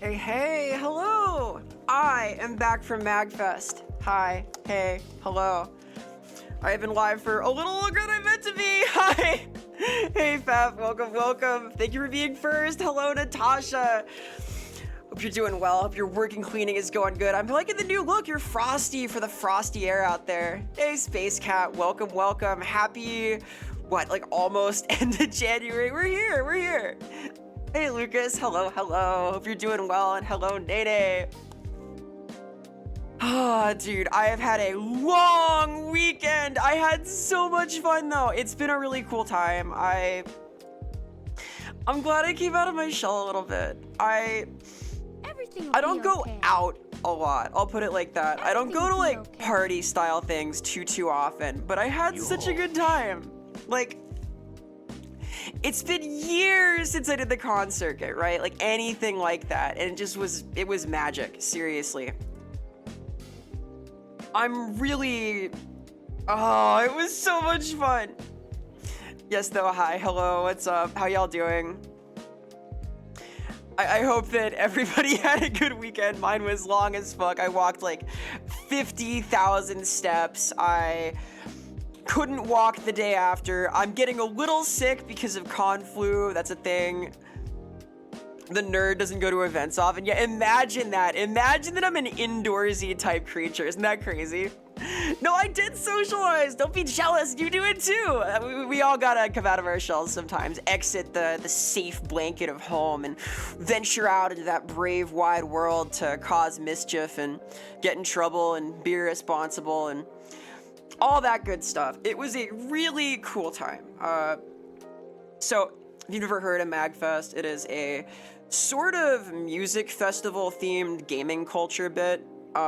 Hey, hey, hello! I am back from MagFest. Hi, hey, hello. I have been live for a little longer than I meant to be. Hi! Hey, Faf, welcome, welcome. Thank you for being first. Hello, Natasha. Hope you're doing well. Hope your work and cleaning is going good. I'm liking the new look. You're frosty for the frosty air out there. Hey, Space Cat, welcome, welcome. Happy, like almost end of January. We're here. Hey, Lucas, hello, hello. Hope you're doing well, and hello, Nene. Ah, dude, I have had a long weekend. I had so much fun, though. It's been a really cool time. I'm glad I came out of my shell a little bit. I don't go out a lot. I'll put it like that. I don't go to like party style things too often, but I had such a good time. Like, it's been years since I did the con circuit, right? Like anything like that. And it was magic, seriously. It was so much fun. Yes, though, hi, hello, what's up? How y'all doing? I hope that everybody had a good weekend. Mine was long as fuck. I walked like 50,000 steps. I couldn't walk the day after. I'm getting a little sick because of con flu. That's a thing. The nerd doesn't go to events often. Yeah, imagine that. Imagine that I'm an indoorsy type creature. Isn't that crazy? No, I did socialize. Don't be jealous. You do it too. We all gotta come out of our shells sometimes. Exit the safe blanket of home and venture out into that brave, wide world to cause mischief and get in trouble and be irresponsible and all that good stuff. It was a really cool time. So, if you've never heard of MagFest, it is a sort of music festival themed gaming culture bit. They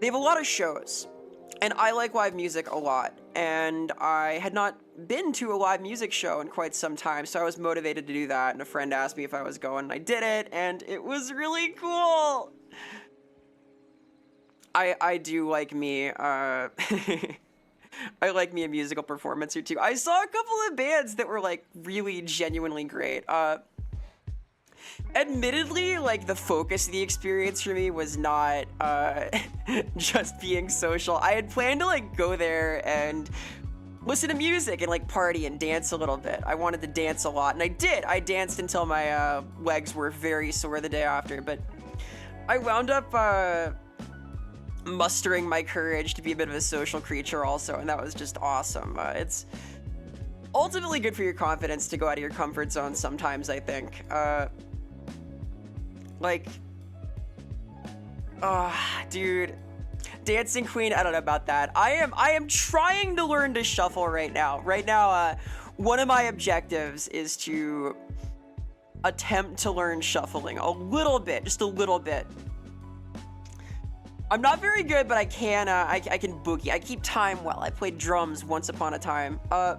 have a lot of shows, and I like live music a lot, and I had not been to a live music show in quite some time, so I was motivated to do that, and a friend asked me if I was going, and I did it, and it was really cool. I do like me, I like me a musical performance or two. I saw a couple of bands that were like really genuinely great. Admittedly, like the focus of the experience for me was not just being social. I had planned to like go there and listen to music and like party and dance a little bit. I wanted to dance a lot, and I did. I danced until my legs were very sore the day after, but I wound up mustering my courage to be a bit of a social creature also, and that was just awesome. It's ultimately good for your confidence to go out of your comfort zone sometimes, I think. Dude, Dancing Queen, I don't know about that. I am trying to learn to shuffle right now. Right now, one of my objectives is to attempt to learn shuffling a little bit, just a little bit. I'm not very good, but I can boogie. I keep time well. I played drums once upon a time. I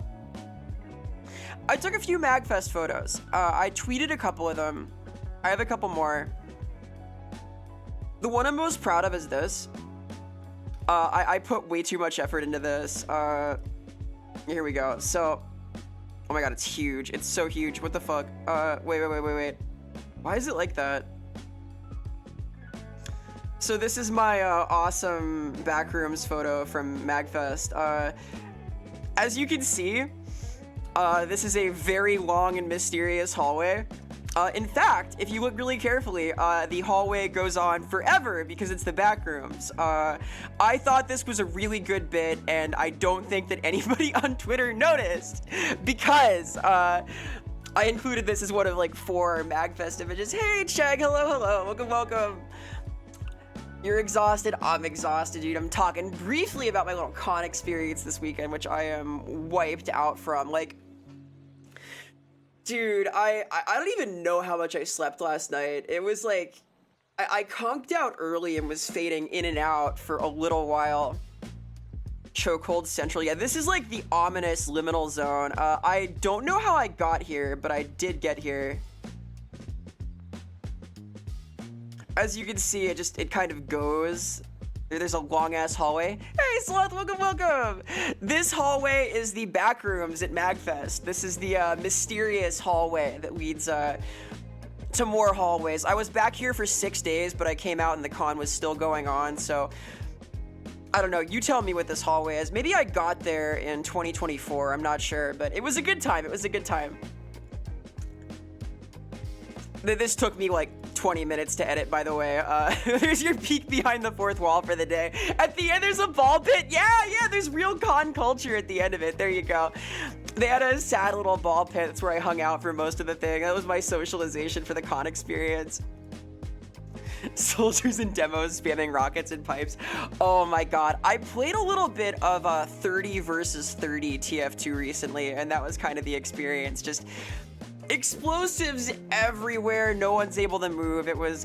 took a few MagFest photos. I tweeted a couple of them. I have a couple more. The one I'm most proud of is this. I put way too much effort into this. Here we go. So, oh my god, it's huge. It's so huge. What the fuck? Wait. Why is it like that? So this is my awesome backrooms photo from MagFest. As you can see, this is a very long and mysterious hallway. In fact, if you look really carefully, the hallway goes on forever because it's the backrooms. I thought this was a really good bit, and I don't think that anybody on Twitter noticed because I included this as one of like 4 MagFest images. Hey, Chegg, hello, welcome. You're exhausted? I'm exhausted, dude. I'm talking briefly about my little con experience this weekend, which I am wiped out from. Like, dude, I don't even know how much I slept last night. It was like, I conked out early and was fading in and out for a little while. Chokehold Central. Yeah, this is like the ominous liminal zone. I don't know how I got here, but I did get here. As you can see, it kind of goes. There's a long-ass hallway. Hey, Sloth, welcome! This hallway is the back rooms at MagFest. This is the mysterious hallway that leads to to more hallways. I was back here for 6 days, but I came out and the con was still going on, so I don't know. You tell me what this hallway is. Maybe I got there in 2024. I'm not sure, but it was a good time. It was a good time. This took me like 20 minutes to edit, by the way. There's your peek behind the fourth wall for the day. At the end, there's a ball pit. Yeah, there's real con culture at the end of it. There you go. They had a sad little ball pit. That's where I hung out for most of the thing. That was my socialization for the con experience. Soldiers and demos spamming rockets and pipes. Oh my god. I played a little bit of 30 versus 30 TF2 recently, and that was kind of the experience. Just explosives everywhere. No one's able to move. It was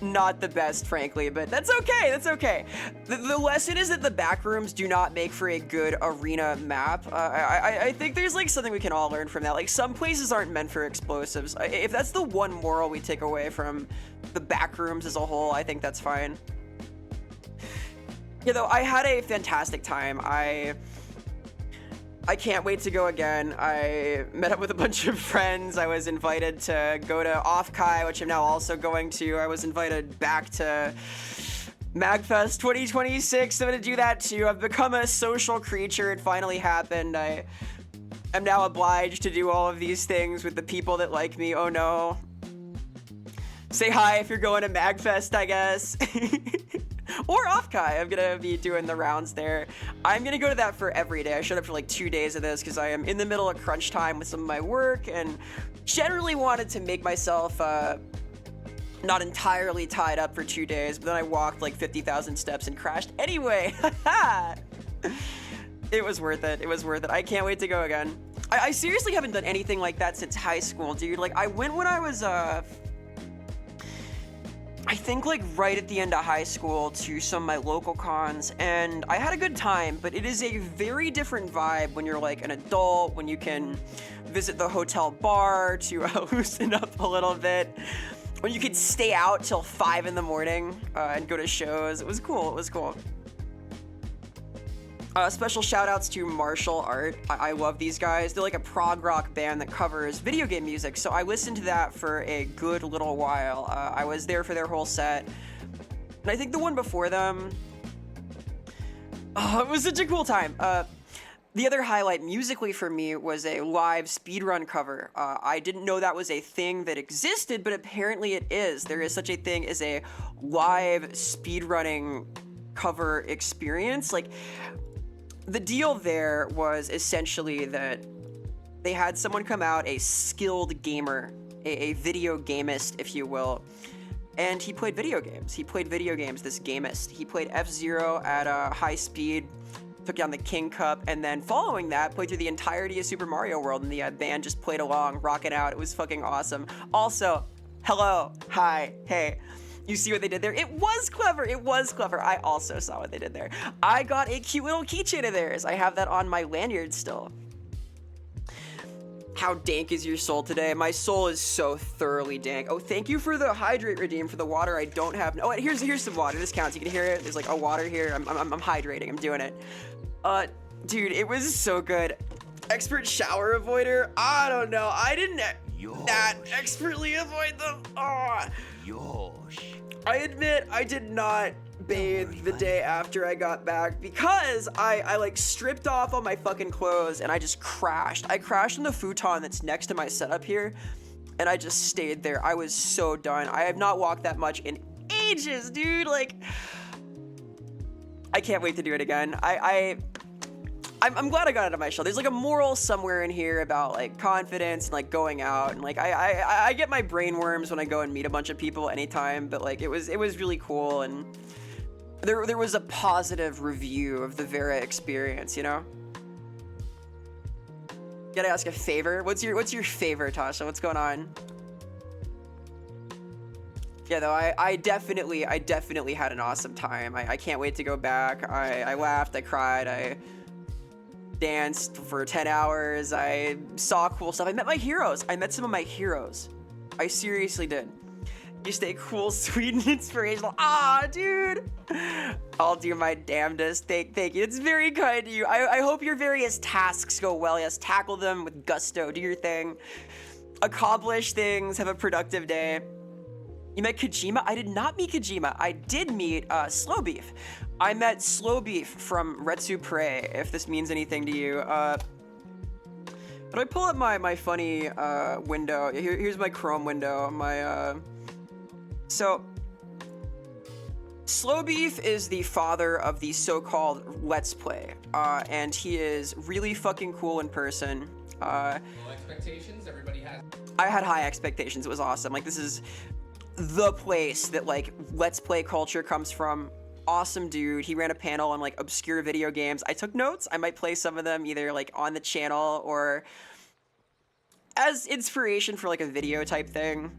not the best, frankly, but that's okay. That's okay. The lesson is that the back rooms do not make for a good arena map. I think there's like something we can all learn from that. Like, some places aren't meant for explosives. If that's the one moral we take away from the back rooms as a whole, I think that's fine. Yeah, though, I had a fantastic time. I can't wait to go again. I met up with a bunch of friends. I was invited to go to Off-Kai, which I'm now also going to. I was invited back to MagFest 2026. I'm gonna do that too. I've become a social creature. It finally happened. I am now obliged to do all of these things with the people that like me. Oh no. Say hi if you're going to MagFest, I guess. Or Off-Kai. I'm gonna be doing the rounds there. I'm gonna go to that for every day. I showed up for like 2 days of this because I am in the middle of crunch time with some of my work and generally wanted to make myself not entirely tied up for 2 days, but then I walked like 50,000 steps and crashed anyway. It was worth it. It was worth it. I can't wait to go again. I seriously haven't done anything like that since high school, dude. Like, I went when I was I think like right at the end of high school to some of my local cons, and I had a good time, but it is a very different vibe when you're like an adult, when you can visit the hotel bar to loosen up a little bit, when you could stay out till 5 in the morning and go to shows. It was cool. It was cool. Special shout outs to Martial Art. I love these guys. They're like a prog rock band that covers video game music, so I listened to that for a good little while. I was there for their whole set. And I think the one before them, it was such a cool time. The other highlight musically for me was a live speedrun cover. I didn't know that was a thing that existed, but apparently it is. There is such a thing as a live speedrunning cover experience. Like, the deal there was essentially that they had someone come out, a skilled gamer, a video gamist, if you will, and he played video games. He played video games, this gamist. He played F-Zero at high speed, took down the King Cup, and then following that, played through the entirety of Super Mario World, and the band just played along, rocking out. It was fucking awesome. Also, hello, hi, hey. You see what they did there? It was clever. It was clever. I also saw what they did there. I got a cute little keychain of theirs. I have that on my lanyard still. How dank is your soul today? My soul is so thoroughly dank. Oh, thank you for the hydrate redeem for the water I don't have. Oh, here's some water. This counts. You can hear it. There's like a water here. I'm hydrating. I'm doing it. Dude, it was so good. Expert shower avoider. I don't know. I didn't that expertly avoid them. I admit I did not bathe the day after I got back because I like stripped off all my fucking clothes and I just crashed. I crashed in the futon that's next to my setup here and I just stayed there. I was so done. I have not walked that much in ages, dude. Like, I can't wait to do it again. I'm glad I got it out of my shell. There's like a moral somewhere in here about like confidence and like going out, and like I get my brain worms when I go and meet a bunch of people anytime, but like it was really cool, and there was a positive review of the Vera experience, you know? Gotta ask a favor. What's your favor, Tasha? What's going on? Yeah, though, I definitely had an awesome time. I can't wait to go back. I laughed, I cried, I danced for 10 hours. I saw cool stuff. I met my heroes. I met some of my heroes. I seriously did. You stay cool, sweet, and inspirational. Ah, dude. I'll do my damnedest. Thank you. It's very kind of you. I hope your various tasks go well. Yes, tackle them with gusto. Do your thing. accomplish things, have a productive day. You met Kojima? I did not meet Kojima. I did meet Slow Beef. I met Slow Beef from Retsu Prey, if this means anything to you. But I pull up my funny window. Here's my Chrome window. So Slow Beef is the father of the so-called Let's Play, and he is really fucking cool in person. Low expectations, everybody has. I had high expectations. It was awesome. Like, this is the place that like Let's Play culture comes from. Awesome dude. He ran a panel on like obscure video games. I took notes. I might play some of them either like on the channel or as inspiration for like a video type thing.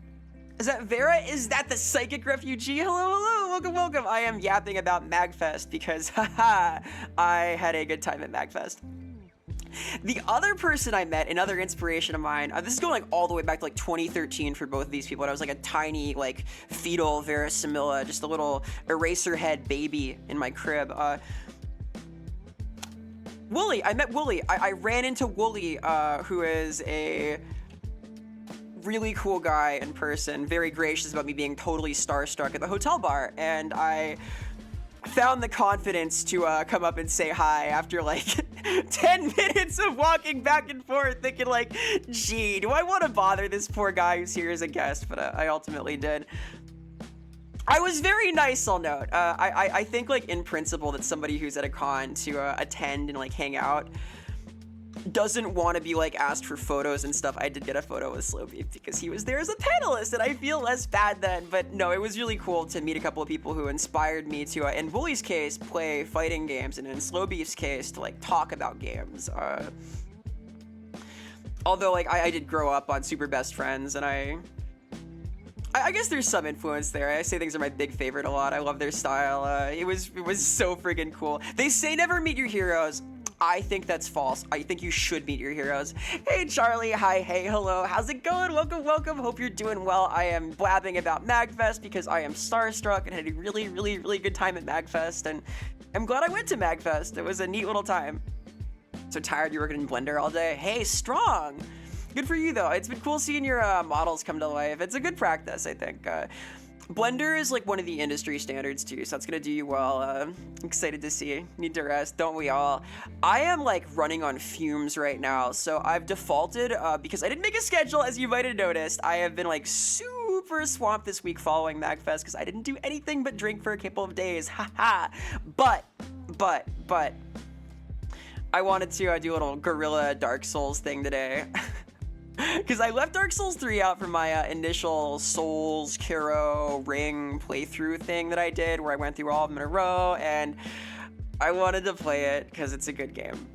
Is that Vera? Is that the psychic refugee? Hello, welcome, welcome. I am yapping about MagFest because haha, I had a good time at MagFest. The other person I met, another inspiration of mine, this is going like all the way back to like 2013 for both of these people. And I was like a tiny, like fetal Vera Similla, just a little eraser head baby in my crib. Wooly, I met Wooly. I ran into Wooly, who is a really cool guy in person, very gracious about me being totally starstruck at the hotel bar. And I found the confidence to come up and say hi after like 10 minutes of walking back and forth thinking like, gee, do I want to bother this poor guy who's here as a guest? But I ultimately did. I was very nice, I'll note. I think like in principle that somebody who's at a con to attend and like hang out doesn't want to be like asked for photos and stuff. I did get a photo with Slow Beef because he was there as a panelist and I feel less bad then. But no, it was really cool to meet a couple of people who inspired me to, in Wooly's case, play fighting games, and in Slow Beef's case, to like talk about games. Although like I did grow up on Super Best Friends, and I guess there's some influence there. I say things are my big favorite a lot. I love their style. It was so friggin' cool. They say never meet your heroes. I think that's false. I think you should meet your heroes. Hey, Charlie. Hi. Hey. Hello. How's it going? Welcome. Welcome. Hope you're doing well. I am blabbing about MagFest because I am starstruck and had a really, really, really good time at MagFest. And I'm glad I went to MagFest. It was a neat little time. So tired you're working in Blender all day. Hey, strong. Good for you, though. It's been cool seeing your models come to life. It's a good practice, I think. Blender is like one of the industry standards too, so that's gonna do you well. Excited to see. Need to rest, don't we all? I am like running on fumes right now, so I've defaulted because I didn't make a schedule, as you might have noticed. I have been like super swamped this week following MagFest because I didn't do anything but drink for a couple of days. Haha. But I wanted to do a little guerrilla Dark Souls thing today. Because I left Dark Souls 3 out from my initial Souls, Kiro, Ring playthrough thing that I did, where I went through all of them in a row, and I wanted to play it because it's a good game.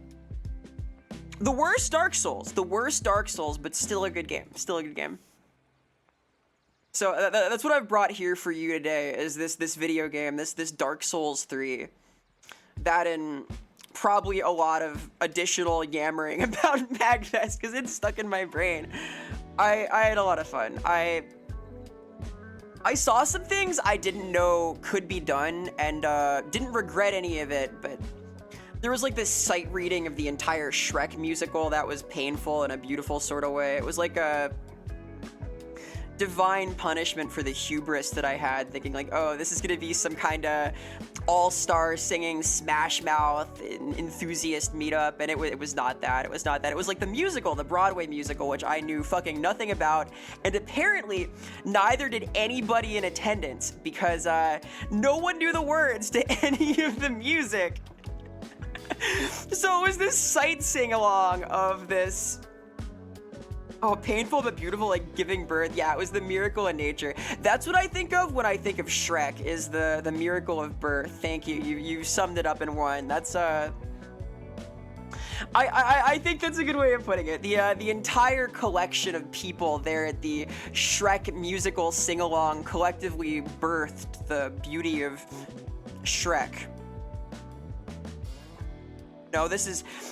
The worst Dark Souls, but still a good game, So that's what I've brought here for you today, is this video game, this Dark Souls 3, that and probably a lot of additional yammering about MagFest because it's stuck in my brain. I had a lot of fun. I saw some things I didn't know could be done and didn't regret any of it, but there was like this sight reading of the entire Shrek musical that was painful in a beautiful sort of way. It was like a divine punishment for the hubris that I had, thinking like, oh, this is gonna be some kind of all-star singing Smash Mouth enthusiast meetup, and it was not that. It was like the musical, the Broadway musical, which I knew fucking nothing about, and apparently neither did anybody in attendance because no one knew the words to any of the music. So it was this sight sing-along of this, oh, painful but beautiful, like giving birth. Yeah, it was the miracle in nature. That's what I think of when I think of Shrek, is the miracle of birth. Thank you. You summed it up in one. That's I think that's a good way of putting it. The entire collection of people there at the Shrek musical sing-along collectively birthed the beauty of Shrek. No,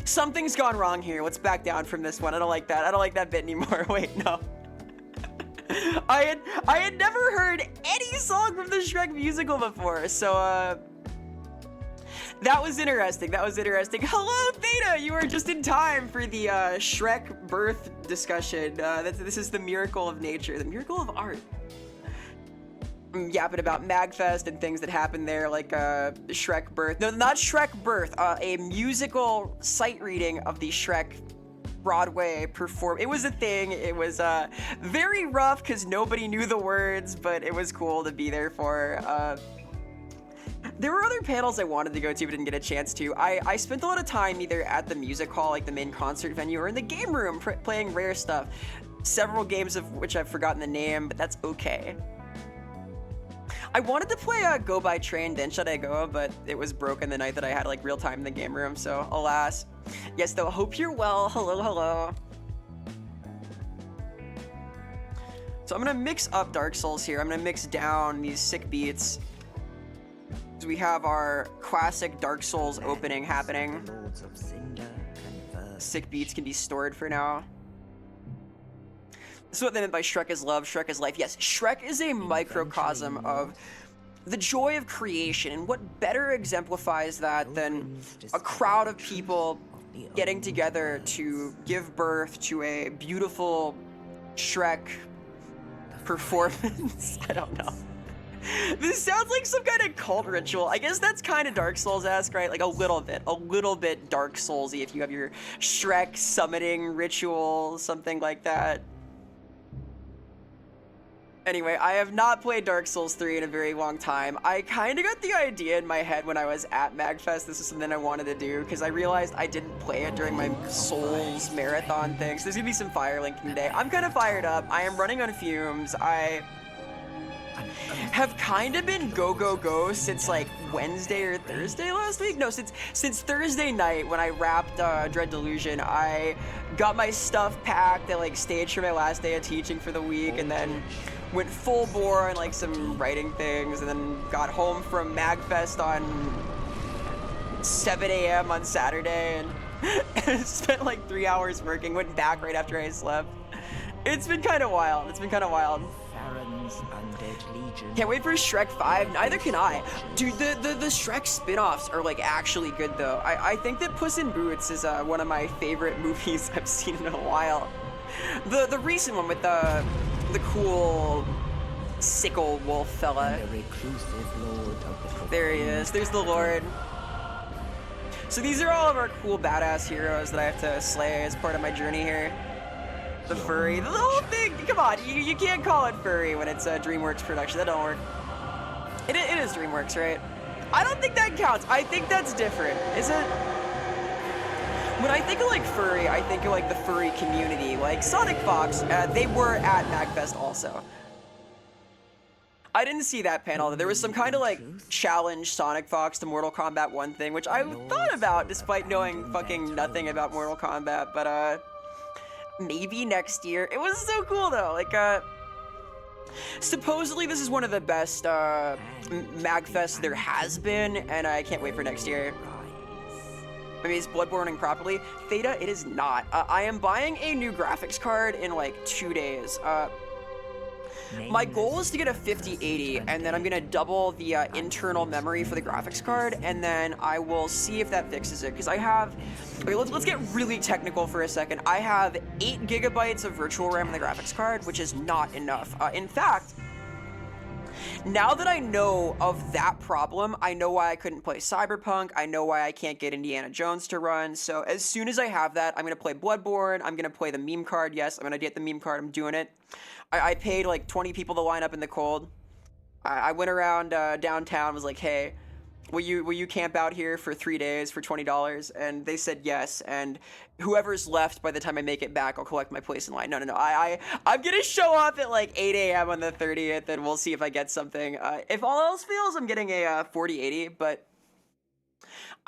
something's gone wrong here. Let's back down from this one. I don't like that. I don't like that bit anymore. Wait, no. I had never heard any song from the Shrek musical before, so That was interesting. That was interesting. Hello, Theta! You are just in time for the Shrek birth discussion. This is the miracle of nature, the miracle of art. I'm yapping about MagFest and things that happened there, like Shrek birth. No, not Shrek birth. A musical sight reading of the Shrek Broadway perform. It was a thing. It was very rough because nobody knew the words, but it was cool to be there for. There were other panels I wanted to go to but didn't get a chance to. I spent a lot of time either at the music hall, like the main concert venue, or in the game room playing rare stuff. Several games of which I've forgotten the name, but that's okay. I wanted to play Go By Train, Then Should I Go, but it was broken the night that I had like real time in the game room, so alas. Yes, though, hope you're well. Hello, hello. So I'm gonna mix up Dark Souls here. I'm gonna mix down these sick beats. So we have our classic Dark Souls opening happening. Sick beats can be stored for now. This is what they meant by Shrek is love, Shrek is life. Yes, Shrek is a microcosm of the joy of creation, and what better exemplifies that than a crowd of people getting together to give birth to a beautiful Shrek performance. I don't know. This sounds like some kind of cult ritual. I guess that's kind of Dark Souls-esque, right? Like a little bit Dark Souls-y if you have your Shrek summoning ritual, something like that. Anyway, I have not played Dark Souls 3 in a very long time. I kind of got the idea in my head when I was at MagFest. This is something I wanted to do because I realized I didn't play it during my Souls marathon thing. So there's gonna be some fire linking today. I'm kind of fired up. I am running on fumes. I have kind of been go since like Wednesday or Thursday last week. No, since Thursday night when I wrapped Dread Delusion. I got my stuff packed. I like staged for my last day of teaching for the week, and then went full bore on like some writing things, and then got home from MagFest on 7 a.m. on Saturday and spent like 3 hours working. Went back right after I slept. It's been kind of wild. It's been kind of wild. Can't wait for Shrek 5. Neither can I. Dude, the Shrek spin-offs are like actually good though. I think that Puss in Boots is one of my favorite movies I've seen in a while. The recent one with the cool sickle wolf fella. There he is. There's the Lord. So these are all of our cool badass heroes that I have to slay as part of my journey here. The furry, the whole thing. Come on, you can't call it furry when it's a DreamWorks production. That don't work. It is DreamWorks, right? I don't think that counts. I think that's different. Is it? When I think of like furry, I think of like the furry community, like Sonic Fox. They were at MagFest also. I didn't see that panel. There was some kind of like challenge Sonic Fox to Mortal Kombat 1 thing, which I thought about despite knowing fucking nothing about Mortal Kombat, but maybe next year. It was so cool though. Like supposedly this is one of the best MagFests there has been, and I can't wait for next year. Maybe it's Bloodborne properly. Theta, it is not. I am buying a new graphics card in like 2 days. My goal is to get a 5080, and then I'm gonna double the internal memory for the graphics card, and then I will see if that fixes it. Because I have, okay, let's get really technical for a second. I have 8 gigabytes of virtual RAM on the graphics card, which is not enough. In fact, now that I know of that problem, I know why I couldn't play Cyberpunk. I know why I can't get Indiana Jones to run. So as soon as I have that, I'm gonna play Bloodborne. I'm gonna play the meme card. Yes, I'm gonna get the meme card. I'm doing it. I paid like 20 people to line up in the cold. I went around downtown, was like, hey, will you camp out here for 3 days for $20? And they said yes. And whoever's left by the time I make it back, I'll collect my place in line. No. I'm gonna show up at like 8 a.m. on the 30th, and we'll see if I get something. If all else fails, I'm getting a 4080, but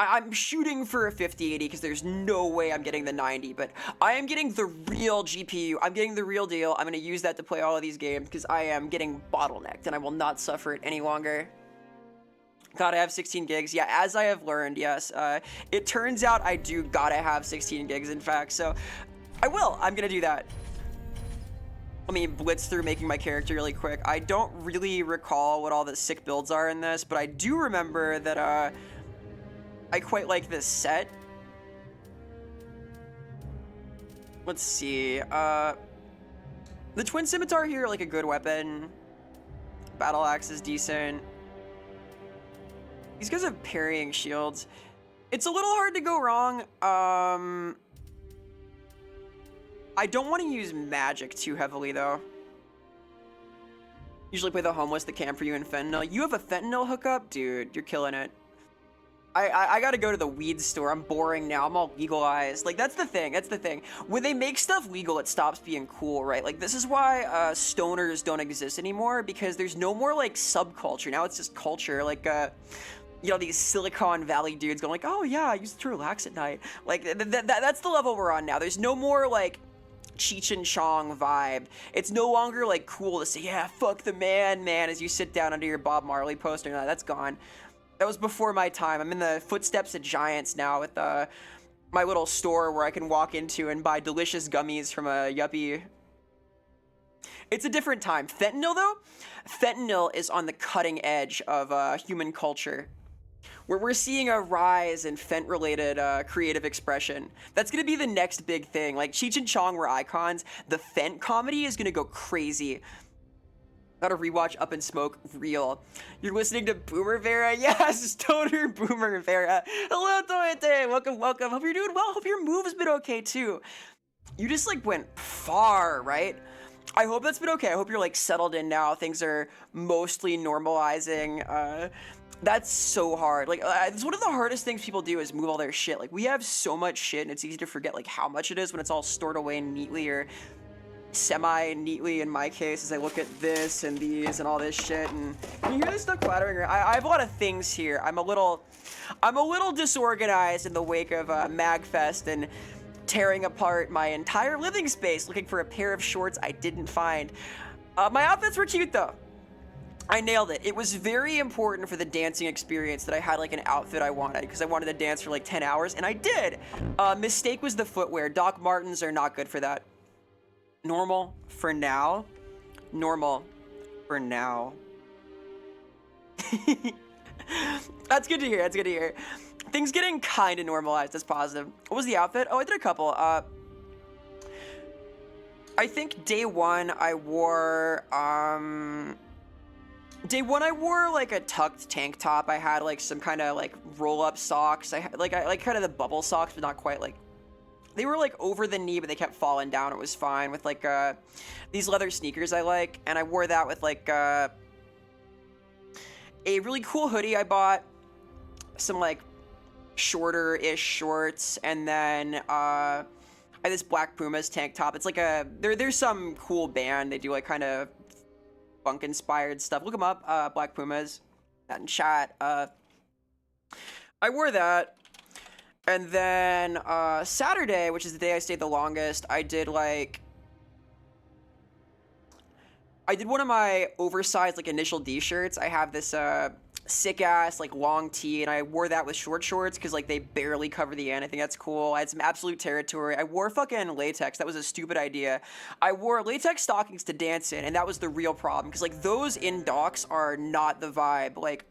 I'm shooting for a 5080 because there's no way I'm getting the 90, but I am getting the real GPU. I'm getting the real deal. I'm going to use that to play all of these games because I am getting bottlenecked and I will not suffer it any longer. God, I have 16 gigs. Yeah, as I have learned, yes. It turns out I do gotta have 16 gigs, in fact, so I will. I'm going to do that. Let me blitz through making my character really quick. I don't really recall what all the sick builds are in this, but I do remember that, I quite like this set. Let's see. The twin scimitar here, like a good weapon. Battle axe is decent. These guys have parrying shields. It's a little hard to go wrong. I don't want to use magic too heavily though. Usually play the homeless, the camp for you, and fentanyl. You have a fentanyl hookup? Dude, you're killing it. I gotta go to the weed store. I'm boring now. I'm all legalized. Like, that's the thing. That's the thing. When they make stuff legal, it stops being cool, right? Like, this is why stoners don't exist anymore, because there's no more, like, subculture. Now it's just culture. Like, you know, these Silicon Valley dudes going like, oh, yeah, I use it to relax at night. Like, that's the level we're on now. There's no more, like, Cheech and Chong vibe. It's no longer, like, cool to say, yeah, fuck the man, as you sit down under your Bob Marley poster. No, that's gone. That was before my time. I'm in the footsteps of giants now with my little store where I can walk into and buy delicious gummies from a yuppie. It's a different time. Fentanyl, though? Fentanyl is on the cutting edge of human culture. Where we're seeing a rise in Fent-related creative expression. That's gonna be the next big thing. Like, Cheech and Chong were icons. The Fent comedy is gonna go crazy. Gotta rewatch Up in Smoke real. You're listening to Boomer Vera? Yes, Stoner Boomer Vera. Hello, Toete. Welcome, welcome. Hope you're doing well. Hope your move has been okay, too. You just, like, went far, right? I hope that's been okay. I hope you're, like, settled in now. Things are mostly normalizing. That's so hard. Like, it's one of the hardest things people do is move all their shit. Like, we have so much shit, and it's easy to forget, like, how much it is when it's all stored away neatly or semi-neatly in my case as I look at this and these and all this shit. And can you hear this stuff clattering? I have a lot of things here. I'm a little disorganized in the wake of MagFest and tearing apart my entire living space looking for a pair of shorts I didn't find. My outfits were cute though. I nailed it. It was very important for the dancing experience that I had like an outfit I wanted because I wanted to dance for like 10 hours and I did. Mistake was the footwear. Doc Martens are not good for that. Normal for now. Normal for now. That's good to hear. That's good to hear. Things getting kind of normalized. That's positive. What was the outfit? Oh, I did a couple. I think day one I wore like a tucked tank top. I had like some kind of like roll-up socks. I like kind of the bubble socks, but not quite like. They were like over the knee, but they kept falling down. It was fine with like these leather sneakers I like, and I wore that with like a really cool hoodie I bought, some like shorter-ish shorts, and then I had this Black Pumas tank top. It's like there's some cool band. They do like kind of funk-inspired stuff. Look them up, Black Pumas. That in chat. I wore that. And then Saturday, which is the day I stayed the longest, I did one of my oversized like initial D shirts. I have this sick ass like long tee, and I wore that with short shorts because like they barely cover the end. I think that's cool. I had some absolute territory. I wore fucking latex. That was a stupid idea. I wore latex stockings to dance in, and that was the real problem because like those in docks are not the vibe. Like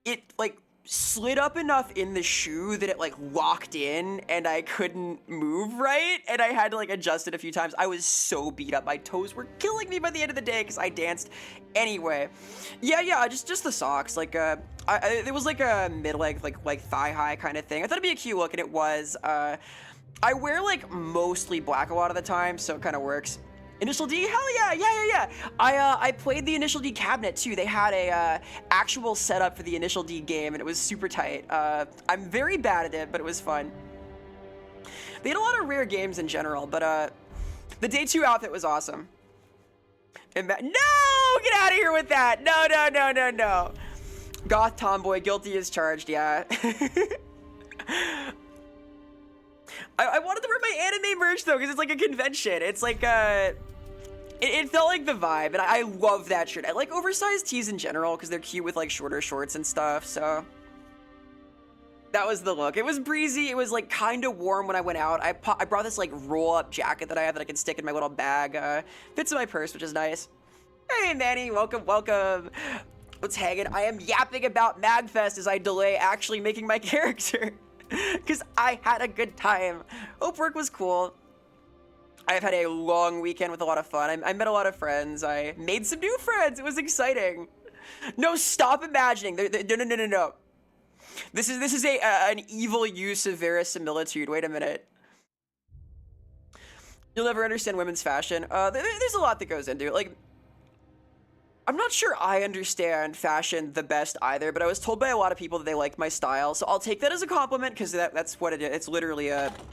it like slid up enough in the shoe that it like locked in and I couldn't move right, and I had to like adjust it a few times. I was so beat up. My toes were killing me by the end of the day because I danced anyway. Yeah, just the socks. Like it was like a mid-leg like thigh-high kind of thing. I thought it'd be a cute look, and it was. I wear like mostly black a lot of the time, so it kind of works. Initial D? Hell yeah. I played the Initial D cabinet too. They had a actual setup for the Initial D game, and it was super tight. I'm very bad at it, but it was fun. They had a lot of rare games in general, but the day 2 outfit was awesome. And no! Get out of here with that! No. Goth tomboy, guilty as charged, yeah. I wanted to wear my anime merch though, because it's like a convention. It's like it felt like the vibe, and I love that shirt. I like oversized tees in general because they're cute with like shorter shorts and stuff. So that was the look. It was breezy. It was like kind of warm when I went out. I brought this like roll-up jacket that I have that I can stick in my little bag. Fits in my purse, which is nice. Hey Manny, welcome. What's hanging? I am yapping about MagFest as I delay actually making my character. Because I had a good time. Hope work was cool. I've had a long weekend with a lot of fun. I met a lot of friends. I made some new friends. It was exciting. No, stop imagining. No. This is an evil use of verisimilitude. Wait a minute. You'll never understand women's fashion. There's a lot that goes into it. Like, I'm not sure I understand fashion the best either, but I was told by a lot of people that they like my style, so I'll take that as a compliment because that's what it is. It's literally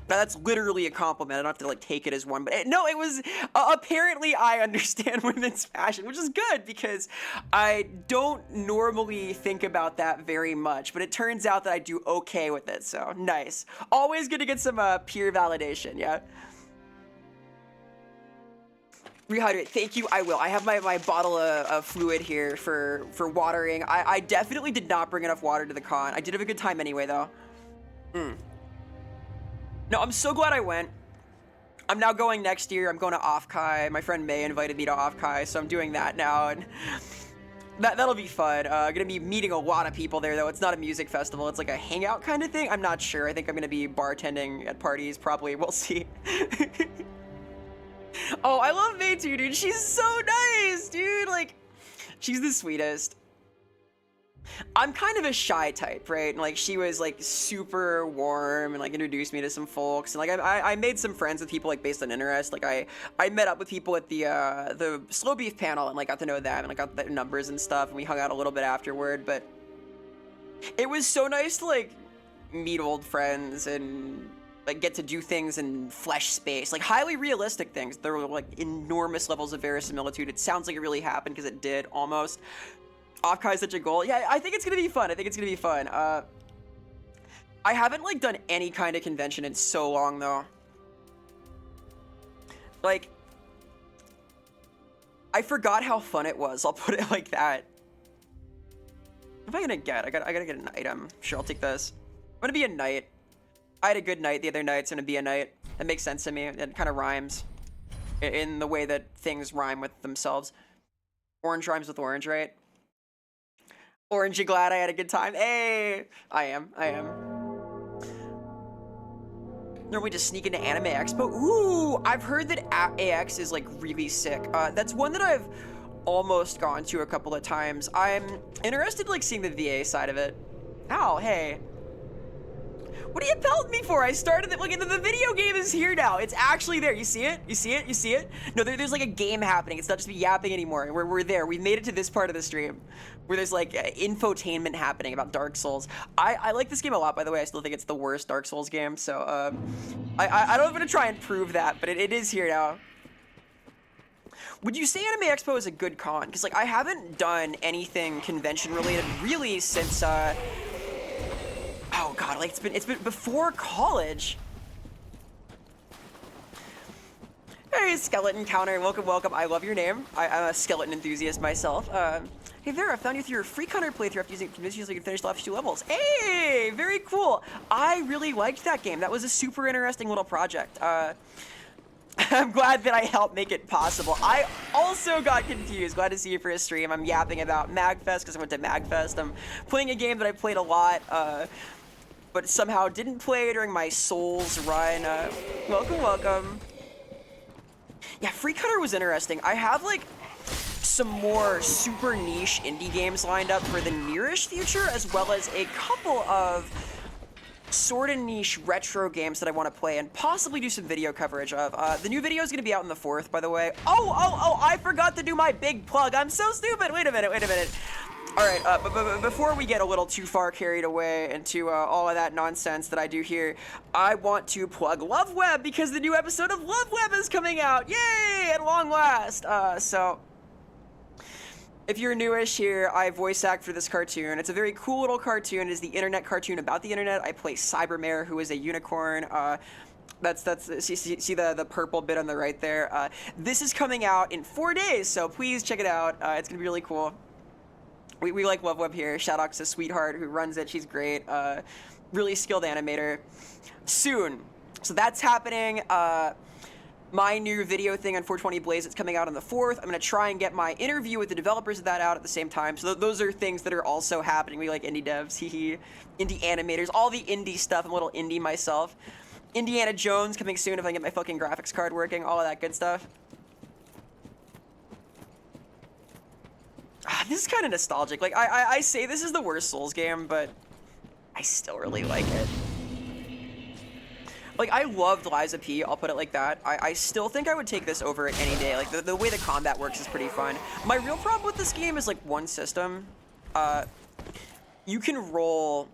that's literally a compliment. I don't have to like take it as one, but no, it was apparently I understand women's fashion, which is good because I don't normally think about that very much, but it turns out that I do okay with it. So nice. Always good to get some peer validation. Yeah. Rehydrate. Thank you. I will. I have my bottle of fluid here for watering. I definitely did not bring enough water to the con. I did have a good time anyway, though. No, I'm so glad I went. I'm now going next year. I'm going to Offkai. My friend May invited me to Offkai, so I'm doing that now, and that'll be fun. Gonna be meeting a lot of people there, though. It's not a music festival. It's like a hangout kind of thing. I'm not sure. I think I'm gonna be bartending at parties, probably. We'll see. Oh, I love May too, dude. She's so nice, dude. Like, she's the sweetest. I'm kind of a shy type, right? And like, she was like super warm and like introduced me to some folks. And like, I made some friends with people like based on interest. Like, I met up with people at the Slow Beef panel and like got to know them and like got their numbers and stuff. And we hung out a little bit afterward. But it was so nice to like meet old friends and like get to do things in flesh space, like highly realistic things. There were like enormous levels of verisimilitude. It sounds like it really happened because it did almost. Offkai is such a goal. Yeah, I think it's gonna be fun. I haven't like done any kind of convention in so long though. Like, I forgot how fun it was. I'll put it like that. What am I gonna get? I gotta get an item. Sure, I'll take this. I'm gonna be a knight. I had a good night the other night. It's gonna be a night. That makes sense to me. It kind of rhymes in the way that things rhyme with themselves. Orange rhymes with orange, right? Orange, you glad I had a good time? Hey, I am. Normally just sneak into Anime Expo. Ooh, I've heard that AX is like really sick. That's one that I've almost gone to a couple of times. I'm interested in like seeing the VA side of it. Ow, hey. What are you pelting me for? I started it. Look, the video game is here now. It's actually there. You see it? You see it? You see it? No, there's like a game happening. It's not just me yapping anymore. We're there. We've made it to this part of the stream where there's like infotainment happening about Dark Souls. I like this game a lot, by the way. I still think it's the worst Dark Souls game. So I don't want to try and prove that, but it is here now. Would you say Anime Expo is a good con? Because like I haven't done anything convention related really since oh god, like it's been before college. Hey, Skeleton Counter, welcome. I love your name. I'm a skeleton enthusiast myself. Hey Vera, I found you through your Freak Hunter playthrough after using convincing you so you could finish the last 2 levels. Hey, very cool. I really liked that game. That was a super interesting little project. I'm glad that I helped make it possible. I also got confused. Glad to see you for a stream. I'm yapping about MagFest because I went to MagFest. I'm playing a game that I played a lot, but somehow didn't play during my Souls run. Welcome. Yeah, Freak Hunter was interesting. I have like some more super niche indie games lined up for the nearish future, as well as a couple of sort of niche retro games that I want to play and possibly do some video coverage of. The new video is going to be out on the 4th, by the way. Oh, I forgot to do my big plug. I'm so stupid. Wait a minute. All right, but before we get a little too far carried away into all of that nonsense that I do here, I want to plug Love Web because the new episode of Love Web is coming out. Yay, at long last. So if you're newish here, I voice act for this cartoon. It's a very cool little cartoon. It is the internet cartoon about the internet. I play Cybermare, who is a unicorn. See the purple bit on the right there. This is coming out in 4 days, so please check it out. It's gonna be really cool. We like Love Web here. Shout out to Sweetheart who runs it. She's great. Really skilled animator. Soon. So that's happening. my new video thing on 420 Blaze, it's coming out on the 4th. I'm gonna try and get my interview with the developers of that out at the same time. So those are things that are also happening. We like indie devs, indie animators, all the indie stuff. I'm a little indie myself. Indiana Jones coming soon if I get my fucking graphics card working, all of that good stuff. This is kind of nostalgic. Like, I say this is the worst Souls game, but I still really like it. Like, I loved Lies of P, I'll put it like that. I still think I would take this over it any day. Like, the way the combat works is pretty fun. My real problem with this game is, like, one system. You can roll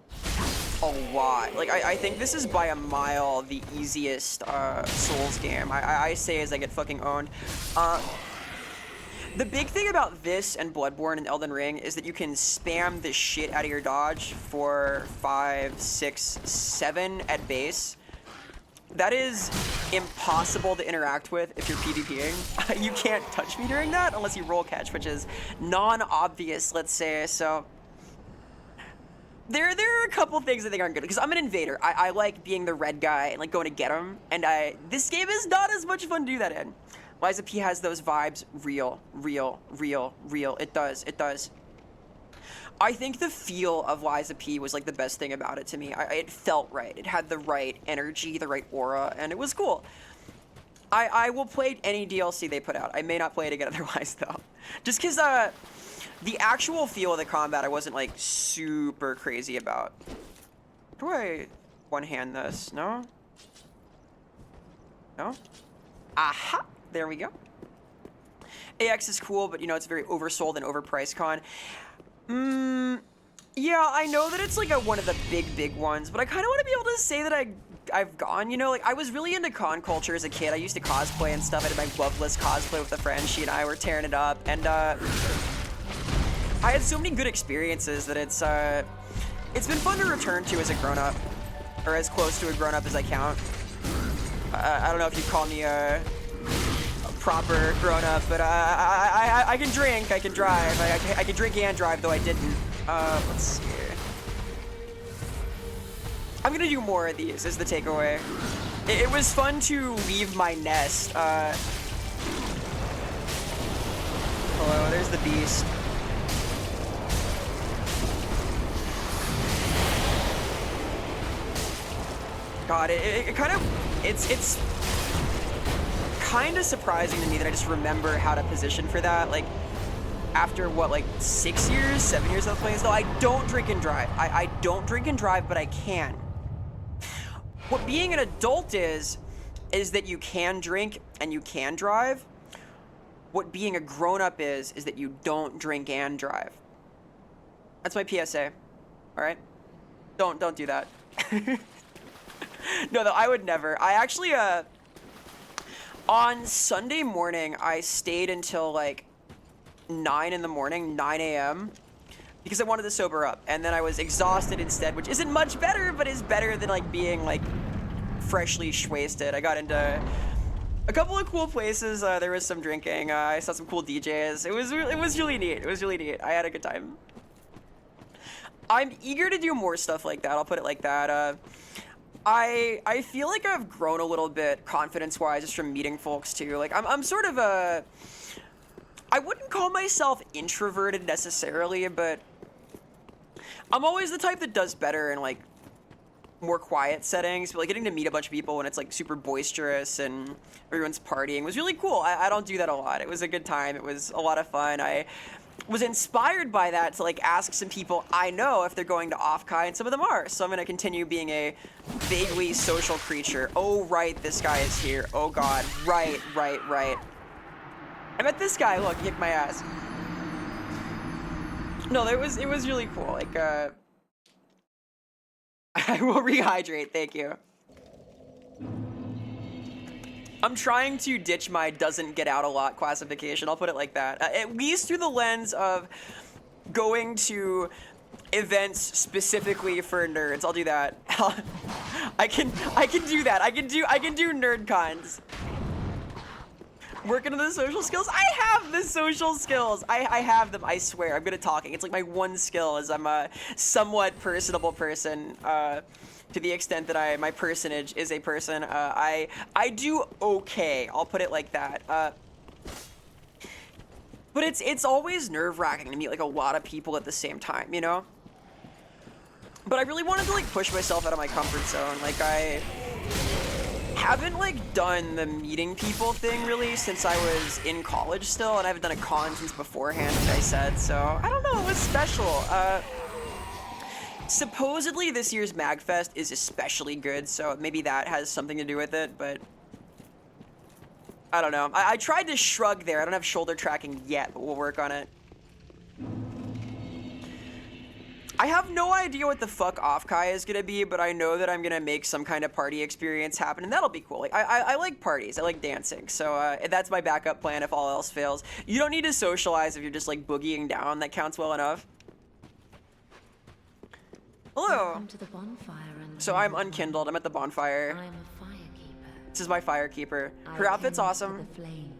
a lot. Like, I think this is by a mile the easiest Souls game. I say as I get fucking owned. The big thing about this and Bloodborne and Elden Ring is that you can spam the shit out of your dodge for 5, 6, 7 at base. That is impossible to interact with if you're PvPing. You can't touch me during that unless you roll catch, which is non-obvious, let's say. So there are a couple things I think aren't good, because I'm an invader. I like being the red guy and like going to get him, and this game is not as much fun to do that in. Lies of P has those vibes real. It does. I think the feel of Lies of P was like the best thing about it to me. It felt right. It had the right energy, the right aura, and it was cool. I will play any DLC they put out. I may not play it again otherwise, though. Just because the actual feel of the combat I wasn't like super crazy about. How do I one-hand this? No? No? Aha! There we go. AX is cool, but you know, it's very oversold and overpriced con. Yeah, I know that it's like one of the big ones, but I kind of want to be able to say that I've gone, you know, like I was really into con culture as a kid. I used to cosplay and stuff. I did my Loveless cosplay with a friend. She and I were tearing it up, and I had so many good experiences that it's been fun to return to as a grown-up, or as close to a grown-up as I count. I don't know if you'd call me a proper grown-up, but I can drink, I can drive, I can drink and drive, though I didn't. Let's see. I'm gonna do more of these, is the takeaway. It was fun to leave my nest. Hello, there's the beast. God, it kind of, it's kind of surprising to me that I just remember how to position for that. Like, after what, like 6 years, 7 years of playing this, though, I don't drink and drive. I don't drink and drive, but I can. What being an adult is that you can drink and you can drive. What being a grown-up is that you don't drink and drive. That's my PSA. All right? Don't do that. No, though, I would never. I actually, on Sunday morning, I stayed until like 9 in the morning, 9 a.m. because I wanted to sober up, and then I was exhausted instead, which isn't much better, but is better than like being like freshly wasted. I got into a couple of cool places. There was some drinking. I saw some cool DJs. It was really neat. It was really neat. I had a good time. I'm eager to do more stuff like that. I'll put it like that. I feel like I've grown a little bit confidence-wise just from meeting folks too. Like I'm sort of a, I wouldn't call myself introverted necessarily, but I'm always the type that does better in like more quiet settings. But like getting to meet a bunch of people when it's like super boisterous and everyone's partying was really cool. I don't do that a lot. It was a good time. It was a lot of fun. I was inspired by that to like ask some people I know if they're going to Off-Kai, and some of them are. So I'm gonna continue being a vaguely social creature. Oh right, this guy is here. Oh god, right. I met this guy. Look, he kicked my ass. No, it was really cool. Like I will rehydrate. Thank you. I'm trying to ditch my doesn't get out a lot classification. I'll put it like that. At least through the lens of going to events specifically for nerds. I'll do that. I can do that. I can do nerd cons. Working on the social skills? I have the social skills. I have them, I swear. I'm good at talking. It's like my one skill is I'm a somewhat personable person, to the extent that my personage is a person. I do okay, I'll put it like that. But it's always nerve-wracking to meet like a lot of people at the same time, you know? But I really wanted to like push myself out of my comfort zone. Like I haven't like done the meeting people thing really since I was in college still, and I haven't done a con since beforehand, like I said, so I don't know, it was special. Supposedly this year's MagFest is especially good, so maybe that has something to do with it, but I don't know. I tried to shrug there. I don't have shoulder tracking yet, but we'll work on it. I have no idea what the fuck Off-Kai is gonna be, but I know that I'm gonna make some kind of party experience happen, and that'll be cool. Like, I like parties, I like dancing, so that's my backup plan if all else fails. You don't need to socialize if you're just like boogieing down, that counts well enough. Hello! Welcome to the bonfire and So I'm unkindled, I'm at the bonfire. I'm a firekeeper. This is my firekeeper. Her I outfit's tend awesome. to the flame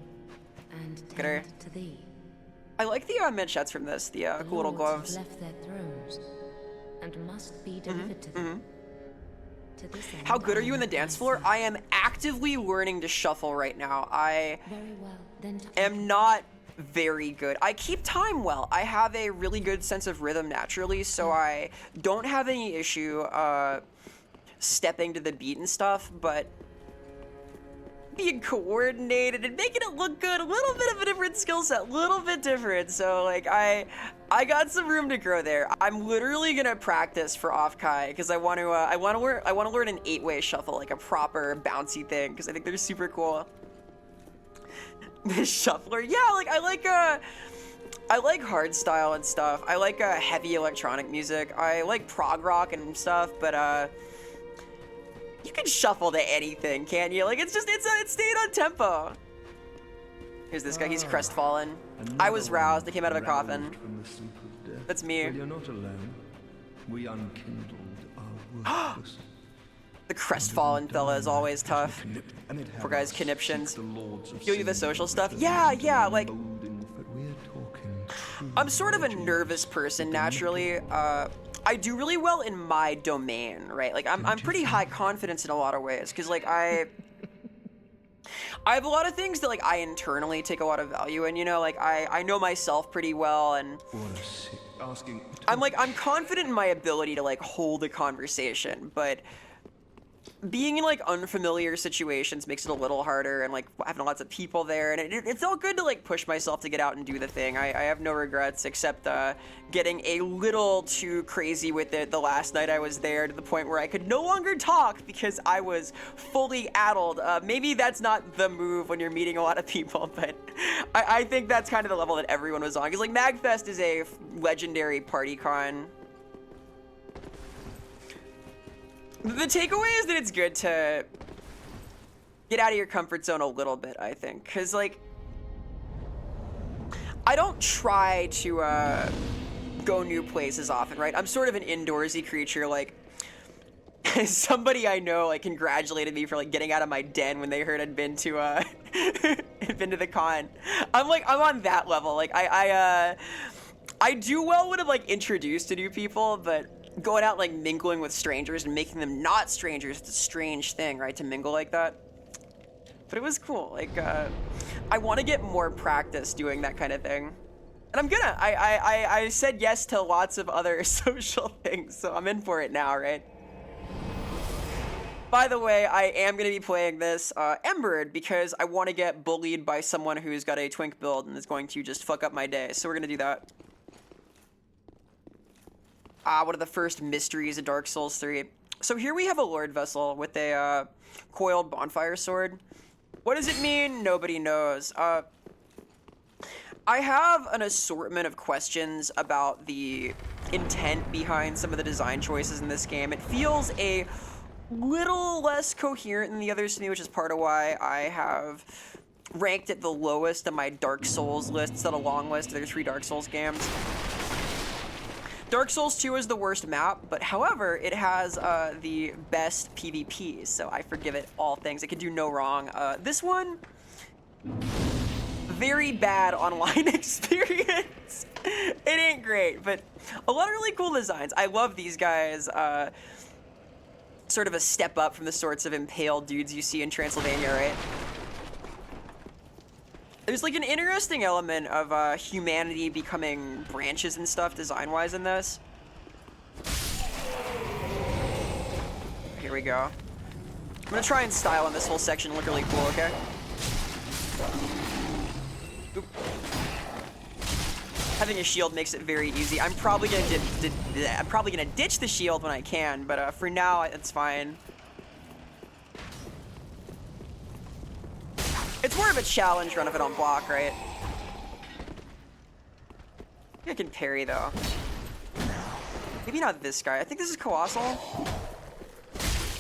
and Look at her. tend to thee. I like the manchettes from this, the The cool little lords gloves. have left their thrones and must be delivered to them. To this end, How good are I you in the am dance thy floor? servant. I am actively learning to shuffle right now. I Very well. Then am not very good. I keep time well. I have a really good sense of rhythm naturally, so I don't have any issue stepping to the beat and stuff, but being coordinated and making it look good, a little bit of a different skill set, little bit different. So like I got some room to grow there. I'm literally gonna practice for Off-Kai because I want to learn an 8-way shuffle, like a proper bouncy thing, because I think they're super cool. The shuffler, yeah, like I like hard style and stuff. I like heavy electronic music. I like prog rock and stuff, but you can shuffle to anything, can't you? Like it's staying on tempo. Here's this guy. He's crestfallen. I was roused. I came out of a coffin. That's me. Well, you're not alone. We unkindled our worthless. The crestfallen fella is always tough. Poor guy's conniptions. Feel you the social stuff? Yeah, like I'm sort of a nervous person naturally. I do really well in my domain, right? Like I'm pretty high confidence in a lot of ways, because like I have a lot of things that like I internally take a lot of value in, you know, like I know myself pretty well, and I'm confident in my ability to like hold a conversation, but being in like unfamiliar situations makes it a little harder, and like having lots of people there, and it's all good to like push myself to get out and do the thing. I have no regrets except getting a little too crazy with it the last night I was there, to the point where I could no longer talk because I was fully addled. Maybe that's not the move when you're meeting a lot of people, but I think that's kind of the level that everyone was on, because like MagFest is a legendary party con. The takeaway is that it's good to get out of your comfort zone a little bit, I think, because like I don't try to go new places often, right? I'm sort of an indoorsy creature. Like somebody I know like congratulated me for like getting out of my den when they heard I'd been to had been to the con. I'm on that level. Like I do well when I'm like introduced to new people, but going out like mingling with strangers and making them not strangers, it's a strange thing, right, to mingle like that. But it was cool. Like I want to get more practice doing that kind of thing, and I'm gonna. I said yes to lots of other social things, so I'm in for it now, right? By the way, I am gonna be playing this Embered because I want to get bullied by someone who's got a twink build and is going to just fuck up my day, so we're gonna do that. One of the first mysteries of Dark Souls 3. So here we have a Lord Vessel with a coiled bonfire sword. What does it mean? Nobody knows. I have an assortment of questions about the intent behind some of the design choices in this game. It feels a little less coherent than the others to me, which is part of why I have ranked it the lowest of my Dark Souls list. It's not a long list. There are 3 Dark Souls games. Dark Souls 2 is the worst map, but however, it has the best PvP, so I forgive it all things. It can do no wrong. This one, very bad online experience. It ain't great, but a lot of really cool designs. I love these guys. Sort of a step up from the sorts of impaled dudes you see in Transylvania, right? There's like an interesting element of humanity becoming branches and stuff design-wise in this. Here we go. I'm gonna try and style on this whole section, look really cool, okay? Oop. Having a shield makes it very easy. I'm probably gonna ditch the shield when I can, but for now it's fine. It's more of a challenge run if I don't block, right? I think I can parry though. Maybe not this guy. I think this is Colossal.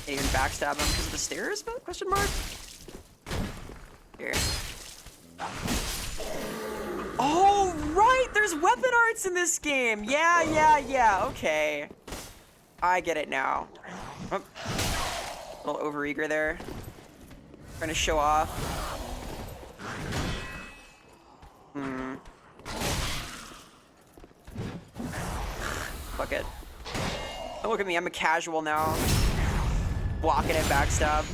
Can't even backstab him because of the stairs? Question mark. Here. Oh, right! There's weapon arts in this game! Yeah, okay. I get it now. Oh. A little overeager there. Trying to show off. Fuck it. Oh, look at me, I'm a casual now. Blocking it, backstab.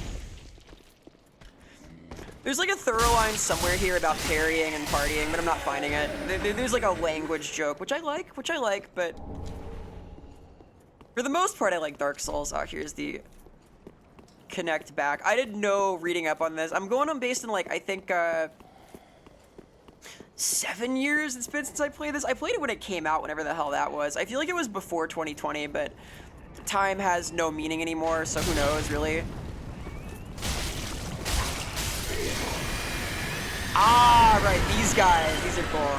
There's like a thorough line somewhere here about parrying and partying, but I'm not finding it. There's like a language joke, which I like, but for the most part, I like Dark Souls. Oh, here's the connect back. I didn't know reading up on this. I'm going on based on like, I think, 7 years it's been since I played this. I played it when it came out, whenever the hell that was. I feel like it was before 2020, but time has no meaning anymore, so who knows, really? Ah, right, these guys. These are cool.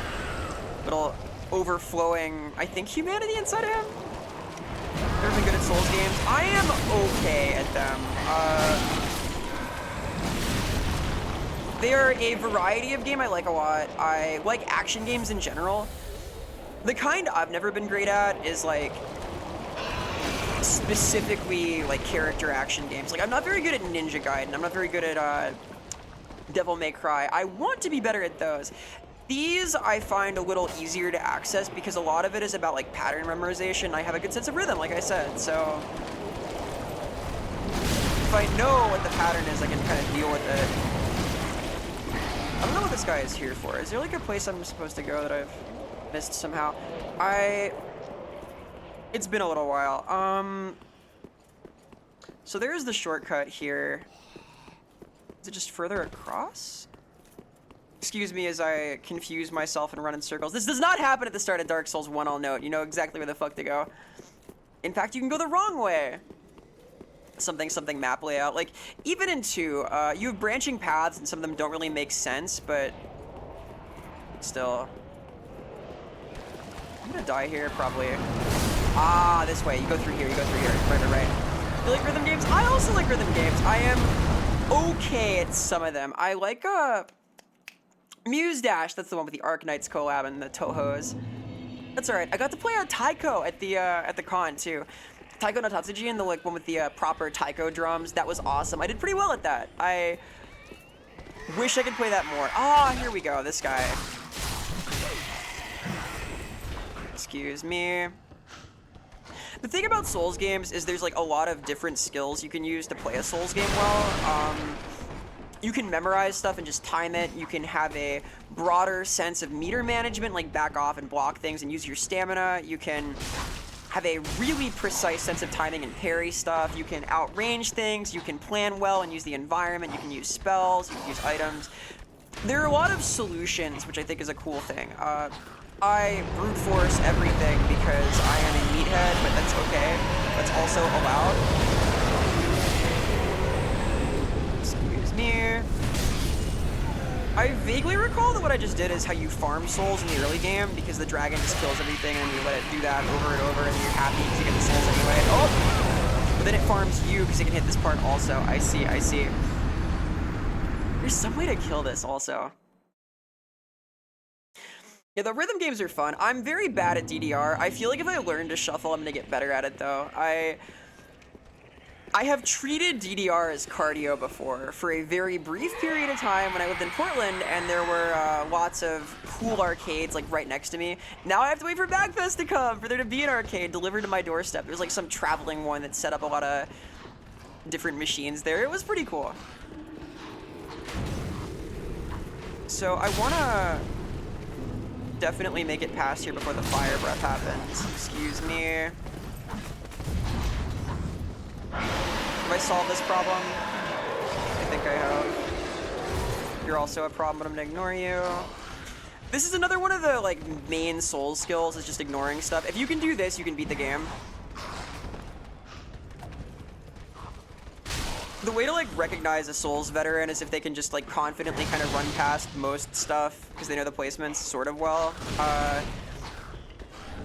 Little overflowing, I think, humanity inside of him. Never been good at Souls games. I am okay at them. They are a variety of game I like a lot. I like action games in general. The kind I've never been great at is like specifically like character action games. Like I'm not very good at Ninja Gaiden. I'm not very good at Devil May Cry. I want to be better at those. These I find a little easier to access because a lot of it is about like pattern memorization. I have a good sense of rhythm, like I said, so if I know what the pattern is, I can kind of deal with it. I don't know what this guy is here for. Is there like a place I'm supposed to go that I've missed somehow? It's been a little while. So there's the shortcut here. Is it just further across? Excuse me as I confuse myself and run in circles. This does not happen at the start of Dark Souls 1, I'll note. You know exactly where the fuck to go. In fact, you can go the wrong way. Something map layout. Like, even in 2, you have branching paths and some of them don't really make sense, but still. I'm gonna die here, probably. Ah, this way. You go through here, you go through here. Right. You like rhythm games? I also like rhythm games. I am okay at some of them. I like, Muse Dash. That's the one with the Arknights collab and the Tohos. That's alright. I got to play a Taiko at the con, too. Taiko no Tatsuji and the like one with the proper taiko drums. That was awesome. I did pretty well at that. I wish I could play that more. Ah, here we go. This guy. Excuse me. The thing about Souls games is there's like a lot of different skills you can use to play a Souls game well. You can memorize stuff and just time it. You can have a broader sense of meter management, like back off and block things and use your stamina. You can have a really precise sense of timing and parry stuff. You can outrange things, you can plan well and use the environment, you can use spells, you can use items. There are a lot of solutions, which I think is a cool thing. I brute force everything because I am a meathead, but that's okay. That's also allowed. Excuse me. I vaguely recall that what I just did is how you farm souls in the early game because the dragon just kills everything and you let it do that over and over and you're happy because you get the souls anyway. Oh! But then it farms you because it can hit this part also. I see. There's some way to kill this also. Yeah, the rhythm games are fun. I'm very bad at DDR. I feel like if I learn to shuffle, I'm gonna get better at it though. I have treated DDR as cardio before for a very brief period of time when I lived in Portland and there were lots of pool arcades like right next to me. Now I have to wait for Bagfest to come for there to be an arcade delivered to my doorstep. There's like some traveling one that set up a lot of different machines there. It was pretty cool. So I want to definitely make it past here before the fire breath happens. Excuse me. Have I solved this problem? I think I have. You're also a problem, but I'm gonna ignore you. This is another one of the like main Souls skills, is just ignoring stuff. If you can do this, you can beat the game. The way to like recognize a Souls veteran is if they can just like confidently kind of run past most stuff because they know the placements sort of well.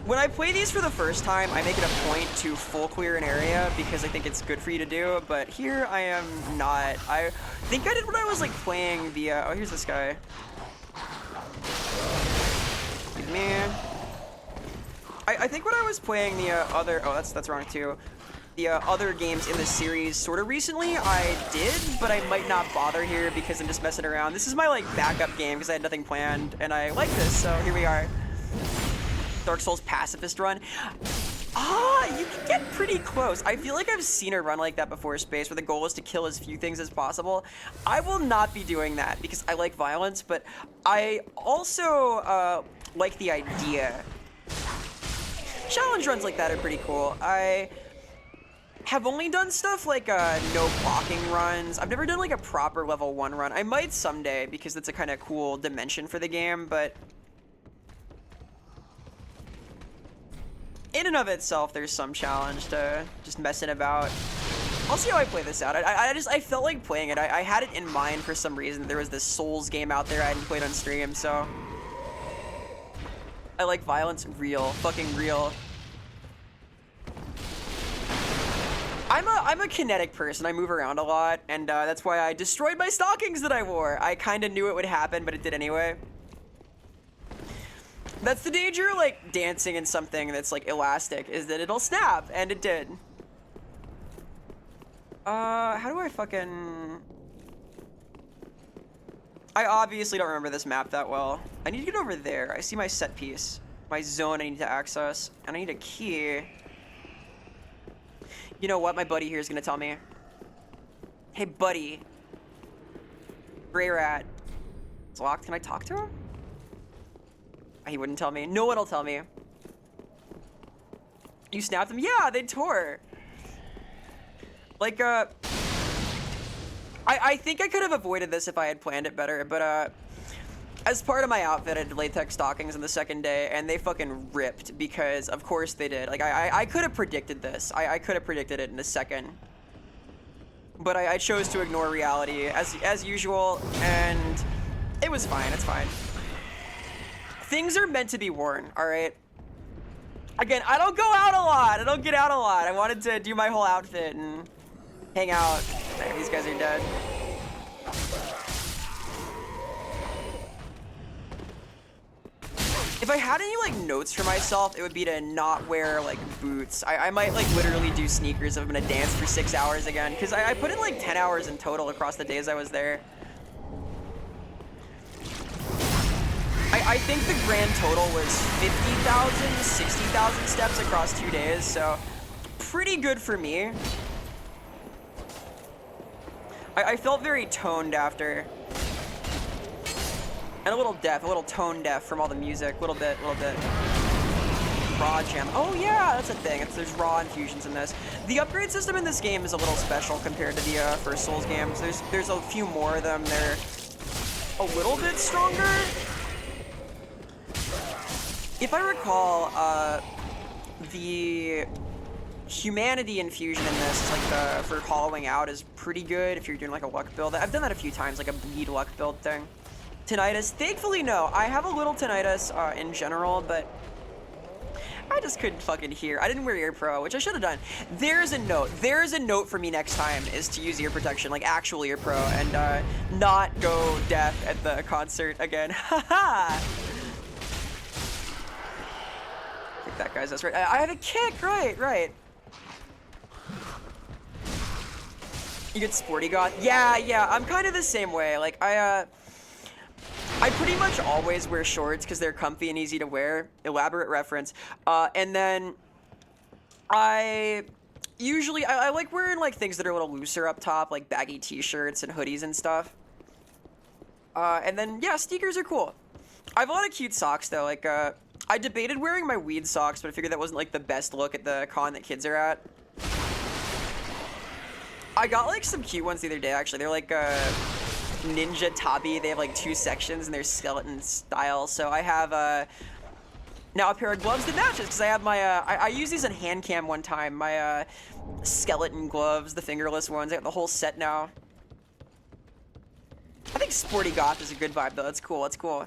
When I play these for the first time, I make it a point to full clear an area because I think it's good for you to do, but here I am not. I think I did when I was like playing the, oh, here's this guy. Excuse me. I think when I was playing the other, oh, that's wrong too. The other games in the series sort of recently, I did, but I might not bother here because I'm just messing around. This is my like backup game because I had nothing planned and I like this, so here we are. Dark Souls pacifist run. Ah, you can get pretty close. I feel like I've seen a run like that before, Space, where the goal is to kill as few things as possible. I will not be doing that because I like violence, but I also like the idea. Challenge runs like that are pretty cool. I have only done stuff like no blocking runs. I've never done like a proper level 1 run. I might someday because that's a kind of cool dimension for the game, but in and of itself, there's some challenge to just messing about. I'll see how I play this out. I felt like playing it. I had it in mind for some reason. There was this Souls game out there I hadn't played on stream, so I like violence real, fucking real. I'm a kinetic person. I move around a lot, and that's why I destroyed my stockings that I wore. I kind of knew it would happen, but it did anyway. That's the danger, like, dancing in something that's, like, elastic, is that it'll snap, and it did. How do I fucking... I obviously don't remember this map that well. I need to get over there. I see my set piece, my zone I need to access, and I need a key. You know what my buddy here is gonna tell me? Hey, buddy. Gray Rat. It's locked. Can I talk to him? He wouldn't tell me. No one will tell me. You snapped them? Yeah, they tore. Like, I think I could have avoided this if I had planned it better, but, as part of my outfit, I did latex stockings on the second day, and they fucking ripped because, of course, they did. Like, I could have predicted this. I could have predicted it in a second. But I chose to ignore reality, as usual, and it was fine. It's fine. Things are meant to be worn, all right? Again, I don't go out a lot. I don't get out a lot. I wanted to do my whole outfit and hang out. Man, these guys are dead. If I had any, like, notes for myself, it would be to not wear, like, boots. I might, like, literally do sneakers if I'm gonna dance for 6 hours again, because I put in, like, 10 hours in total across the days I was there. I think the grand total was 50,000, 60,000 steps across 2 days, so pretty good for me. I felt very toned after. And a little deaf, a little tone deaf from all the music, little bit. Raw jam. Oh yeah, that's a thing. There's raw infusions in this. The upgrade system in this game is a little special compared to the first Souls games. There's a few more of them. They're a little bit stronger. If I recall, the humanity infusion in this, like for hollowing out, is pretty good if you're doing like a luck build. I've done that a few times, like a bleed luck build thing. Tinnitus, thankfully no. I have a little tinnitus in general, but I just couldn't fucking hear. I didn't wear ear pro, which I should have done. There's a note. There's a note for me next time is to use ear protection, like actual ear pro, and not go deaf at the concert again. Haha. Kick that guy's ass right. I have a kick, right. You get sporty goth? Yeah, I'm kind of the same way. Like, I pretty much always wear shorts because they're comfy and easy to wear. Elaborate reference. And then I usually, I like wearing like things that are a little looser up top, like baggy t-shirts and hoodies and stuff. And then, yeah, sneakers are cool. I have a lot of cute socks though. Like, I debated wearing my weed socks, but I figured that wasn't like the best look at the con that kids are at. I got like some cute ones the other day actually. They're like ninja tabi. They have like 2 sections and they're skeleton style. So I have now a pair of gloves that matches because I have my I used these in hand cam one time. My skeleton gloves, the fingerless ones. I got the whole set now. I think sporty goth is a good vibe though. That's cool. That's cool.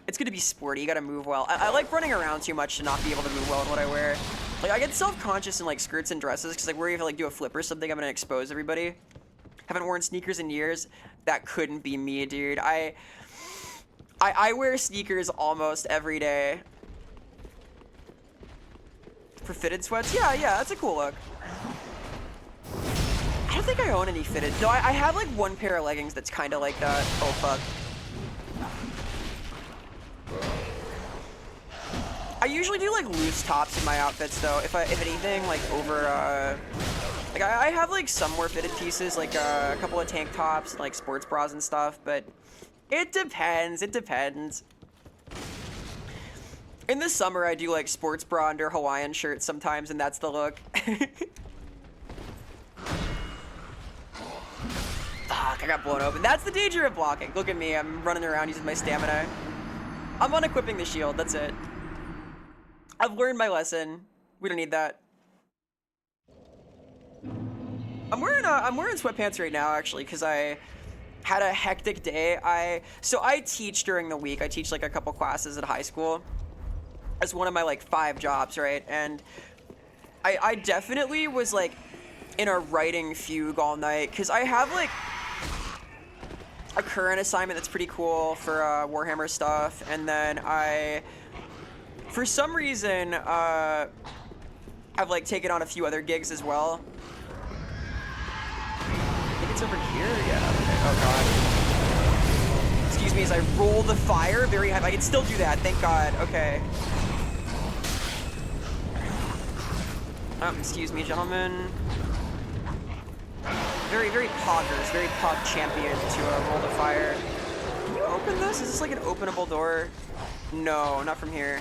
It's good to be sporty. You gotta move well. I like running around too much to not be able to move well in what I wear. Like, I get self-conscious in, like, skirts and dresses because I worry if I, like, do a flip or something, I'm gonna expose everybody. Haven't worn sneakers in years. That couldn't be me, dude. I wear sneakers almost every day. For fitted sweats? Yeah, that's a cool look. I don't think I own any fitted. No, I have, like, one pair of leggings that's kind of like that. Oh, fuck. I usually do like loose tops in my outfits though. If anything, like over like I have like some more fitted pieces, like a couple of tank tops and like sports bras and stuff, but it depends. It depends. In the summer, I do like sports bra under Hawaiian shirts sometimes, and that's the look. Fuck, I got blown open. That's the danger of blocking. Look at me, I'm running around using my stamina. I'm unequipping the shield, that's it. I've learned my lesson. We don't need that. I'm wearing sweatpants right now actually because I had a hectic day. So I teach during the week. I teach like a couple classes at high school as one of my like 5 jobs, right? And I definitely was like in a writing fugue all night because I have like a current assignment that's pretty cool for Warhammer stuff, and then for some reason, I've like taken on a few other gigs as well. I think it's over here. Yeah. Okay. Oh god. Excuse me as I roll the fire very high. I can still do that. Thank God. Okay. Excuse me, gentlemen. Very poggers. Very pog champion to roll the fire. Can you open this? Is this like an openable door? No, not from here.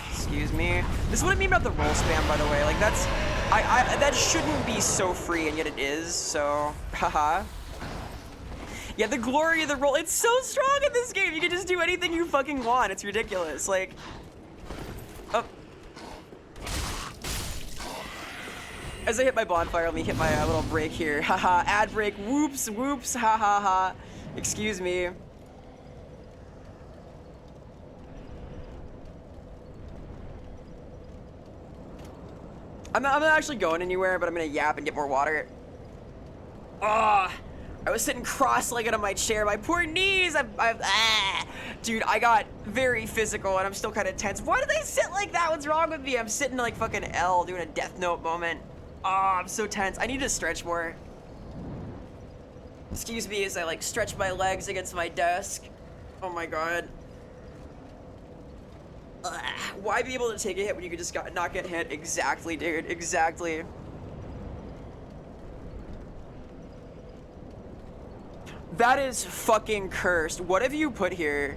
Excuse me. This is what I mean about the roll spam, by the way. Like, that's... that shouldn't be so free, and yet it is, so... Haha. Yeah, the glory of the roll. It's so strong in this game. You can just do anything you fucking want. It's ridiculous. Like... Oh. As I hit my bonfire, let me hit my little break here. Haha. Ad break. Whoops. Whoops. Ha ha ha. Excuse me. I'm not actually going anywhere, but I'm gonna yap and get more water. Ah, I was sitting cross-legged on my chair. My poor knees. Dude, I got very physical, and I'm still kind of tense. Why do they sit like that? What's wrong with me? I'm sitting like fucking L, doing a Death Note moment. Ah, I'm so tense. I need to stretch more. Excuse me as I like stretch my legs against my desk. Oh my god. Why be able to take a hit when you could just not get hit? Exactly, dude. Exactly. That is fucking cursed. What have you put here?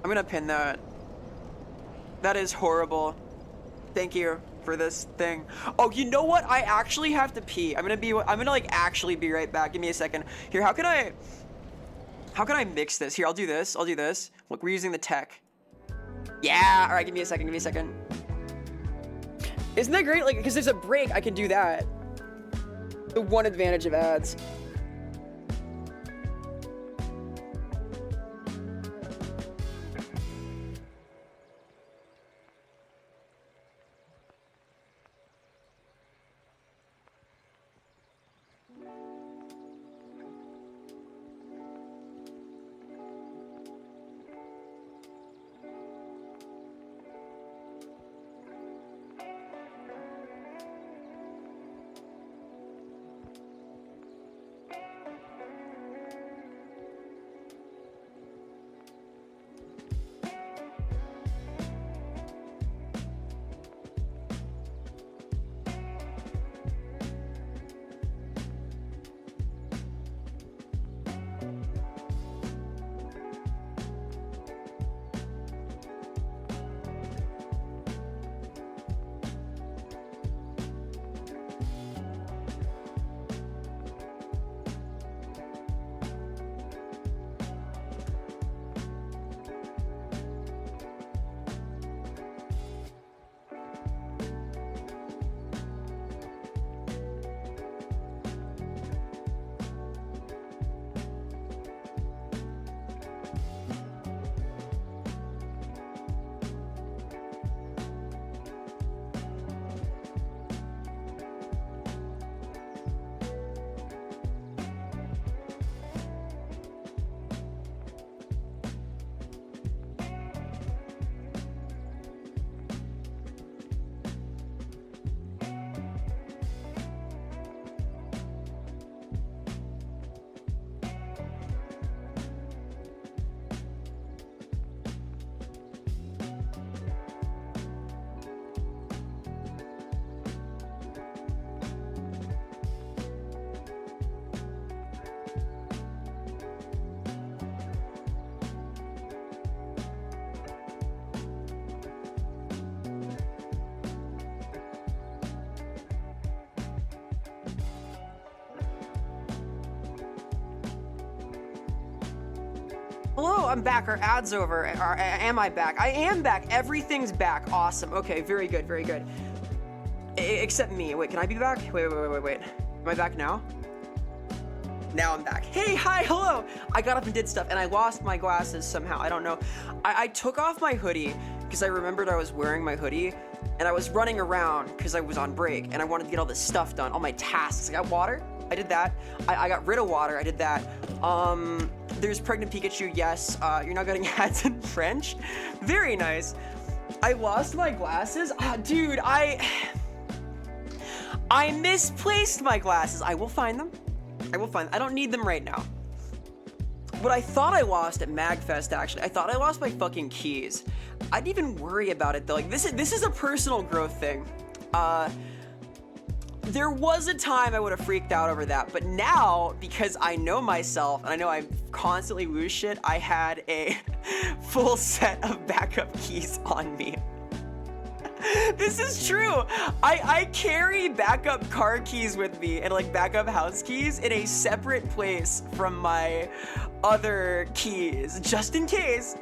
I'm gonna pin that. That is horrible. Thank you for this thing. Oh, you know what? I actually have to pee. I'm gonna like actually be right back. Give me a second. Here, how can I mix this? Here, I'll do this. Look, we're using the tech. Yeah, all right, give me a second. Isn't that great? Like, because there's a break, I can do that. The one advantage of ads. Hello, I'm back. Our ad's over. Am I back? I am back. Everything's back. Awesome. Okay, very good, very good. Except me. Wait, can I be back? Wait. Am I back now? Now I'm back. Hey, hi, hello. I got up and did stuff, and I lost my glasses somehow. I don't know. I took off my hoodie because I remembered I was wearing my hoodie, and I was running around because I was on break, and I wanted to get all this stuff done, all my tasks. I got water. I did that. I got rid of water. I did that. There's Pregnant Pikachu, yes. You're not getting ads in French. Very nice. I lost my glasses. Dude, I misplaced my glasses. I will find them. I don't need them right now. What I thought I lost at MagFest, actually, I thought I lost my fucking keys. I didn't even worry about it though. Like this is a personal growth thing. There was a time I would have freaked out over that, but now, because I know myself, and I know I constantly lose shit, I had a full set of backup keys on me. This is true. I carry backup car keys with me and like backup house keys in a separate place from my other keys, just in case.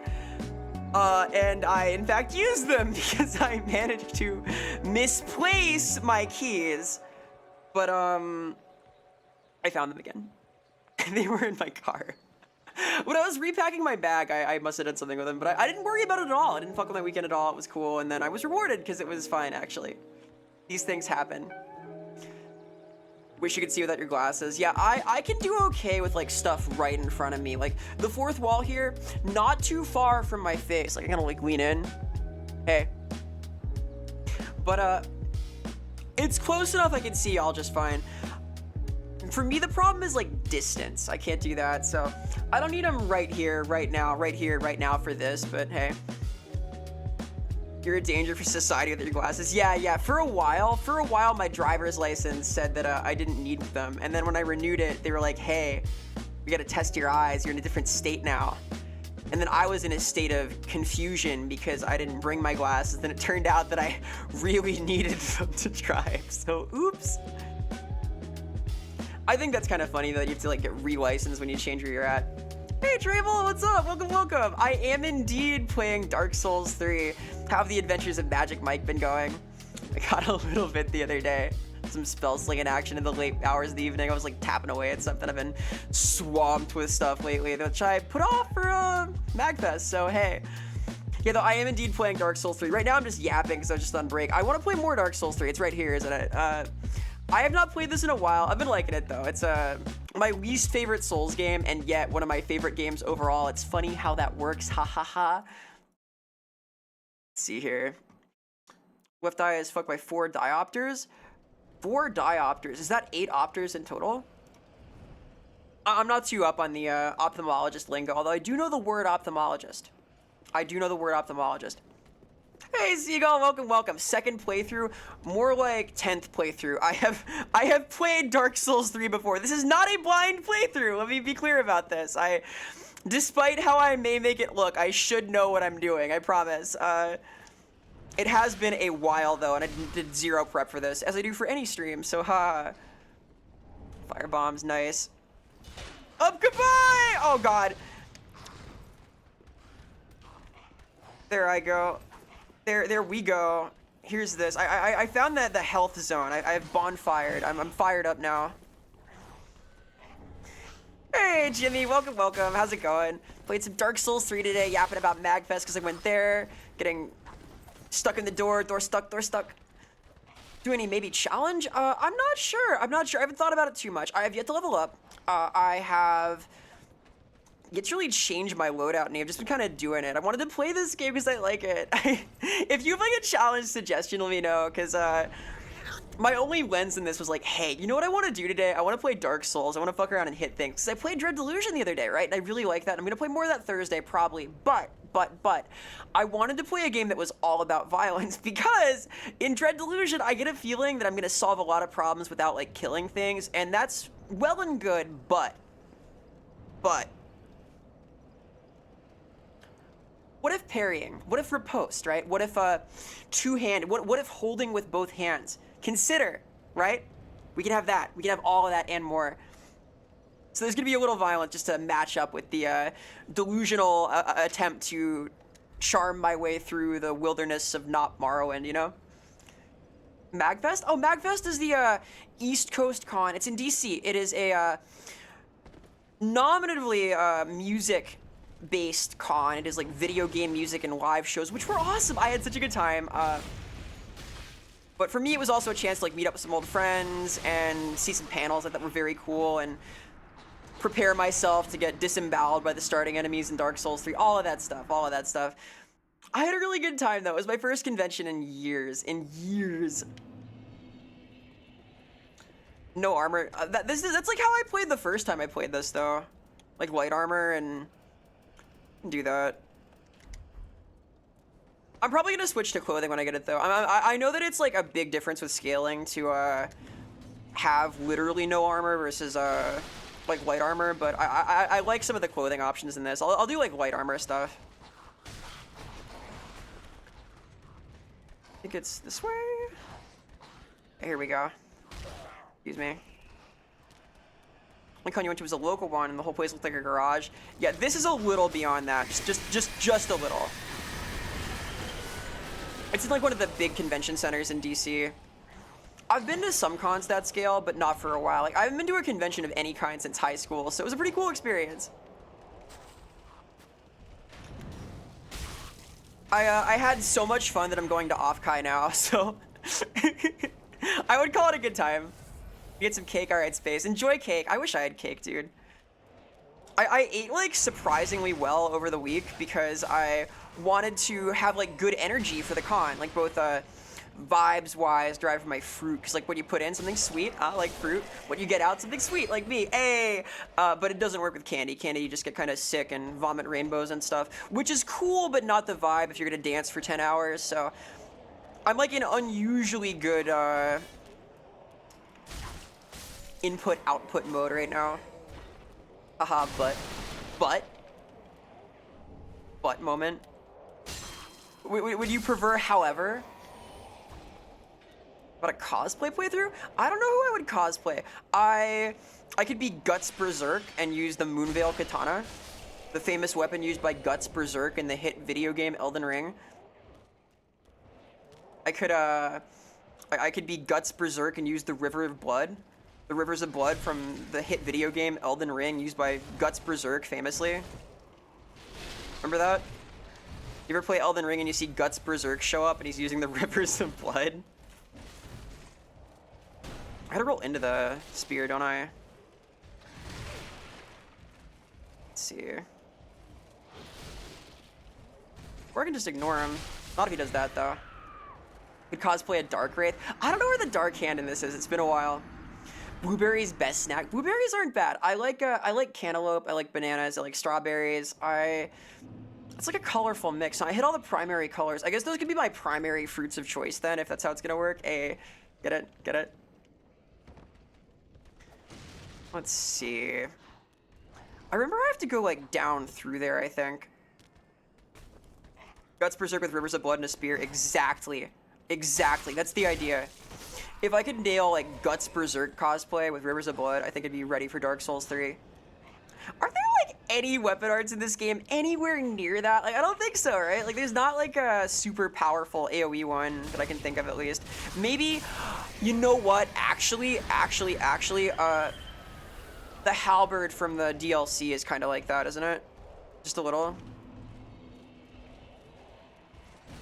And I, in fact, use them because I managed to misplace my keys. But, I found them again. They were in my car. When I was repacking my bag, I must have done something with them, but I didn't worry about it at all. I didn't fuck with my weekend at all. It was cool, and then I was rewarded because it was fine, actually. These things happen. Wish you could see without your glasses. Yeah, I can do okay with, like, stuff right in front of me. Like, the fourth wall here, not too far from my face. Like, I gotta, like, lean in. Hey. But, it's close enough I can see y'all just fine. For me, the problem is like distance. I can't do that, so I don't need them right here, right now, right here, right now for this, but hey. You're a danger for society with your glasses. Yeah, for a while my driver's license said that I didn't need them, and then when I renewed it, they were like, hey, we gotta test your eyes, you're in a different state now. And then I was in a state of confusion because I didn't bring my glasses. Then it turned out that I really needed them to drive. So, oops. I think that's kind of funny that you have to like get re-licensed when you change where you're at. Hey Travel, what's up? Welcome. I am indeed playing Dark Souls 3. How have the adventures of Magic Mike been going? I got a little bit the other day. Some spell slinging action in the late hours of the evening. I was like tapping away at something. I've been swamped with stuff lately, which I put off for MagFest, so hey. Yeah, though I am indeed playing Dark Souls 3. Right now I'm just yapping because I was just on break. I want to play more Dark Souls 3. It's right here, isn't it? I have not played this in a while. I've been liking it though. It's my least favorite Souls game, and yet one of my favorite games overall. It's funny how that works. Ha ha ha. Let's see here. Left eye is fucked by 4 diopters. 4 diopters. Is that 8 opters in total? I'm not too up on the ophthalmologist lingo, although I do know the word ophthalmologist. Hey Seagull, welcome. Second playthrough, more like 10th playthrough. I have played Dark Souls 3 before. This is not a blind playthrough. Let me be clear about this. Despite how I may make it look, I should know what I'm doing. I promise. It has been a while though, and I did 0 prep for this, as I do for any stream. So Firebomb's nice. Up, goodbye! Oh god. There I go. There we go. Here's this. I found that the health zone. I've bonfired. I'm fired up now. Hey Jimmy, welcome. How's it going? Played some Dark Souls 3 today, yapping about MagFest because I went there, getting stuck in the door stuck. Do any maybe challenge? I'm not sure. I haven't thought about it too much. I have yet to level up. I have yet to really change my loadout name. I've just been kind of doing it. I wanted to play this game because I like it. If you have like a challenge suggestion, let me know, because my only lens in this was like, hey, you know what I want to do today? I want to play Dark Souls. I want to fuck around and hit things. Because I played Dread Delusion the other day, right? And I really like that. I'm going to play more of that Thursday, probably. But I wanted to play a game that was all about violence, because in Dread Delusion, I get a feeling that I'm going to solve a lot of problems without like killing things. And that's well and good, but what if parrying? What if riposte, right? What if two-handed? What if holding with both hands? Consider, right? We can have that. We can have all of that and more. So there's gonna be a little violent just to match up with the delusional attempt to charm my way through the wilderness of not Morrowind, you know? Magfest? Oh, Magfest is the East Coast Con. It's in DC. It is a nominatively music-based con. It is like video game music and live shows, which were awesome. I had such a good time. But for me, it was also a chance to like meet up with some old friends and see some panels that were very cool and prepare myself to get disemboweled by the starting enemies in Dark Souls 3. All of that stuff. All of that stuff. I had a really good time though. It was my first convention in years. No armor. That's like how I played the first time I played this though. Like light armor and do that. I'm probably gonna switch to clothing when I get it though. I know that it's like a big difference with scaling to have literally no armor versus like light armor, but I like some of the clothing options in this. I'll do like light armor stuff. I think it's this way. Here we go. Excuse me. One con you went to was a local one, and the whole place looked like a garage. Yeah, this is a little beyond that. Just a little. It's in like one of the big convention centers in DC. I've been to some cons that scale, but not for a while. Like I haven't been to a convention of any kind since high school, so it was a pretty cool experience. I had so much fun that I'm going to Offkai now, so I would call it a good time. Get some cake, alright, Space. Enjoy cake. I wish I had cake, dude. I ate like surprisingly well over the week because I wanted to have like good energy for the con, like both vibes wise, derived from my fruit, because like what you put in, something sweet, like fruit, what you get out, something sweet, like me, hey. But it doesn't work with candy. Candy, you just get kind of sick and vomit rainbows and stuff, which is cool, but not the vibe if you're gonna dance for 10 hours. So I'm like in unusually good input-output mode right now. Haha, but moment. Would you prefer, however? What, a cosplay playthrough? I don't know who I would cosplay. I could be Guts Berserk and use the Moonveil Katana, the famous weapon used by Guts Berserk in the hit video game Elden Ring. I could be Guts Berserk and use the River of Blood. The Rivers of Blood from the hit video game Elden Ring, used by Guts Berserk famously. Remember that? You ever play Elden Ring and you see Guts Berserk show up and he's using the Rivers of Blood? I gotta roll into the spear, don't I? Let's see. Or I can just ignore him. Not if he does that, though. Could cosplay a Dark Wraith. I don't know where the Dark Hand in this is. It's been a while. Blueberries, best snack. Blueberries aren't bad. I like cantaloupe. I like bananas. I like strawberries. It's like a colorful mix. I hit all the primary colors. I guess those could be my primary fruits of choice then, if that's how it's gonna work. Get it? Get it? Let's see. I remember I have to go like down through there, I think. Guts Berserk with Rivers of Blood and a spear. Exactly. Exactly. That's the idea. If I could nail like Guts Berserk cosplay with Rivers of Blood, I think I'd be ready for Dark Souls 3. Are there like any weapon arts in this game anywhere near that? Like I don't think so, right? Like there's not like a super powerful AoE one that I can think of at least. Maybe, you know what? Actually, the halberd from the DLC is kind of like that, isn't it? Just a little.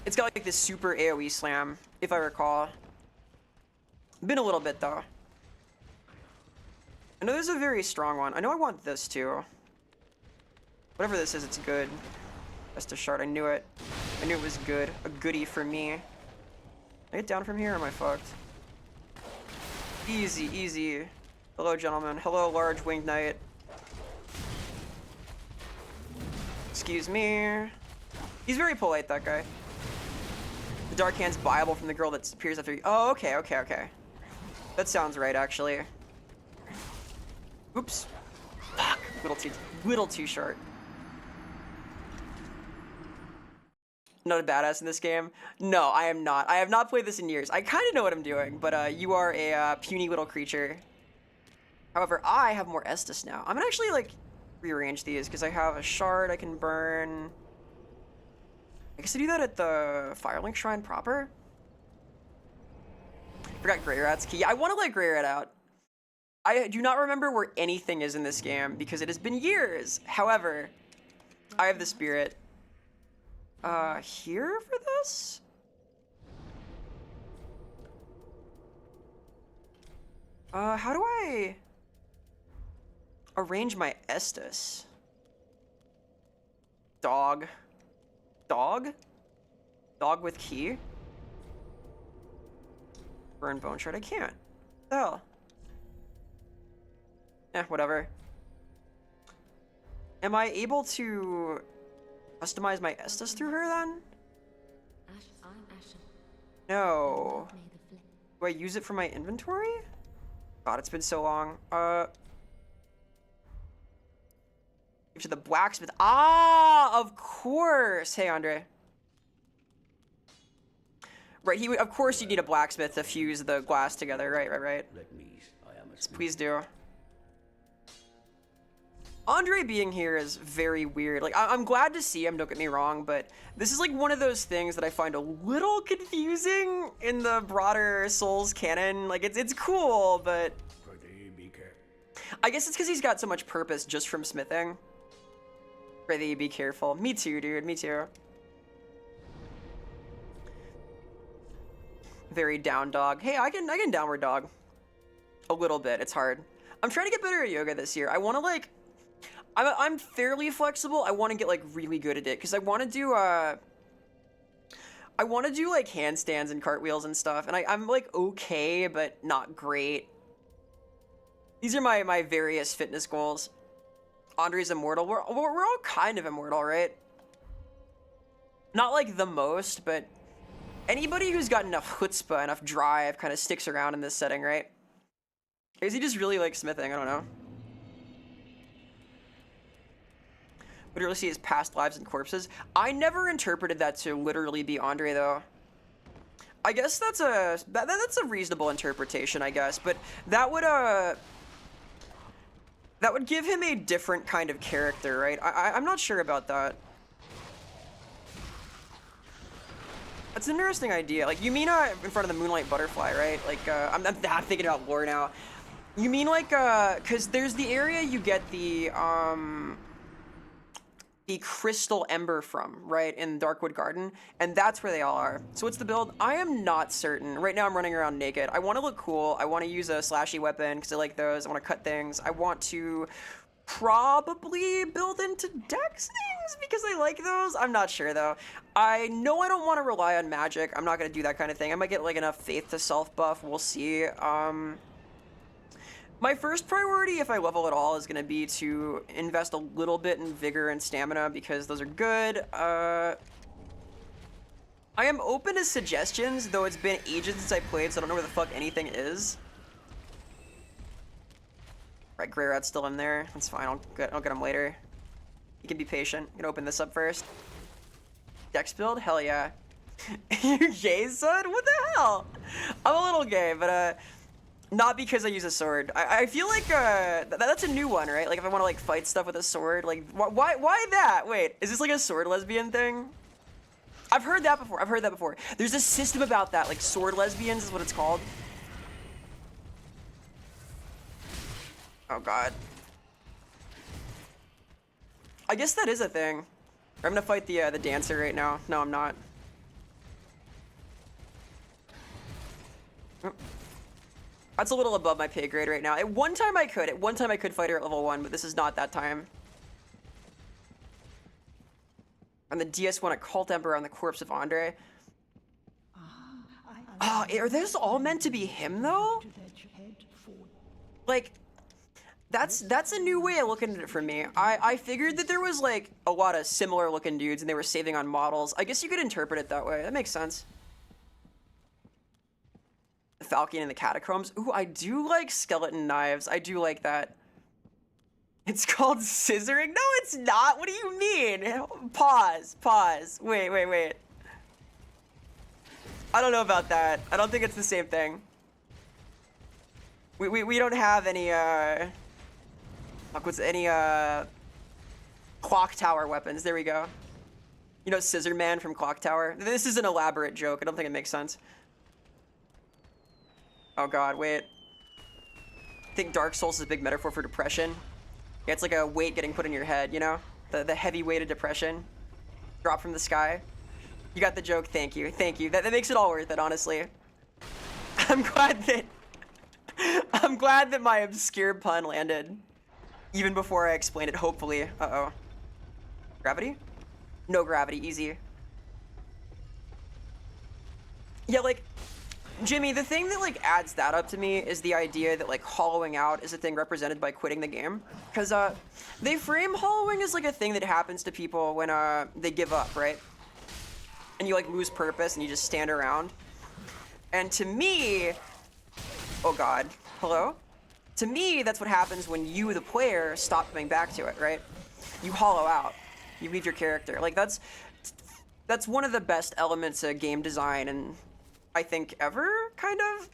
It's got like this super AoE slam, if I recall. Been a little bit though. I know there's a very strong one. I know I want this too. Whatever this is, it's good. Rest a shard. I knew it. I knew it was good. A goodie for me. Can I get down from here or am I fucked? Easy, easy. Hello, gentlemen. Hello, large winged knight. Excuse me. He's very polite, that guy. The Dark Hand's buyable from the girl that appears after you. Oh, okay. That sounds right, actually. Oops. Fuck. Little too short. Not a badass in this game? No, I am not. I have not played this in years. I kind of know what I'm doing, but you are a puny little creature. However, I have more Estus now. I'm gonna actually like rearrange these because I have a shard I can burn. I guess I do that at the Firelink Shrine proper. Forgot Grey Rat's key. I want to let Grey Rat out. I do not remember where anything is in this game because it has been years. However, I have the spirit. Here for this? How do I arrange my Estus? Dog. Dog? Dog with key? Burn bone shard? I can't. What the hell? Whatever. Am I able to customize my Estus through her then? No. Do I use it for my inventory? God, it's been so long. Give to the blacksmith. Ah, of course. Hey, Andre. Right, of course you need a blacksmith to fuse the glass together. Right. Please do. Andre being here is very weird. Like, I'm glad to see him, don't get me wrong, but this is like one of those things that I find a little confusing in the broader Souls canon. Like, it's cool, but I guess it's because he's got so much purpose just from smithing. Prithee, be careful. Me too, dude. Me too. Very down dog. Hey, I can downward dog. A little bit. It's hard. I'm trying to get better at yoga this year. I want to like... I'm fairly flexible. I want to get like really good at it because I want to do like handstands and cartwheels and stuff, and I'm like okay, but not great. These are my various fitness goals. Andre's immortal. We're all kind of immortal, right? Not like the most, but anybody who's got enough chutzpah, enough drive, kind of sticks around in this setting, right? Or is he just really like smithing? I don't know. Would you really see his past lives and corpses? I never interpreted that to literally be Andre, though. I guess that's a reasonable interpretation, I guess, but that would give him a different kind of character, right? I'm not sure about that. That's an interesting idea. Like, you mean in front of the Moonlight Butterfly, right? Like, I'm thinking about lore now. You mean like, because there's the area you get the crystal ember from, right, in Darkwood Garden, and that's where they all are. So what's the build? I am not certain. Right now I'm running around naked. I want to look cool. I want to use a slashy weapon because I like those. I want to cut things. I want to probably build into dex things because I like those. I'm not sure though. I know I don't want to rely on magic. I'm not going to do that kind of thing. I might get like enough faith to self buff. We'll see. My first priority, if I level at all, is going to be to invest a little bit in vigor and stamina because those are good. I am open to suggestions, though it's been ages since I played, so I don't know where the fuck anything is. Right, Grey Rat's still in there. That's fine. I'll get him later. You can be patient. You can open this up first. Dex build? Hell yeah. You gay, son? What the hell? I'm a little gay, but not because I use a sword. I feel like that's a new one, right? Like if I want to like fight stuff with a sword, like why that? Wait, is this like a sword lesbian thing? I've heard that before. There's a system about that, like sword lesbians is what it's called. Oh god. I guess that is a thing. I'm gonna fight the dancer right now. No, I'm not. That's a little above my pay grade right now. At one time I could fight her at level 1, but this is not that time. On the DS1, a cult emperor on the corpse of Andre. Oh, are those all meant to be him though? Like, that's a new way of looking at it for me. I figured that there was like a lot of similar looking dudes and they were saving on models. I guess you could interpret it that way. That makes sense. The Falcon in the Catacombs. Ooh, I do like skeleton knives. I do like that. It's called scissoring? No, it's not. What do you mean? Pause. Wait. I don't know about that. I don't think it's the same thing. We don't have any like what's any clock tower weapons. There we go. You know Scissor Man from Clock Tower? This is an elaborate joke. I don't think it makes sense. Oh god, wait. I think Dark Souls is a big metaphor for depression. Yeah, it's like a weight getting put in your head, you know? The heavy weight of depression. Drop from the sky. You got the joke, thank you. Thank you. That makes it all worth it, honestly. I'm glad that my obscure pun landed. Even before I explained it, hopefully. Uh-oh. Gravity? No gravity, easy. Yeah, like, Jimmy, the thing that, like, adds that up to me is the idea that, like, hollowing out is a thing represented by quitting the game. Because, they frame hollowing as, like, a thing that happens to people when, they give up, right? And you, like, lose purpose and you just stand around. And to me... Oh, God. Hello? To me, that's what happens when you, the player, stop coming back to it, right? You hollow out. You leave your character. Like, that's one of the best elements of game design, and I think ever, kind of.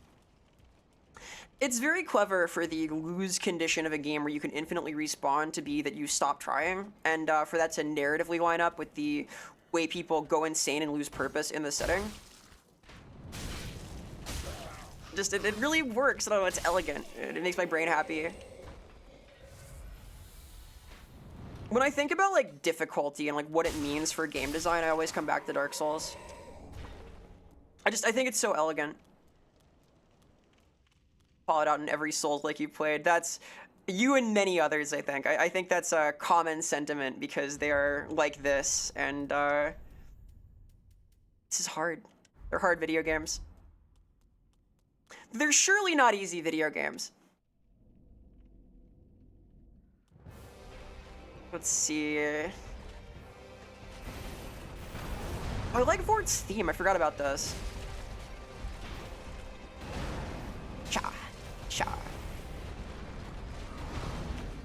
It's very clever for the lose condition of a game where you can infinitely respawn to be that you stop trying, and for that to narratively line up with the way people go insane and lose purpose in the setting. Just, it really works. I don't know, it's elegant. It makes my brain happy. When I think about, like, difficulty and, like, what it means for game design, I always come back to Dark Souls. I think it's so elegant. Call it out in every Souls like you've played. That's you and many others, I think. I think that's a common sentiment because they are like this, and, this is hard. They're hard video games. They're surely not easy video games. Let's see. I like Vort's theme. I forgot about this. Cha. Cha.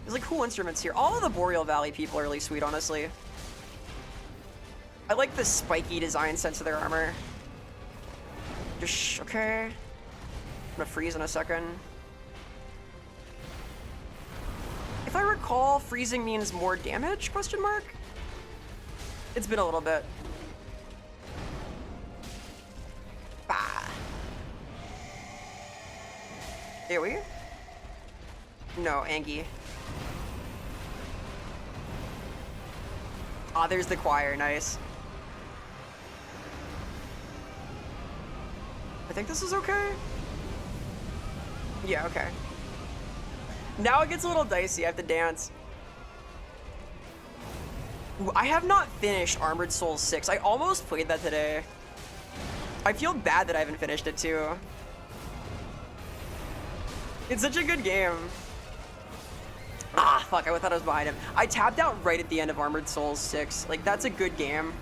There's like cool instruments here. All of the Boreal Valley people are really sweet, honestly. I like the spiky design sense of their armor. Just, okay. I'm gonna freeze in a second. If I recall, freezing means more damage, question mark? It's been a little bit. Bah. Here we? No, Angie. Ah, there's the choir, nice. I think this is okay. Yeah, okay. Now it gets a little dicey, I have to dance. Ooh, I have not finished Armored Souls 6. I almost played that today. I feel bad that I haven't finished it too. It's such a good game. Ah, fuck, I thought I was behind him. I tapped out right at the end of Armored Souls 6. Like, that's a good game.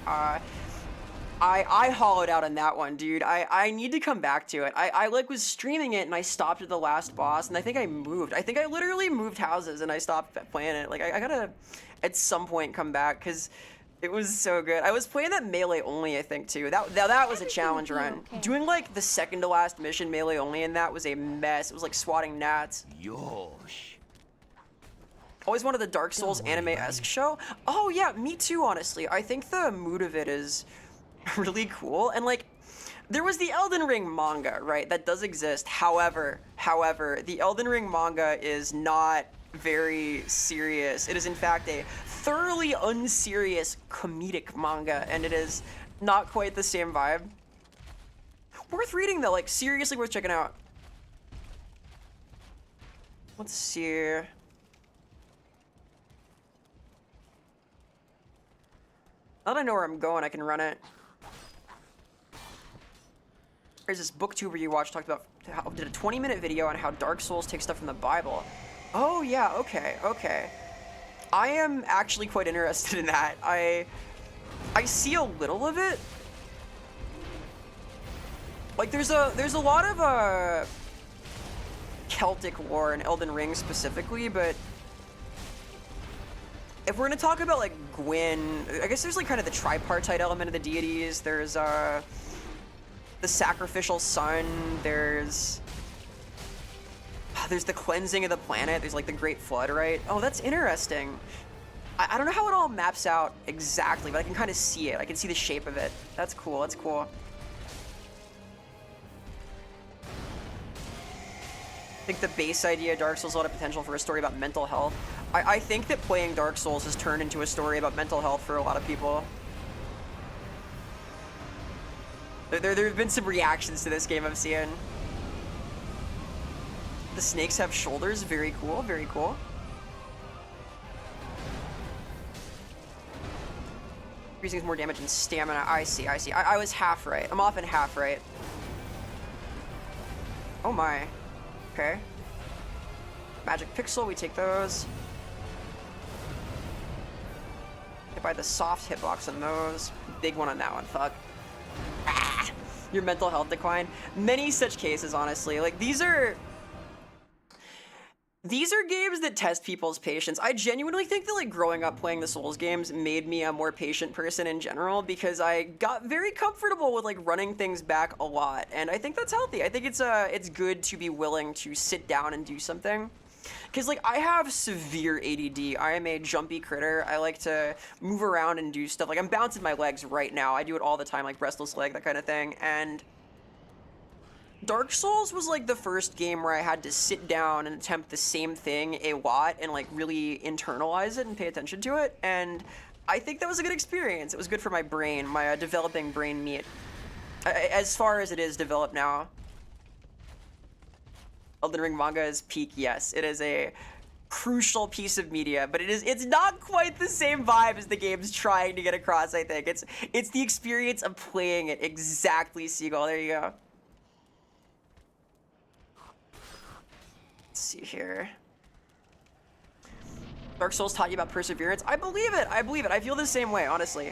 I hollowed out on that one, dude. I need to come back to it. I like was streaming it and I stopped at the last boss and I think I moved. I think I literally moved houses and I stopped playing it. Like I gotta at some point come back because it was so good. I was playing that melee only, I think too. That was a challenge run. Okay. Doing like the second to last mission melee only and that was a mess. It was like swatting gnats. Yosh. Always wanted the Dark Souls anime-esque show. Oh yeah, me too, honestly. I think the mood of it is really cool. And like, there was the Elden Ring manga, right? That does exist. However, the Elden Ring manga is not very serious. It is in fact a thoroughly unserious comedic manga, and it is not quite the same vibe. Worth reading though, like seriously worth checking out. Let's see. Now that I know where I'm going, I can run it. There's this booktuber you watched talked about did a 20-minute video on how Dark Souls takes stuff from the Bible. Oh yeah, okay. I am actually quite interested in that. I see a little of it. Like there's a lot of Celtic lore in Elden Ring specifically, but if we're gonna talk about like Gwyn, I guess there's like kind of the tripartite element of the deities. There's the sacrificial sun. There's There's the cleansing of the planet. There's like the Great Flood, right? Oh, that's interesting. I don't know how it all maps out exactly, but I can kind of see it. I can see the shape of it. That's cool. That's cool. I think the base idea of Dark Souls has a lot of potential for a story about mental health. I think that playing Dark Souls has turned into a story about mental health for a lot of people. There have been some reactions to this game I'm seeing. The snakes have shoulders. Very cool. Very cool. Increasing more damage and stamina. I see. I see. I was half right. I'm often half right. Oh my. Okay. Magic pixel. We take those. Hit by the soft hitbox on those. Big one on that one. Fuck. Ah, your mental health decline. Many such cases, honestly. Like, these are games that test people's patience. I genuinely think that, like, growing up playing the Souls games made me a more patient person in general, because I got very comfortable with, like, running things back a lot, and I think that's healthy. I think it's good to be willing to sit down and do something. Because, like, I have severe ADD. I am a jumpy critter. I like to move around and do stuff. Like, I'm bouncing my legs right now. I do it all the time, like restless leg, that kind of thing. And Dark Souls was, like, the first game where I had to sit down and attempt the same thing a lot and, like, really internalize it and pay attention to it. And I think that was a good experience. It was good for my brain, my developing brain meat. As far as it is developed now. Elden Ring manga is peak, yes. It is a crucial piece of media, but it's not quite the same vibe as the game's trying to get across, I think. It's the experience of playing it. Exactly, Seagull. There you go. Let's see here. Dark Souls taught you about perseverance. I believe it. I believe it. I feel the same way, honestly.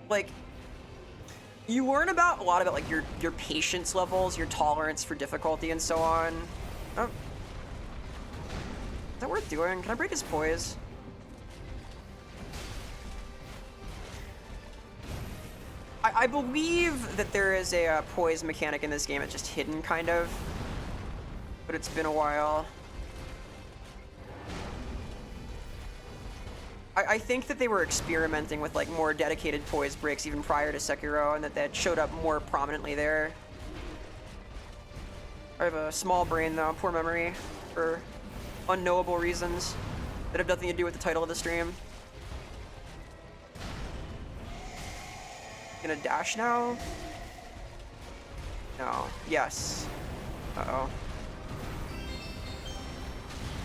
Like, you learn a lot about like your patience levels, your tolerance for difficulty, and so on. Oh. Is that worth doing? Can I break his poise? I believe that there is a poise mechanic in this game. It's just hidden, kind of. But it's been a while. I think that they were experimenting with like more dedicated poise breaks even prior to Sekiro, and that showed up more prominently there. I have a small brain though, poor memory, for unknowable reasons that have nothing to do with the title of the stream. Gonna dash now? No. Yes. Uh-oh.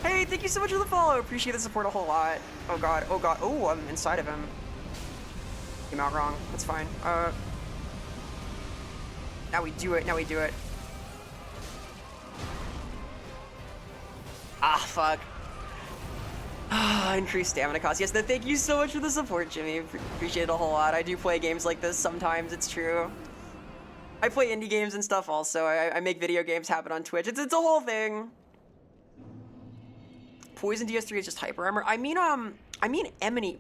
Hey, thank you so much for the follow. Appreciate the support a whole lot. Oh god, oh god. Oh, I'm inside of him. Came out wrong. That's fine. Now we do it. Now we do it. Ah, fuck. Ah, increased stamina cost. Yes, thank you so much for the support, Jimmy. Appreciate it a whole lot. I do play games like this sometimes, it's true. I play indie games and stuff also. I make video games happen on Twitch. It's a whole thing. Poison DS3 is just hyper armor. I mean Emony,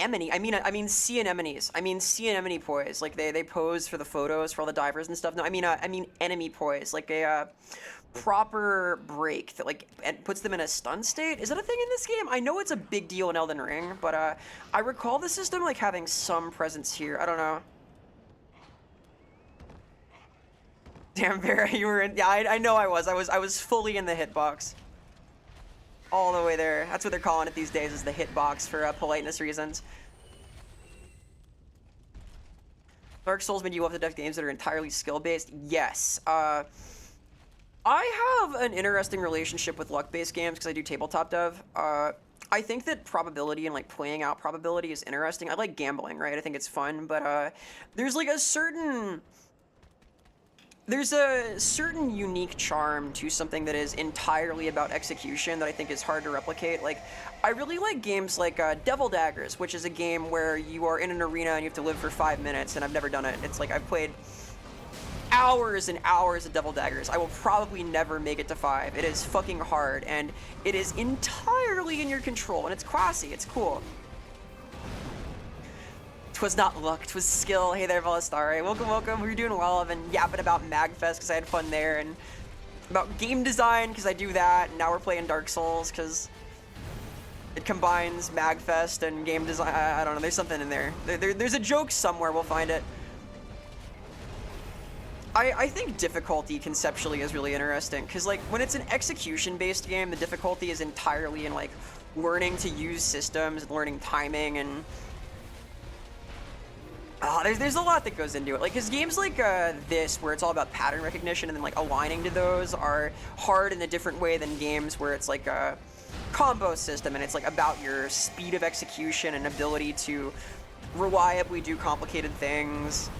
I mean sea anemones. I mean sea anemone poise. Like they pose for the photos for all the divers and stuff. No, I mean enemy poise, like a proper break that like puts them in a stun state. Is that a thing in this game? I know it's a big deal in Elden Ring, but I recall the system like having some presence here. I don't know. Damn, Vera, you were in. Yeah, I know I was fully in the hitbox. All the way there. That's what they're calling it these days, is the hitbox for politeness reasons. Dark Souls made you love to death games that are entirely skill-based? Yes. I have an interesting relationship with luck-based games because I do tabletop dev. I think that probability and like playing out probability is interesting. I like gambling, right? I think it's fun, but there's like a certain... There's a certain unique charm to something that is entirely about execution that I think is hard to replicate. Like, I really like games like Devil Daggers, which is a game where you are in an arena and you have to live for 5 minutes, and I've never done it. It's like, I've played hours and hours of Devil Daggers. I will probably never make it to 5. It is fucking hard, and it is entirely in your control, and it's classy, it's cool. 'Twas not luck, 'twas skill. Hey there, Velastare. Welcome, welcome. We're doing well. I've been yapping about MagFest because I had fun there, and about game design, because I do that, and now we're playing Dark Souls, because it combines MagFest and game design. I don't know, there's something in there. There's a joke somewhere, we'll find it. I think difficulty conceptually is really interesting, because like when it's an execution-based game, the difficulty is entirely in like learning to use systems and learning timing, and there's a lot that goes into it. Like, because games like this, where it's all about pattern recognition and then like aligning to those, are hard in a different way than games where it's like a combo system and it's like about your speed of execution and ability to reliably do complicated things.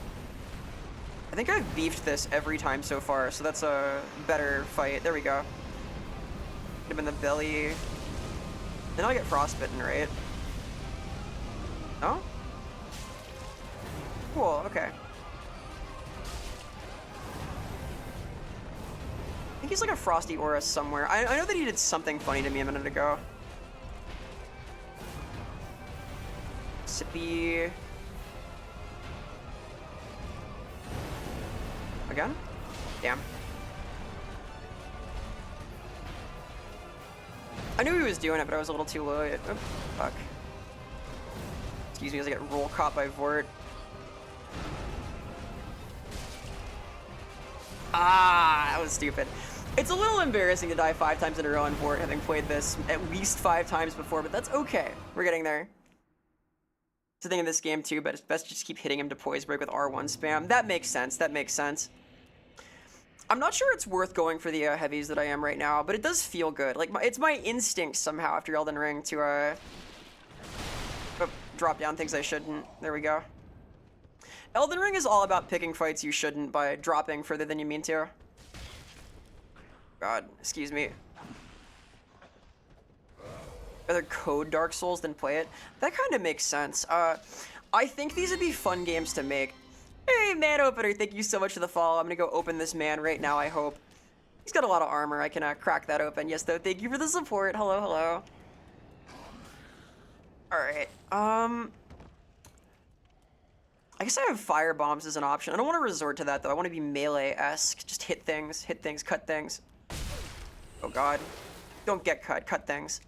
I think I've beefed this every time so far, so that's a better fight. There we go. Hit him in the belly. Then I'll get frostbitten, right? Oh? Cool, okay. I think he's like a frosty aura somewhere. I know that he did something funny to me a minute ago. Sippy. Again? Damn. I knew he was doing it, but I was a little too low. Oh, fuck. Excuse me as I get roll caught by Vort. Ah, that was stupid. It's a little embarrassing to die 5 times in a row on Vort, having played this at least 5 times before, but that's okay. We're getting there. It's a thing in this game too, but it's best to just keep hitting him to poise break with R1 spam. That makes sense, that makes sense. I'm not sure it's worth going for the heavies that I am right now, but it does feel good. Like, it's my instinct somehow after Elden Ring to drop down things I shouldn't. There we go. Elden Ring is all about picking fights you shouldn't by dropping further than you mean to. God, excuse me. Rather code Dark Souls than play it. That kind of makes sense. I think these would be fun games to make. Hey, man opener, thank you so much for the follow. I'm gonna go open this man right now, I hope. He's got a lot of armor. I can crack that open. Yes, though, thank you for the support. Hello, hello. Alright, I guess I have fire bombs as an option. I don't want to resort to that, though. I want to be melee-esque. Just hit things, cut things. Oh, God. Don't get cut things.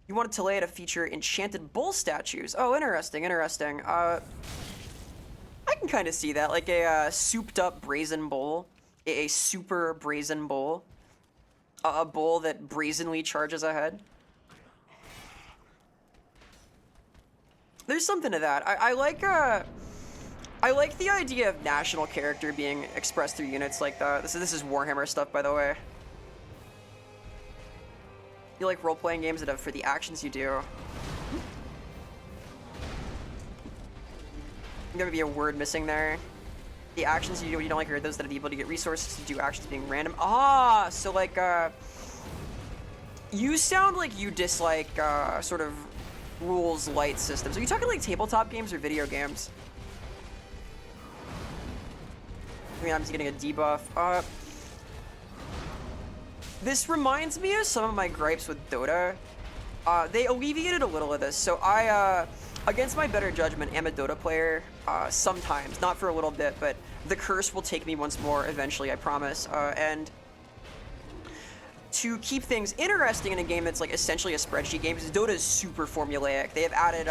You wanted Telea to feature enchanted bull statues. Oh, interesting, interesting. I can kind of see that, like a souped-up brazen bull. A super brazen bull. A bull that brazenly charges ahead. There's something to that. I like the idea of national character being expressed through units like that. This is Warhammer stuff, by the way. You like role-playing games that have for the actions you do. There may be a word missing there. The actions you do when you don't like are those that have the ability to get resources to do actions being random. Ah, so like, you sound like you dislike, sort of rules light systems. Are you talking like tabletop games or video games? I mean, I'm just getting a debuff. This reminds me of some of my gripes with Dota. They alleviated a little of this. So I, against my better judgment, am a Dota player sometimes. Not for a little bit, but the curse will take me once more eventually, I promise. And to keep things interesting in a game that's like essentially a spreadsheet game, because Dota is super formulaic. They have added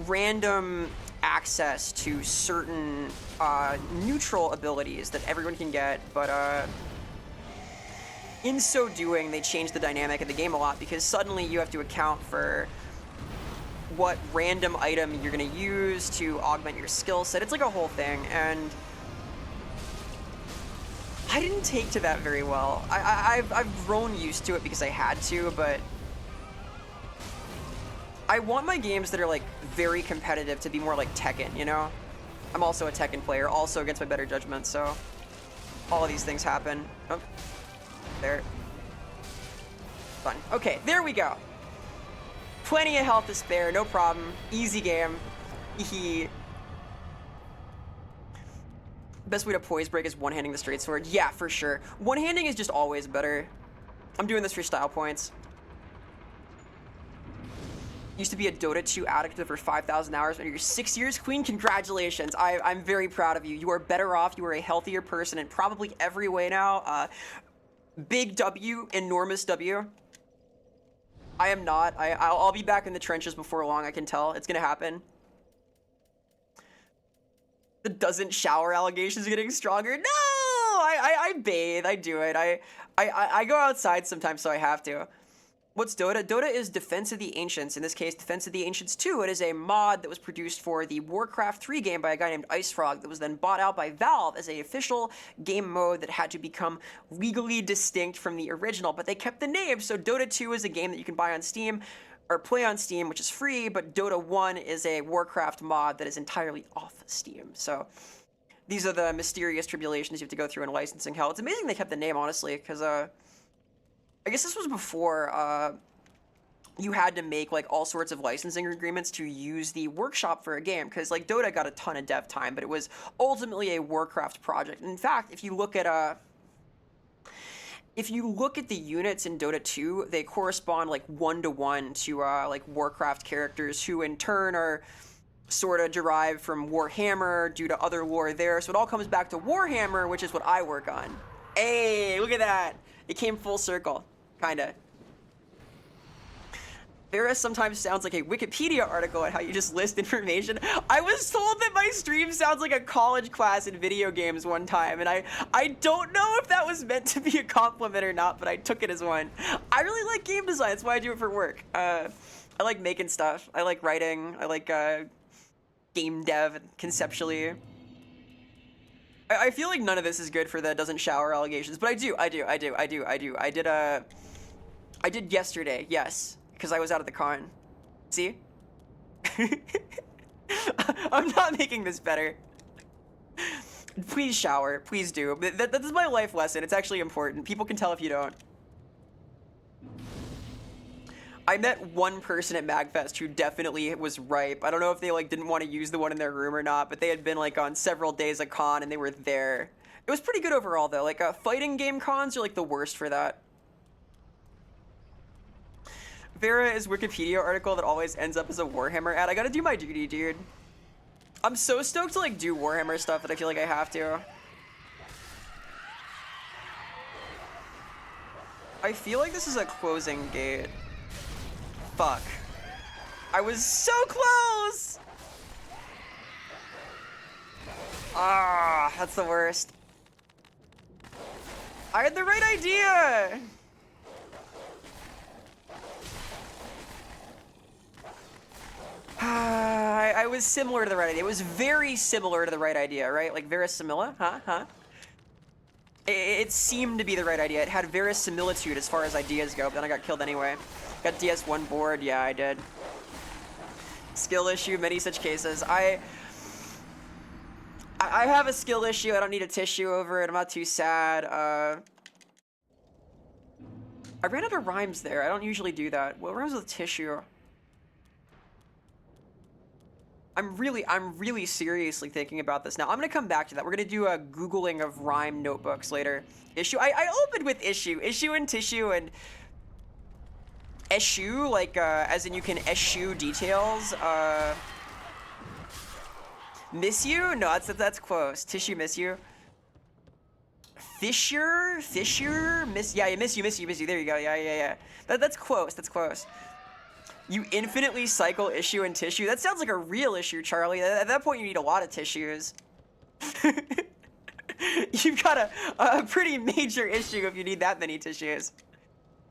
random access to certain neutral abilities that everyone can get, but in so doing, they change the dynamic of the game a lot, because suddenly you have to account for what random item you're going to use to augment your skill set. It's like a whole thing, and I didn't take to that very well. I've grown used to it because I had to, but I want my games that are like very competitive to be more like Tekken, you know? I'm also a Tekken player, also against my better judgment, so all of these things happen. Oh, there. Fun. Okay, there we go. Plenty of health to spare, no problem. Easy game. Hee. Best way to poise break is one-handing the straight sword. Yeah, for sure. One-handing is just always better. I'm doing this for style points. Used to be a Dota 2 addict for 5,000 hours, and you're 6 years queen. Congratulations. I'm very proud of you. You are better off. You are a healthier person in probably every way now. Big W, enormous W. I am not. I'll be back in the trenches before long, I can tell. It's gonna happen. The doesn't shower allegations are getting stronger. No! I bathe. I do it. I go outside sometimes, so I have to. What's Dota? Dota is Defense of the Ancients. In this case, Defense of the Ancients 2. It is a mod that was produced for the Warcraft 3 game by a guy named IceFrog that was then bought out by Valve as an official game mode that had to become legally distinct from the original, but they kept the name. So Dota 2 is a game that you can buy on Steam or play on Steam, which is free, but Dota 1 is a Warcraft mod that is entirely off Steam. So these are the mysterious tribulations you have to go through in licensing hell. It's amazing they kept the name, honestly, because I guess this was before you had to make like all sorts of licensing agreements to use the workshop for a game, because like Dota got a ton of dev time, but it was ultimately a Warcraft project. And in fact, if you look at the units in Dota 2, they correspond like 1-to-1 to like Warcraft characters, who in turn are sort of derived from Warhammer due to other lore there. So it all comes back to Warhammer, which is what I work on. Hey, look at that. It came full circle, kinda. Vera sometimes sounds like a Wikipedia article on how you just list information. I was told that my stream sounds like a college class in video games one time, and I don't know if that was meant to be a compliment or not, but I took it as one. I really like game design. That's why I do it for work. I like making stuff. I like writing. I like game dev conceptually. I feel like none of this is good for the doesn't shower allegations, but I did yesterday, yes, because I was out at the con. See? I'm not making this better. Please shower, please do. That's my life lesson. It's actually important. People can tell if you don't. I met one person at MagFest who definitely was ripe. I don't know if they like didn't want to use the one in their room or not, but they had been like on several days of con and they were there. It was pretty good overall though. Like fighting game cons are like the worst for that. Vera is Wikipedia article that always ends up as a Warhammer ad. I gotta do my duty, dude. I'm so stoked to like do Warhammer stuff that I feel like I have to. I feel like this is a closing gate. Fuck. I was so close! Ah, that's the worst. I had the right idea! I was similar to the right idea. It was very similar to the right idea, right? Like verisimila? Huh? It seemed to be the right idea. It had verisimilitude as far as ideas go, but then I got killed anyway. Got DS1 board? Yeah, I did. Skill issue, many such cases. I have a skill issue. I don't need a tissue over it. I'm not too sad. I ran out of rhymes there. I don't usually do that. What rhymes with tissue? I'm really seriously thinking about this now. I'm gonna come back to that. We're gonna do a Googling of rhyme notebooks later. Issue. I opened with issue and tissue and eschew, like as in you can eschew details. Miss you? No, that's close. Tissue, miss you. Fissure, miss. Yeah, miss you. There you go. Yeah. That's close. That's close. You infinitely cycle issue and tissue. That sounds like a real issue, Charlie. At that point, you need a lot of tissues. You've got a pretty major issue if you need that many tissues.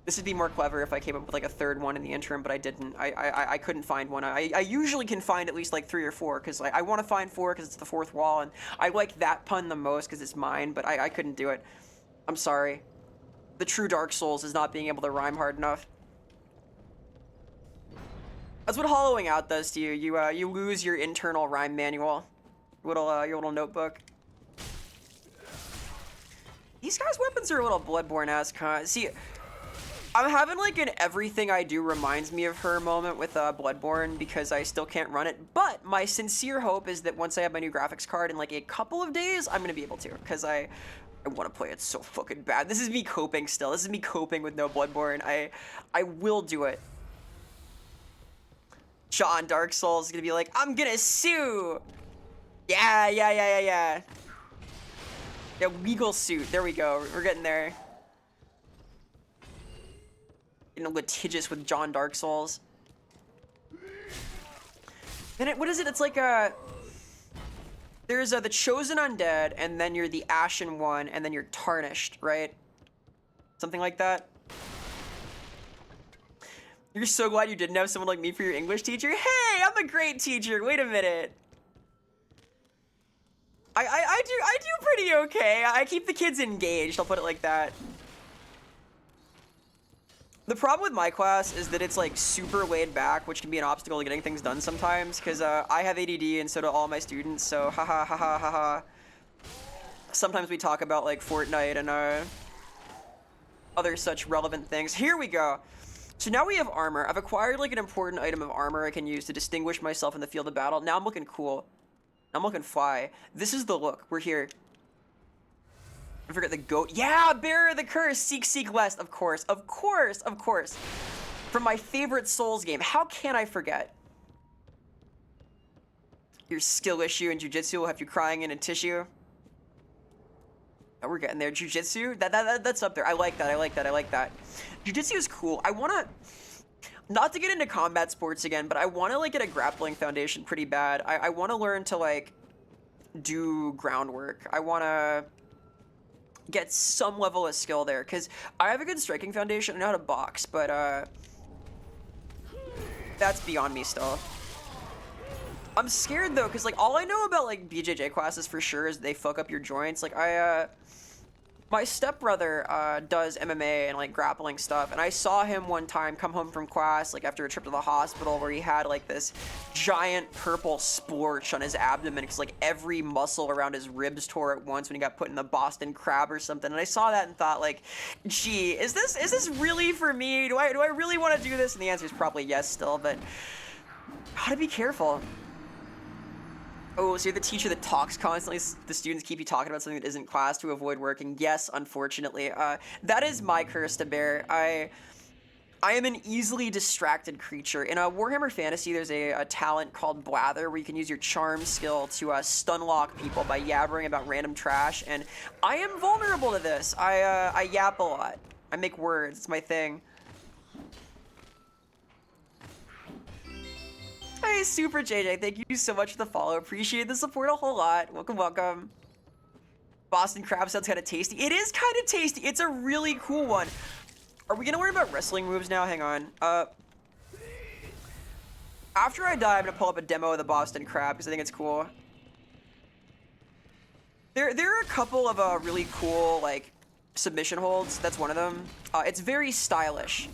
This would be more clever if I came up with like a third one in the interim, but I didn't. I couldn't find one. I usually can find at least like 3 or 4, because I want to find 4 because it's the 4th wall, and I like that pun the most because it's mine, but I couldn't do it. I'm sorry. The true Dark Souls is not being able to rhyme hard enough. That's what hollowing out does to you. You lose your internal rhyme manual, your little notebook. These guys' weapons are a little Bloodborne-esque, huh? See, I'm having like an everything I do reminds me of her moment with Bloodborne, because I still can't run it. But my sincere hope is that once I have my new graphics card in like a couple of days, I'm gonna be able to, because I want to play it so fucking bad. This is me coping still. This is me coping with no Bloodborne. I will do it. John Dark Souls is gonna be like, I'm gonna sue. Yeah. Yeah, legal suit. There we go. We're getting there. Getting litigious with John Dark Souls. And what is it? It's like there's the Chosen Undead, and then you're the Ashen One, and then you're Tarnished, right? Something like that. You're so glad you didn't have someone like me for your English teacher? Hey, I'm a great teacher. Wait a minute. I do pretty okay. I keep the kids engaged, I'll put it like that. The problem with my class is that it's like super laid back, which can be an obstacle to getting things done sometimes, because I have ADD and so do all my students, so haha. Sometimes we talk about like Fortnite and other such relevant things. Here we go. So now we have armor. I've acquired like an important item of armor I can use to distinguish myself in the field of battle. Now I'm looking cool. I'm looking fly. This is the look. We're here. I forget the goat. Yeah, Bearer of the Curse. Seek West. Of course. From my favorite Souls game. How can I forget? Your skill issue in Jiu-Jitsu will have you crying in a tissue. Oh, we're getting there. Jiu-Jitsu? That's up there. I like that. Jiu-Jitsu is cool. I want to... Not to get into combat sports again, but I want to like get a grappling foundation pretty bad. I want to learn to like do groundwork. I want to get some level of skill there, because I have a good striking foundation. I know how to box, but that's beyond me still. I'm scared though, because like all I know about like BJJ classes for sure is they fuck up your joints. Like my stepbrother does MMA and like grappling stuff, and I saw him one time come home from class like after a trip to the hospital where he had like this giant purple splorch on his abdomen because like every muscle around his ribs tore at once when he got put in the Boston Crab or something. And I saw that and thought like, gee, is this really for me? Do I really want to do this? And the answer is probably yes still, but gotta be careful. Oh, so you're the teacher that talks constantly. The students keep you talking about something that isn't class to avoid working. Yes, unfortunately. That is my curse to bear. I am an easily distracted creature. In Warhammer Fantasy, there's a talent called Blather where you can use your charm skill to stun lock people by yabbering about random trash. And I am vulnerable to this. I yap a lot. I make words. It's my thing. Hey, Super JJ, thank you so much for the follow. Appreciate the support a whole lot. Welcome. Boston Crab sounds kind of tasty. It is kind of tasty. It's a really cool one. Are we gonna worry about wrestling moves now? Hang on. After I die, I'm gonna pull up a demo of the Boston Crab because I think it's cool. There are a couple of really cool like submission holds. That's one of them. It's very stylish.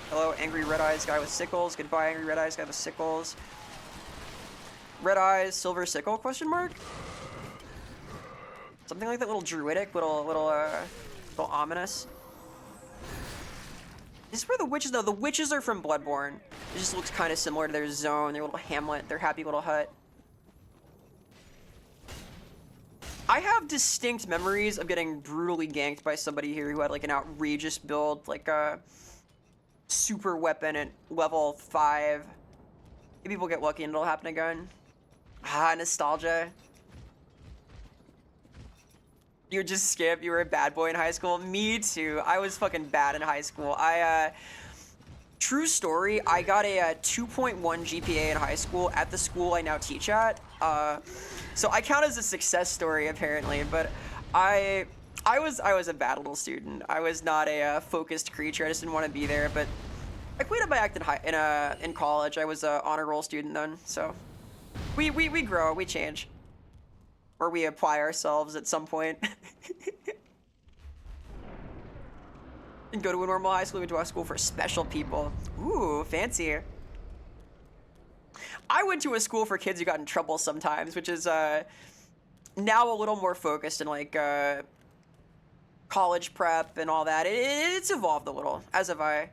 Hello, angry red eyes guy with sickles. Goodbye, angry red eyes guy with sickles. Red eyes, silver sickle? Question mark? Something like that. Little druidic, little ominous. This is where the witches, though. The witches are from Bloodborne. It just looks kind of similar to their zone, their little hamlet, their happy little hut. I have distinct memories of getting brutally ganked by somebody here who had like an outrageous build, like super weapon at level 5. Maybe we'll get lucky and it'll happen again. Ah, nostalgia. You just skip. You were a bad boy in high school. Me too. I was fucking bad in high school. True story, I got a 2.1 GPA in high school at the school I now teach at. So I count as a success story apparently, but I was a bad little student. I was not a focused creature. I just didn't want to be there. But I cleaned up my act in college. I was a honor roll student then. So we grow, we change, or we apply ourselves at some point. And go to a normal high school. We went to a school for special people. Ooh, fancy. I went to a school for kids who got in trouble sometimes, which is now a little more focused in like college prep and all that. It's evolved a little, as have I.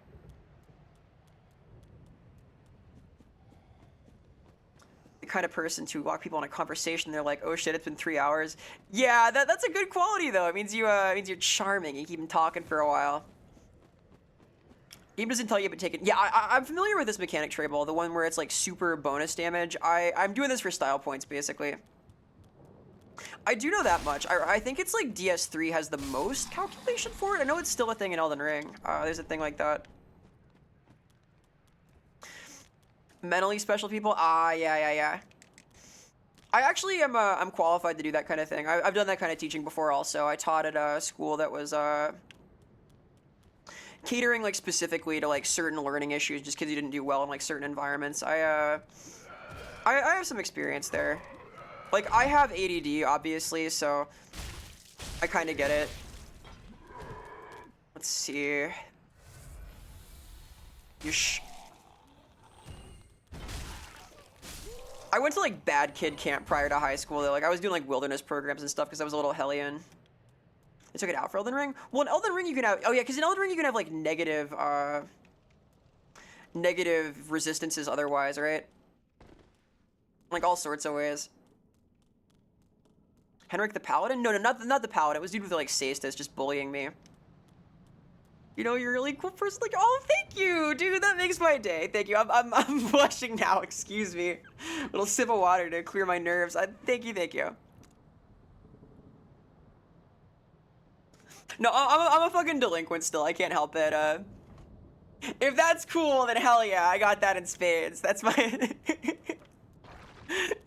The kind of person to lock people in a conversation, they're like, oh shit, it's been 3 hours. Yeah, that's a good quality though. It means you're charming. You keep them talking for a while. Game doesn't tell you but take it. Yeah, I'm familiar with this mechanic tray ball, the one where it's like super bonus damage. I'm doing this for style points, basically. I do know that much. I think it's like DS3 has the most calculation for it. I know it's still a thing in Elden Ring. There's a thing like that. Mentally special people? Yeah. I actually am I'm qualified to do that kind of thing. I've done that kind of teaching before also. I taught at a school that was catering like specifically to like certain learning issues just because you didn't do well in like certain environments. I have some experience there. Like I have ADD obviously, so I kind of get it. Let's see. I went to like bad kid camp prior to high school though. Like I was doing like wilderness programs and stuff because I was a little hellion. They took it out for Elden Ring? Well, in Elden Ring you can have, oh yeah, because in Elden Ring you can have like negative resistances otherwise, right? Like all sorts of ways. Henrik the Paladin? No, not the Paladin. It was dude with like Sastus just bullying me. You know, you're a really cool person. Like, oh, thank you, dude. That makes my day. Thank you. I'm blushing now. Excuse me. A little sip of water to clear my nerves. Thank you. No, I'm a fucking delinquent still. I can't help it. If that's cool, then hell yeah, I got that in spades. That's my.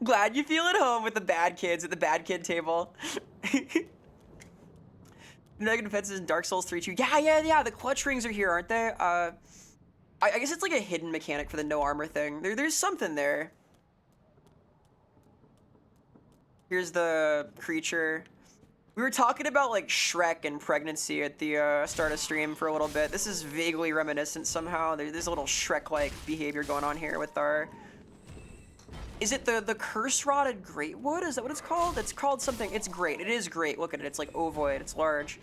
Glad you feel at home with the bad kids at the bad kid table. Negative defenses in Dark Souls 3 too. Yeah. The clutch rings are here, aren't they? I guess it's like a hidden mechanic for the no armor thing. There's something there. Here's the creature. We were talking about like Shrek and pregnancy at the start of stream for a little bit. This is vaguely reminiscent somehow. There's a little Shrek-like behavior going on here with our... Is it the curse-rotted greatwood? Is that what it's called? It's called something. It's great. It is great. Look at it. It's like ovoid. It's large.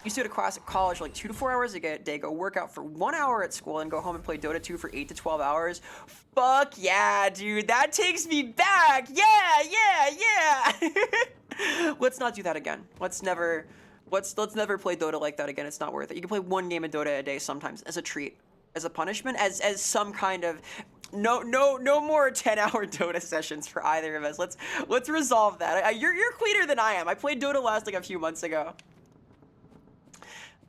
Used to go to class at college like 2 to 4 hours a day, go work out for 1 hour at school, and go home and play Dota 2 for 8 to 12 hours. Fuck yeah, dude. That takes me back. Yeah. Let's not do that again. Let's never play Dota like that again. It's not worth it. You can play 1 game of Dota a day sometimes as a treat. As a punishment, as some kind of no more 10-hour Dota sessions for either of us. Let's resolve that. You're cleaner than I am. I played Dota last like a few months ago.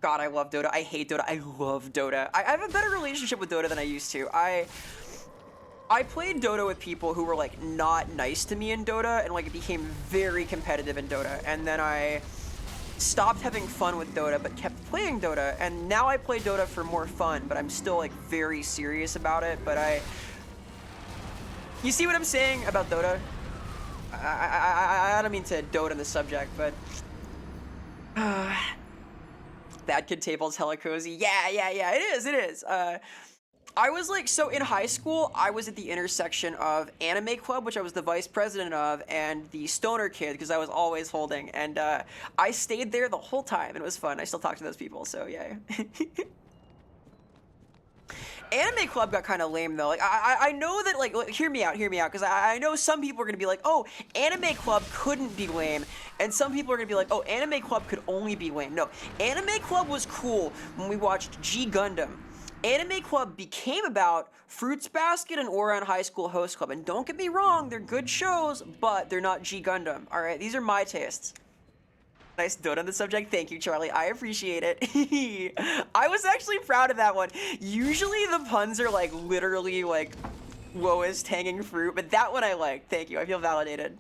God, I love Dota. I hate Dota. I love Dota. I have a better relationship with Dota than I used to. I played Dota with people who were like not nice to me in Dota and like became very competitive in Dota, and then I stopped having fun with Dota but kept playing Dota, and now I play Dota for more fun, but I'm still like very serious about it. But you see what I'm saying about Dota? I don't mean to Dota the subject, but bad kid table's hella cozy. Yeah, it is. I was like, so in high school, I was at the intersection of Anime Club, which I was the vice president of, and the Stoner Kid, because I was always holding. And I stayed there the whole time, and it was fun. I still talk to those people, so yeah. Anime Club got kind of lame, though. Like, I know that, like, hear me out, because I know some people are going to be like, oh, Anime Club couldn't be lame, and some people are going to be like, oh, Anime Club could only be lame. No, Anime Club was cool when we watched G Gundam. Anime Club became about Fruits Basket and Ouran High School Host Club. And don't get me wrong, they're good shows, but they're not G Gundam. All right, these are my tastes. Nice Dota on the subject. Thank you, Charlie. I appreciate it. I was actually proud of that one. Usually the puns are like literally like lowest hanging fruit, but that one I liked. Thank you. I feel validated.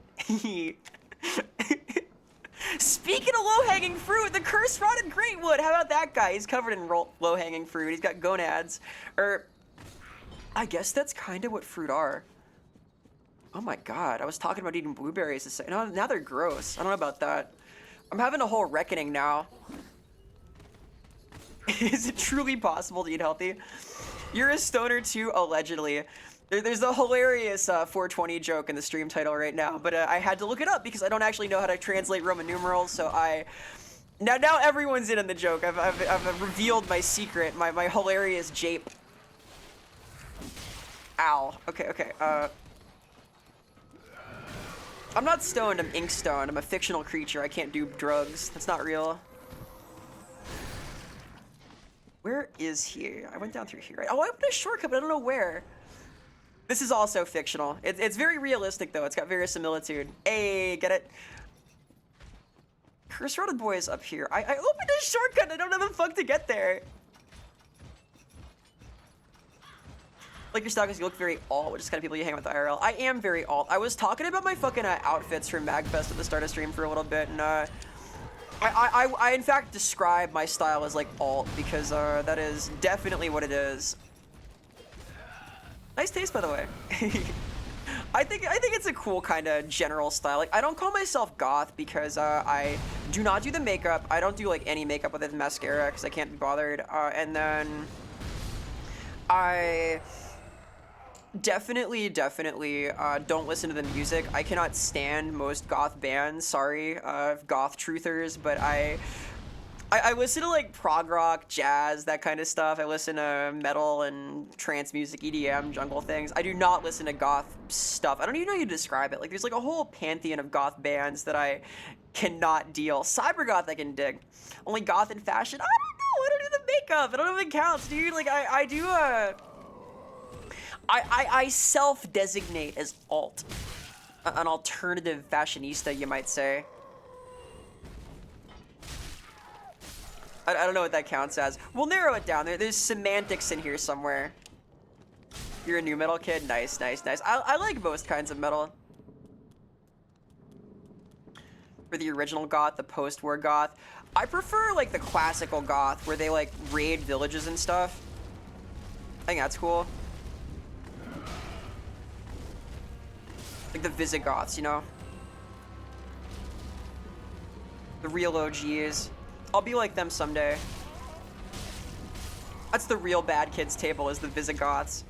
Speaking of low-hanging fruit, the curse-rotted greatwood. How about that guy? He's covered in low-hanging fruit. He's got gonads. I guess that's kind of what fruit are. Oh my god, I was talking about eating blueberries a second. Now they're gross. I don't know about that. I'm having a whole reckoning now. Is it truly possible to eat healthy? You're a stoner too, allegedly. There's a hilarious 420 joke in the stream title right now, but I had to look it up because I don't actually know how to translate Roman numerals, so now everyone's in on the joke. I've revealed my secret, my hilarious jape. Ow. Okay. I'm not stoned, I'm ink stoned. I'm a fictional creature. I can't do drugs. That's not real. Where is he? I went down through here, right? Oh, I went a shortcut, but I don't know where. This is also fictional. It's very realistic, though. It's got verisimilitude. Hey, get it? Curse Rotted Boy is up here. I opened a shortcut. I don't know the fuck to get there. Like your style because you look very alt, which is kind of people you hang with IRL. I am very alt. I was talking about my fucking outfits from MagFest at the start of stream for a little bit, and I in fact describe my style as like alt because that is definitely what it is. Nice taste, by the way. I think it's a cool kind of general style. Like I don't call myself goth because I do not do the makeup. I don't do like any makeup other than mascara because I can't be bothered. And then I definitely don't listen to the music. I cannot stand most goth bands. Sorry, goth truthers, but I listen to like prog rock, jazz, that kind of stuff. I listen to metal and trance music, EDM, jungle things. I do not listen to goth stuff. I don't even know how you describe it. Like there's like a whole pantheon of goth bands that I cannot deal. Cybergoth I can dig. Only goth in fashion? I don't know. I don't do the makeup. I don't know if it counts, dude. Like I do I self-designate as alt. An alternative fashionista, you might say. I don't know what that counts as. We'll narrow it down. There's semantics in here somewhere. You're a new metal kid? Nice, nice, nice. I like most kinds of metal. For the original goth, the post-war goth. I prefer like the classical goth where they like raid villages and stuff. I think that's cool. Like the Visigoths, you know? The real OGs. I'll be like them someday. That's the real bad kids table, is the Visigoths.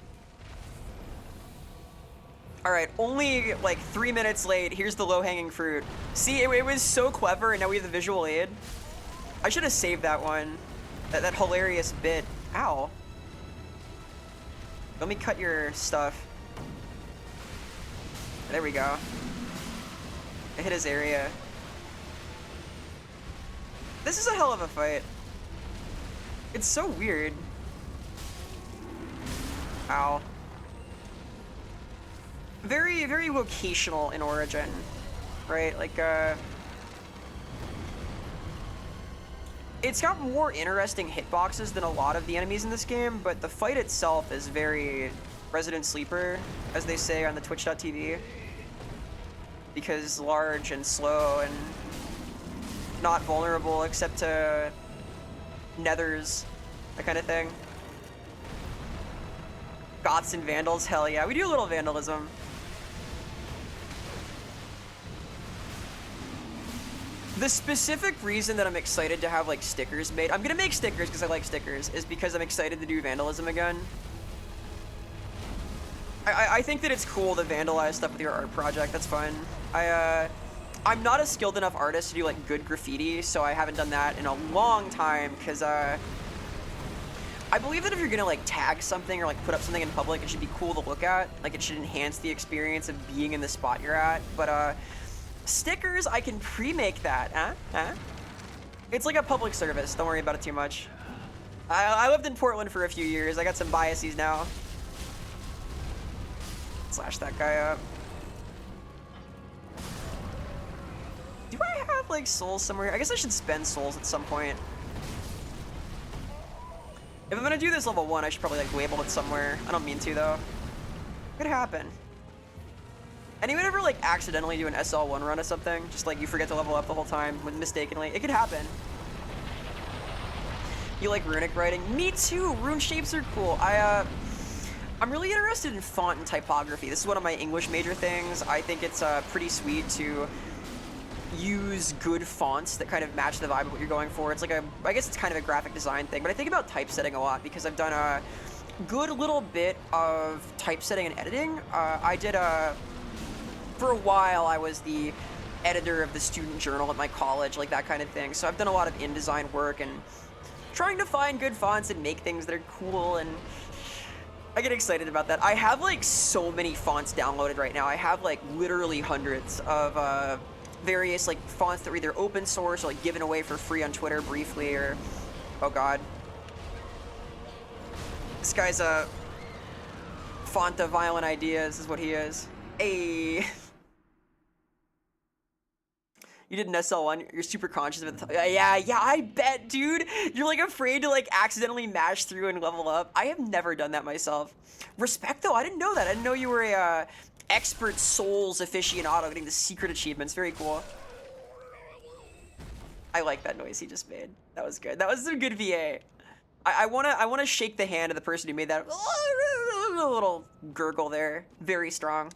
Alright, only like 3 minutes late. Here's the low-hanging fruit. See, it was so clever, and now we have the visual aid. I should have saved that one. That hilarious bit. Ow. Let me cut your stuff. There we go. I hit his area. This is a hell of a fight. It's so weird. Ow. Very, very vocational in origin, right? Like, it's got more interesting hitboxes than a lot of the enemies in this game, but the fight itself is very Resident Sleeper, as they say on the Twitch.tv. Because large and slow and not vulnerable except to nethers, that kind of thing. Goths and Vandals, hell yeah. We do a little vandalism. The specific reason that I'm excited to have like stickers made, I'm gonna make stickers because I like stickers, is because I'm excited to do vandalism again. I think that it's cool to vandalize stuff with your art project, that's fun. I'm not a skilled enough artist to do like good graffiti, so I haven't done that in a long time because I believe that if you're gonna like tag something or like put up something in public, it should be cool to look at. Like it should enhance the experience of being in the spot you're at. But stickers, I can pre-make that. It's like a public service. Don't worry about it too much. I lived in Portland for a few years. I got some biases now. Slash that guy up. Do I have like souls somewhere? I guess I should spend souls at some point. If I'm gonna do this level 1, I should probably like label it somewhere. I don't mean to though. Could happen. Anyone ever like accidentally do an SL1 run or something? Just like you forget to level up the whole time mistakenly. It could happen. You like runic writing? Me too. Rune shapes are cool. I'm really interested in font and typography. This is one of my English major things. I think it's pretty sweet to use good fonts that kind of match the vibe of what you're going for. It's like I guess it's kind of a graphic design thing, but I think about typesetting a lot because I've done a good little bit of typesetting and editing. I did for a while, I was the editor of the student journal at my college, like that kind of thing. So I've done a lot of InDesign work and trying to find good fonts and make things that are cool, and I get excited about that. I have like so many fonts downloaded right now. I have like literally hundreds of various like fonts that are either open source or like given away for free on Twitter briefly, or oh god. This guy's a font of violent ideas is what he is. Hey. You did an SL1, you're super conscious of it. Yeah, I bet, dude. You're like afraid to like accidentally mash through and level up. I have never done that myself. Respect though, I didn't know that. I didn't know you were a expert Souls aficionado getting the secret achievements. Very cool. I like that noise he just made. That was good. That was some good VA. I wanna shake the hand of the person who made that a little gurgle there. Very strong.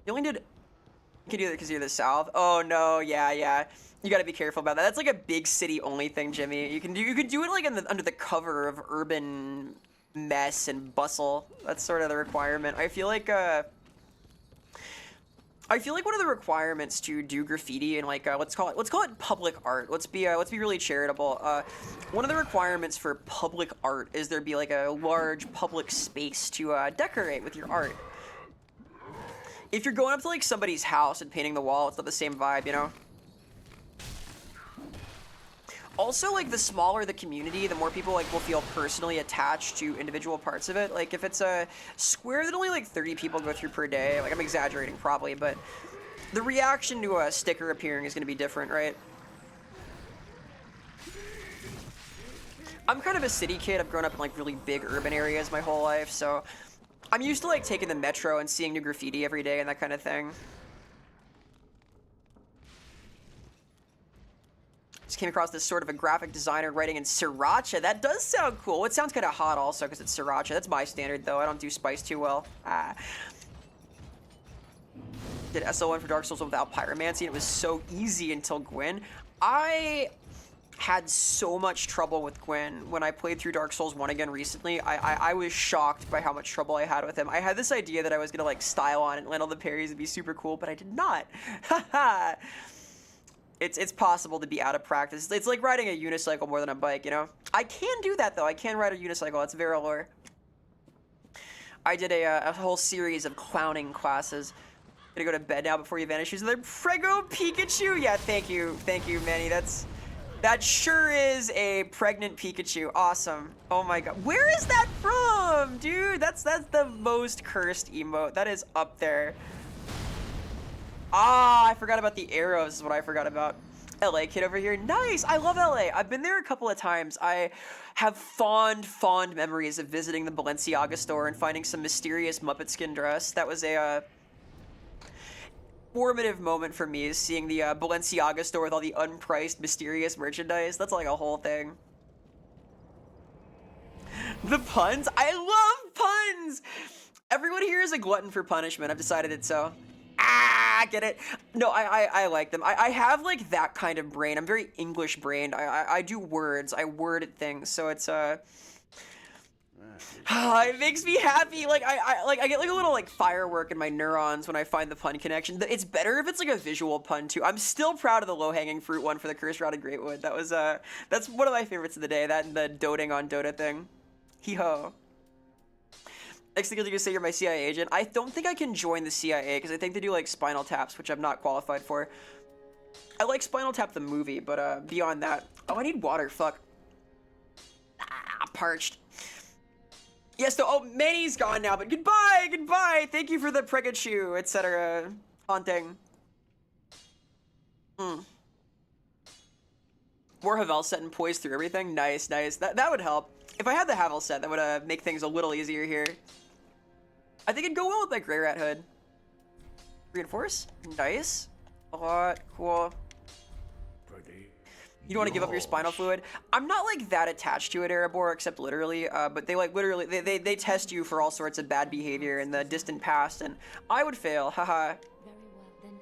You only did. You can do that because you're the South. Oh no, yeah. You gotta be careful about that. That's like a big city only thing, Jimmy. You can do it like under the cover of urban mess and bustle. That's sort of the requirement. I feel like one of the requirements to do graffiti and like let's call it public art. Let's be really charitable. One of the requirements for public art is there be like a large public space to decorate with your art. If you're going up to like somebody's house and painting the wall, it's not the same vibe, you know? Also, like the smaller the community, the more people like will feel personally attached to individual parts of it. Like if it's a square that only like 30 people go through per day, like I'm exaggerating probably, but the reaction to a sticker appearing is gonna be different, right? I'm kind of a city kid. I've grown up in like really big urban areas my whole life, so I'm used to like taking the metro and seeing new graffiti every day and that kind of thing. Just came across this sort of a graphic designer writing in Sriracha. That does sound cool. It sounds kind of hot also because it's Sriracha. That's my standard though. I don't do spice too well. Did SL1 for Dark Souls without pyromancy. It was so easy until Gwyn. I had so much trouble with Gwyn when I played through Dark Souls 1 again recently. I was shocked by how much trouble I had with him. I had this idea that I was gonna like style on and land all the parries and be super cool, but I did not. Haha. It's possible to be out of practice. It's like riding a unicycle more than a bike, you know? I can do that though. I can ride a unicycle. It's Vera lore. I did a whole series of clowning classes. Gonna go to bed now before you vanish. Is there Prego Pikachu? Yeah, thank you, Manny. That sure is a pregnant Pikachu. Awesome. Oh my god. Where is that from, dude? That's the most cursed emote. That is up there. Ah, I forgot about the arrows is what I forgot about. LA kid over here. Nice. I love LA. I've been there a couple of times. I have fond memories of visiting the Balenciaga store and finding some mysterious Muppet skin dress. That was a formative moment for me, is seeing the Balenciaga store with all the unpriced mysterious merchandise. That's like a whole thing. The puns? I love puns! Everyone here is a glutton for punishment. I've decided it so. Get it? No, I like them. I have like that kind of brain. I'm very English brained. I do words. I word at things. So it's it makes me happy. Like I get like a little like firework in my neurons when I find the pun connection. It's better if it's like a visual pun too. I'm still proud of the low-hanging fruit one for the Cursed Rotted Greatwood. That was that's one of my favorites of the day. That and the doting on Dota thing. Hee ho. Next thing you're gonna say you're my CIA agent. I don't think I can join the CIA because I think they do like Spinal Taps, which I'm not qualified for. I like Spinal Tap the movie, but beyond that, oh, I need water. Fuck. Parched. Yes, though. Oh, Manny's gone now, but goodbye. Thank you for the Pikachu, etc. Haunting. More Havel set and poise through everything. Nice. That would help. If I had the Havel set, that would make things a little easier here. I think it'd go well with my Grey Rat hood. Reinforce? Nice. A lot. Cool. You don't want to give up your spinal fluid? I'm not like that attached to it, Erebor, except literally, but they like literally, they test you for all sorts of bad behavior in the distant past, and I would fail, haha. Very well, then taken.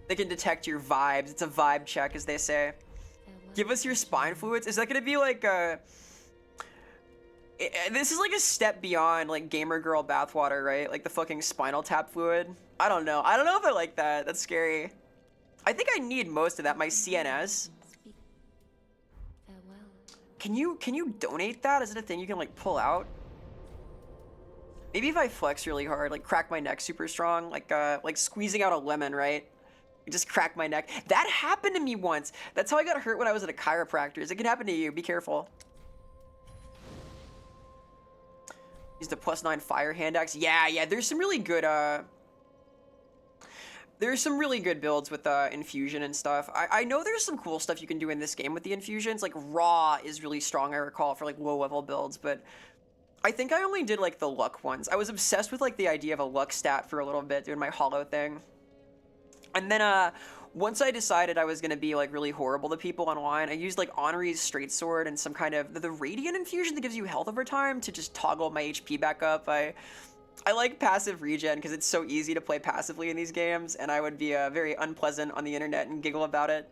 They can detect your vibes. It's a vibe check, as they say. Farewell. Give us your spine fluids. Is that gonna be like this is like a step beyond like gamer girl bathwater, right? Like the fucking spinal tap fluid. I don't know if I like that. That's scary. I think I need most of that. My CNS. Speak. Farewell. Can you donate that? Is it a thing you can like pull out? Maybe if I flex really hard, like crack my neck super strong, like squeezing out a lemon, right? just crack my neck. That happened to me once. That's how I got hurt when I was at a chiropractor's. It can happen to you. Be careful. Use the +9 fire hand axe. Yeah, there's some really good, there's some really good builds with infusion and stuff. I know there's some cool stuff you can do in this game with the infusions. Like, raw is really strong, I recall, for, like, low-level builds, but I think I only did, like, the luck ones. I was obsessed with, like, the idea of a luck stat for a little bit, doing my hollow thing. And then, once I decided I was gonna be, like, really horrible to people online, I used, like, Henri's straight sword and some kind of the radiant infusion that gives you health over time to just toggle my HP back up. I like passive regen because it's so easy to play passively in these games, and I would be very unpleasant on the internet and giggle about it.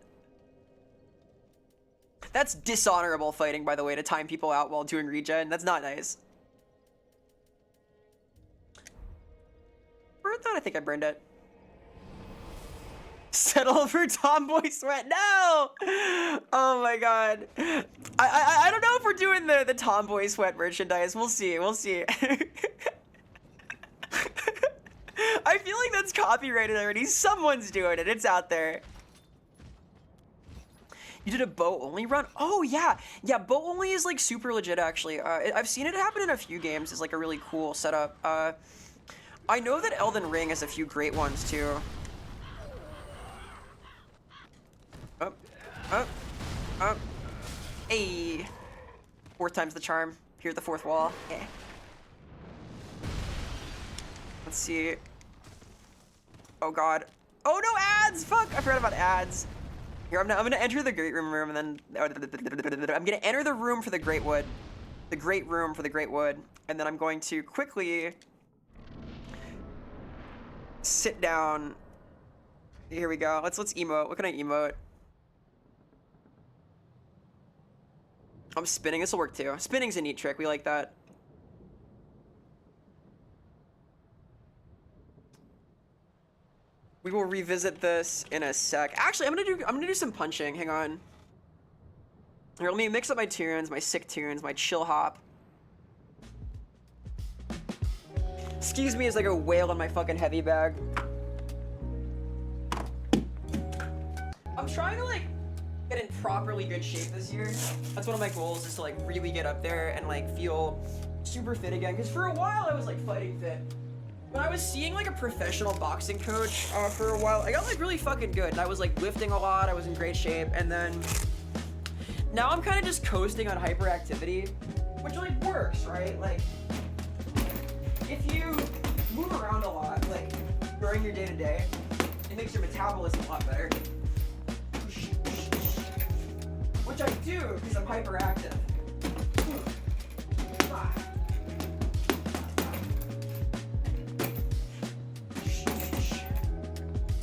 That's dishonorable fighting, by the way, to time people out while doing regen. That's not nice. Burned that? I think I burned it. Settle for tomboy sweat. No! Oh my god. I don't know if we're doing the tomboy sweat merchandise. We'll see. We'll see. I feel like that's copyrighted already. Someone's doing it. It's out there. You did a bow only run? Oh yeah. Yeah, bow only is like super legit actually. I've seen it happen in a few games. It's like a really cool setup. I know that Elden Ring has a few great ones too. Up. Hey. 4 times the charm. Here at the 4th wall. Yeah. Let's see. Oh god. Oh no, ads! Fuck! I forgot about ads. Here, I'm gonna enter the great room and then I'm gonna enter the room for the great wood. The great room for the great wood. And then I'm going to quickly sit down. Here we go. Let's emote. What can I emote? I'm spinning. This will work too. Spinning's a neat trick. We like that. We will revisit this in a sec. Actually, I'm gonna do some punching. Hang on. Here, let me mix up my tunes, my sick tunes, my chill hop. Excuse me as I go wail on my fucking heavy bag. I'm trying to like get in properly good shape this year. That's one of my goals, is to like really get up there and like feel super fit again. Because for a while I was like fighting fit. When I was seeing like a professional boxing coach for a while, I got like really fucking good. And I was like lifting a lot, I was in great shape. And then now I'm kind of just coasting on hyperactivity, which like works, right? Like if you move around a lot, like during your day to day, it makes your metabolism a lot better. Which I do because I'm hyperactive.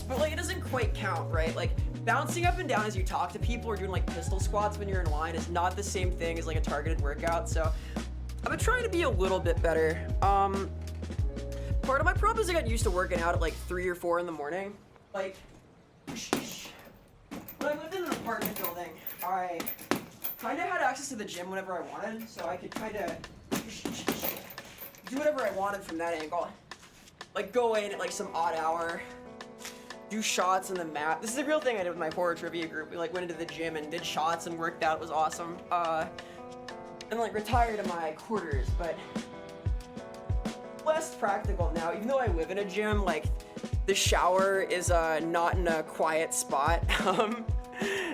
But like it doesn't quite count, right? Like bouncing up and down as you talk to people or doing like pistol squats when you're in line is not the same thing as like a targeted workout. So I've been trying to be a little bit better. Part of my problem is I got used to working out at like 3 or 4 in the morning. Like when I lived in an apartment building, I kind of had access to the gym whenever I wanted, so I could kind of do whatever I wanted from that angle. Like go in at like some odd hour, do shots on the mat. This is a real thing I did with my horror trivia group. We like went into the gym and did shots and worked out. It was awesome. And like retired to my quarters, but less practical now. Even though I live in a gym, like the shower is not in a quiet spot.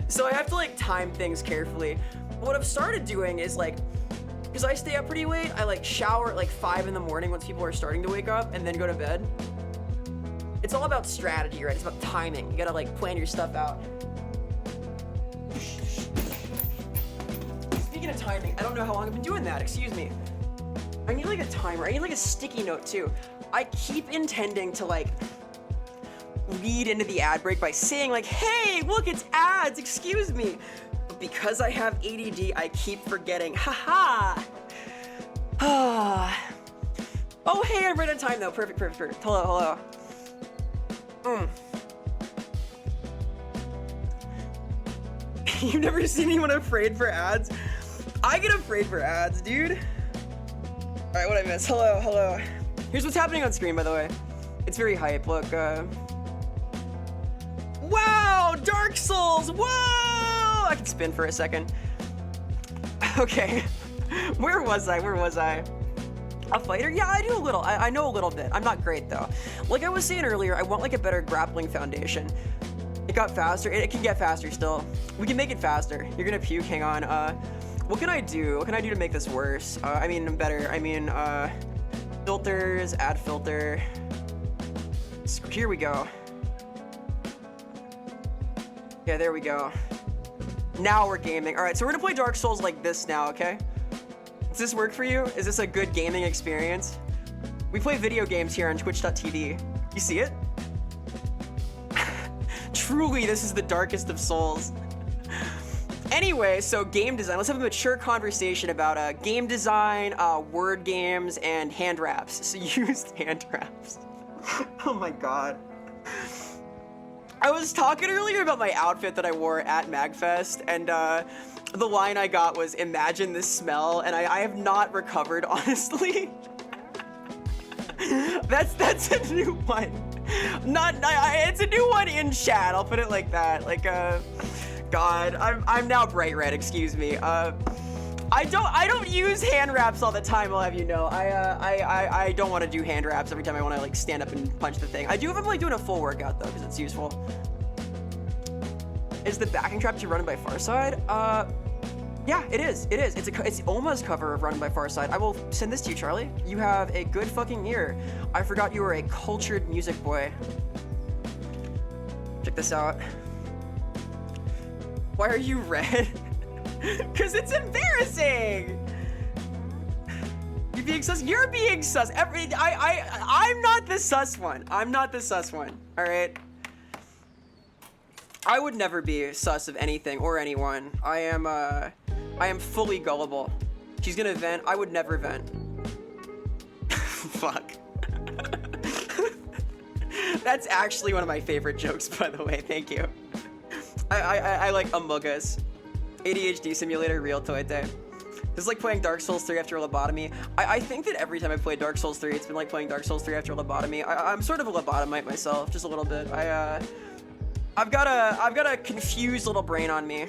So I have to like time things carefully. What I've started doing is like, because I stay up pretty late, I like shower at like 5 in the morning once people are starting to wake up and then go to bed. It's all about strategy, right? It's about timing. You gotta like plan your stuff out. Speaking of timing, I don't know how long I've been doing that, excuse me. I need like a timer, I need like a sticky note too. I keep intending to like lead into the ad break by saying like, hey, look, it's ads, excuse me. But because I have ADD, I keep forgetting, haha. Oh, hey, I'm right on time though, perfect. Hello. You've never seen anyone afraid for ads? I get afraid for ads, dude. All right, what'd I miss? Hello. Here's what's happening on screen, by the way. It's very hype, look. Wow, Dark Souls, whoa! I can spin for a second. Okay, where was I? A fighter? Yeah, I do a little. I know a little bit. I'm not great though. Like I was saying earlier, I want like a better grappling foundation. It got faster. It can get faster still. We can make it faster. You're gonna puke, hang on. What can I do? What can I do to make this worse? I mean, better. I mean, filters, add filter. Here we go. Yeah, there we go. Now we're gaming. All right, so we're gonna play Dark Souls like this now, okay? Does this work for you? Is this a good gaming experience? We play video games here on twitch.tv. You see it? Truly, this is the darkest of souls. Anyway, so game design. Let's have a mature conversation about game design, word games, and hand wraps. So used hand wraps. Oh my god. I was talking earlier about my outfit that I wore at MagFest, and the line I got was, "Imagine the smell," and I have not recovered, honestly. That's a new one. It's a new one in chat. I'll put it like that. Like, God, I'm now bright red. Excuse me. I don't use hand wraps all the time. I'll have you know. I don't want to do hand wraps every time I want to like stand up and punch the thing. I do if I'm like doing a full workout though, because it's useful. Is the backing track to Run by Farside? Yeah, it is. It is. It's almost cover of Run by Farside. I will send this to you, Charlie. You have a good fucking ear. I forgot you were a cultured music boy. Check this out. Why are you red? Cause it's embarrassing. You being sus? You're being sus. I'm not the sus one. I'm not the sus one. All right. I would never be sus of anything or anyone. I am fully gullible. She's gonna vent. I would never vent. Fuck. That's actually one of my favorite jokes, by the way. Thank you. I like Amogus. ADHD simulator, real toy day. This is like playing Dark Souls 3 after a lobotomy. I think that every time I play Dark Souls 3, it's been like playing Dark Souls 3 after a lobotomy. I'm sort of a lobotomite myself, just a little bit. I've got a confused little brain on me.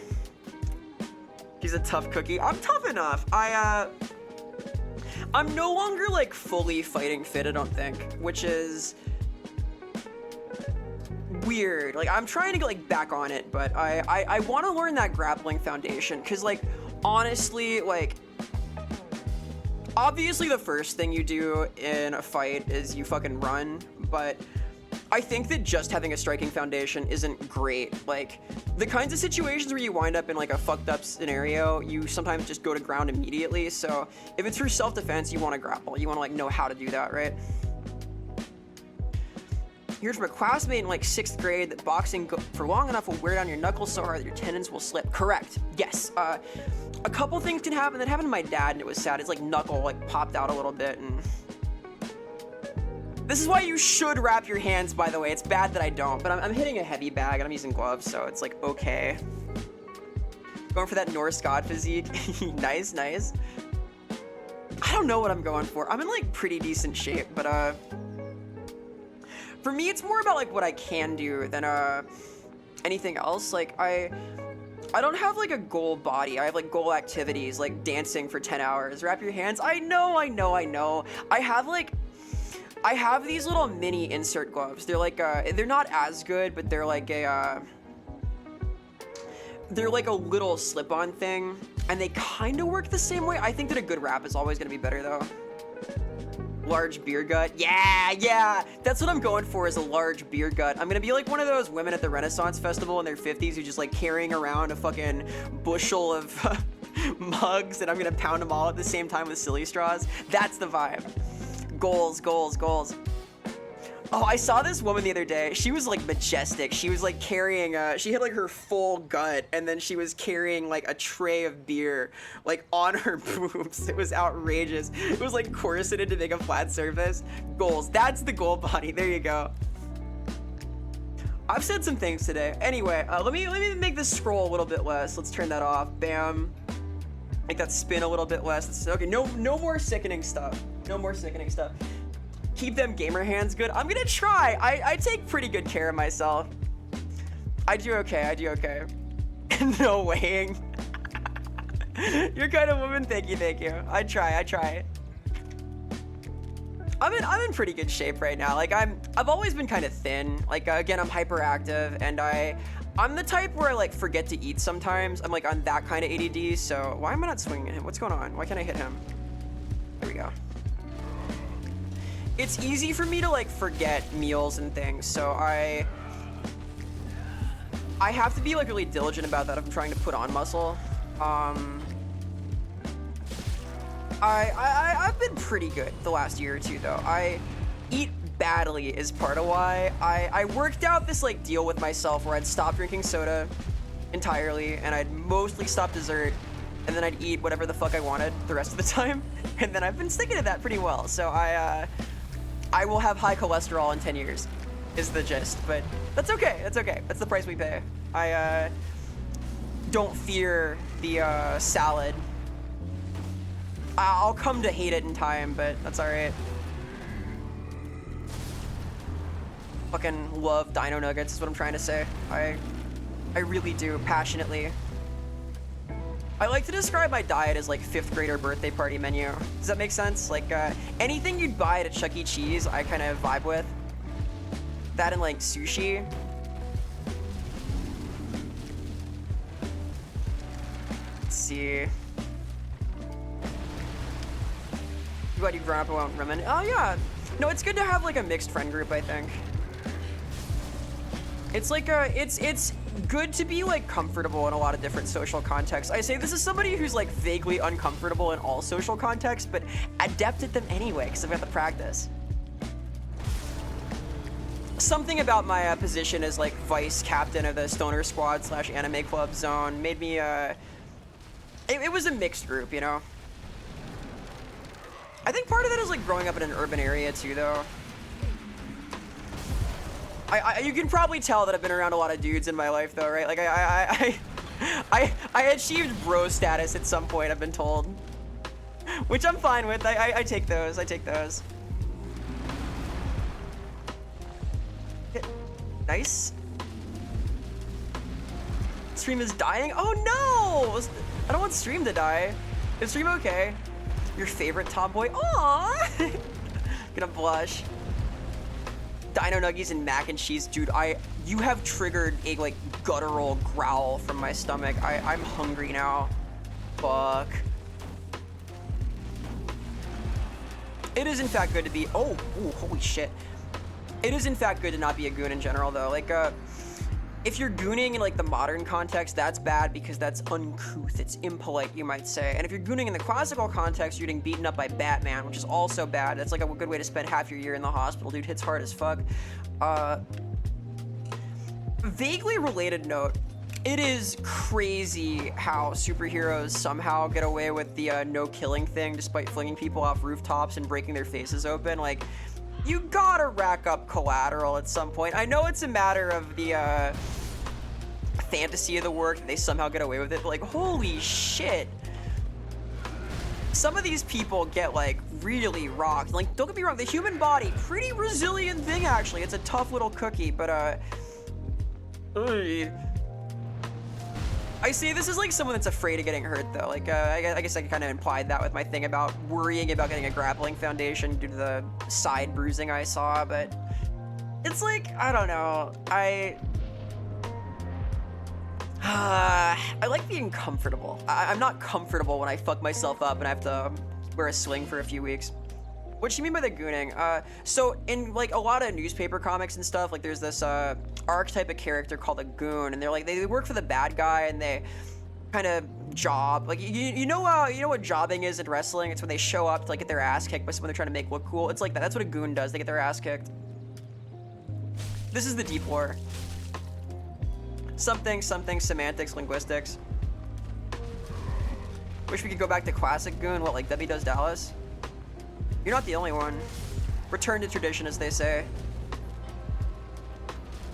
He's a tough cookie. I'm tough enough. I'm no longer like fully fighting fit, I don't think, which is weird. Like I'm trying to get like back on it, but I want to learn that grappling foundation, because like honestly, like obviously the first thing you do in a fight is you fucking run, but I think that just having a striking foundation isn't great. Like the kinds of situations where you wind up in like a fucked up scenario, you sometimes just go to ground immediately. So if it's for self-defense, you want to grapple. You want to like know how to do that, right? Here's from a classmate in like 6th grade that boxing for long enough will wear down your knuckles so hard that your tendons will slip. Correct. Yes. A couple things can happen. That happened to my dad and it was sad. His like knuckle like popped out a little bit, and this is why you should wrap your hands, by the way. It's bad that I don't, but I'm hitting a heavy bag and I'm using gloves, so it's like okay. Going for that Norse god physique. Nice, nice. I don't know what I'm going for. I'm in like pretty decent shape, but for me, it's more about like what I can do than anything else. Like I don't have like a goal body. I have like goal activities, like dancing for 10 hours. Wrap your hands. I know. I have these little mini insert gloves. They're like they're not as good, but they're like a little slip-on thing, and they kind of work the same way. I think that a good wrap is always gonna be better though. Large beer gut. Yeah. That's what I'm going for, is a large beer gut. I'm gonna be like one of those women at the Renaissance Festival in their 50s who just like carrying around a fucking bushel of mugs, and I'm gonna pound them all at the same time with silly straws. That's the vibe. Goals. Oh, I saw this woman the other day. She was like majestic. She was like carrying she had like her full gut, and then she was carrying like a tray of beer like on her boobs. It was outrageous. It was like corseted to make a flat surface. Goals. That's the goal body. There you go. I've said some things today. Anyway, let me make this scroll a little bit less. Let's turn that off. Bam. Make that spin a little bit less. Okay, no more sickening stuff. No more sickening stuff. Keep them gamer hands good. I'm gonna try. I take pretty good care of myself. I do okay, I do okay. No weighing. You're kind of woman, thank you. I try. I'm in pretty good shape right now. Like I've always been kind of thin. Like again, I'm hyperactive, and I'm the type where I like forget to eat sometimes. I'm like on that kind of ADD. So why am I not swinging at him? What's going on? Why can't I hit him? There we go. It's easy for me to like forget meals and things, so I have to be like really diligent about that if I'm trying to put on muscle. I've been pretty good the last year or two though. I eat badly is part of why. I worked out this like deal with myself where I'd stop drinking soda entirely, and I'd mostly stop dessert, and then I'd eat whatever the fuck I wanted the rest of the time. And then I've been sticking to that pretty well. So I will have high cholesterol in 10 years is the gist, but that's okay. That's okay. That's the price we pay. I don't fear the salad. I'll come to hate it in time, but that's all right. Fucking love dino nuggets is what I'm trying to say. I really do, passionately. I like to describe my diet as like 5th grader birthday party menu. Does that make sense? Like anything you'd buy at a Chuck E. Cheese, I kind of vibe with. That and like sushi. Let's see. You glad you've grown up around women? Oh yeah. No, it's good to have like a mixed friend group, I think. It's like it's good to be like comfortable in a lot of different social contexts. I say this is somebody who's like vaguely uncomfortable in all social contexts, but adept at them anyway, because I've got the practice. Something about my position as like vice captain of the stoner squad / anime club zone made me it was a mixed group, you know. I think part of that is like growing up in an urban area too, though. You can probably tell that I've been around a lot of dudes in my life, though, right? Like I achieved bro status at some point, I've been told, which I'm fine with. I take those. I take those. Nice. Stream is dying. Oh no! I don't want stream to die. Is stream okay? Your favorite tomboy? Aww. Gonna blush. Dino nuggies and mac and cheese, dude. You have triggered a like guttural growl from my stomach. I'm hungry now. Fuck. It is in fact good to be. Oh, ooh, holy shit. It is in fact good to not be a goon in general, though. Like, if you're gooning in like the modern context, that's bad because that's uncouth. It's impolite, you might say. And if you're gooning in the classical context, you're getting beaten up by Batman, which is also bad. That's like a good way to spend half your year in the hospital, dude. Hits hard as fuck. Vaguely related note. It is crazy how superheroes somehow get away with the no killing thing despite flinging people off rooftops and breaking their faces open. Like, you gotta rack up collateral at some point. I know it's a matter of the fantasy of the work that they somehow get away with it, but like, holy shit. Some of these people get like really rocked. Like, don't get me wrong, the human body, pretty resilient thing actually. It's a tough little cookie, but I say this is like someone that's afraid of getting hurt, though. Like, I guess I kind of implied that with my thing about worrying about getting a grappling foundation due to the side bruising I saw, but it's like, I don't know. I like being comfortable. I'm not comfortable when I fuck myself up and I have to wear a sling for a few weeks. What do you mean by the gooning? So in like a lot of newspaper comics and stuff, like there's this archetype of character called a goon, and they're like they work for the bad guy and they kind of job. Like you know what jobbing is in wrestling? It's when they show up to like get their ass kicked by someone they're trying to make look cool. It's like that. That's what a goon does. They get their ass kicked. This is the deep lore. Something semantics, linguistics. Wish we could go back to classic goon. What, like Debbie Does Dallas? You're not the only one. Return to tradition, as they say.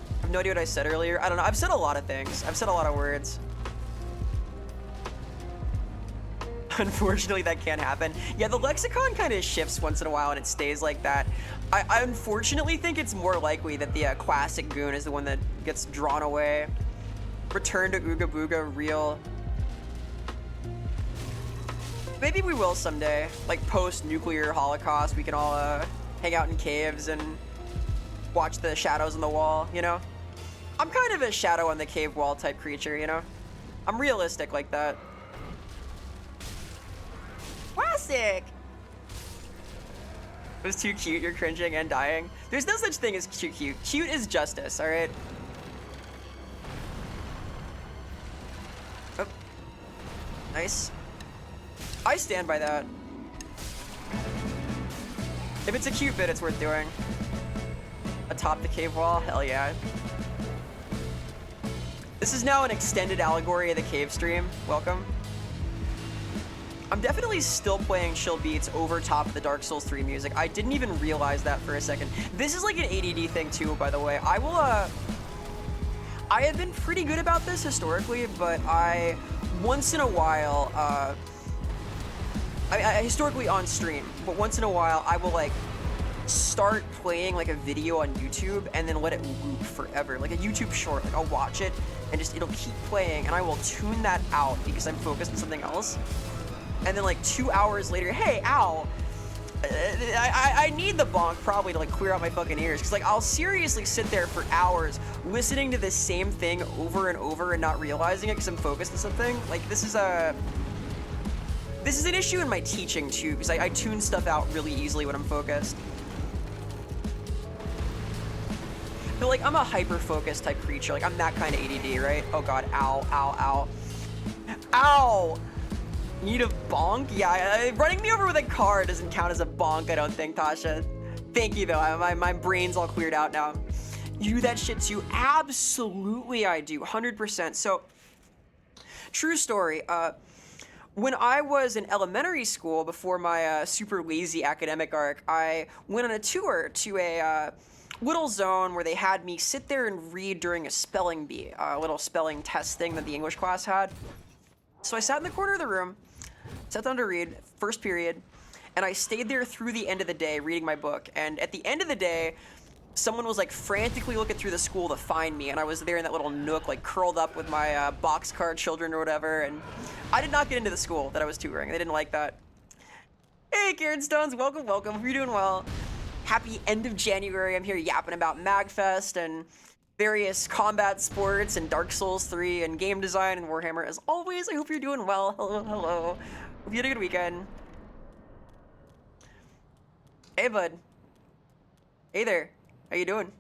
I have no idea what I said earlier. I don't know. I've said a lot of things. I've said a lot of words. Unfortunately, that can't happen. Yeah, the lexicon kind of shifts once in a while and it stays like that. I unfortunately think it's more likely that the classic goon is the one that gets drawn away. Return to Ooga Booga real. Maybe we will someday. Like post-nuclear holocaust, we can all hang out in caves and watch the shadows on the wall, you know? I'm kind of a shadow on the cave wall type creature, you know? I'm realistic like that. Classic! It was too cute, you're cringing and dying. There's no such thing as too cute. Cute is justice, alright? Oh. Nice. I stand by that. If it's a cute bit, it's worth doing. Atop the cave wall? Hell yeah. This is now an extended allegory of the cave stream. Welcome. I'm definitely still playing chill beats over top of the Dark Souls 3 music. I didn't even realize that for a second. This is like an ADD thing too, by the way. I have been pretty good about this historically, but once in a while, historically on stream, but once in a while, I will like start playing like a video on YouTube and then let it loop forever. Like a YouTube short, like I'll watch it and just, it'll keep playing and I will tune that out because I'm focused on something else. And then like 2 hours later, hey, ow, I need the bonk probably to like clear out my fucking ears. Cause like I'll seriously sit there for hours listening to the same thing over and over and not realizing it because I'm focused on something. Like this is an issue in my teaching too, because I tune stuff out really easily when I'm focused. But like I'm a hyper-focused type creature. Like I'm that kind of ADD, right? Oh god, ow, ow, ow. Ow! Need a bonk? Yeah, running me over with a car doesn't count as a bonk, I don't think, Tasha. Thank you, though. My brain's all cleared out now. You do that shit too? Absolutely I do, 100%. So, true story. When I was in elementary school, before my super lazy academic arc, I went on a tour to a little zone where they had me sit there and read during a spelling bee, a little spelling test thing that the English class had. So I sat in the corner of the room, sat down to read, first period, and I stayed there through the end of the day reading my book. And at the end of the day, someone was like frantically looking through the school to find me, and I was there in that little nook, like curled up with my boxcar children or whatever, and I did not get into the school that I was touring. They didn't like that. Hey, Karen Stones, welcome, welcome. Hope you're doing well. Happy end of January. I'm here yapping about MagFest and various combat sports and Dark Souls 3 and game design and Warhammer. As always, I hope you're doing well. Hello, hello. Hope you had a good weekend. Hey, bud. Hey there. How you doing?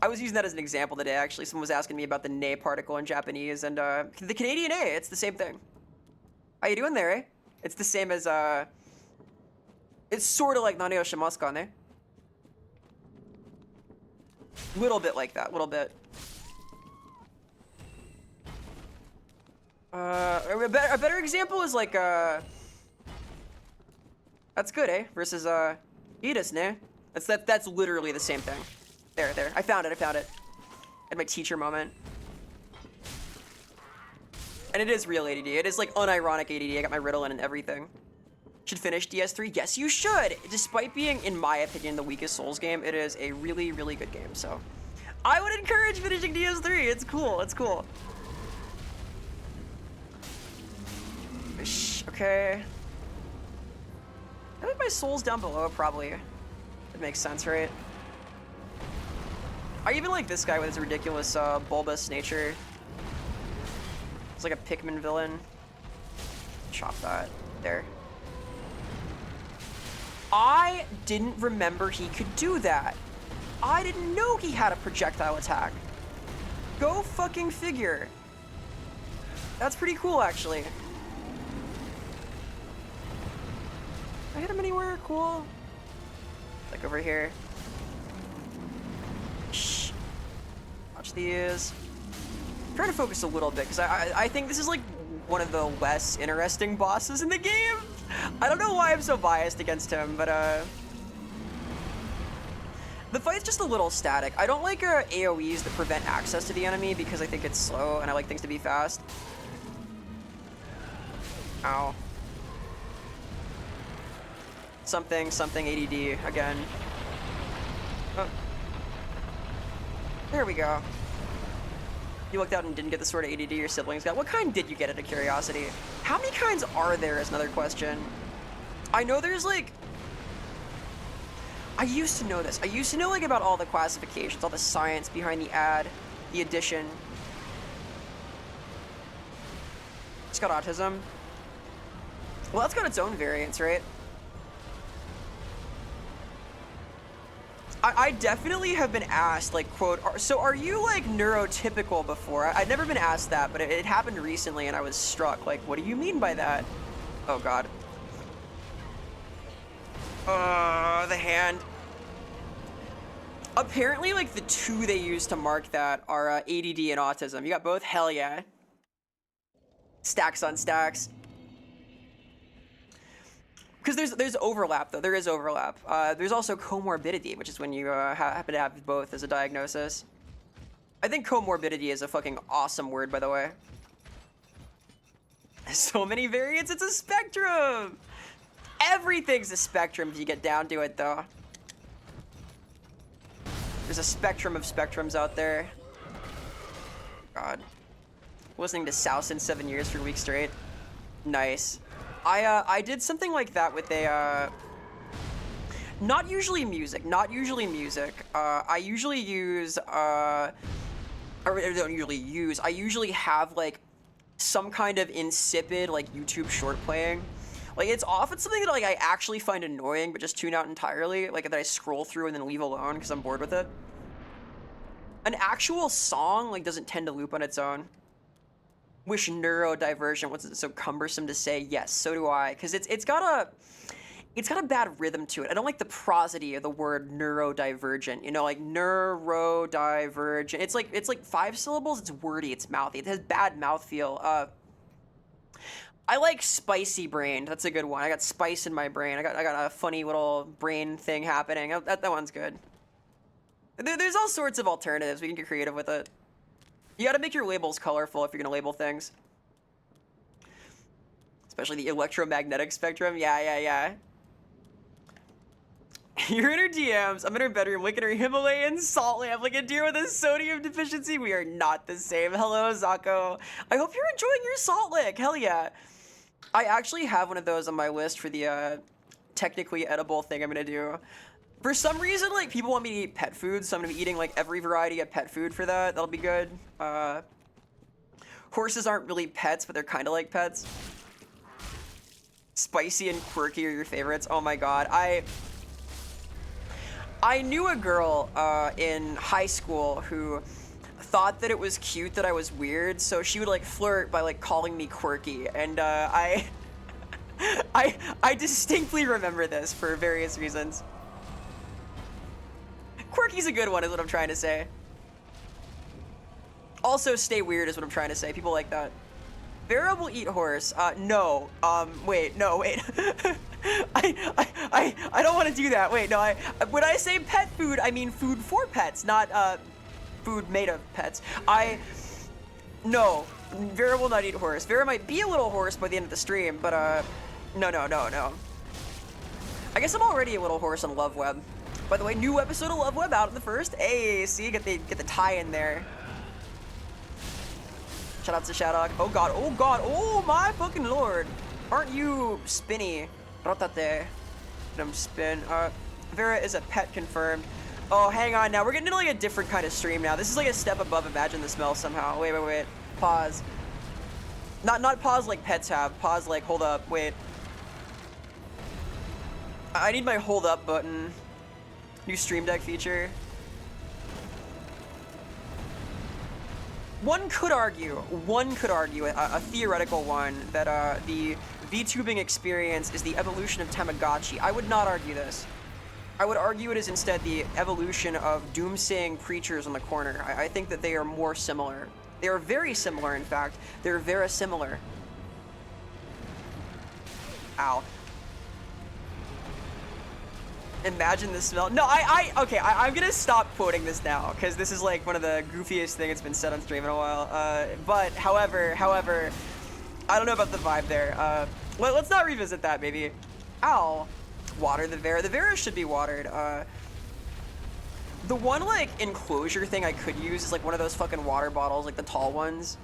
I was using that as an example today, actually. Someone was asking me about the ne particle in Japanese, and the Canadian A, it's the same thing. How you doing there, eh? It's the same as, it's sort of like nane o shimasu ka ne? Little bit like that, little bit. A better example is like, that's good, eh? Versus, ii desu ne? That's literally the same thing. There. I found it. At my teacher moment. And it is real ADD. It is like unironic ADD. I got my Ritalin and everything. Should finish DS3? Yes, you should! Despite being, in my opinion, the weakest Souls game, it is a really, really good game, so. I would encourage finishing DS3. It's cool. Okay. I think my Souls down below, probably. It makes sense, right? I even like this guy with his ridiculous bulbous nature. It's like a Pikmin villain. Chop that. There. I didn't remember he could do that. I didn't know he had a projectile attack. Go fucking figure. That's pretty cool, actually. I hit him anywhere? Cool. Like over here. Shh. Watch these. I'm trying to focus a little bit, because I think this is like one of the less interesting bosses in the game. I don't know why I'm so biased against him, but the fight's just a little static. I don't like AoEs that prevent access to the enemy because I think it's slow and I like things to be fast. Ow. Something ADD again. Oh. There we go. You looked out and didn't get the sort of ADD your siblings got. What kind did you get out of curiosity? How many kinds are there is another question. I know there's like... I used to know this. I used to know like about all the classifications, all the science behind the ad, the addition. It's got autism. Well, that's got its own variants, right? I definitely have been asked, like, quote, so are you, like, neurotypical before? I'd never been asked that, but it happened recently, and I was struck. Like, what do you mean by that? Oh, God. The hand. Apparently, like, the two they use to mark that are ADD and autism. You got both? Hell yeah. Stacks on stacks. Because there's overlap, though. There is overlap. There's also comorbidity, which is when you happen to have both as a diagnosis. I think comorbidity is a fucking awesome word, by the way. So many variants, it's a spectrum! Everything's a spectrum if you get down to it, though. There's a spectrum of spectrums out there. God. Listening to Souse in 7 years for a week straight. Nice. I did something like that with a, not usually music. I usually use, or I don't usually use, I usually have, like, some kind of insipid, like, YouTube short playing. Like, it's often something that, like, I actually find annoying, but just tune out entirely. Like, that I scroll through and then leave alone because I'm bored with it. An actual song, like, doesn't tend to loop on its own. Wish neurodivergent wasn't so cumbersome to say. Yes, so do I, because it's got a bad rhythm to it. I don't like the prosody of the word neurodivergent. You know, like neurodivergent. It's like 5 syllables. It's wordy. It's mouthy. It has bad mouthfeel. I like spicy brained. That's a good one. I got spice in my brain. I got a funny little brain thing happening. That one's good. There's all sorts of alternatives. We can get creative with it. You gotta make your labels colorful if you're gonna label things. Especially the electromagnetic spectrum. Yeah. You're in her DMs. I'm in her bedroom looking at her Himalayan salt lamp like a deer with a sodium deficiency. We are not the same. Hello, Zako. I hope you're enjoying your salt lick. Hell yeah. I actually have one of those on my list for the technically edible thing I'm gonna do. For some reason, like, people want me to eat pet food, so I'm gonna be eating, like, every variety of pet food for that. That'll be good. Horses aren't really pets, but they're kind of like pets. Spicy and quirky are your favorites. Oh my god. I knew a girl in high school who thought that it was cute that I was weird, so she would, like, flirt by, like, calling me quirky, and I distinctly remember this for various reasons. Quirky's a good one, is what I'm trying to say. Also, stay weird is what I'm trying to say. People like that. Vera will eat horse. No. Wait, no, wait. I don't want to do that. Wait, no, when I say pet food, I mean food for pets, not, food made of pets. No. Vera will not eat horse. Vera might be a little horse by the end of the stream, but, no. I guess I'm already a little horse on Love Web. By the way, new episode of Love Web out in the first. Hey, see, get the tie in there. Shout out to Shadok. Oh god, oh my fucking lord. Aren't you spinny? Rotate. Spin. Vera is a pet confirmed. Oh, hang on now. We're getting into like a different kind of stream now. This is like a step above Imagine the Smell somehow. Wait. Pause. Not pause like pets have. Pause like hold up. Wait. I need my hold up button. New Stream Deck feature. One could argue, a theoretical one, that the VTubing experience is the evolution of Tamagotchi. I would not argue this. I would argue it is instead the evolution of doomsaying creatures on the corner. I think that they are more similar. They are very similar, in fact. They're very similar. Ow. Imagine the Smell. No, okay, I'm gonna stop quoting this now, because this is like one of the goofiest things that's been said on stream in a while. But, however, I don't know about the vibe there. Let's not revisit that, maybe. Ow. Water the Vera. The Vera should be watered. The one, like, enclosure thing I could use is, like, one of those fucking water bottles, like the tall ones.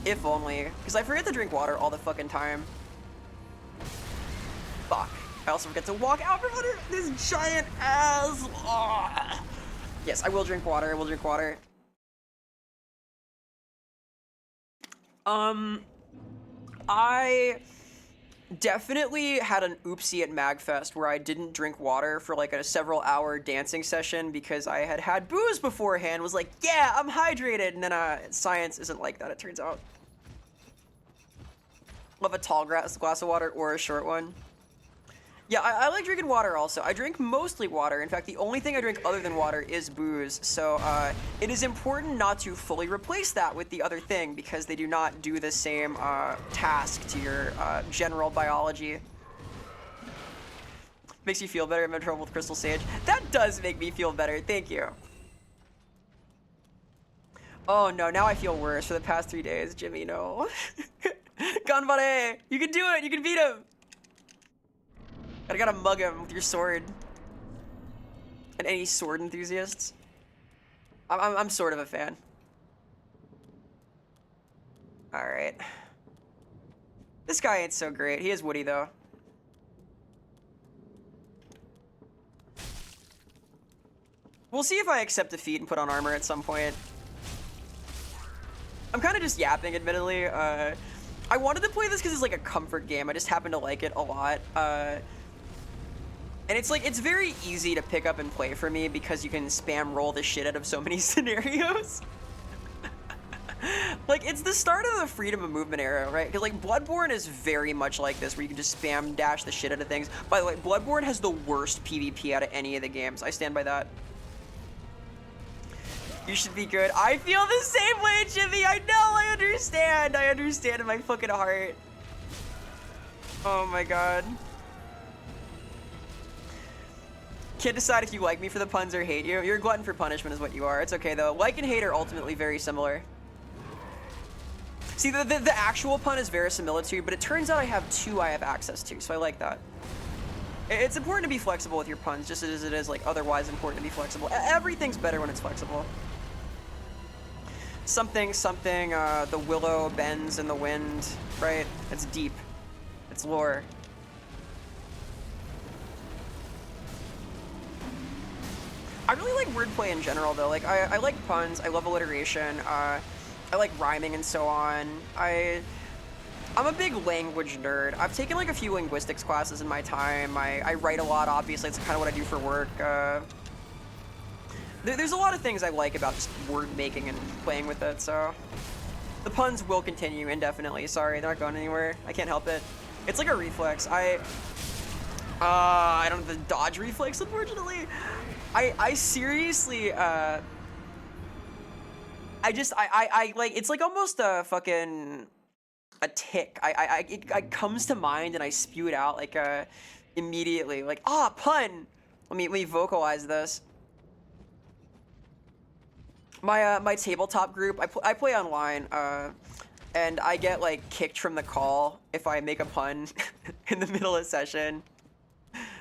If only. Because I forget to drink water all the fucking time. Fuck. I also forget to walk out from under this giant ass. Ugh. Yes, I will drink water. I will drink water. I definitely had an oopsie at MagFest where I didn't drink water for like a several-hour dancing session because I had had booze beforehand. Was like, yeah, I'm hydrated, and then science isn't like that, it turns out. Love a tall glass of water or a short one. Yeah, I like drinking water also. I drink mostly water. In fact, the only thing I drink other than water is booze. So it is important not to fully replace that with the other thing because they do not do the same task to your general biology. Makes you feel better. I'm in trouble with Crystal Sage. That does make me feel better. Thank you. Oh no, now I feel worse for the past 3 days. Jimmy, no. Ganbare! You can do it! You can beat him! I gotta mug him with your sword. And any sword enthusiasts? I'm sort of a fan. Alright. This guy ain't so great. He is Woody, though. We'll see if I accept defeat and put on armor at some point. I'm kind of just yapping, admittedly. I wanted to play this because it's like a comfort game. I just happen to like it a lot. And it's like, it's very easy to pick up and play for me because you can spam roll the shit out of so many scenarios. Like, it's the start of the freedom of movement era, right? Because like Bloodborne is very much like this, where you can just spam dash the shit out of things. By the way, Bloodborne has the worst PvP out of any of the games. I stand by that. You should be good. I feel the same way, Jimmy. I know, I understand. I understand in my fucking heart. Oh my god. Can't decide if you like me for the puns or hate you. You're a glutton for punishment is what you are. It's okay though. Like and hate are ultimately very similar. See, the actual pun is verisimilitude, but it turns out I have two I have access to, so I like that. It's important to be flexible with your puns, just as it is like otherwise important to be flexible. Everything's better when it's flexible. Something, the willow bends in the wind, right? It's deep. It's lore. I really like wordplay in general, though. Like, I like puns. I love alliteration. I like rhyming and so on. I'm a big language nerd. I've taken like a few linguistics classes in my time. I write a lot, obviously. It's kind of what I do for work. There's a lot of things I like about just word making and playing with it, so. The puns will continue indefinitely. Sorry, they're not going anywhere. I can't help it. It's like a reflex. I don't have the dodge reflex, unfortunately. I seriously, I like, it's like almost a fucking, a tick. It comes to mind and I spew it out like, immediately. Like, pun! Let me vocalize this. My tabletop group, I play online, and I get like kicked from the call if I make a pun in the middle of session.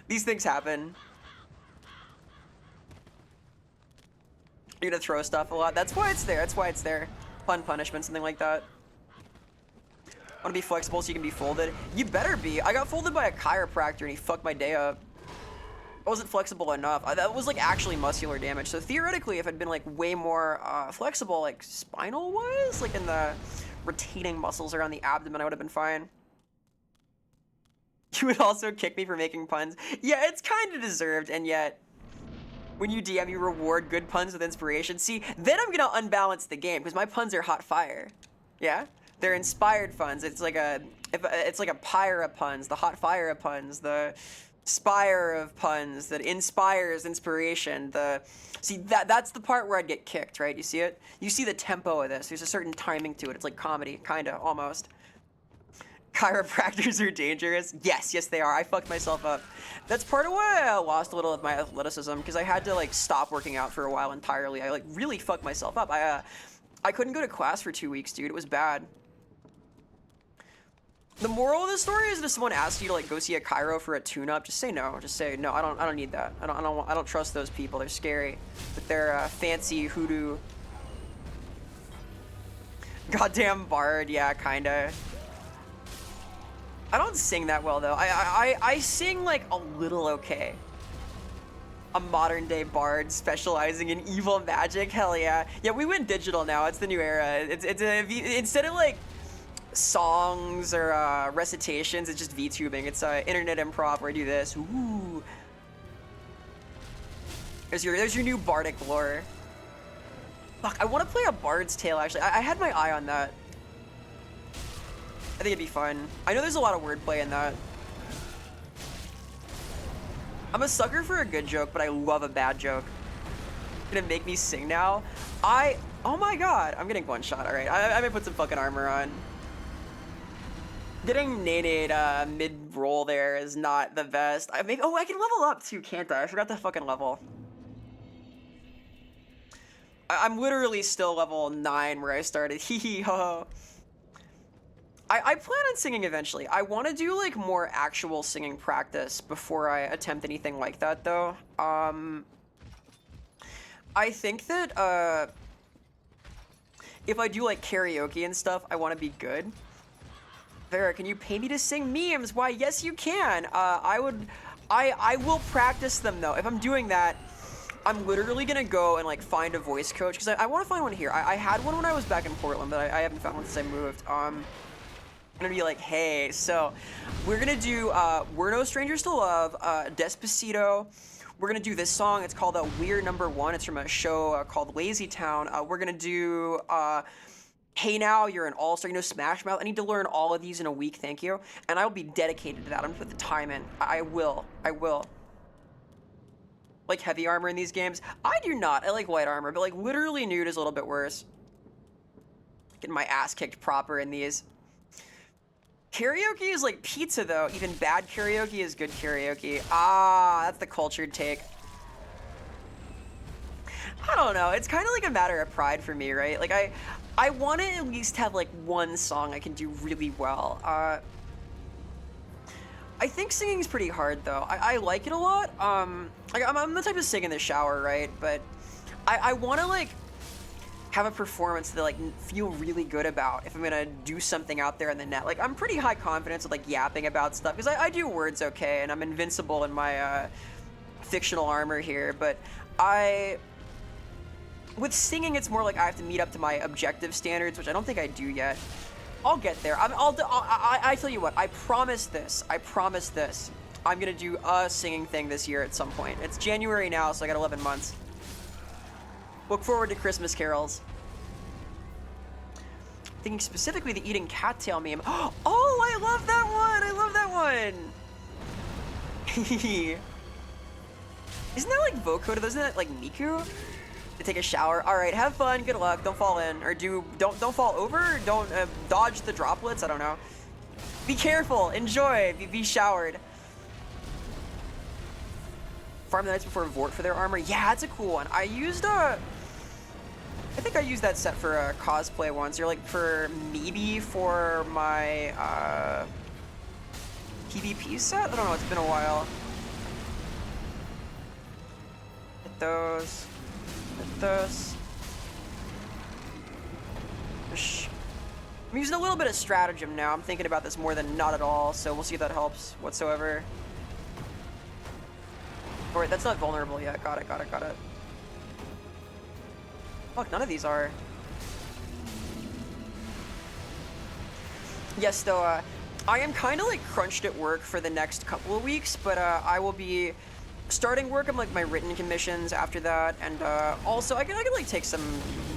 These things happen. You're gonna throw stuff a lot. That's why it's there. That's why it's there. Pun punishment, something like that. Want to be flexible so you can be folded? You better be. I got folded by a chiropractor and he fucked my day up. I wasn't flexible enough. That was like actually muscular damage. So theoretically, if I'd been like way more flexible, like spinal wise, like in the retaining muscles around the abdomen, I would have been fine. You would also kick me for making puns. Yeah, it's kind of deserved, and yet when you DM, you reward good puns with inspiration. See, then I'm gonna unbalance the game because my puns are hot fire. Yeah, they're inspired puns. It's like a pyre of puns, the hot fire of puns, the spire of puns that inspires inspiration. See, that's the part where I'd get kicked, right? You see it? You see the tempo of this. There's a certain timing to it. It's like comedy, kinda, almost. Chiropractors are dangerous. Yes, they are. I fucked myself up. That's part of why I lost a little of my athleticism, because I had to like stop working out for a while entirely. I like really fucked myself up. I couldn't go to class for 2 weeks, dude. It was bad. The moral of the story is, if someone asks you to like go see a Cairo for a tune-up, just say no. Just say no. I don't need that. I don't trust those people. They're scary with their fancy hoodoo. Goddamn bard, yeah, kinda. I don't sing that well though. I sing like a little okay. A modern day bard specializing in evil magic. Hell yeah. Yeah, we went digital now. It's the new era. Instead of like songs or recitations, it's just VTubing. It's internet improv where I do this. Ooh. There's your new bardic lore. Fuck, I want to play a Bard's Tale actually. I had my eye on that. I think it'd be fun. I know there's a lot of wordplay in that. I'm a sucker for a good joke, but I love a bad joke. Gonna make me sing now? Oh my god, I'm getting one shot, alright. I might put some fucking armor on. Getting nade mid-roll there is not the best. I can level up too, can't I? I forgot to fucking level. I'm literally still level 9 where I started. Hee hee ho ho. I plan on singing eventually. I want to do like more actual singing practice before I attempt anything like that though. I think that if I do like karaoke and stuff, I want to be good. Vera, can you pay me to sing memes? Why, yes you can. I will practice them though. If I'm doing that, I'm literally gonna go and like find a voice coach because I want to find one here. I had one when I was back in Portland, but I haven't found one since I moved. I'm gonna be like, hey, so we're gonna do We're No Strangers to Love, Despacito. We're gonna do this song. It's called We're Number One. It's from a show called Lazy Town. We're gonna do Hey Now, You're an All-Star. You know, Smash Mouth. I need to learn all of these in a week, thank you. And I will be dedicated to that. I'm gonna put the time in. I will. Like heavy armor in these games? I do not. I like light armor, but like literally nude is a little bit worse. Getting my ass kicked proper in these. Karaoke is like pizza though. Even bad karaoke is good karaoke. Ah, that's the cultured take. I don't know. It's kind of like a matter of pride for me, right? Like I want to at least have like one song I can do really well. I think singing is pretty hard though. I like it a lot. Like I'm the type to sing in the shower, right? But I want to like have a performance that like feel really good about if I'm gonna do something out there in the net. Like I'm pretty high confidence with like yapping about stuff because I do words okay and I'm invincible in my fictional armor here. But with singing, it's more like I have to meet up to my objective standards, which I don't think I do yet. I'll get there. I tell you what, I promise this. I'm gonna do a singing thing this year at some point. It's January now, so I got 11 months. Look forward to Christmas carols. Thinking specifically the eating cattail meme. Oh, I love that one! Isn't that like vocoder? Isn't that like Miku? To take a shower. All right, have fun. Good luck. Don't fall in, or don't fall over. Don't dodge the droplets. I don't know. Be careful. Enjoy. Be showered. Farm the Knights before Vort for their armor. Yeah, that's a cool one. I think I used that set for cosplay once, or like for my PvP set. I don't know. It's been a while. Hit those. I'm using a little bit of stratagem now. I'm thinking about this more than not at all, so we'll see if that helps whatsoever. Alright, that's not vulnerable yet. Got it. Fuck, none of these are. Yes, though, I am kind of like crunched at work for the next couple of weeks, but I will be starting work on like my written commissions after that, and also I can like take some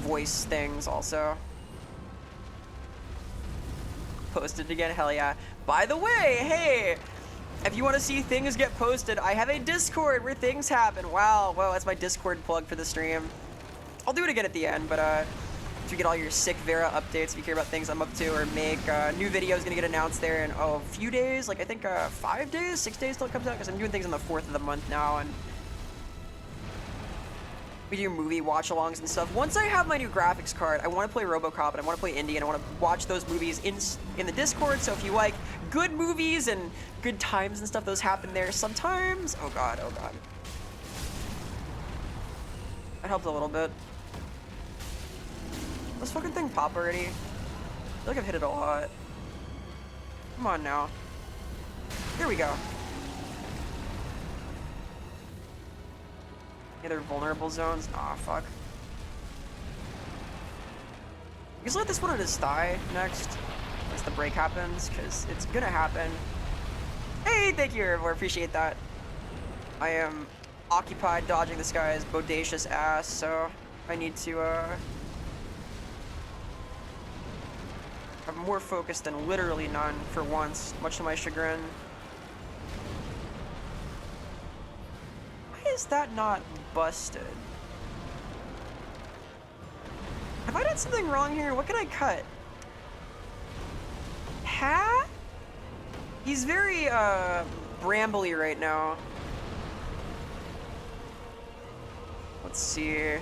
voice things also. Posted again, hell yeah. By the way, hey, if you want to see things get posted, I have a Discord where things happen. Wow, that's my Discord plug for the stream. I'll do it again at the end, but if you get all your sick Vera updates, if you care about things I'm up to or make, new videos gonna get announced there in a few days, like I think 5 days, 6 days till it comes out, because I'm doing things on the 4th of the month now, and We do movie watch-alongs and stuff. Once I have my new graphics card, I want to play RoboCop and I want to play Indie and I want to watch those movies in the Discord. So if you like good movies and good times and stuff, those happen there sometimes. Oh god, oh god. That helped a little bit. This fucking thing pop already? I feel like I've hit it a lot. Come on now. Here we go. Any other vulnerable zones? Aw, fuck. You just let this one on his thigh next, once the break happens, because it's gonna happen. Hey, thank you, Revolving. Appreciate that. I am occupied dodging this guy's bodacious ass, so I need to, I'm more focused than literally none for once, much to my chagrin. Why is that not busted? Have I done something wrong here? What can I cut? Hat? He's very, brambly right now. Let's see.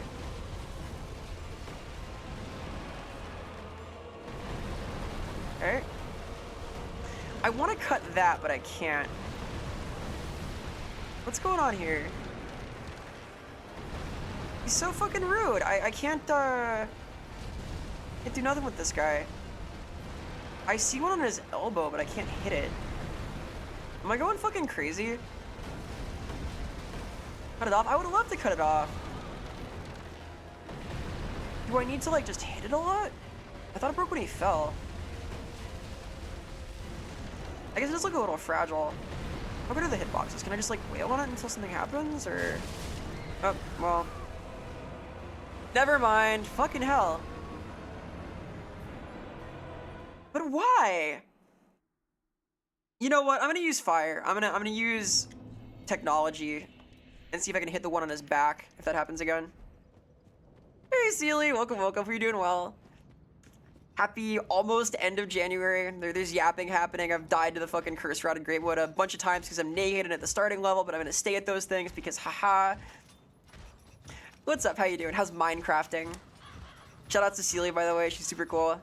Okay. I want to cut that, but I can't. What's going on here? He's so fucking rude. I can't do nothing with this guy. I see one on his elbow, but I can't hit it. Am I going fucking crazy? Cut it off? I would love to cut it off. Do I need to, like, just hit it a lot? I thought it broke when he fell. I guess it does look a little fragile. How good are the hitboxes? Can I just, like, wail on it until something happens, or...? Oh, well... Never mind. Fucking hell. But why? You know what? I'm gonna use fire. I'm gonna use technology and see if I can hit the one on his back, if that happens again. Hey, Sealy. Welcome, welcome. Hope you're doing well. Happy almost end of January. There's yapping happening. I've died to the fucking curse rod in Greatwood a bunch of times because I'm naked and at the starting level, but I'm gonna stay at those things because haha. What's up? How you doing? How's Minecrafting? Shout out to Cecilia, by the way. She's super cool.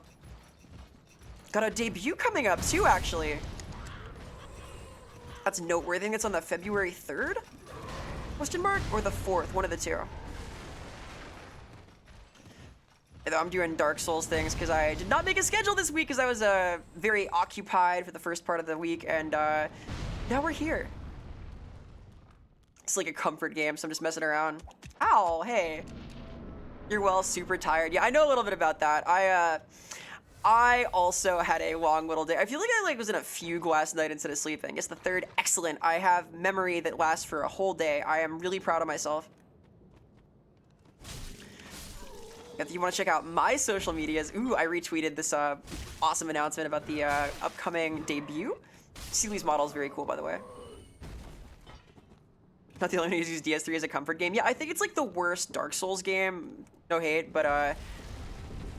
Got a debut coming up too, actually. That's noteworthy. I think it's on the February 3rd? Question mark? Or the 4th? One of the two. I'm doing Dark Souls things because I did not make a schedule this week because I was very occupied for the first part of the week, and now we're here. It's like a comfort game, so I'm just messing around. Ow, hey. You're well, super tired. Yeah, I know a little bit about that. I also had a long little day. I feel like I was in a fugue last night instead of sleeping. It's the 3rd. Excellent. I have memory that lasts for a whole day. I am really proud of myself. If you want to check out my social medias, ooh, I retweeted this awesome announcement about the upcoming debut. Seely's model is very cool, by the way. Not the only one who's used DS3 as a comfort game. Yeah, I think it's like the worst Dark Souls game. No hate, but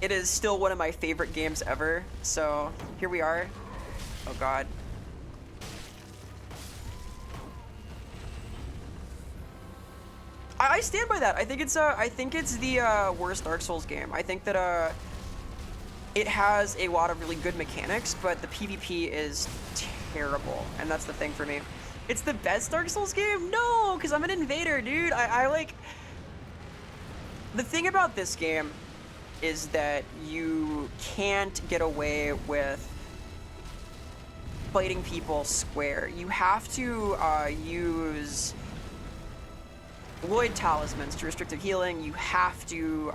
it is still one of my favorite games ever. So here we are. Oh god. I stand by that. I think it's the worst Dark Souls game. I think that it has a lot of really good mechanics, but the PvP is terrible, and that's the thing for me. It's the best Dark Souls game? No, because I'm an invader, dude. I like... The thing about this game is that you can't get away with fighting people square. You have to use Lloyd talismans to restricted healing. You have to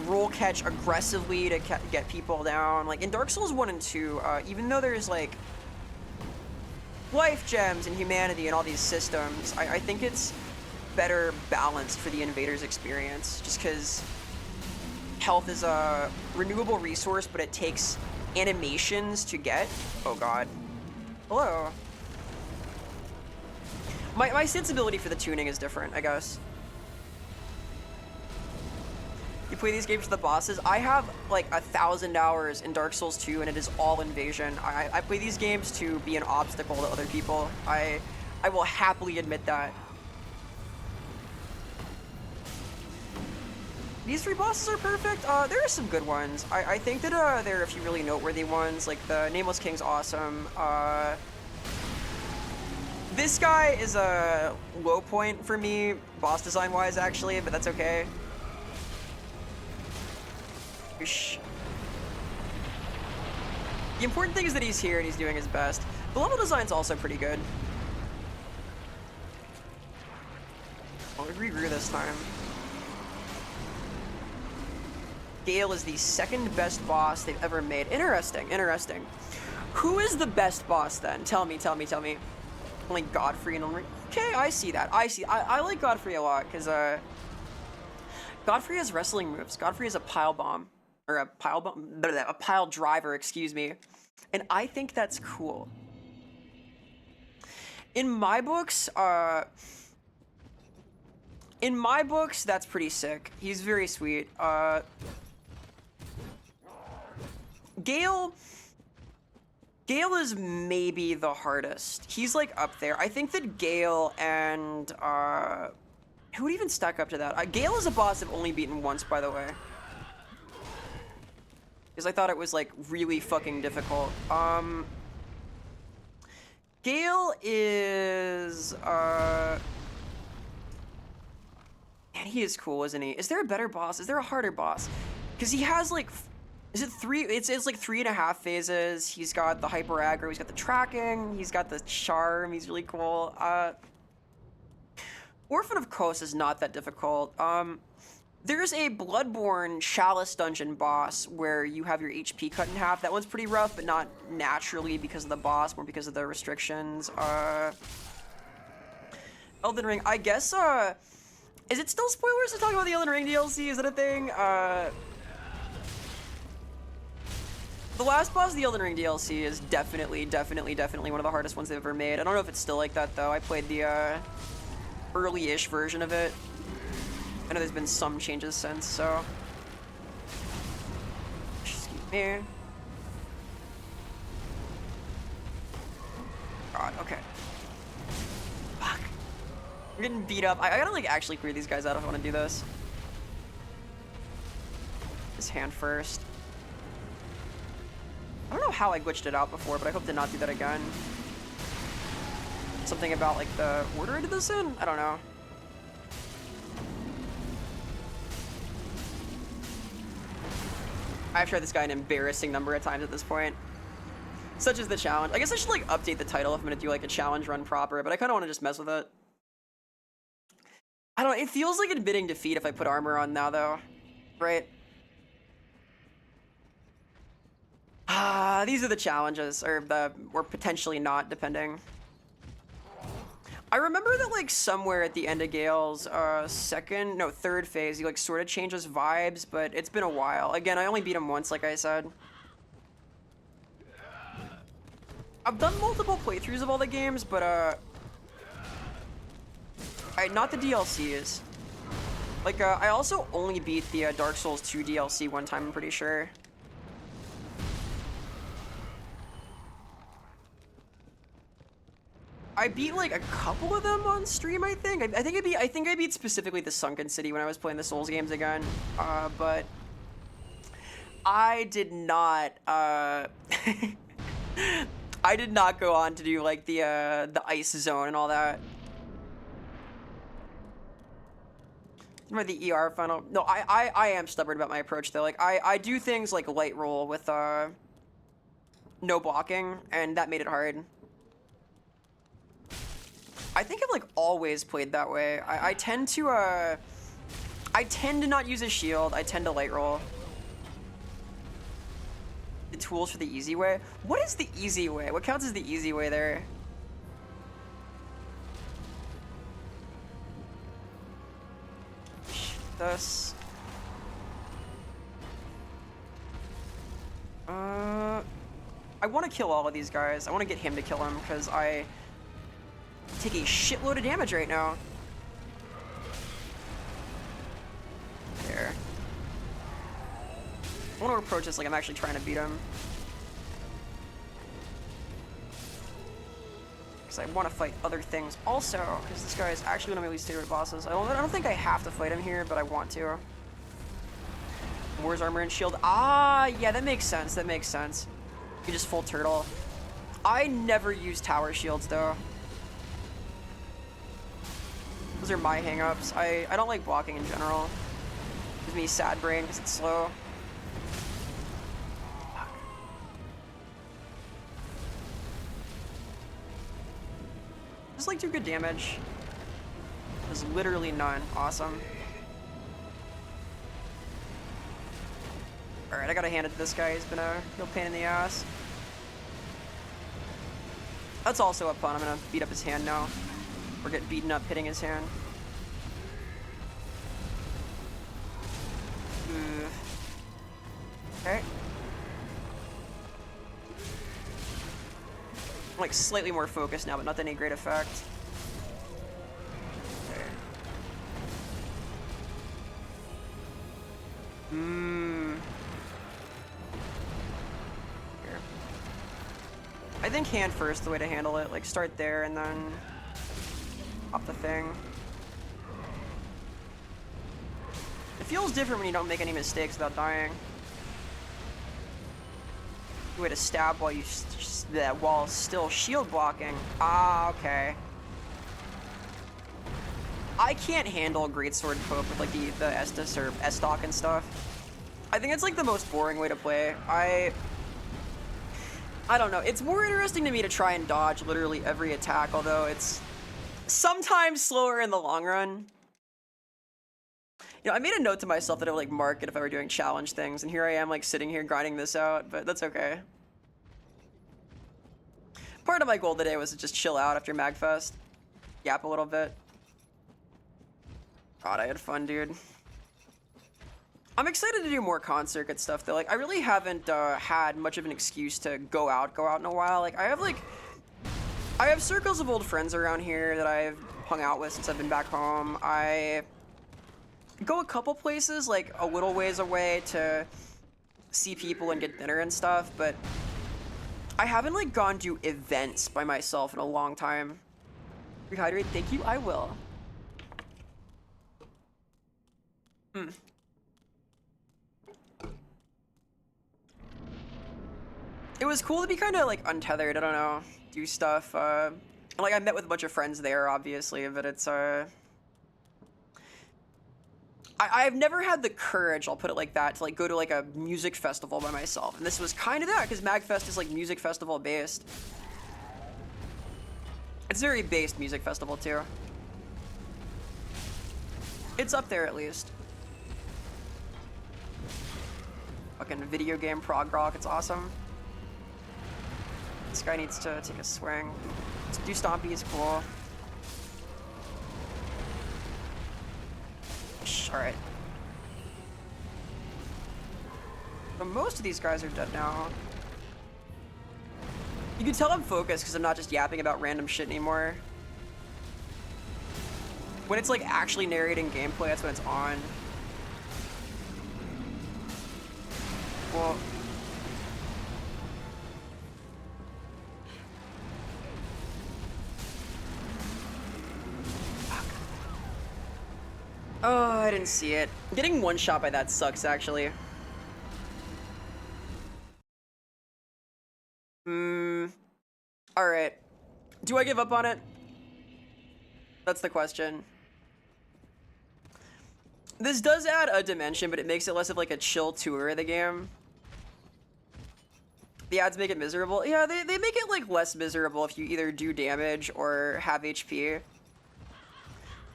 roll catch aggressively to get people down. Like in Dark Souls 1 and 2, even though there's like life gems and humanity and all these systems, I think it's better balanced for the invader's experience, just because health is a renewable resource, but it takes animations to get. Oh god. Hello. My sensibility for the tuning is different, I guess. You play these games for the bosses? I have like 1,000 hours in Dark Souls 2 and it is all invasion. I play these games to be an obstacle to other people. I will happily admit that. these 3 bosses are perfect. There are some good ones. I think that there are a few really noteworthy ones, like the Nameless King's awesome. This guy is a low point for me, boss design wise actually, but that's okay. Whoosh. The important thing is that he's here and he's doing his best. The level design's also pretty good. I'll regrew this time. Gale is the 2nd best boss they've ever made. Interesting, interesting. Who is the best boss then? Tell me, tell me, tell me. Only Godfrey and Elden Ring. Okay, I see that. I like Godfrey a lot because Godfrey has wrestling moves. Godfrey is a pile bomb or a pile driver, excuse me. And I think that's cool. In my books, that's pretty sick. He's very sweet. Gale is maybe the hardest. He's like up there. I think that Gale and who would even stack up to that? Gale is a boss I've only beaten once, by the way, because I thought it was like really fucking difficult. Gale is man, he is cool, isn't he? Is there a better boss? Is there a harder boss? Because he has like, is it 3? It's like 3.5 phases. He's got the hyper aggro. He's got the tracking. He's got the charm. He's really cool. Orphan of Kos is not that difficult. There's a Bloodborne Chalice dungeon boss where you have your HP cut in half. That one's pretty rough, but not naturally because of the boss, more because of the restrictions. Elden Ring, I guess, is it still spoilers to talk about the Elden Ring DLC? Is that a thing? The last boss of the Elden Ring DLC is definitely one of the hardest ones they've ever made. I don't know if it's still like that, though. I played the early-ish version of it. I know there's been some changes since, so... Excuse me. God, okay. Fuck. I'm getting beat up. I gotta, like, actually clear these guys out if I want to do this. His hand first. I don't know how I glitched it out before, but I hope to not do that again. Something about, like, the order I did this in? I don't know. I've tried this guy an embarrassing number of times at this point. Such is the challenge. I guess I should, like, update the title if I'm gonna do, like, a challenge run proper, but I kind of want to just mess with it. I don't know, it feels like admitting defeat if I put armor on now, though. Right? These are the challenges, or potentially not, depending. I remember that, like, somewhere at the end of Gale's third phase, he, like, sort of changes vibes, but it's been a while. Again, I only beat him once, like I said. I've done multiple playthroughs of all the games, but, not the DLCs. Like, I also only beat the Dark Souls 2 DLC one time, I'm pretty sure. I beat like a couple of them on stream, I think. I think I beat specifically the Sunken City when I was playing the Souls games again. But I did not I did not go on to do like the ice zone and all that. Remember the ER final? No, I am stubborn about my approach though. Like I do things like light roll with no blocking, and that made it hard. I think I've like always played that way. I tend to not use a shield. I tend to light roll. The tools for the easy way. What is the easy way? What counts as the easy way there? This. I want to kill all of these guys. I want to get him to kill him because I take a shitload of damage right now. There. I want to approach this like I'm actually trying to beat him. Because I want to fight other things also, because this guy is actually one of my least favorite bosses. I don't think I have to fight him here, but I want to. Wars armor and shield. Ah, yeah, that makes sense. That makes sense. You just full turtle. I never use tower shields though. Those are my hangups. I don't like blocking in general. Gives me sad brain because it's slow. Just like do good damage. There's literally none. Awesome. Alright, I gotta hand it to this guy. He's been a real pain in the ass. That's also a pun. I'm gonna beat up his hand now. Or get beaten up hitting his hand. Okay. I'm like slightly more focused now, but not to any great effect. Okay. Here. I think hand first the way to handle it. Like start there and then pop the thing. It feels different when you don't make any mistakes without dying. Way to stab while you while still shield blocking. Ah, okay. I can't handle greatsword poke with like the Estus or S-Stock and stuff. I think it's like the most boring way to play. I don't know. It's more interesting to me to try and dodge literally every attack, although it's sometimes slower in the long run. You know, I made a note to myself that I would like mark it if I were doing challenge things, and here I am like sitting here grinding this out, but that's okay. Part of my goal today was to just chill out after MagFest. Yap a little bit. God, I had fun, dude. I'm excited to do more con-circuit stuff though. Like, I really haven't had much of an excuse to go out in a while. Like, I have circles of old friends around here that I've hung out with since I've been back home. I go a couple places, like a little ways away to see people and get dinner and stuff, but I haven't like gone to events by myself in a long time. Rehydrate, thank you, I will. It was cool to be kind of like untethered, I don't know, do stuff. Like I met with a bunch of friends there, obviously, but it's I've never had the courage, I'll put it like that, to like go to like a music festival by myself. And this was kind of that, because MagFest is like music festival based. It's very based music festival too. It's up there at least. Fucking video game prog rock, it's awesome. This guy needs to take a swing. Do Stompy is cool. Alright. But most of these guys are dead now. You can tell I'm focused because I'm not just yapping about random shit anymore. When it's like actually narrating gameplay, that's when it's on. Well, oh, I didn't see it. Getting one shot by that sucks, actually. Alright. Do I give up on it? That's the question. This does add a dimension, but it makes it less of like a chill tour of the game. The ads make it miserable. Yeah, they make it like less miserable if you either do damage or have HP.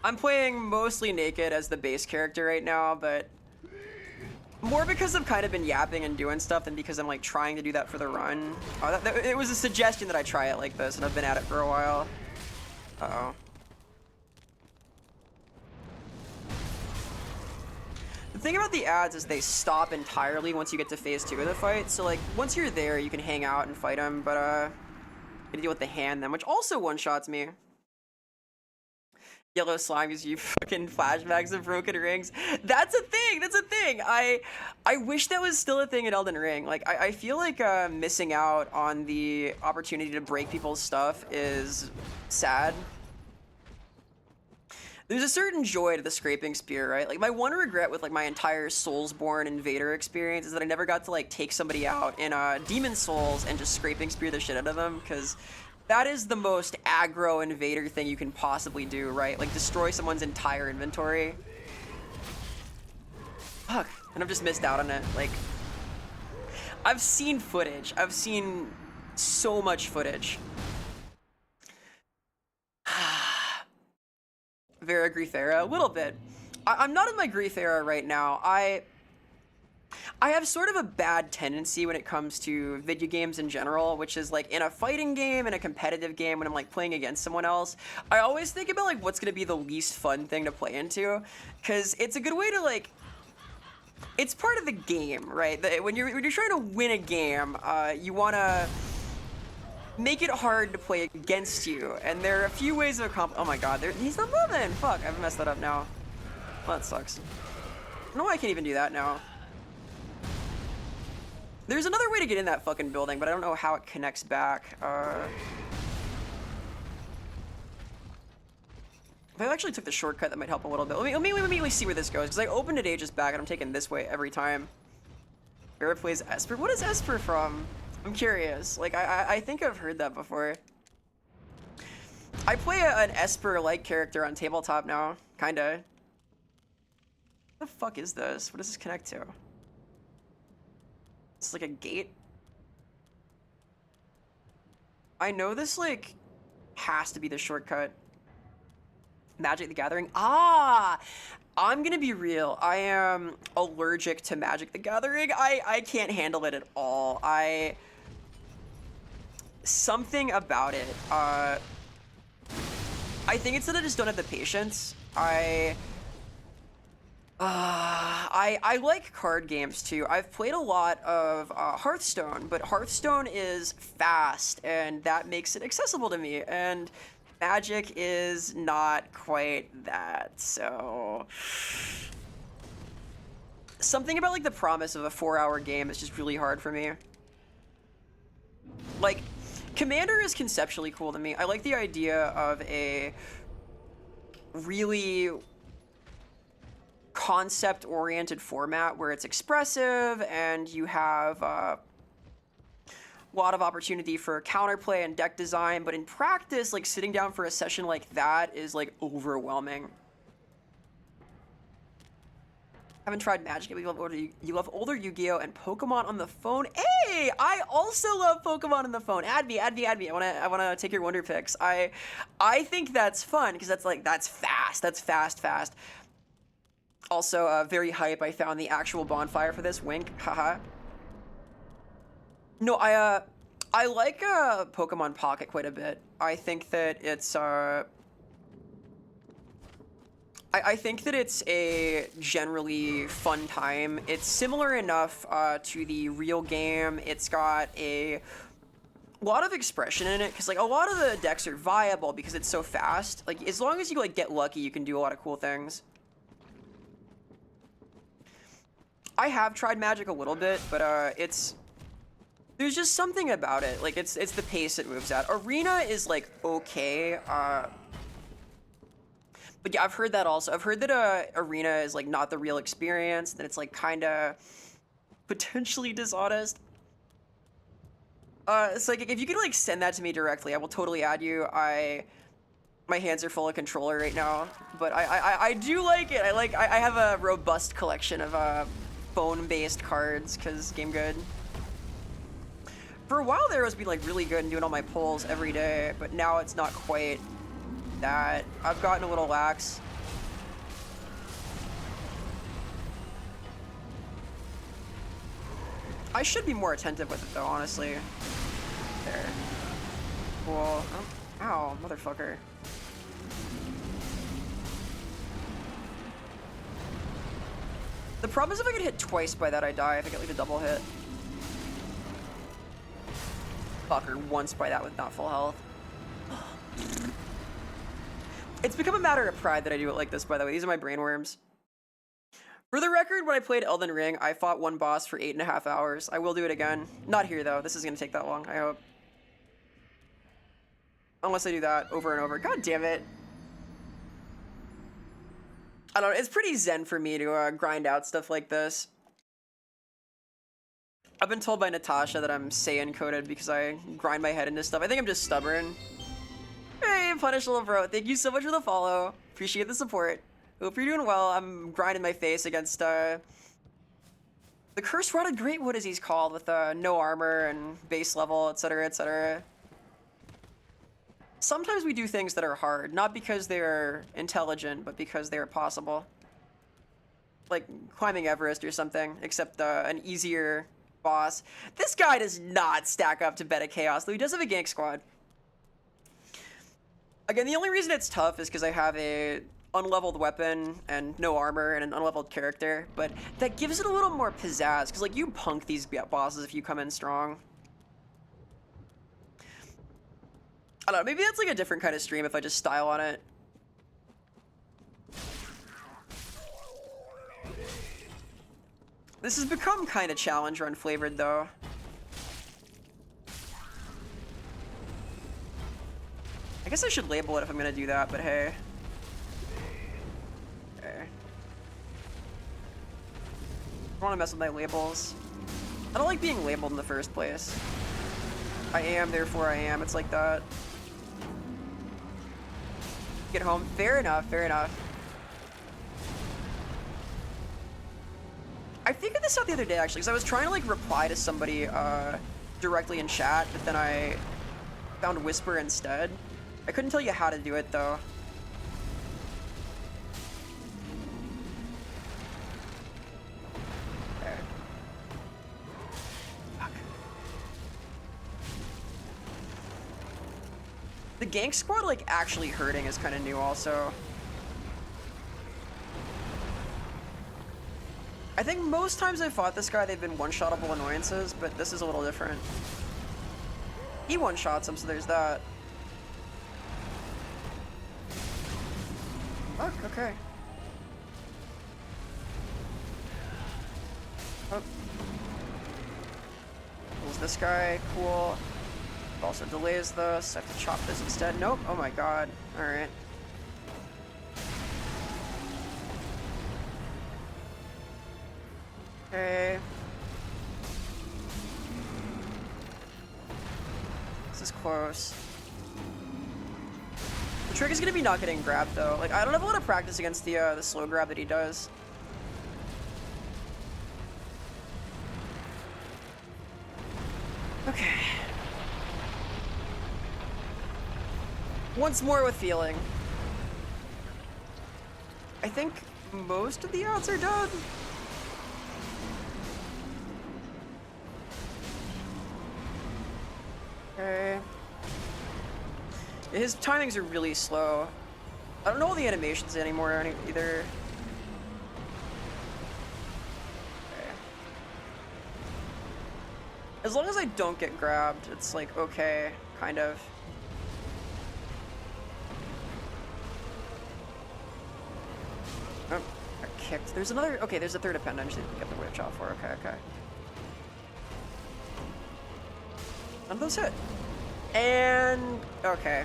I'm playing mostly naked as the base character right now, but more because I've kind of been yapping and doing stuff than because I'm like trying to do that for the run. Oh, it was a suggestion that I try it like this, and I've been at it for a while. Uh-oh. The thing about the ads is they stop entirely once you get to phase 2 of the fight. So like once you're there, you can hang out and fight them, but you deal with the hand then, which also one-shots me. Yellow slime gives you fucking flashbacks of broken rings. That's a thing. That's a thing. I wish that was still a thing in Elden Ring. Like I feel like missing out on the opportunity to break people's stuff is sad. There's a certain joy to the scraping spear, right? Like, my one regret with, like, my entire Soulsborne and Vader experience is that I never got to, like, take somebody out in Demon Souls and just scraping spear the shit out of them, because that is the most aggro invader thing you can possibly do, right? Like, destroy someone's entire inventory. Fuck, and I've just missed out on it. Like, I've seen footage. I've seen so much footage. Vera grief era, a little bit. I'm not in my grief era right now. I have sort of a bad tendency when it comes to video games in general, which is like in a fighting game, in a competitive game, when I'm like playing against someone else, I always think about like what's gonna be the least fun thing to play into, because it's a good way to like, it's part of the game, right? When you're trying to win a game, you wanna make it hard to play against you, and there are a few ways of oh my god, he's not moving! Fuck, I've messed that up now. Well, that sucks. No, I can't even do that now. There's another way to get in that fucking building, but I don't know how it connects back. If I actually took the shortcut, that might help a little bit. Let me see where this goes, because I opened it ages back, and I'm taking this way every time. Vera plays Esper? What is Esper from? I'm curious. Like, I think I've heard that before. I play an Esper-like character on tabletop now, kinda. What the fuck is this? What does this connect to? It's like a gate? I know this, like, has to be the shortcut. Magic the Gathering? Ah! I'm gonna be real. I am allergic to Magic the Gathering. I can't handle it at all. Something about it. I think it's that I just don't have the patience. I like card games too. I've played a lot of Hearthstone, but Hearthstone is fast, and that makes it accessible to me. And Magic is not quite that, so something about like the promise of a 4-hour game is just really hard for me. Like, Commander is conceptually cool to me. I like the idea of a really concept-oriented format where it's expressive and you have a lot of opportunity for counterplay and deck design, but in practice, like, sitting down for a session like that is, like, overwhelming. Haven't tried Magic, but you love older Yu-Gi-Oh! And Pokemon on the phone. Hey! I also love Pokemon on the phone. Add me. I wanna take your Wonder Picks. I think that's fun, because that's fast. That's fast. Also, very hype, I found the actual bonfire for this. Wink. Haha. No, I like Pokemon Pocket quite a bit. I think that it's I think that it's a generally fun time. It's similar enough to the real game. It's got a lot of expression in it, because like a lot of the decks are viable because it's so fast. Like, as long as you like get lucky, you can do a lot of cool things. I have tried Magic a little bit, but there's just something about it. Like, it's the pace it moves at. Arena is like okay. But yeah, I've heard that also. I've heard that Arena is like not the real experience, that it's like kind of potentially dishonest. It's like, if you could like send that to me directly, I will totally add you. My hands are full of controller right now, but I do like it. I have a robust collection of phone-based cards, because game good. For a while there, I was being like really good and doing all my pulls every day, but now it's not quite that. I've gotten a little lax. I should be more attentive with it though, honestly. There. Cool. Oh, ow, motherfucker. The problem is if I get hit twice by that, I die. If I get like a double hit. Fucker, once by that with not full health. It's become a matter of pride that I do it like this, by the way. These are my brainworms. For the record, when I played Elden Ring, I fought one boss for 8.5 hours. I will do it again. Not here, though. This is going to take that long, I hope. Unless I do that over and over. God damn it. I don't know, it's pretty zen for me to grind out stuff like this. I've been told by Natasha that I'm Saiyan coded because I grind my head into stuff. I think I'm just stubborn. Hey, Punish Little Bro, thank you so much for the follow. Appreciate the support. Hope you're doing well. I'm grinding my face against the Cursed Rotted Greatwood, as he's called, with no armor and base level, etc., etc. Sometimes we do things that are hard, not because they're intelligent, but because they're possible. Like climbing Everest or something, except an easier boss. This guy does not stack up to Beta Chaos, though he does have a gank squad. Again, the only reason it's tough is because I have a unleveled weapon and no armor and an unleveled character, but that gives it a little more pizzazz, because like you punk these bosses if you come in strong. I don't know, maybe that's like a different kind of stream if I just style on it. This has become kind of challenge run flavored though. I guess I should label it if I'm gonna do that, but hey. Okay. I don't wanna mess with my labels. I don't like being labeled in the first place. I am, therefore I am. It's like that. Get home. Fair enough, fair enough. I figured this out the other day, actually, because I was trying to, like, reply to somebody directly in chat, but then I found Whisper instead. I couldn't tell you how to do it, though. Okay. Fuck. The gank squad, like, actually hurting is kind of new, also. I think most times I've fought this guy, they've been one-shottable annoyances, but this is a little different. He one-shots him, so there's that. Fuck, okay. Oh. Pulls this guy, cool. Also delays this, I have to chop this instead. Nope, oh my god, alright. Okay. This is close. The trick is gonna be not getting grabbed though. Like, I don't have a lot of practice against the slow grab that he does. Okay. Once more with feeling. I think most of the outs are done. Okay. His timings are really slow. I don't know all the animations anymore either. Okay. As long as I don't get grabbed, it's like okay, kind of. Oh, got kicked. There's another. Okay, there's a third appendage. I just need to get the witch off for. Okay, okay. None of those hit. And okay.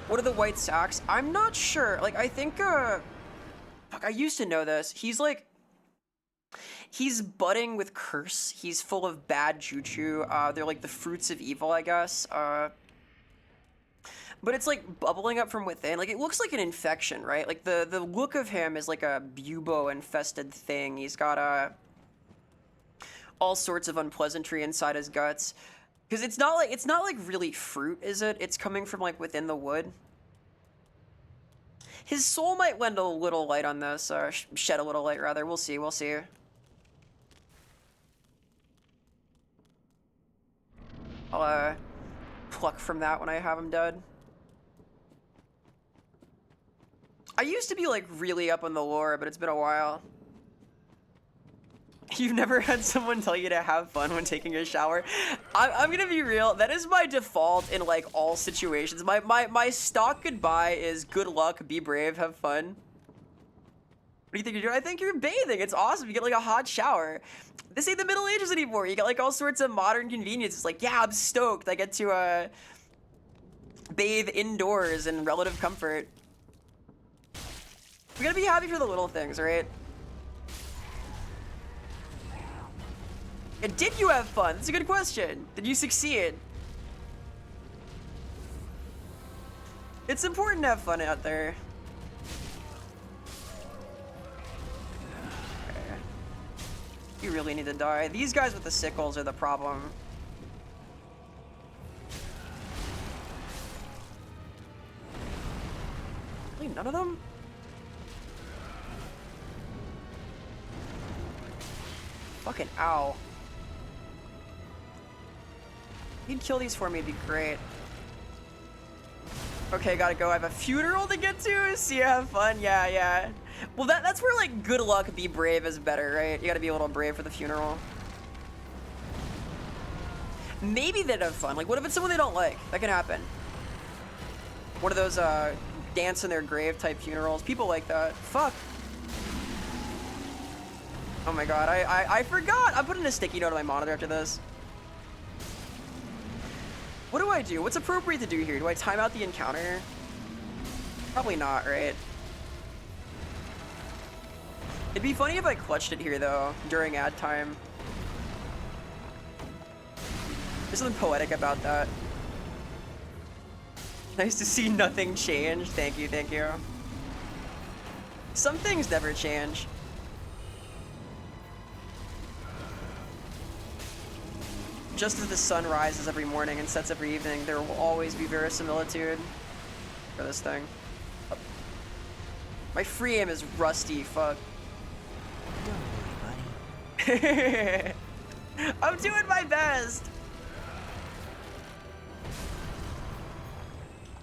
What are the white sacks? I'm not sure. Like, I think fuck, I used to know this. He's budding with curse. He's full of bad juju. They're like the fruits of evil, I guess. But it's like bubbling up from within. Like, it looks like an infection, right? Like the look of him is like a bubo infested thing. He's got all sorts of unpleasantry inside his guts, because it's not like really fruit, is it? It's coming from like within the wood. His soul might lend a little light on this, or shed a little light rather. We'll see. We'll see. I'll pluck from that when I have him dead. I used to be like really up on the lore, but it's been a while. You've never had someone tell you to have fun when taking a shower? I'm gonna be real, that is my default in like all situations. My stock goodbye is good luck, be brave, have fun. What do you think you're doing? I think you're bathing. It's awesome. You get like a hot shower. This ain't the Middle Ages anymore. You get like all sorts of modern conveniences. Like, yeah, I'm stoked. I get to bathe indoors in relative comfort. We gotta be happy for the little things, right? And did you have fun? That's a good question. Did you succeed? It's important to have fun out there. Okay. You really need to die. These guys with the sickles are the problem. Really, none of them? Fucking ow. If you'd kill these for me, it'd be great. Okay, gotta go. I have a funeral to get to. See you, have fun. Yeah, yeah. Well, that's where, like, good luck, be brave is better, right? You gotta be a little brave for the funeral. Maybe they'd have fun. Like, what if it's someone they don't like? That can happen. One of those, dance in their grave type funerals. People like that. Fuck. Oh my god, I forgot. I'm putting a sticky note on my monitor after this. What do I do? What's appropriate to do here? Do I time out the encounter? Probably not, right? It'd be funny if I clutched it here, though, during ad time. There's something poetic about that. Nice to see nothing change. Thank you, thank you. Some things never change. Just as the sun rises every morning and sets every evening, there will always be verisimilitude for this thing. My free aim is rusty, fuck. Don't worry, buddy. I'm doing my best.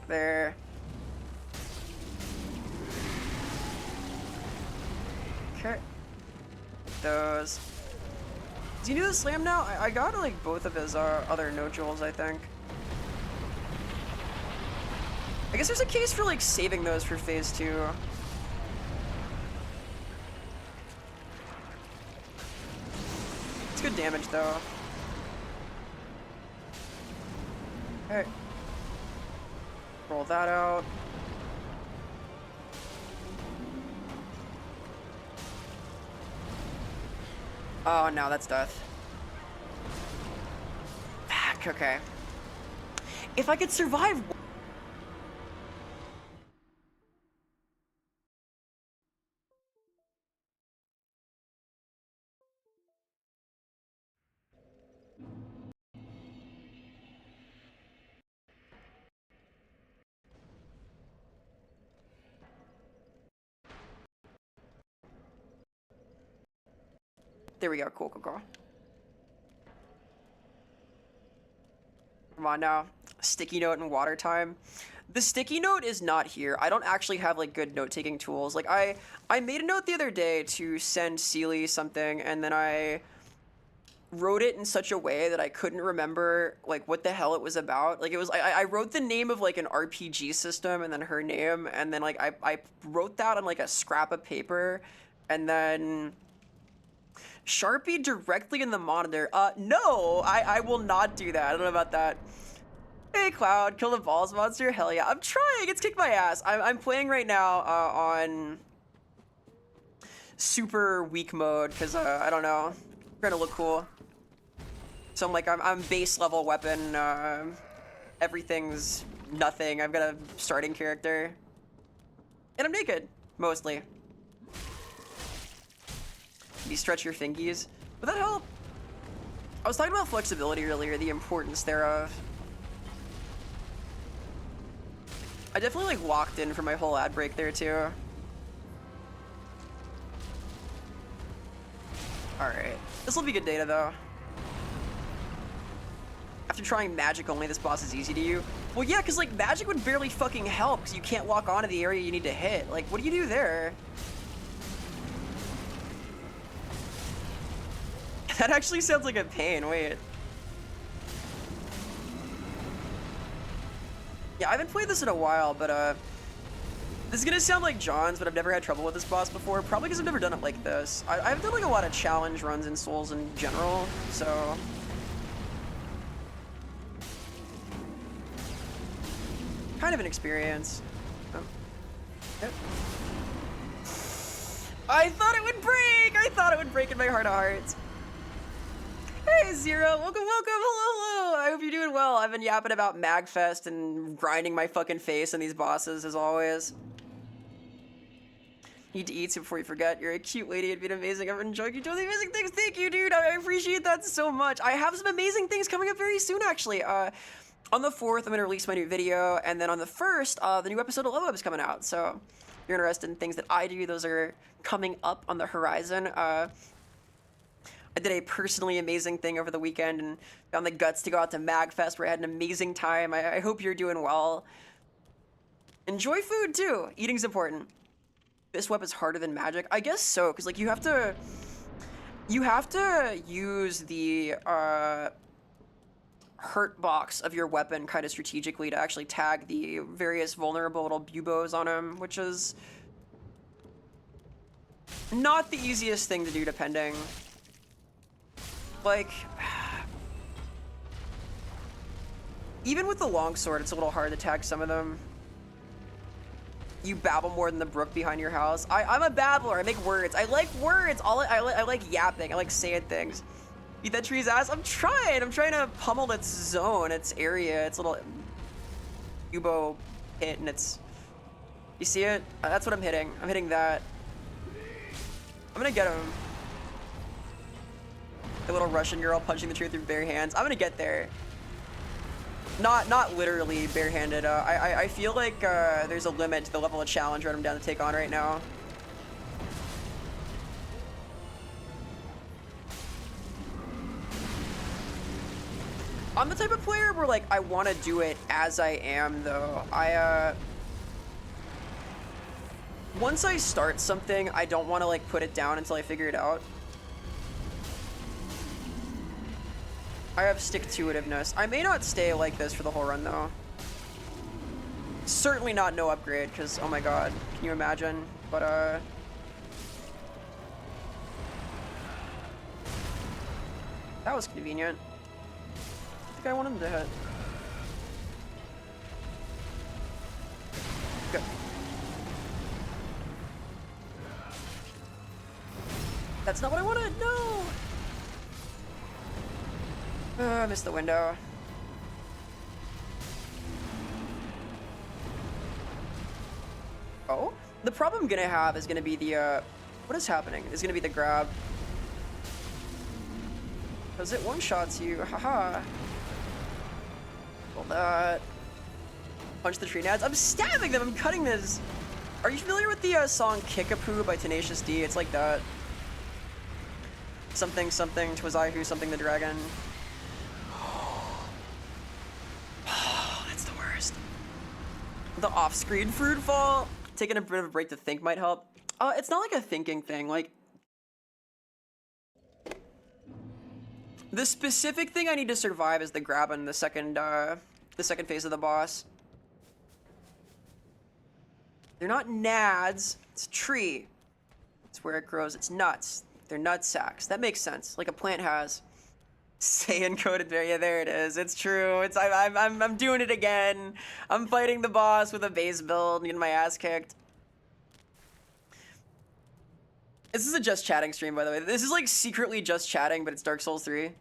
There. Okay. Those. Do you do the slam now? I got like both of his other no jewels, I think. I guess there's a case for like saving those for phase 2. It's good damage though. Okay. Roll that out. Oh, no, that's death. Back, okay. If I could survive... There we go, cool, cool, cool. Come on now. Sticky note and water time. The sticky note is not here. I don't actually have like good note-taking tools. Like I made a note the other day to send Seely something, and then I wrote it in such a way that I couldn't remember like what the hell it was about. Like it was, I wrote the name of like an RPG system and then her name, and then like I wrote that on like a scrap of paper, and then Sharpie directly in the monitor. No, I will not do that. I don't know about that. Hey, Cloud, kill the balls monster. Hell yeah, I'm trying. It's kicked my ass. I'm playing right now on super weak mode because I don't know, I'm trying to look cool. So I'm like I'm base level weapon. Everything's nothing. I've got a starting character, and I'm naked mostly. You stretch your fingies. Would that help? I was talking about flexibility earlier, the importance thereof. I definitely like walked in for my whole ad break there too. Alright. This will be good data though. After trying magic only, this boss is easy to you. Well yeah, because like magic would barely fucking help because you can't walk onto the area you need to hit. Like, what do you do there? That actually sounds like a pain, wait. Yeah, I haven't played this in a while, but this is gonna sound like John's, but I've never had trouble with this boss before, probably because I've never done it like this. I've done like a lot of challenge runs in Souls in general, so... kind of an experience. Oh. Yep. I thought it would break! I thought it would break in my heart of hearts. Hey, Zero. Welcome, welcome. Hello, hello. I hope you're doing well. I've been yapping about MagFest and grinding my fucking face on these bosses, as always. Need to eat so before you forget. You're a cute lady. It'd been amazing. I've enjoyed you doing the amazing things. Thank you, dude. I appreciate that so much. I have some amazing things coming up very soon, actually. On the 4th, I'm going to release my new video. And then on the 1st, the new episode of Love Web is coming out. So if you're interested in things that I do, those are coming up on the horizon. I did a personally amazing thing over the weekend and found the guts to go out to MagFest where I had an amazing time. I hope you're doing well. Enjoy food, too. Eating's important. This weapon is harder than magic? I guess so, because like you have to use the hurt box of your weapon kind of strategically to actually tag the various vulnerable little buboes on him, which is not the easiest thing to do, depending. Like, even with the longsword, it's a little hard to tag some of them. You babble more than the brook behind your house. I'm a babbler. I make words. I like words. I like yapping. I like saying things. Eat that tree's ass. I'm trying to pummel its zone, its area, its little bubo hit, and it's. You see it? That's what I'm hitting. I'm hitting that. I'm gonna get him. A little Russian girl punching the tree with her bare hands. I'm gonna get there. Not literally barehanded. I feel like there's a limit to the level of challenge I'm down to take on right now. I'm the type of player where like I want to do it as I am, though. Once I start something, I don't want to like put it down until I figure it out. I have stick-to-itiveness. I may not stay like this for the whole run, though. Certainly not no upgrade, because, oh my god, can you imagine? But, that was convenient. I think I want him to hit. Good. That's not what I wanted, no! I missed the window. Oh? The problem I'm gonna have is gonna be the, what is happening? Is gonna be the grab. Because it one-shots you, haha. Pull that. Punch the tree nads. I'm stabbing them, I'm cutting this. Are you familiar with the song Kickapoo by Tenacious D? It's like that. Something, something, 'twas I who, something the dragon. The off-screen fruit fall. Taking a bit of a break to think might help. It's not like a thinking thing. Like, the specific thing I need to survive is the grab in the second phase of the boss. They're not nads. It's a tree. It's where it grows its nuts. They're nut sacks. That makes sense. Like a plant has. Saiyan coded there, yeah, there it is. It's true. I'm doing it again. I'm fighting the boss with a base build, getting my ass kicked. This is a just chatting stream, by the way. This is like secretly just chatting, but it's Dark Souls 3.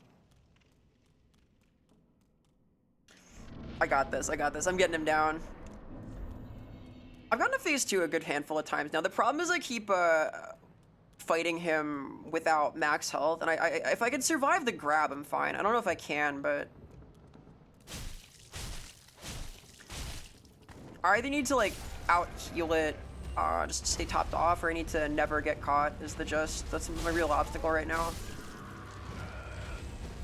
I got this. I got this. I'm getting him down. I've gotten to phase 2 a good handful of times now. The problem is I keep fighting him without max health, and if I can survive the grab, I'm fine. I don't know if I can, but I either need to like out heal it, just stay topped off, or I need to never get caught. Is the just that's my real obstacle right now.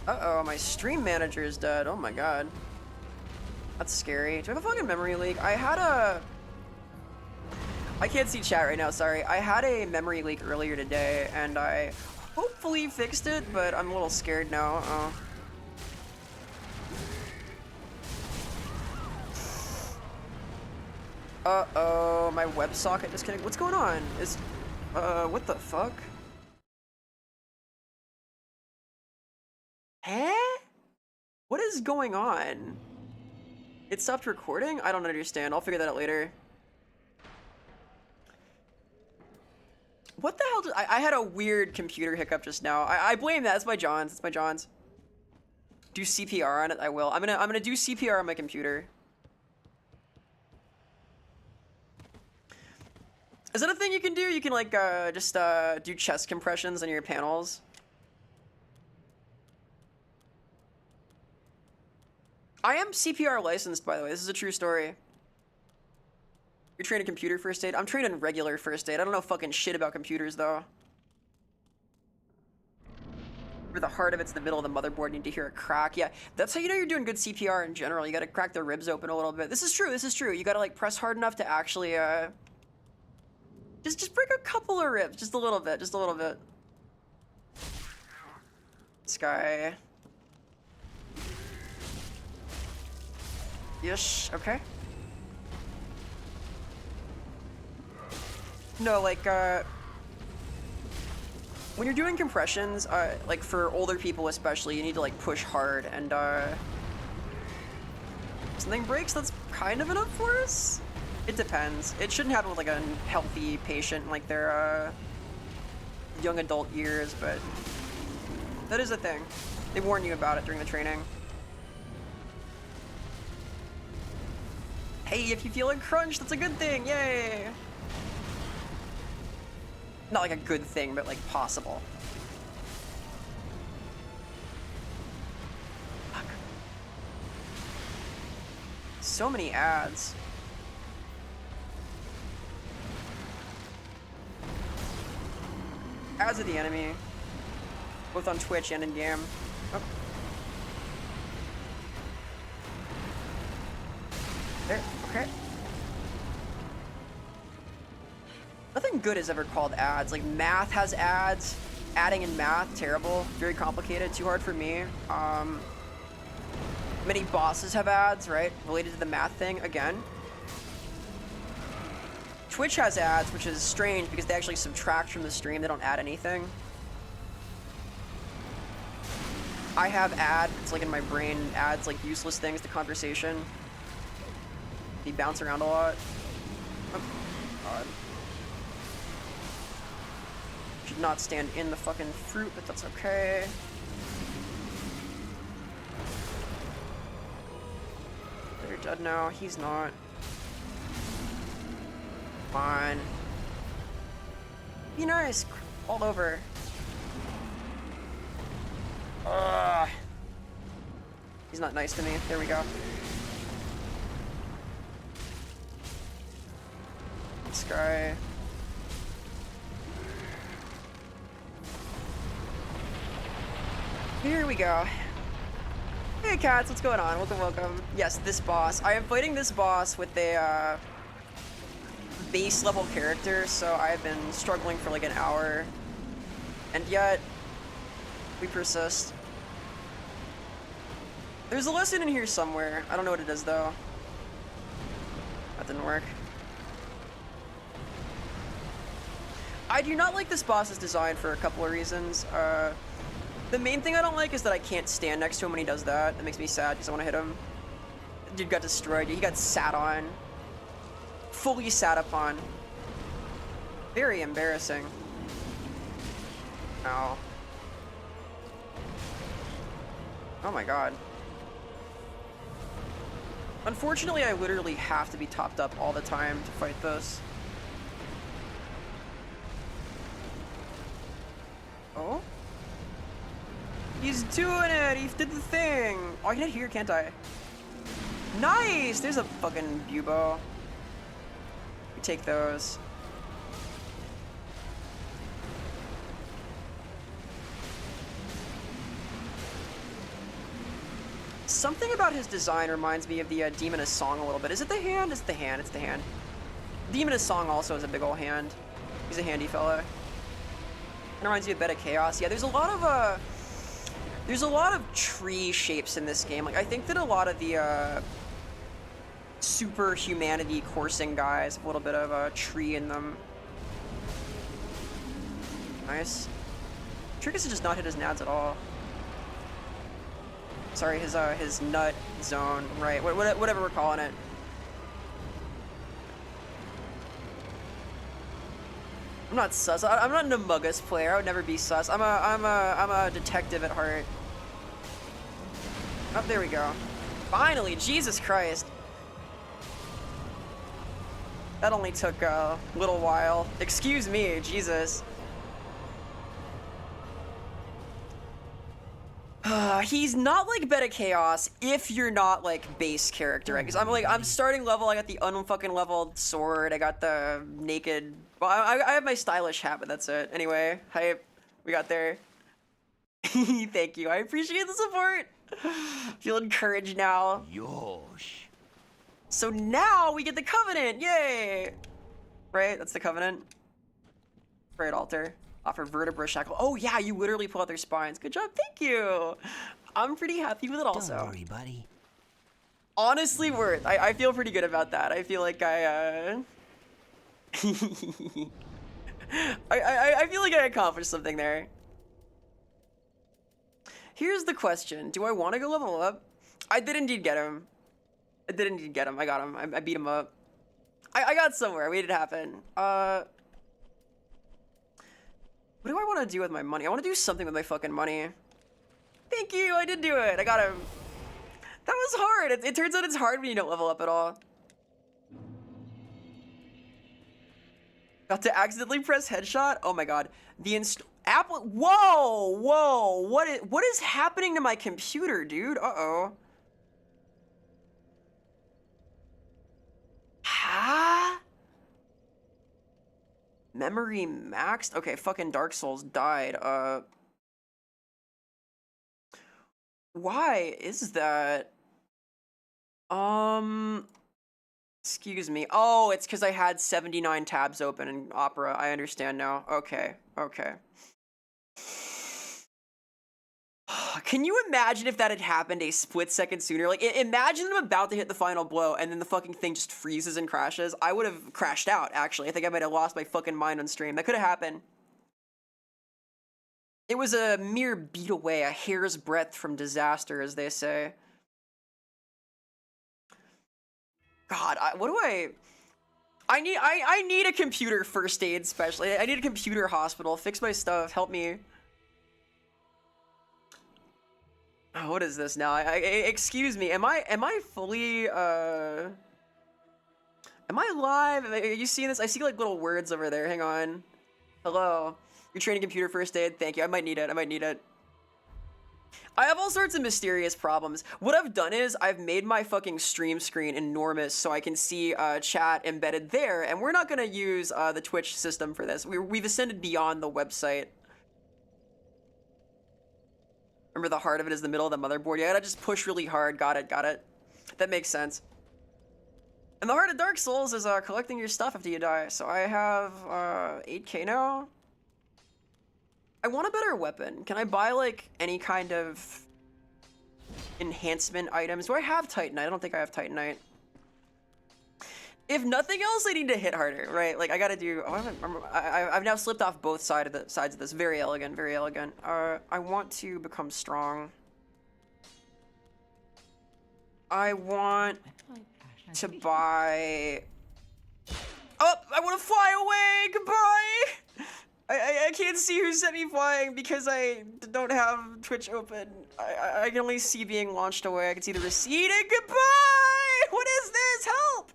Uh-oh, my stream manager is dead. Oh my god, that's scary. Do I have a fucking memory leak? I can't see chat right now, sorry. I had a memory leak earlier today, and I hopefully fixed it, but I'm a little scared now. Uh-oh, my WebSocket disconnected. What's going on? What the fuck? Huh? What is going on? It stopped recording? I don't understand. I'll figure that out later. What the hell did I had a weird computer hiccup just now. I blame that. It's my Johns. It's my Johns. Do CPR on it? I will. I'm gonna do CPR on my computer. Is that a thing you can do? You can like just do chest compressions on your panels. I am CPR licensed, by the way. This is a true story. You're trained in computer first aid? I'm trained in regular first aid. I don't know fucking shit about computers, though. For the heart of it's the middle of the motherboard, you need to hear a crack. Yeah, that's how you know you're doing good CPR in general. You gotta crack the ribs open a little bit. This is true, this is true. You gotta like press hard enough to actually, just break a couple of ribs. Just a little bit, just a little bit. This guy. Yes, okay. No, like, when you're doing compressions, like for older people especially, you need to like push hard and, something breaks, that's kind of enough for us? It depends. It shouldn't happen with like a healthy patient, like their, young adult years, but that is a thing. They warn you about it during the training. Hey, if you feel a crunch, that's a good thing, yay! Not like a good thing, but like possible. Fuck. So many ads. Ads are the enemy. Both on Twitch and in game. Oh. There, okay. Nothing good is ever called ads. Like math has ads. Adding in math, terrible. Very complicated, too hard for me. Many bosses have ads, right? Related to the math thing, again. Twitch has ads, which is strange because they actually subtract from the stream. They don't add anything. I have it's like in my brain, adds like useless things to conversation. They bounce around a lot. Oh, God. Should not stand in the fucking fruit, but that's okay. They're dead now. He's not. Fine. Be nice. All over. Ugh. He's not nice to me. There we go. This guy. Here we go. Hey cats, what's going on? Welcome, welcome. Yes, this boss. I am fighting this boss with a base level character, so I have been struggling for like an hour. And yet, we persist. There's a lesson in here somewhere. I don't know what it is though. That didn't work. I do not like this boss's design for a couple of reasons. The main thing I don't like is that I can't stand next to him when he does that. That makes me sad because I want to hit him. Dude got destroyed. He got sat on. Fully sat upon. Very embarrassing. Ow. Oh my god. Unfortunately, I literally have to be topped up all the time to fight this. Oh? He's doing it! He did the thing! Oh, I can hit here, can't I? Nice! There's a fucking bubo. We take those. Something about his design reminds me of the Demoness Song a little bit. Is it the hand? It's the hand. It's the hand. Demoness Song also has a big ol' hand. He's a handy fella. It reminds me a bit of Chaos. Yeah, there's a lot of tree shapes in this game. Like, I think that a lot of the super humanity coursing guys have a little bit of a tree in them. Nice. Trickus has just not hit his nads at all. Sorry, his nut zone, right? Whatever we're calling it. I'm not sus. I'm not an Among Us player. I would never be sus. I'm a detective at heart. Oh, there we go. Finally, Jesus Christ. That only took a little while. Excuse me, Jesus. He's not like Beta Chaos if you're not like base character, right? Because I'm starting level. I got the unfucking leveled sword. I got the naked. Well, I have my stylish hat, but that's it. Anyway, hype. We got there. Thank you. I appreciate the support. Feel encouraged now. Yosh. So now we get the Covenant. Yay! Right? That's the Covenant. Right, altar. Offer vertebra shackle. Oh yeah, you literally pull out their spines. Good job, thank you. I'm pretty happy with it also. Don't worry, buddy. Honestly, worth. I feel pretty good about that. I feel like I I feel like I accomplished something there. Here's the question: do I want to go level up? I did indeed get him. I did indeed get him. I got him. I beat him up. I got somewhere. We made it happen. What do I want to do with my money? I want to do something with my fucking money. Thank you, I did do it. I got him. That was hard. It turns out it's hard when you don't level up at all. Got to accidentally press headshot. Oh my god. The Apple. Whoa. What is happening to my computer, dude? Uh-oh. Huh? Memory maxed? Okay, fucking Dark Souls died. Why is that? Excuse me. Oh, it's because I had 79 tabs open in Opera. I understand now. Okay. Can you imagine if that had happened a split second sooner? Like, imagine I'm about to hit the final blow and then the fucking thing just freezes and crashes. I would have crashed out, actually. I think I might have lost my fucking mind on stream. That could have happened. It was a mere beat away, a hair's breadth from disaster, as they say. God, I need a computer first aid specialist. I need a computer hospital. Fix my stuff. Help me. Oh, what is this now? Excuse me. Am I fully am I live? Are you seeing this? I see like little words over there. Hang on. Hello. You're training computer first aid. Thank you. I might need it. I have all sorts of mysterious problems. What I've done is I've made my fucking stream screen enormous so I can see chat embedded there, and we're not gonna use the Twitch system for this. We've ascended beyond the website. Remember, the heart of it is the middle of the motherboard. You gotta just push really hard. Got it. That makes sense. And the heart of Dark Souls is collecting your stuff after you die. So I have 8K now. I want a better weapon. Can I buy like any kind of enhancement items? Do I have Titanite? I don't think I have Titanite. If nothing else, I need to hit harder, right? Like I gotta do. Oh, I've now slipped off both sides of this. Very elegant. I want to become strong. I want to buy. Oh, I want to fly away. Goodbye. I can't see who sent me flying because I don't have Twitch open. I can only see being launched away. I can see the receding. Goodbye. What is this? Help.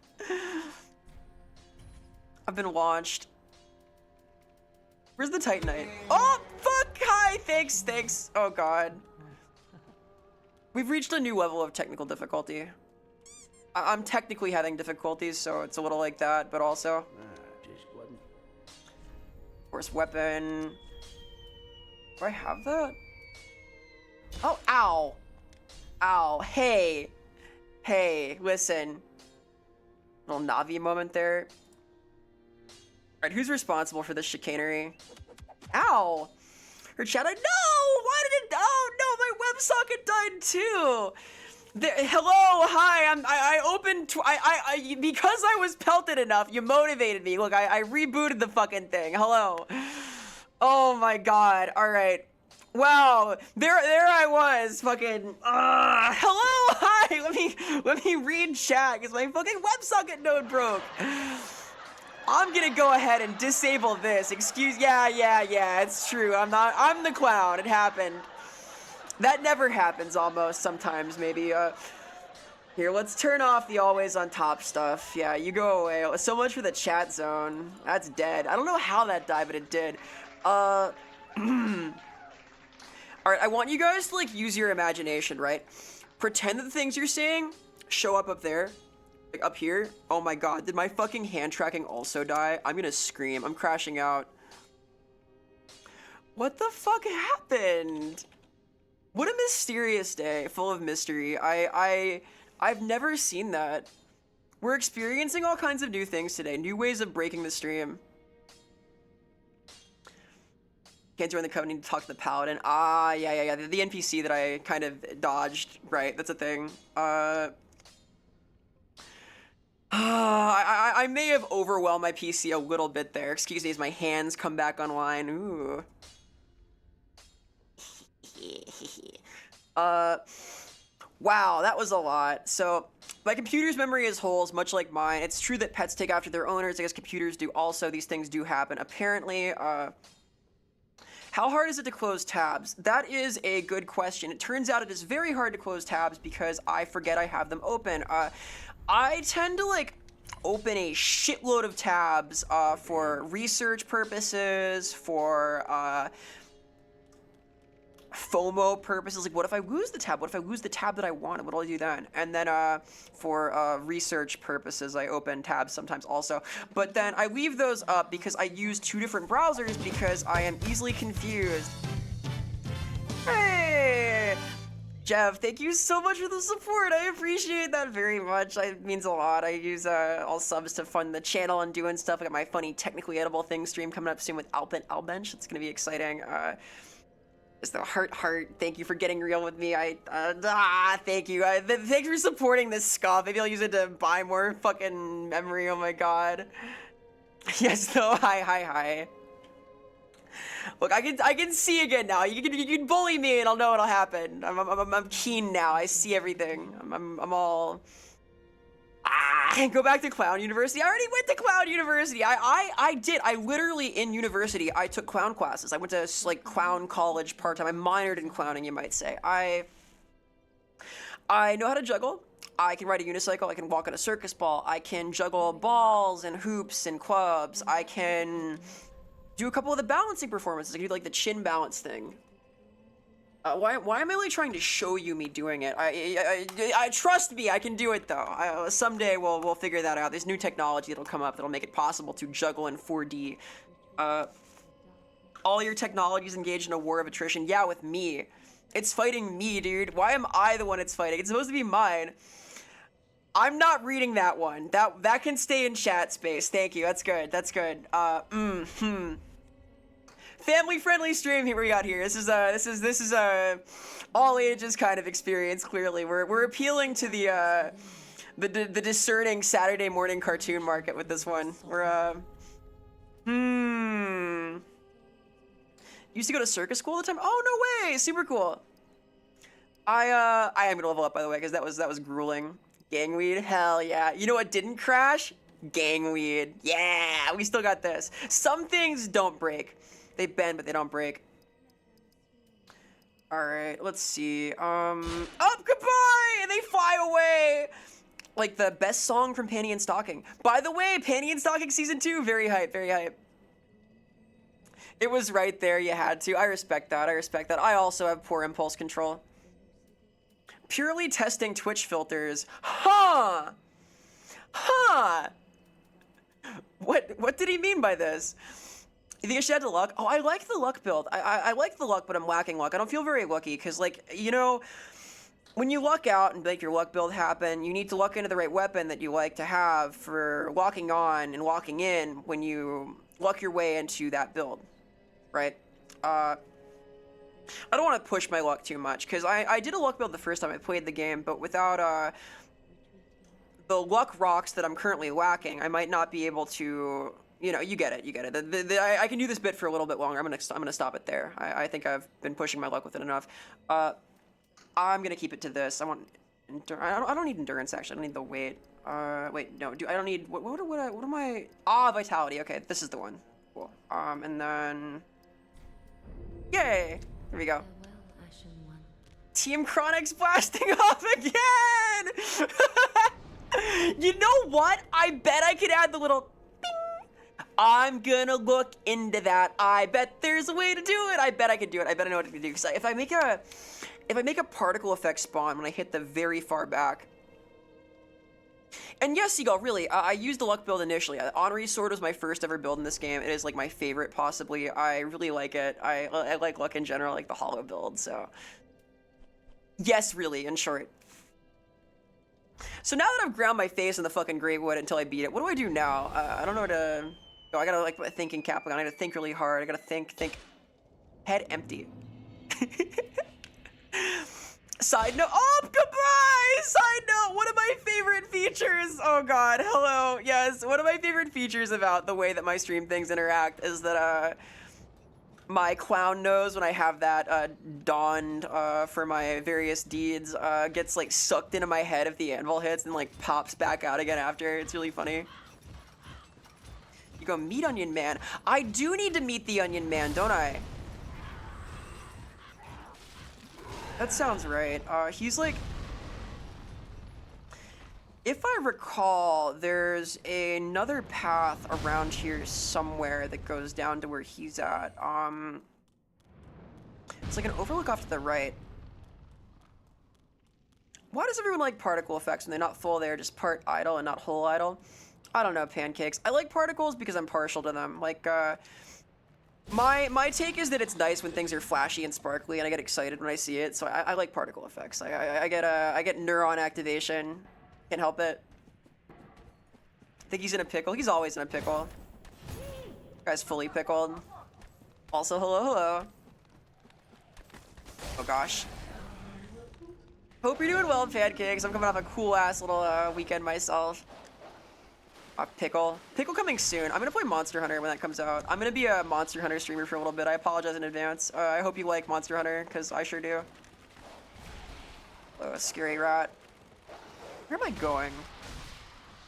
I've been launched. Where's the Titanite? Oh, fuck! Hi! Thanks. Oh, God. We've reached a new level of technical difficulty. I'm technically having difficulties, so it's a little like that, but also... Of course, weapon... Do I have that? Oh, ow! Ow. Hey, listen. Little Navi moment there. Alright, who's responsible for this chicanery? Ow! Her chat, no! Why did it? Oh no, my WebSocket died too! Hello, hi, I opened, because I was pelted enough, you motivated me. Look, I rebooted the fucking thing. Hello. Oh my god, alright. Wow, there I was, fucking, hello, hi, let me read chat, because my fucking WebSocket node broke. I'm gonna go ahead and disable this. Yeah, it's true. I'm the clown. It happened. That never happens almost sometimes, maybe. Here, let's turn off the always on top stuff. Yeah, you go away. So much for the chat zone. That's dead. I don't know how that died, but it did. Alright, I want you guys to, like, use your imagination, right? Pretend that the things you're seeing show up there. Like, up here. Oh my god, did my fucking hand tracking also die? I'm gonna scream. I'm crashing out. What the fuck happened? What a mysterious day, full of mystery. I've never seen that. We're experiencing all kinds of new things today, new ways of breaking the stream. Can't join the covenant to talk to the paladin. Ah, yeah. The NPC that I kind of dodged, right? That's a thing. I may have overwhelmed my PC a little bit there. Excuse me as my hands come back online. Ooh. Wow, that was a lot. So, my computer's memory is holes, much like mine. It's true that pets take after their owners. I guess computers do also. These things do happen. Apparently, how hard is it to close tabs? That is a good question. It turns out it is very hard to close tabs because I forget I have them open. I tend to, like, open a shitload of tabs for research purposes, for FOMO purposes. Like, what if I lose the tab? What if I lose the tab that I wanted? What do I do then? And then for research purposes, I open tabs sometimes also. But then I leave those up because I use 2 different browsers because I am easily confused. Hey! Jeff, thank you so much for the support. I appreciate that very much. It means a lot. I use all subs to fund the channel and doing stuff. I got my funny technically edible thing stream coming up soon with Albench. It's gonna be exciting. It's the heart. Thank you for getting real with me. Thank you. Thanks for supporting this scuff. Maybe I'll use it to buy more fucking memory. Oh my god. Yes, though. Hi. Look, I can see again now. You can bully me and I'll know what'll happen. I'm keen now. I see everything. I'm all. Go back to Clown University. I already went to Clown University. I did. I literally, in university, I took clown classes. I went to, like, clown college part-time. I minored in clowning, you might say. I know how to juggle. I can ride a unicycle. I can walk on a circus ball. I can juggle balls and hoops and clubs. I can do a couple of the balancing performances. I can do, like, the chin balance thing. Why am I really trying to show you me doing it? I trust me, I can do it though. Someday we'll figure that out. There's new technology that'll come up that'll make it possible to juggle in 4D. All your technology's engaged in a war of attrition. Yeah, with me. It's fighting me, dude. Why am I the one it's fighting? It's supposed to be mine. I'm not reading that one. That can stay in chat space. Thank you. That's good. Family-friendly stream here we got here. This is a all ages kind of experience. Clearly, we're appealing to the discerning Saturday morning cartoon market with this one. We're used to go to circus school all the time. Oh no way! Super cool. I am gonna level up by the way because that was grueling. Gangweed, hell yeah. You know what didn't crash? Gangweed. Yeah, we still got this. Some things don't break. They bend, but they don't break. Alright, let's see. Up, goodbye! And they fly away! Like the best song from Panty and Stocking. By the way, Panty and Stocking Season 2, very hype, very hype. It was right there, you had to. I respect that, I also have poor impulse control. Purely testing Twitch filters. Huh! What did he mean by this? You think I should add the luck? Oh, I like the luck build. I like the luck, but I'm lacking luck. I don't feel very lucky, because, like, you know, when you luck out and make your luck build happen, you need to luck into the right weapon that you like to have for locking on and locking in when you luck your way into that build, right? I don't want to push my luck too much, because I did a luck build the first time I played the game, but without the luck rocks that I'm currently lacking, I might not be able to... You know, you get it. I can do this bit for a little bit longer. I'm gonna stop it there. I think I've been pushing my luck with it enough. I'm gonna keep it to this. I don't need endurance actually. I don't need the weight. Wait, no, I don't need, what am I, ah, vitality, okay, this is the one, cool, and then, yay, here we go. Farewell, Ashen One. Team Chronic's blasting off again! You know what? I bet I could add the little bing. I'm gonna look into that. I bet there's a way to do it. I bet I could do it. I bet I know what to do. Because if I make a particle effect spawn when I hit the very far back. And yes, Seagull, really, I used the luck build initially. Honorary Sword was my first ever build in this game. It is like my favorite, possibly. I really like it. I like luck in general, like the hollow build, so. Yes, really, in short. So now that I've ground my face in the fucking Gravewood until I beat it, what do I do now? I don't know where to go. I gotta like put a thinking cap on. I gotta think really hard. I gotta think. Head empty. Side note. Oh, goodbye! Side note, one of my favorite features. Oh god, hello. Yes, one of my favorite features about the way that my stream things interact is that my clown nose, when I have that donned for my various deeds, gets like sucked into my head if the anvil hits and like pops back out again after. It's really funny. You go meet Onion Man. I do need to meet the Onion Man, don't I? That sounds right. He's like, if I recall, there's another path around here somewhere that goes down to where he's at. It's like an overlook off to the right. Why does everyone like particle effects when they're not full? They're just part idle and not whole idle? I don't know, pancakes. I like particles because I'm partial to them. Like, my take is that it's nice when things are flashy and sparkly, and I get excited when I see it. So I like particle effects. I get neuron activation. Can't help it. Think he's in a pickle? He's always in a pickle. Guy's fully pickled. Also, hello. Oh gosh. Hope you're doing well, pancakes. I'm coming off a cool ass little weekend myself. Pickle coming soon. I'm gonna play Monster Hunter when that comes out. I'm gonna be a Monster Hunter streamer for a little bit. I apologize in advance. I hope you like Monster Hunter, because I sure do. Oh, scary rat. Where am I going?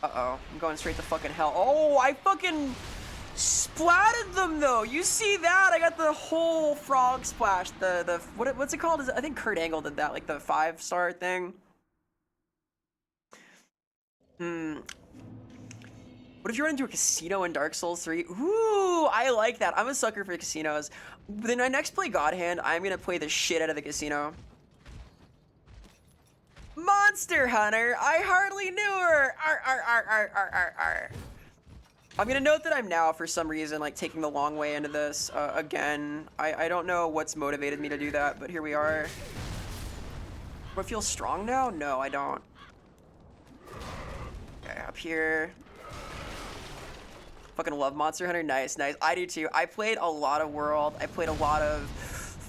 Uh-oh. I'm going straight to fucking hell. Oh, I fucking splatted them, though. You see that? I got the whole frog splash. What's it called? I think Kurt Angle did that, like the 5-star thing. What if you run into a casino in Dark Souls 3? Ooh, I like that. I'm a sucker for casinos. Then I next play God Hand, I'm gonna play the shit out of the casino. Monster Hunter, I hardly knew her. Arr. I'm gonna note that I'm now, for some reason, like taking the long way into this again. I don't know what's motivated me to do that, but here we are. Do I feel strong now? No, I don't. Okay, up here. Fucking love Monster Hunter. Nice. I do too. I played a lot of World. I played a lot of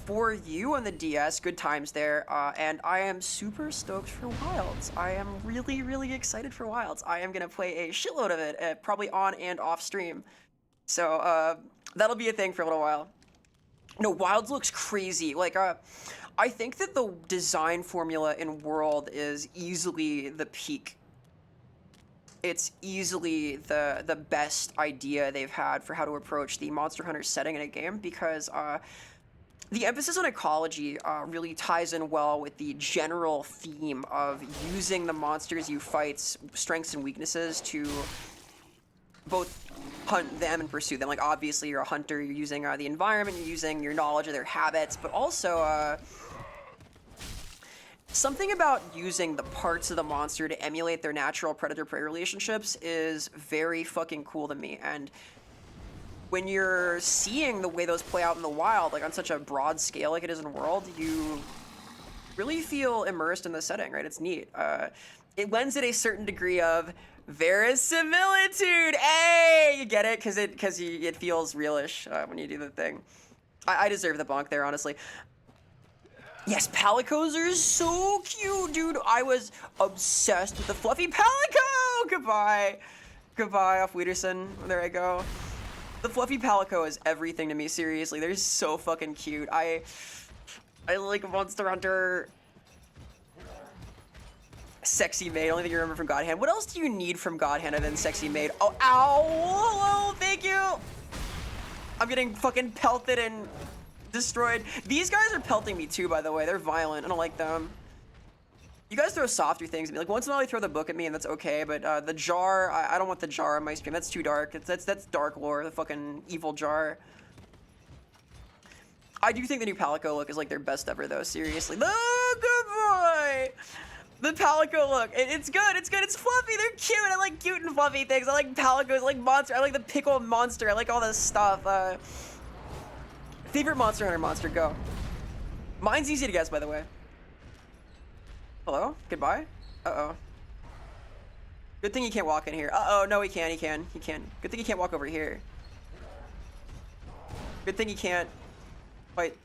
For You on the DS. Good times there. And I am super stoked for Wilds. I am really excited for Wilds. I am going to play a shitload of it, probably on and off stream. So that'll be a thing for a little while. No, Wilds looks crazy. Like, I think that the design formula in World is easily the peak. It's easily the best idea they've had for how to approach the Monster Hunter setting in a game, because the emphasis on ecology really ties in well with the general theme of using the monsters you fight's strengths and weaknesses to both hunt them and pursue them. Like, obviously, you're a hunter, you're using the environment, you're using your knowledge of their habits, but also something about using the parts of the monster to emulate their natural predator-prey relationships is very fucking cool to me. And when you're seeing the way those play out in the wild, like on such a broad scale like it is in World, you really feel immersed in the setting, right? It's neat. It lends it a certain degree of verisimilitude. Hey, you get it? Because it feels realish when you do the thing. I deserve the bonk there, honestly. Yes, Palicos are so cute, dude. I was obsessed with the fluffy Palico. Goodbye off Wiederson. There I go. The fluffy Palico is everything to me, seriously. They're so fucking cute. I like Monster Hunter. Sexy Maid, only thing you remember from God Hand. What else do you need from God Hand other than Sexy Maid? Oh, ow! Hello, thank you! I'm getting fucking pelted and destroyed. These guys are pelting me too, by the way. They're violent. I don't like them. You guys throw softer things at me. Like, once in a while they throw the book at me, and that's okay, but the jar, I don't want the jar on my stream. That's too dark. That's dark lore, the fucking evil jar. I do think the new Palico look is like their best ever, though. Seriously. Oh, good boy! The Palico look. It's good. It's good. It's fluffy. They're cute. I like cute and fluffy things. I like Palicos. I like monster. I like the pickle monster. I like all this stuff. Favorite Monster Hunter monster, go. Mine's easy to guess, by the way. Hello? Goodbye? Uh-oh. Good thing he can't walk in here. Uh-oh, no, he can. He can. Good thing he can't walk over here. Good thing he can't fight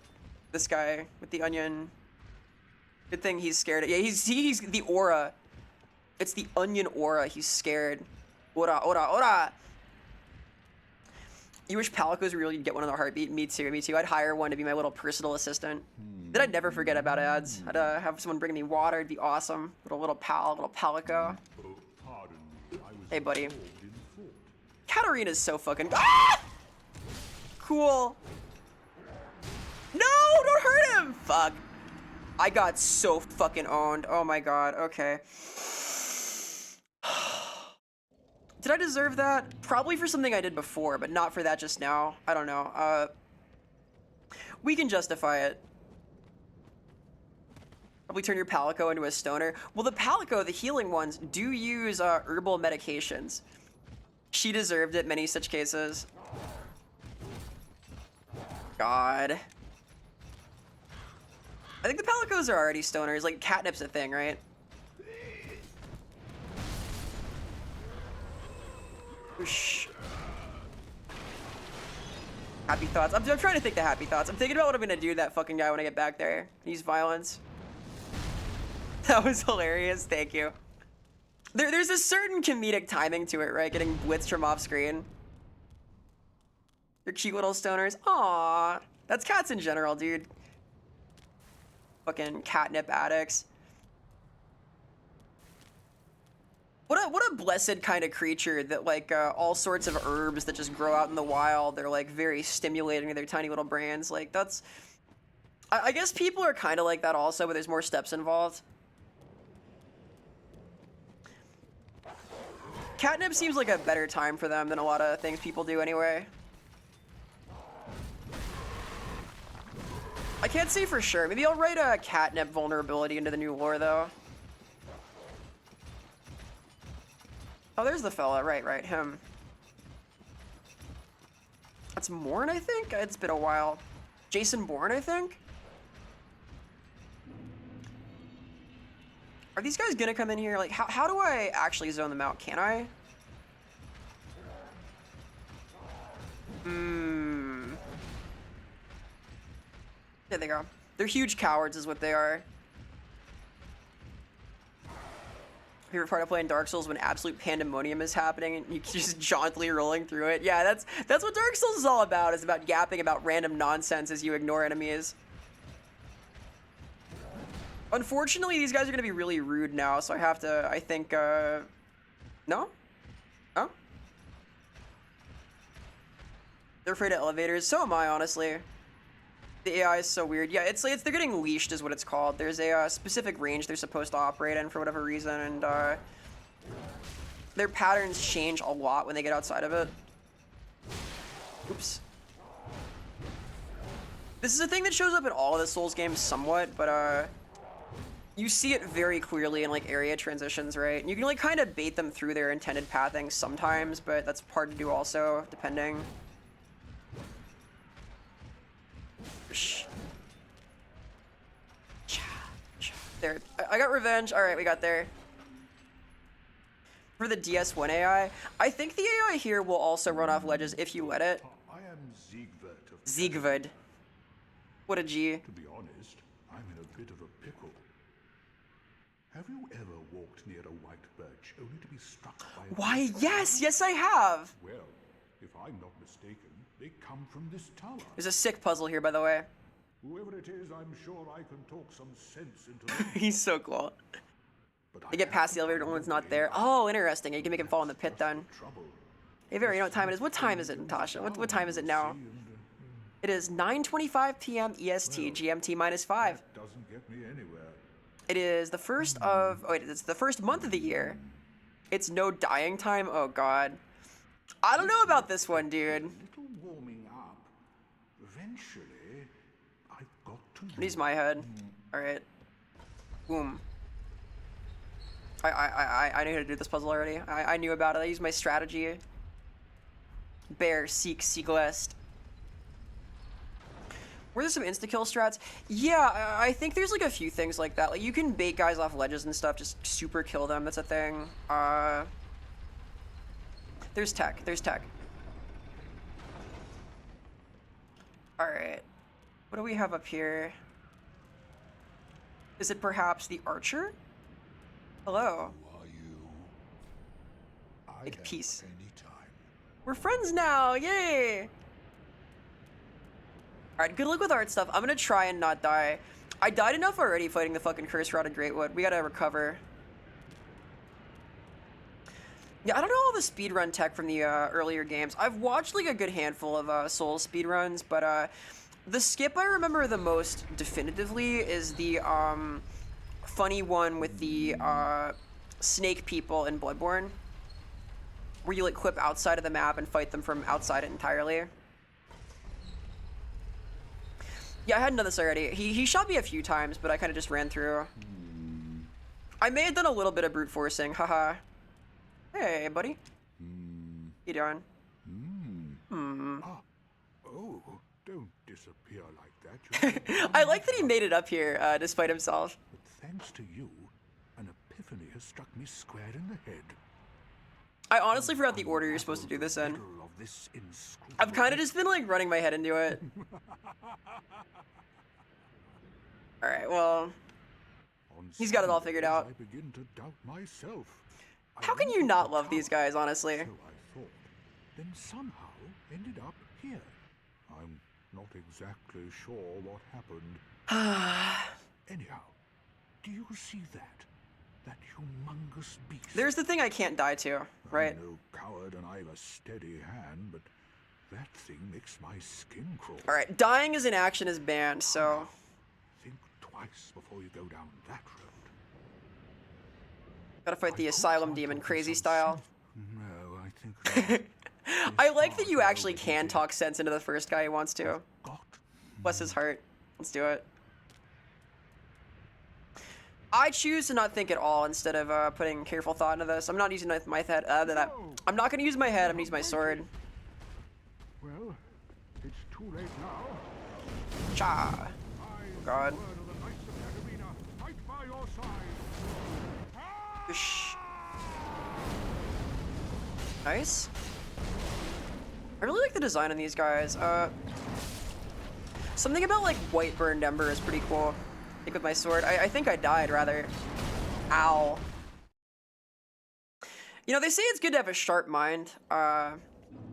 this guy with the onion. Good thing he's scared. Yeah, he's the aura. It's the onion aura. He's scared. Ora, ora, ora. You wish Palicos were real, you'd get one on the heartbeat. Me too, me too. I'd hire one to be my little personal assistant. Then I'd never forget about ads. I'd have someone bring me water. It'd be awesome. Little Palico. Hey, buddy. Katarina's so fucking... Ah! Cool. No, don't hurt him! Fuck. I got so fucking owned. Oh my god, okay. Did I deserve that? Probably for something I did before, but not for that just now. I don't know. We can justify it. Probably turn your Palico into a stoner. Well, the Palico, the healing ones, do use herbal medications. She deserved it in many such cases. God. I think the Palicos are already stoners. Like, catnip's a thing, right? Whoosh. Happy thoughts. I'm trying to think the happy thoughts. I'm thinking about what I'm gonna do to that fucking guy when I get back there. Use violence. That was hilarious. Thank you. There's a certain comedic timing to it, right? Getting blitzed from off screen. They're cute little stoners. Aww. That's cats in general, dude. Fucking catnip addicts. What a blessed kind of creature that, like, all sorts of herbs that just grow out in the wild, they're, like, very stimulating to their tiny little brains. Like, that's... I guess people are kind of like that also, but there's more steps involved. Catnip seems like a better time for them than a lot of things people do anyway. I can't say for sure. Maybe I'll write a catnip vulnerability into the new lore, though. Oh, there's the fella. Right, him. That's Morn, I think? It's been a while. Jason Bourne, I think? Are these guys gonna come in here? Like, how do I actually zone them out? Can I? There they go. They're huge cowards is what they are. Favorite part of playing Dark Souls when absolute pandemonium is happening and you just jauntily rolling through it. Yeah, that's what Dark Souls is all about. It's about yapping about random nonsense as you ignore enemies. Unfortunately, these guys are gonna be really rude now, so I have to, I think, no? Oh? They're afraid of elevators. So am I, honestly. The AI is so weird. Yeah, it's they're getting leashed is what it's called. There's a specific range they're supposed to operate in for whatever reason, and their patterns change a lot when they get outside of it. Oops. This is a thing that shows up in all of the Souls games somewhat, but you see it very clearly in like area transitions, right? And you can like kind of bait them through their intended pathing sometimes, but that's hard to do also, depending. There, I got revenge. All right, we got there. For the DS1 AI, I think the AI here will also run off ledges if you let it. I am Siegward of Siegward. What a G. To be honest, I'm in a bit of a pickle. Have you ever walked near a white birch only to be struck by a... Why, yes, I have. Well, if I'm not mistaken, they come from this tower. There's a sick puzzle here, by the way. Whoever it is, I'm sure I can talk some sense into them. He's so cool. But You get past the elevator when it's not there. Oh, interesting. You can make him fall in the pit then. Hey, Vera, you know what time it is? What time is it, Natasha? What time is it now? It is 9:25 p.m. EST, GMT -5. Doesn't get me anywhere. It is the first of... Oh, wait, it's the first month of the year. It's no dying time? Oh, God. I don't know about this one, dude. Little warming up. Eventually, I've got to Use my head. Alright. Boom. I knew how to do this puzzle already. I knew about it. I used my strategy. Bear, seek west. Were there some insta-kill strats? Yeah, I think there's like a few things like that. Like you can bait guys off ledges and stuff, just super kill them. That's a thing. There's tech. There's tech. Alright. What do we have up here? Is it perhaps the archer? Hello. Who are you? Make peace. Anytime. We're friends now! Yay! Alright, good luck with art stuff. I'm gonna try and not die. I died enough already fighting the fucking Curse Rod of Greatwood. We gotta recover. Yeah, I don't know all the speedrun tech from the earlier games. I've watched like a good handful of Souls speedruns, but the skip I remember the most definitively is the funny one with the snake people in Bloodborne, where you like clip outside of the map and fight them from outside it entirely. Yeah, I hadn't done this already. He shot me a few times, but I kind of just ran through. I may have done a little bit of brute forcing, haha. Hey, buddy. You doing? Oh, don't disappear like that. I like that he made it up here, despite himself. But thanks to you, an epiphany has struck me square in the head. I honestly forgot the order you're supposed to do this in. Middle of this inscrutable- I've kind of just been like running my head into it. Alright, well, On he's got it all some figured days out. I begin to doubt myself. I How can went you to not the love these tower, guys, honestly? So I thought, then somehow ended up here. I'm not exactly sure what happened. Anyhow, do you see that? That humongous beast. There's the thing I can't die to, right? I'm no coward and I've a steady hand, but that thing makes my skin crawl. Alright, dying as an action is banned, so... Think twice before you go down that road. Gotta fight the I Asylum can't Demon talk crazy some style. sense. No, I think not. I like that This you far actually over can here. talk sense into the first guy who wants to. Got Bless his heart. Let's do it. I choose to not think at all instead of putting careful thought into this. I'm not using my head. I'm not going to use my head. I'm going to use my sword. Well, it's too late now. Cha. God. Word of the Knights of Katarina, fight by your side. Whoosh. Nice. I really like the design on these guys. Something about like white burned ember is pretty cool. I think with my sword. I think I died rather. Ow. You know, they say it's good to have a sharp mind.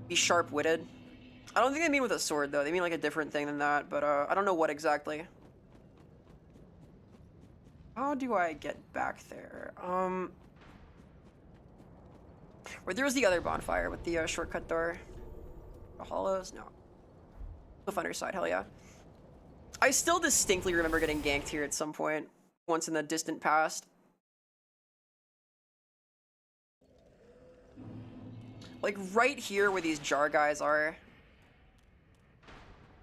Be sharp-witted. I don't think they mean with a sword though. They mean like a different thing than that, but I don't know what exactly. How do I get back there? Where there was the other bonfire with the shortcut door. The hollows? No. Cliff Underside, hell yeah. I still distinctly remember getting ganked here at some point, once in the distant past. Like right here where these jar guys are.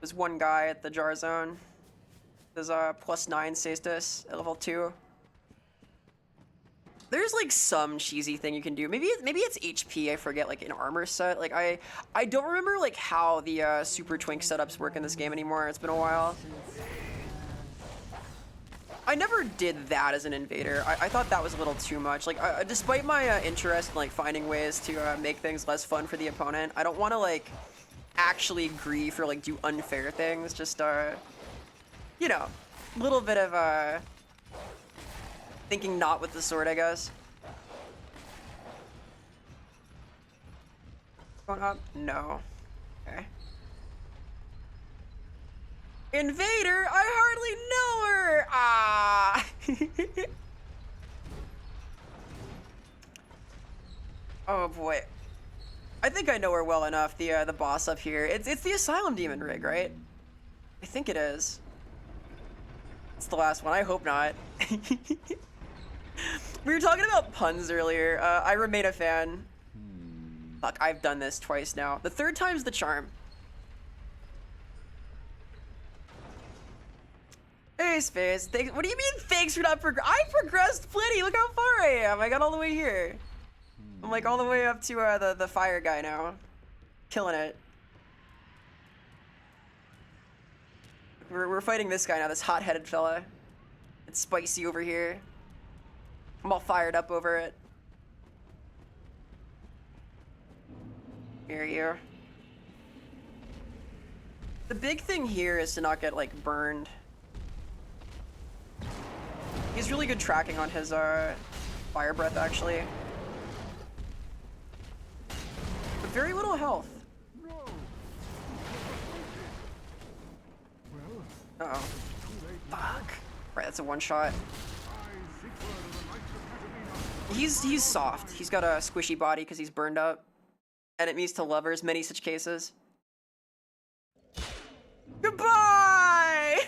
There's one guy at the jar zone. There's a +9 status at level 2. There's like some cheesy thing you can do. Maybe it's HP, I forget, like an armor set. Like I don't remember like how the super twink setups work in this game anymore. It's been a while. I never did that as an invader. I thought that was a little too much. Like despite my interest in like finding ways to make things less fun for the opponent, I don't want to like actually grief or like do unfair things. Just you know, a little bit of thinking not with the sword, I guess. Going up? No. Okay. Invader? I hardly know her! Ah! Oh boy. I think I know her well enough, the boss up here. It's the Asylum Demon rig, right? I think it is. It's the last one. I hope not. We were talking about puns earlier. I remain a fan. Fuck, I've done this twice now. The third time's the charm. Hey, Space. Thanks. What do you mean, thanks for not progress? I progressed plenty. Look how far I am. I got all the way here. I'm like all the way up to the fire guy now. Killing it. We're fighting this guy now, this hot-headed fella. It's spicy over here. I'm all fired up over it. Here you. The big thing here is to not get like burned. He's really good tracking on his fire breath actually. But very little health. Uh-oh. Fuck. Right, that's a one shot. He's soft. He's got a squishy body because he's burned up. Enemies to lovers, many such cases. Goodbye!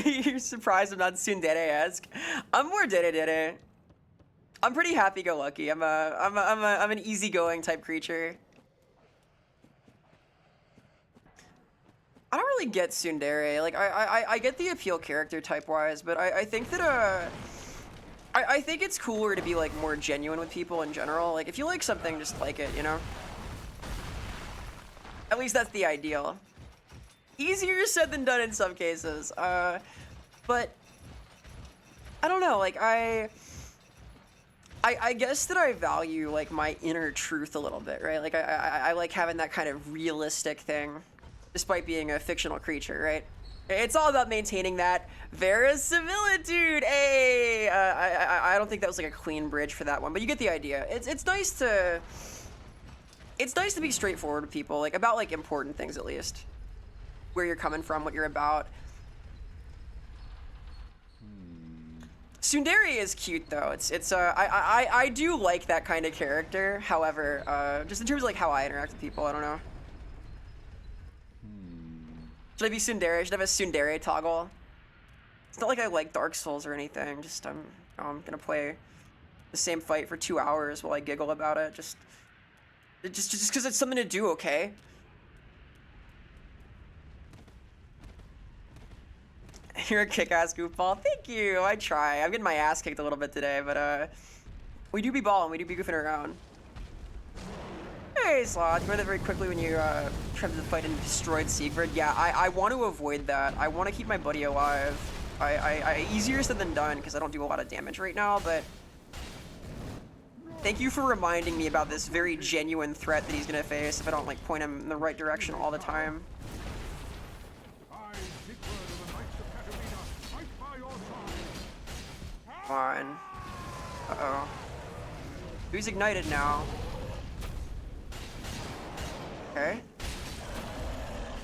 You're surprised I'm not tsundere-esque. I'm more dere-dere. I'm pretty happy-go-lucky. I'm an easygoing type creature. I don't really get tsundere. Like I get the appeal character type wise, but I think that I think it's cooler to be like more genuine with people in general. Like if you like something, just like it, you know? At least that's the ideal. Easier said than done in some cases. But I don't know, like I guess that I value like my inner truth a little bit, right? Like I like having that kind of realistic thing, despite being a fictional creature, right? It's all about maintaining that verisimilitude. Hey, I don't think that was like a clean bridge for that one, but you get the idea. It's nice to be straightforward with people, like about like important things at least, where you're coming from, what you're about. Tsundere is cute though. I do like that kind of character. However, just in terms of like how I interact with people, I don't know. Should I be tsundere? Should I have a tsundere toggle? It's not like I like Dark Souls or anything. Just I'm gonna play the same fight for 2 hours while I giggle about it. Just because it's something to do, okay? You're a kick-ass goofball. Thank you. I try. I'm getting my ass kicked a little bit today, but we do be balling. We do be goofing around. Hey, Sloth. You read that very quickly when you tried to fight and destroyed Siegfried. Yeah, I want to avoid that. I want to keep my buddy alive. Easier said than done because I don't do a lot of damage right now, but thank you for reminding me about this very genuine threat that he's gonna face if I don't like point him in the right direction all the time. Come on. Uh-oh. Who's ignited now? Okay.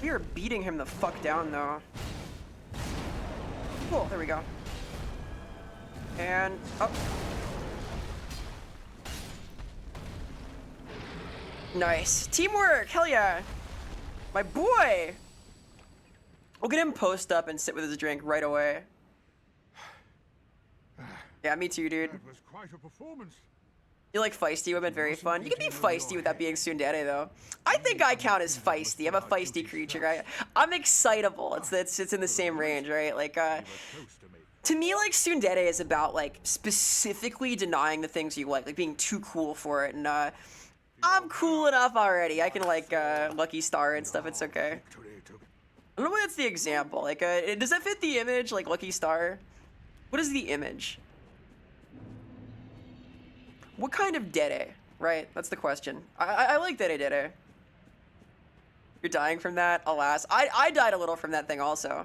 We are beating him the fuck down, though. Cool, there we go. And up. Nice. Teamwork! Hell yeah! My boy! We'll get him post up and sit with his drink right away. Yeah, me too, dude. That was quite a performance. You like feisty? Would have been very fun. You can be feisty without being tsundere, though. I think I count as feisty. I'm a feisty creature. I'm excitable. It's in the same range, right? Like, to me, like, tsundere is about, like, specifically denying the things you like being too cool for it. And, I'm cool enough already. I can, like, Lucky Star and stuff. It's okay. I don't know why that's the example. Like, does that fit the image, like, Lucky Star? What is the image? What kind of dere, right? That's the question. I like dere. You're dying from that? Alas. I died a little from that thing also.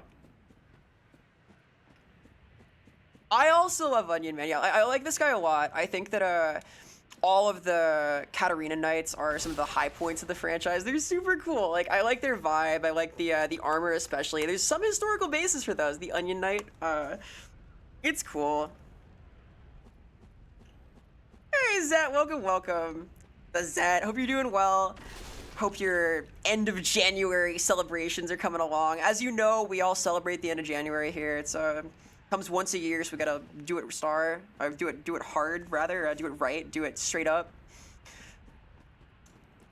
I also love Onion Man. Yeah, I like this guy a lot. I think that all of the Katarina Knights are some of the high points of the franchise. They're super cool. Like, I like their vibe. I like the armor especially. There's some historical basis for those. The Onion Knight, it's cool. Hey, Zet, welcome, welcome. The Zet, hope you're doing well. Hope your end of January celebrations are coming along. As you know, we all celebrate the end of January here. It's comes once a year, so we gotta do it do it hard, rather. Do it right, do it straight up.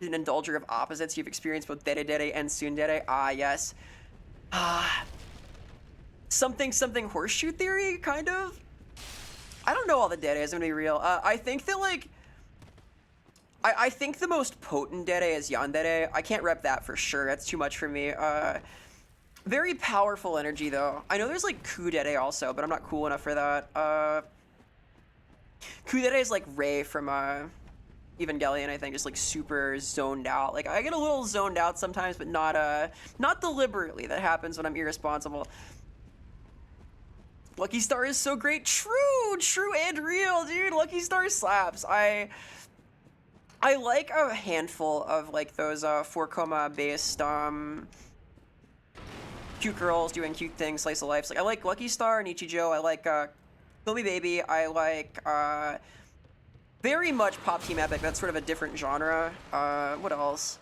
An indulger of opposites. You've experienced both Dere Dere and Tsundere. Ah, yes. Something horseshoe theory, kind of. I don't know all the Dere, I'm gonna be real. I think that, like, I think the most potent Dere is Yandere. I can't rep that for sure. That's too much for me. Very powerful energy, though. I know there's, like, Kudere also, but I'm not cool enough for that. Kudere is, like, Rei from, Evangelion, I think, just, like, super zoned out. Like, I get a little zoned out sometimes, but not deliberately. That happens when I'm irresponsible. Lucky Star is so great. True and real, dude. Lucky Star slaps. I like a handful of, like, those 4-coma based cute girls doing cute things, slice of life. Like, I like Lucky Star and Ichijo. I like Kill Me Baby. I like very much Pop Team Epic. That's sort of a different genre. What else?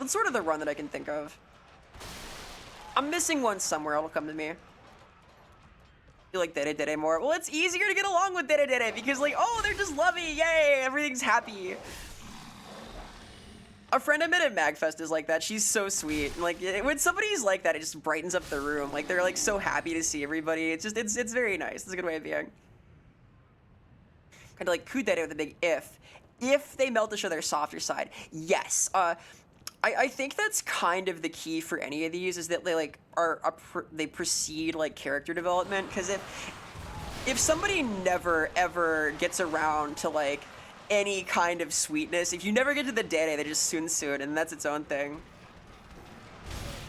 That's sort of the run that I can think of. I'm missing one somewhere. It'll come to me. You like Dere Dere more? Well, it's easier to get along with Dere Dere because, like, oh, they're just lovey, yay, everything's happy. A friend I met at MagFest is like that. She's so sweet. Like, when somebody's like that, it just brightens up the room. Like, they're, like, so happy to see everybody. It's just, it's very nice. It's a good way of being. Kind of like Kudere with a big if. If they melt to show their softer side. Yes. I think that's kind of the key for any of these, is that they, like, they precede, like, character development. Because if somebody never ever gets around to, like, any kind of sweetness, if you never get to the Dere, they just soon, and that's its own thing.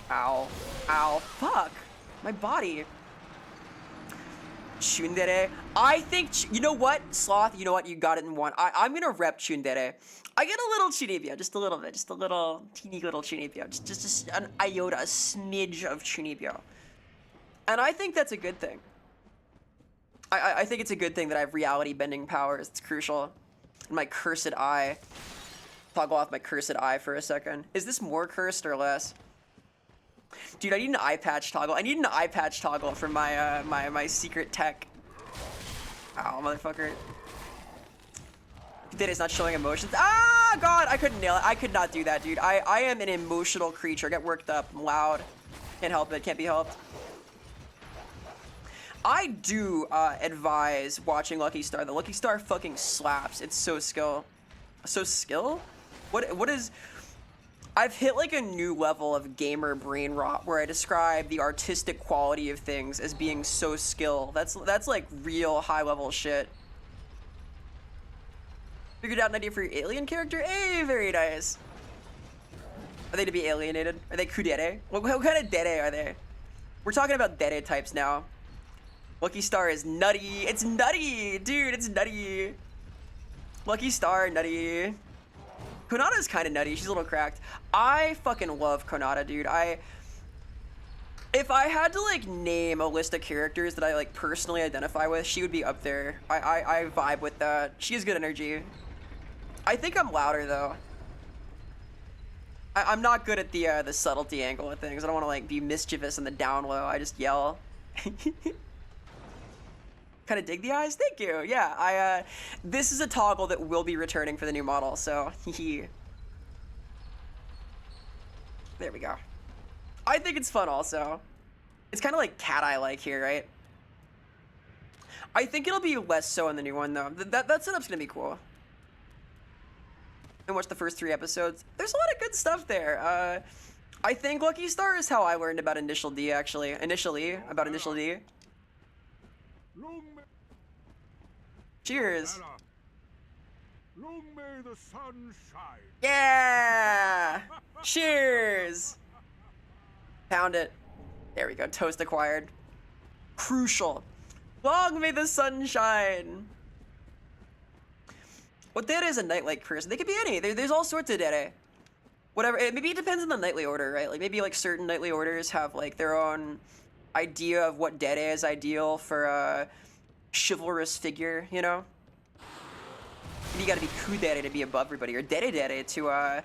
Ow, fuck, my body. Tsundere. I think, you know what, Sloth, you know what, you got it in one. I'm gonna rep Tsundere. I get a little Chunibyo, just a little bit, just a little, teeny little Chunibyo, just an iota, a smidge of Chunibyo. And I think that's a good thing. I think it's a good thing that I have reality bending powers. It's crucial. And my cursed eye. Toggle off my cursed eye for a second. Is this more cursed or less? Dude, I need an eye patch toggle. I need an eye patch toggle for my my secret tech. Ow, motherfucker. That is not showing emotions. Ah, God, I couldn't nail it. I could not do that, dude. I am an emotional creature. I get worked up. I'm loud. Can't help it. Can't be helped. I do advise watching Lucky Star. The Lucky Star fucking slaps. It's so skill. So skill? What is... I've hit like a new level of gamer brain rot where I describe the artistic quality of things as being so skill. That's like real high level shit. Figured out an idea for your alien character? Hey, very nice. Are they to be alienated? Are they kudere? What kind of dere are they? We're talking about dere types now. Lucky Star is nutty. It's nutty, dude. It's nutty. Lucky Star, nutty. Konata's kind of nutty. She's a little cracked. I fucking love Konata, dude. If I had to, like, name a list of characters that I, like, personally identify with, she would be up there. I vibe with that. She has good energy. I think I'm louder, though. I'm not good at the subtlety angle of things. I don't want to, like, be mischievous in the down low. I just yell. Kind of dig the eyes? Thank you. Yeah, this is a toggle that will be returning for the new model, so there we go. I think it's fun also. It's kind of like cat eye-like here, right? I think it'll be less so in the new one, though. That setup's gonna be cool. And watch the first 3 episodes. There's a lot of good stuff there. I think Lucky Star is how I learned about Initial D, actually. About Initial D. Cheers. Long may the sun shine. Yeah! Cheers! Pound it. There we go. Toast acquired. Crucial. Long may the sun shine. What dere is a nightlight person? They could be any. There's all sorts of dere. Whatever. Maybe it depends on the nightly order, right? Like maybe like certain nightly orders have like their own idea of what dere is ideal for a chivalrous figure, you know? You gotta be kudere to be above everybody, or dere to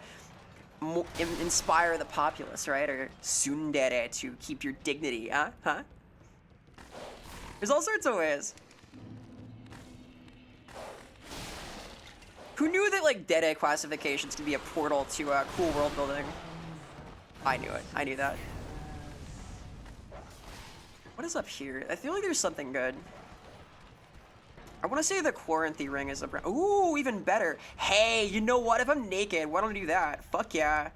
inspire the populace, right? Or tsundere to keep your dignity, huh? Huh? There's all sorts of ways. Who knew that, like, dere classifications could be a portal to cool world building? I knew it. I knew that. What is up here? I feel like there's something good. I want to say the Quaranthy ring is a... Ooh, even better. Hey, you know what? If I'm naked, why don't I do that? Fuck yeah.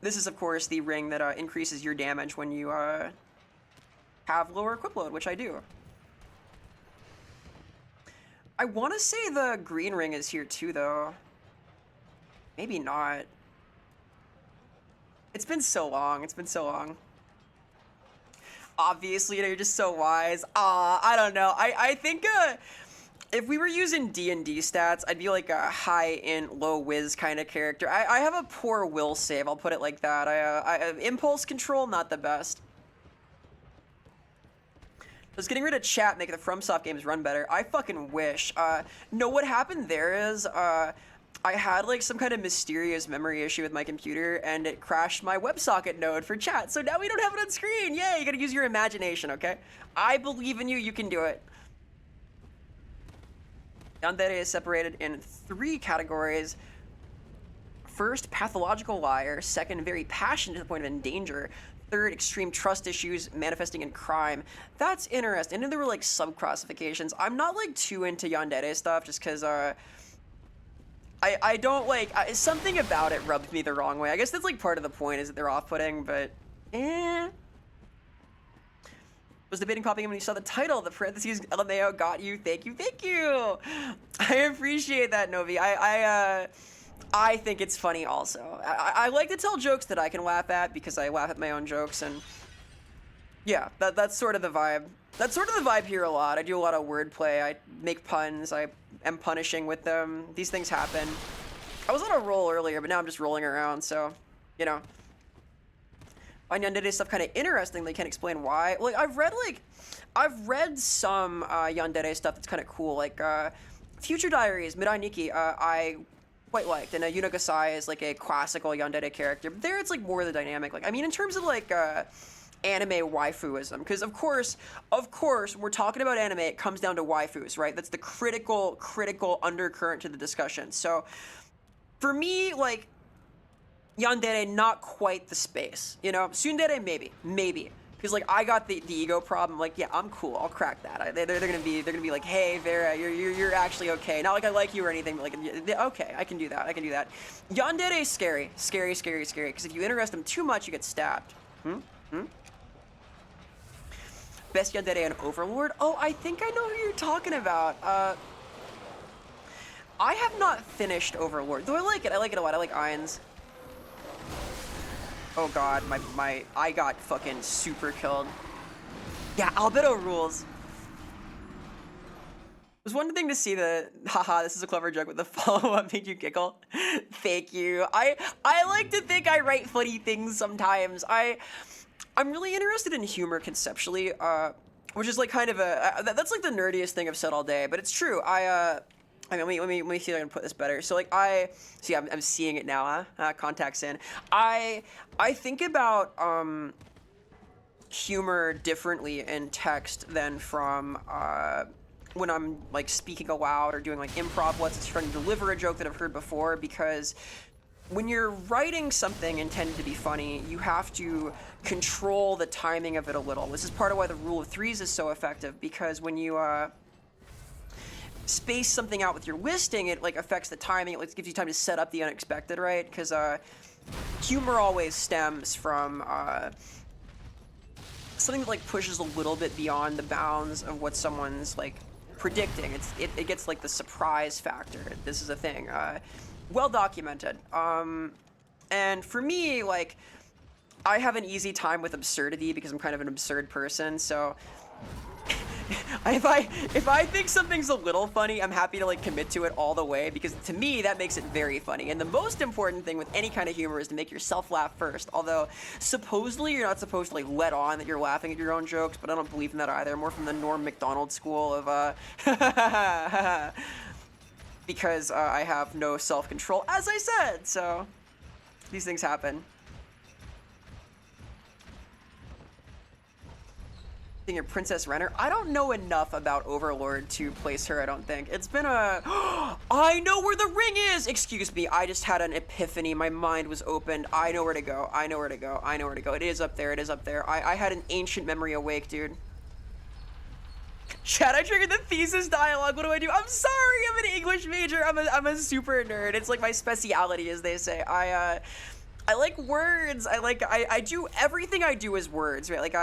This is, of course, the ring that increases your damage when you have lower equip load, which I do. I want to say the green ring is here too, though. Maybe not. It's been so long. It's been so long. Obviously, you know, you're just so wise. I don't know. I think if we were using D&D stats, I'd be like a high int, low whiz kind of character. I have a poor will save. I'll put it like that. I impulse control, not the best. Does getting rid of chat make the FromSoft games run better? I fucking wish. No, what happened there is I had like some kind of mysterious memory issue with my computer, and it crashed my WebSocket node for chat. So now we don't have it on screen. Yay, you gotta use your imagination, okay? I believe in you. You can do it. Yandere is separated in 3 categories. First, pathological liar. Second, very passionate to the point of endanger. Third, extreme trust issues manifesting in crime. That's interesting. And then there were like sub-classifications. I'm not like too into yandere stuff just because I don't like... something about it rubbed me the wrong way. I guess that's like part of the point is that they're off-putting, but was debating copying when you saw the title, the parentheses LMAO got you. Thank you, thank you. I appreciate that, Novi. I think it's funny also. I like to tell jokes that I can laugh at because I laugh at my own jokes, and yeah, that's sort of the vibe. That's sort of the vibe here a lot. I do a lot of wordplay. I make puns. I am punishing with them. These things happen. I was on a roll earlier, but now I'm just rolling around, so, you know. I find yandere stuff kind of interesting. They can't explain why. Like, I've read some yandere stuff that's kind of cool, like Future Diaries, Mirai Nikki, I quite liked, and Yuna Gasai is like a classical yandere character. But there, it's like more of the dynamic. Like, I mean, in terms of like anime waifuism, because of course, we're talking about anime. It comes down to waifus, right? That's the critical undercurrent to the discussion. So, for me, like, yandere, not quite the space, you know. Tsundere, maybe. Because like I got the ego problem. Like, yeah, I'm cool. I'll crack that. They're gonna be like, hey Vera, you're actually okay. Not like I like you or anything, but like, okay, I can do that. Yandere is scary. Because if you interest them too much, you get stabbed. Best yandere and Overlord. Oh, I think I know who you're talking about. I have not finished Overlord, though I like it. I like it a lot. I like Ainz. Oh god, I got fucking super killed. Yeah, Albedo rules. It was one thing to see the, haha, this is a clever joke, but the follow-up made you giggle. Thank you. I like to think I write funny things sometimes. I'm really interested in humor conceptually, which is like kind of that's like the nerdiest thing I've said all day, but it's true. I mean, let me see if I can put this better. So like I'm seeing it now, huh? Contacts in. I think about humor differently in text than from when I'm like speaking aloud or doing like improv, let's trying to deliver a joke that I've heard before, because when you're writing something intended to be funny, you have to control the timing of it a little. This is part of why the rule of threes is so effective, because when you space something out with your listing, it like affects the timing. It like gives you time to set up the unexpected, right? Because humor always stems from something that like pushes a little bit beyond the bounds of what someone's like predicting. It gets like the surprise factor. This is a thing. Well documented. And for me, like, I have an easy time with absurdity because I'm kind of an absurd person. So if I think something's a little funny, I'm happy to like commit to it all the way, because to me that makes it very funny. And the most important thing with any kind of humor is to make yourself laugh first. Although supposedly you're not supposed to like let on that you're laughing at your own jokes, but I don't believe in that either. More from the Norm Macdonald school of because I have no self-control, as I said. So these things happen. Your Princess Renner. I don't know enough about Overlord to place her, I don't think. It's been a... I know where the ring is! Excuse me, I just had an epiphany. My mind was opened. I know where to go. I know where to go. I know where to go. It is up there. It is up there. I had an ancient memory awake, dude. Chat, I triggered the thesis dialogue. What do? I'm sorry, I'm an English major. I'm a super nerd. It's like my speciality, as they say. I like words. I do... Everything I do is words, right? Like,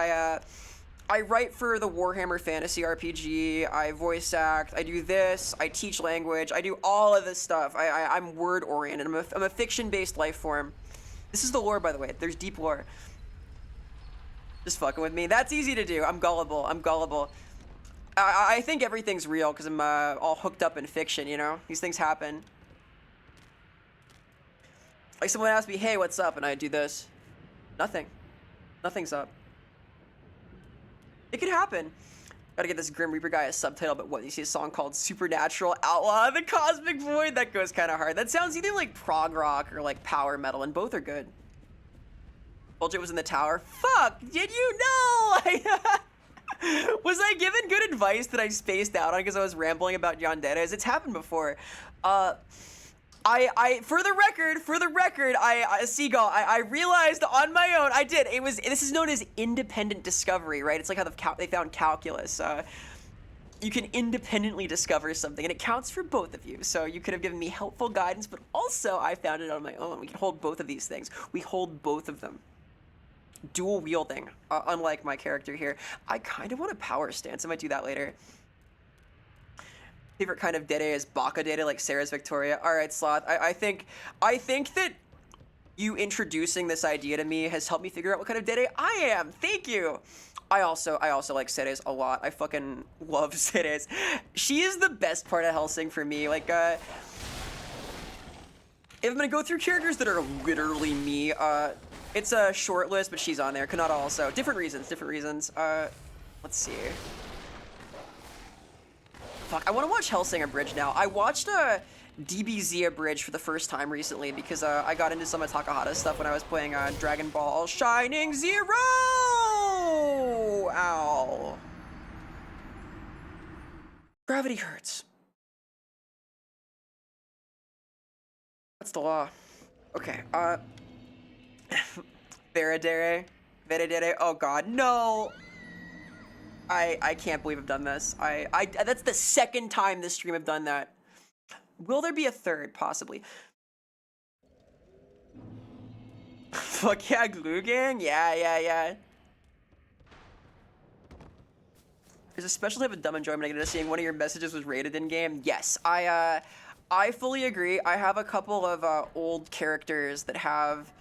I write for the Warhammer Fantasy RPG, I voice act, I do this, I teach language, I do all of this stuff. I'm word-oriented, I'm a fiction-based life form. This is the lore, by the way. There's deep lore. Just fucking with me. That's easy to do. I'm gullible. I'm gullible. I think everything's real because I'm all hooked up in fiction, you know? These things happen. Like someone asked me, hey, what's up? And I do this. Nothing. Nothing's up. It could happen. Gotta get this Grim Reaper guy a subtitle, but what, you see a song called Supernatural Outlaw of the Cosmic Void? That goes kind of hard. That sounds either like prog rock or like power metal, and both are good. Bullshit was in the tower. Fuck, did you know? Was I given good advice that I spaced out on because I was rambling about yanderes? It's happened before. For the record, Seagull, I realized on my own, this is known as independent discovery, right? It's like how they found calculus. You can independently discover something, and it counts for both of you. So you could have given me helpful guidance, but also I found it on my own. We can hold both of these things. We hold both of them. Dual wielding, unlike my character here. I kind of want a power stance. I might do that later. Favorite kind of dede is baka dede, like Sarah's Victoria. All right, Sloth. I think that you introducing this idea to me has helped me figure out what kind of dede I am. Thank you. I also like Seres a lot. I fucking love Seres. She is the best part of Hellsing for me. Like, if I'm gonna go through characters that are literally me, it's a short list, but she's on there. Kanata also. Different reasons. Let's see. Fuck, I want to watch Hellsing Abridged now. I watched DBZ Abridged for the first time recently because I got into some of Takahata's stuff when I was playing Dragon Ball Shining Zero! Ow. Gravity hurts. That's the law. Okay, Vera Dere. Oh god, no! I can't believe I've done this. That's the second time this stream I've done that. Will there be a third? Possibly. Fuck yeah, Glue Gang? Yeah. There's a special type of dumb enjoyment I get out of seeing one of your messages was rated in-game. Yes, I fully agree. I have a couple of old characters that have...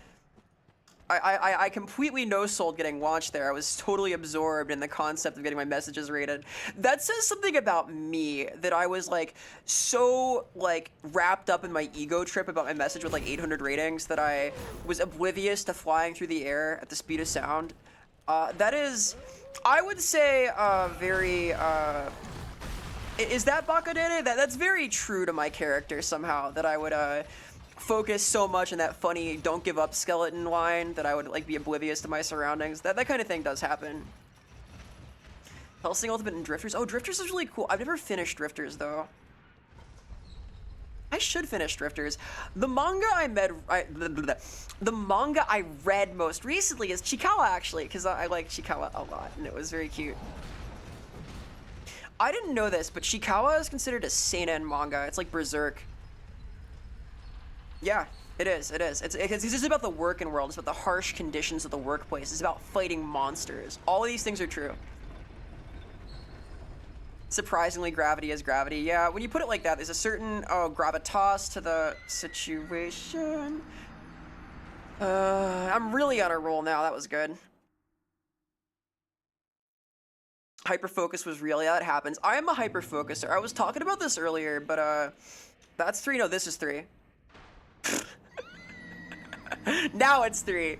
I completely no-sold getting launched there. I was totally absorbed in the concept of getting my messages rated. That says something about me, that I was like so like wrapped up in my ego trip about my message with like 800 ratings that I was oblivious to flying through the air at the speed of sound. That is, I would say, very, is that Bakadere? That's very true to my character somehow, that I would, focus so much on that funny "don't give up" skeleton line that I would like be oblivious to my surroundings. That kind of thing does happen. Hellsing Ultimate and Drifters. Oh, Drifters is really cool. I've never finished Drifters though. I should finish Drifters. The manga the manga I read most recently is Chikawa, actually, because I like Chikawa a lot and it was very cute. I didn't know this, but Chikawa is considered a seinen manga. It's like Berserk. Yeah, it is. It's just about the working world. It's about the harsh conditions of the workplace. It's about fighting monsters. All of these things are true. Surprisingly, gravity is gravity. Yeah, when you put it like that, there's a certain, gravitas to the situation. I'm really on a roll now. That was good. Hyperfocus was real. Yeah, that happens. I am a hyperfocuser. I was talking about this earlier, but that's 3. No, this is 3. Now it's 3.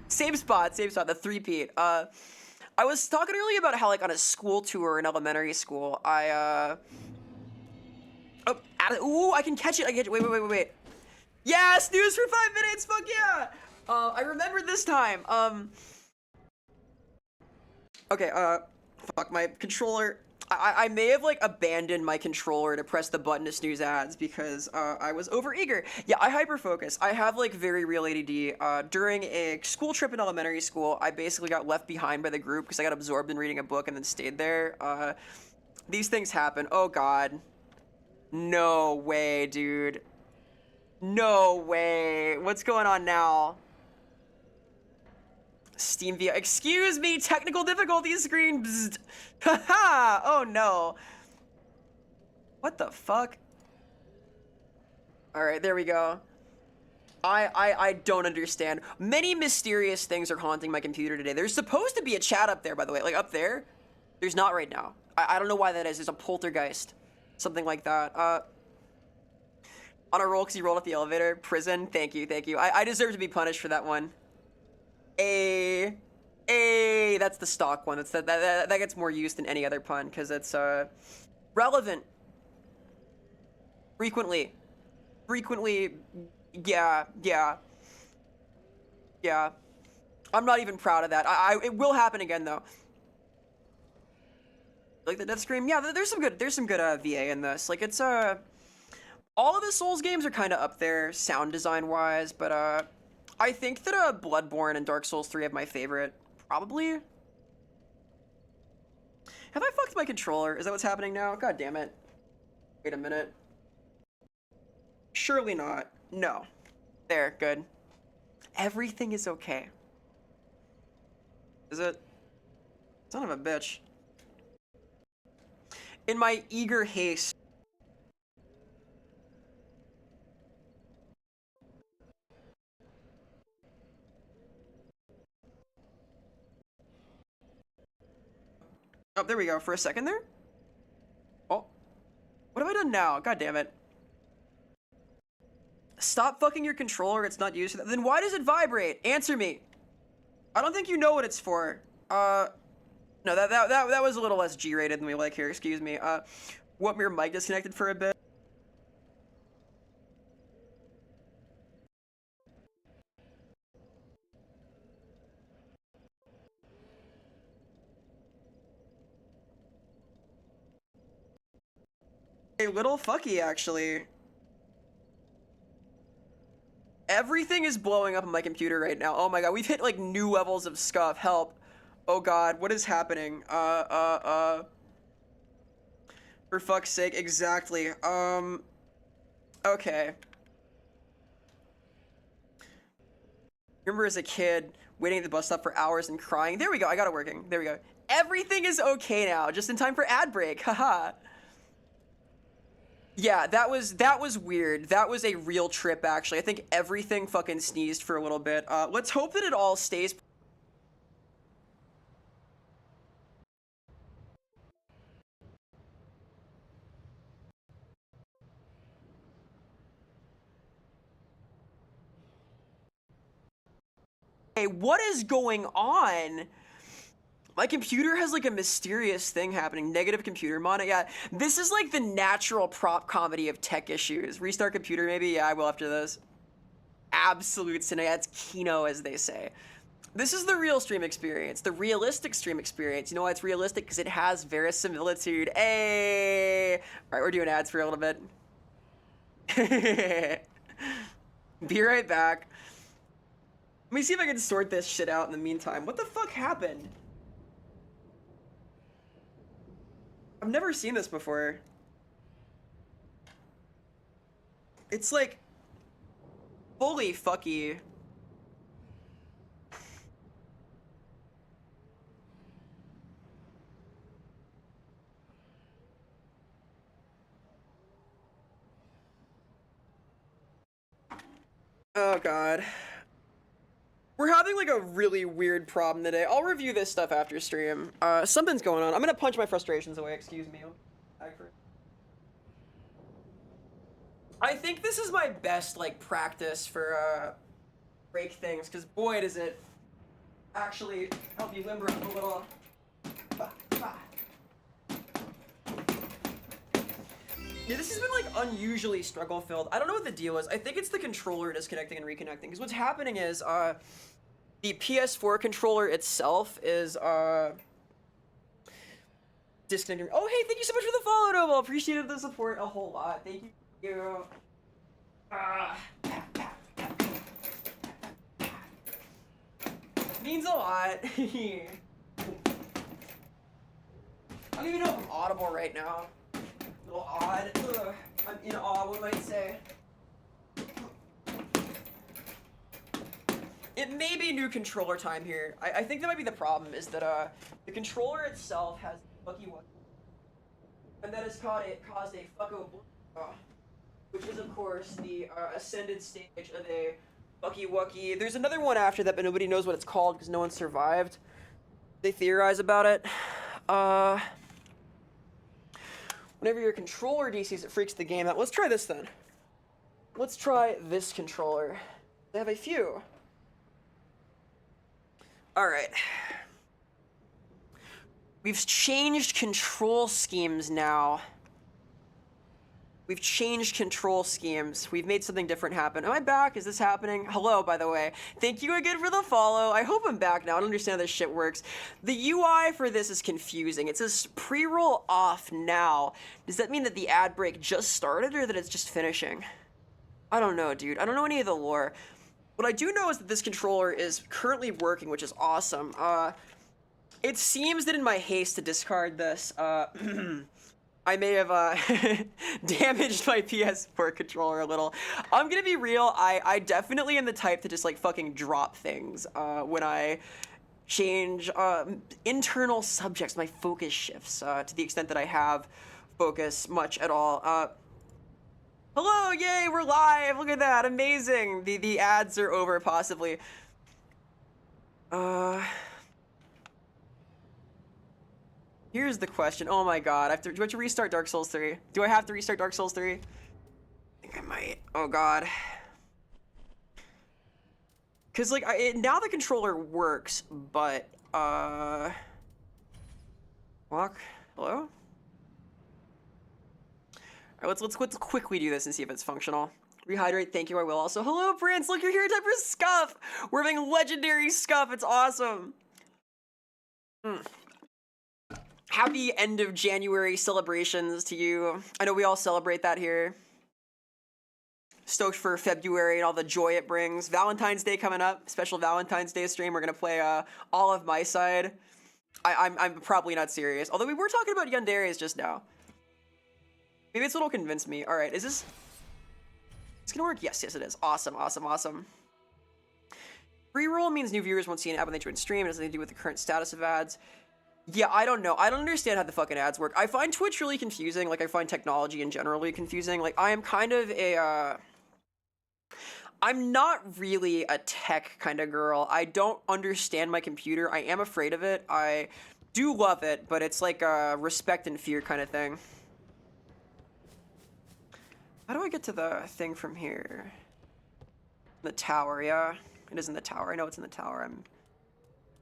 Same spot, the 3-peat. I was talking earlier about how, like, on a school tour in elementary school, I ooh, I can catch it. Wait. Yeah, snooze for 5 minutes. Fuck yeah. I remember this time. Okay. Fuck my controller. I may have like abandoned my controller to press the button to snooze ads because I was overeager. Yeah, I hyperfocus. I have like very real ADD. During a school trip in elementary school, I basically got left behind by the group because I got absorbed in reading a book and then stayed there. These things happen. Oh God. No way, dude. No way. What's going on now? Steam via. Excuse me, technical difficulties screen. Haha. Oh no. What the fuck? All right, there we go. I don't understand. Many mysterious things are haunting my computer today. There's supposed to be a chat up there, by the way. Like up there. There's not right now. I don't know why that is. There's a poltergeist. Something like that. On a roll because you rolled up the elevator. Prison. Thank you. I deserve to be punished for that one. That's the stock one. That gets more use than any other pun because it's relevant. Frequently, yeah. I'm not even proud of that. It will happen again though. Like the death scream. Yeah, there's some good VA in this. Like it's all of the Souls games are kind of up there sound design wise, but I think that Bloodborne and Dark Souls 3 have my favorite. Probably. Have I fucked my controller? Is that what's happening now? God damn it. Wait a minute. Surely not. No. There, good. Everything is okay. Is it? Son of a bitch. In my eager haste. Oh, there we go. For a second there? Oh. What have I done now? God damn it. Stop fucking your controller. It's not used for that. Then why does it vibrate? Answer me. I don't think you know what it's for. No, that was a little less G-rated than we like here. Excuse me. What, your mic disconnected for a bit? A little fucky, actually. Everything is blowing up on my computer right now. Oh my god, we've hit like new levels of scuff. Help. Oh god, what is happening? For fuck's sake, exactly. Okay. Remember as a kid, waiting at the bus stop for hours and crying. There we go, I got it working. There we go. Everything is okay now, just in time for ad break. Haha. Yeah, that was weird. That was a real trip, actually. I think everything fucking sneezed for a little bit. Let's hope that it all stays. Hey, what is going on? My computer has like a mysterious thing happening. Negative computer modding. Yeah, this is like the natural prop comedy of tech issues. Restart computer maybe? Yeah, I will after this. Absolute cinema. It's Kino, as they say. This is the real stream experience. The realistic stream experience. You know why it's realistic? Because it has verisimilitude. Hey! Alright, we're doing ads for a little bit. Be right back. Let me see if I can sort this shit out in the meantime. What the fuck happened? I've never seen this before. It's like fully fucky. Oh god. We're having like a really weird problem today. I'll review this stuff after stream. Something's going on. I'm gonna punch my frustrations away, excuse me. I think this is my best like practice for break things, because boy does it actually help you limber up a little. Yeah, this has been like unusually struggle filled. I don't know what the deal is. I think it's the controller disconnecting and reconnecting, because what's happening is the PS4 controller itself is disconnecting. Oh hey, thank you so much for the follow, Noble. Appreciated the support a whole lot. Thank you. Means a lot. I don't even know if I'm audible right now. A little odd. Ugh. I'm in awe, one might say. It may be new controller time here. I think that might be the problem, is that the controller itself has fucky one, and that has caused a fucko, which is of course the ascended stage of a fucky wucky. There's another one after that, but nobody knows what it's called because no one survived. They theorize about it. Whenever your controller DCs, it freaks the game out. Let's try this then. Let's try this controller. They have a few. Alright. We've changed control schemes now. We've changed control schemes. We've made something different happen. Am I back? Is this happening? Hello, by the way. Thank you again for the follow. I hope I'm back now. I don't understand how this shit works. The UI for this is confusing. It says pre-roll off now. Does that mean that the ad break just started or that it's just finishing? I don't know, dude. I don't know any of the lore. What I do know is that this controller is currently working, which is awesome. It seems that in my haste to discard this, I may have damaged my PS4 controller a little. I'm gonna be real, I definitely am the type to just like fucking drop things when I change internal subjects. My focus shifts to the extent that I have focus much at all. Hello, yay, we're live, look at that, amazing. The ads are over, possibly. Here's the question. Oh my god, do I have to restart Dark Souls 3? Do I have to restart Dark Souls 3? I think I might. Oh god. Cause like, now the controller works, but, walk, hello? Alright, let's quickly do this and see if it's functional. Rehydrate, thank you, I will also. Hello, Prince, look, you're here in time for Scuff! We're having legendary Scuff, it's awesome! Happy end of January celebrations to you. I know we all celebrate that here. Stoked for February and all the joy it brings. Valentine's Day coming up, special Valentine's Day stream. We're gonna play All of My Side. I'm probably not serious, although we were talking about Yandere just now. Maybe it's what'll convince me. All right, is this gonna work? Yes, it is. Awesome, awesome, awesome. Pre-roll means new viewers won't see an ad when they join stream. It has nothing to do with the current status of ads. Yeah, I don't know. I don't understand how the fucking ads work. I find Twitch really confusing. Like, I find technology in general really confusing. Like, I am kind of a, I'm not really a tech kind of girl. I don't understand my computer. I am afraid of it. I do love it, but it's like a respect and fear kind of thing. How do I get to the thing from here? The tower, yeah. It is in the tower. I know it's in the tower. I'm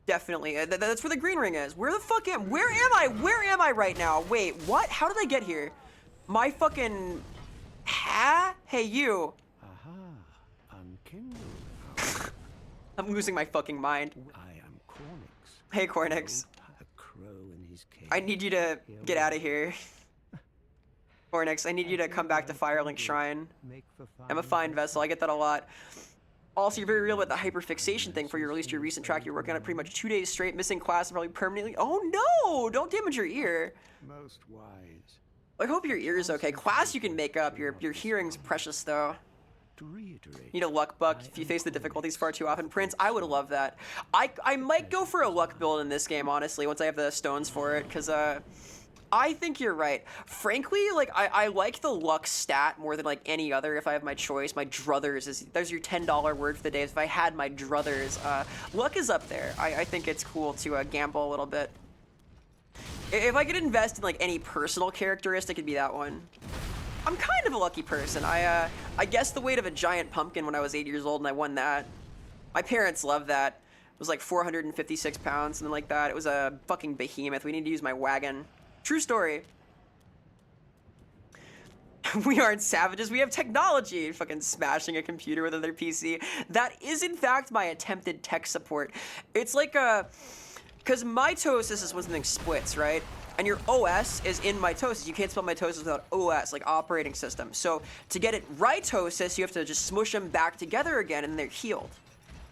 definitely, that's where the green ring is. Where the fuck where am I? Where am I right now? Wait, what? How did I get here? My fucking, Hey, you. Aha, unkindled. I'm losing my fucking mind. I am Cornix. Hey, Cornix. A crow in his cage. I need you to get out of here. Cornix, I need you to come back to Firelink Shrine. I'm a fine vessel, I get that a lot. Also, you're very real about the hyperfixation thing for you released your recent track. You're working on it pretty much 2 days straight, missing class and probably permanently. Oh no! Don't damage your ear. Most wise. I hope your ear is okay. Class you can make up. Your hearing's precious though. To reiterate. You need a luck buck if you face the difficulties far too often. Prince, I would love that. I might go for a luck build in this game, honestly, once I have the stones for it, because I think you're right. Frankly, like, I like the luck stat more than, like, any other if I have my choice. My druthers is, there's your $10 word for the day. If I had my druthers, luck is up there. I think it's cool to gamble a little bit. If I could invest in, like, any personal characteristic, it'd be that one. I'm kind of a lucky person. I guessed the weight of a giant pumpkin when I was 8 years old, and I won that. My parents loved that. It was like 456 pounds, something like that. It was a fucking behemoth. We need to use my wagon. True story. We aren't savages, we have technology. Fucking smashing a computer with another PC. That is, in fact, my attempted tech support. It's like because mitosis is when something splits, right? And your OS is in mitosis. You can't spell mitosis without OS, like operating system. So to get it ritosis, you have to just smush them back together again and they're healed,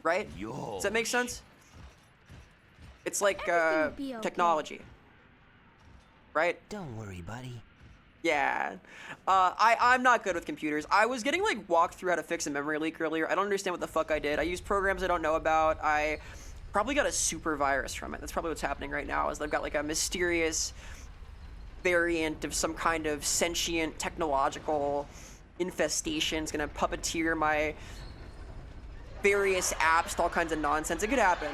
right? Does that make sense? It's like technology. Right? Don't worry, buddy. Yeah. I'm not good with computers. I was getting, like, walked through how to fix a memory leak earlier. I don't understand what the fuck I did. I used programs I don't know about. I probably got a super virus from it. That's probably what's happening right now, is I've got, like, a mysterious variant of some kind of sentient technological infestation. It's gonna puppeteer my various apps to all kinds of nonsense. It could happen.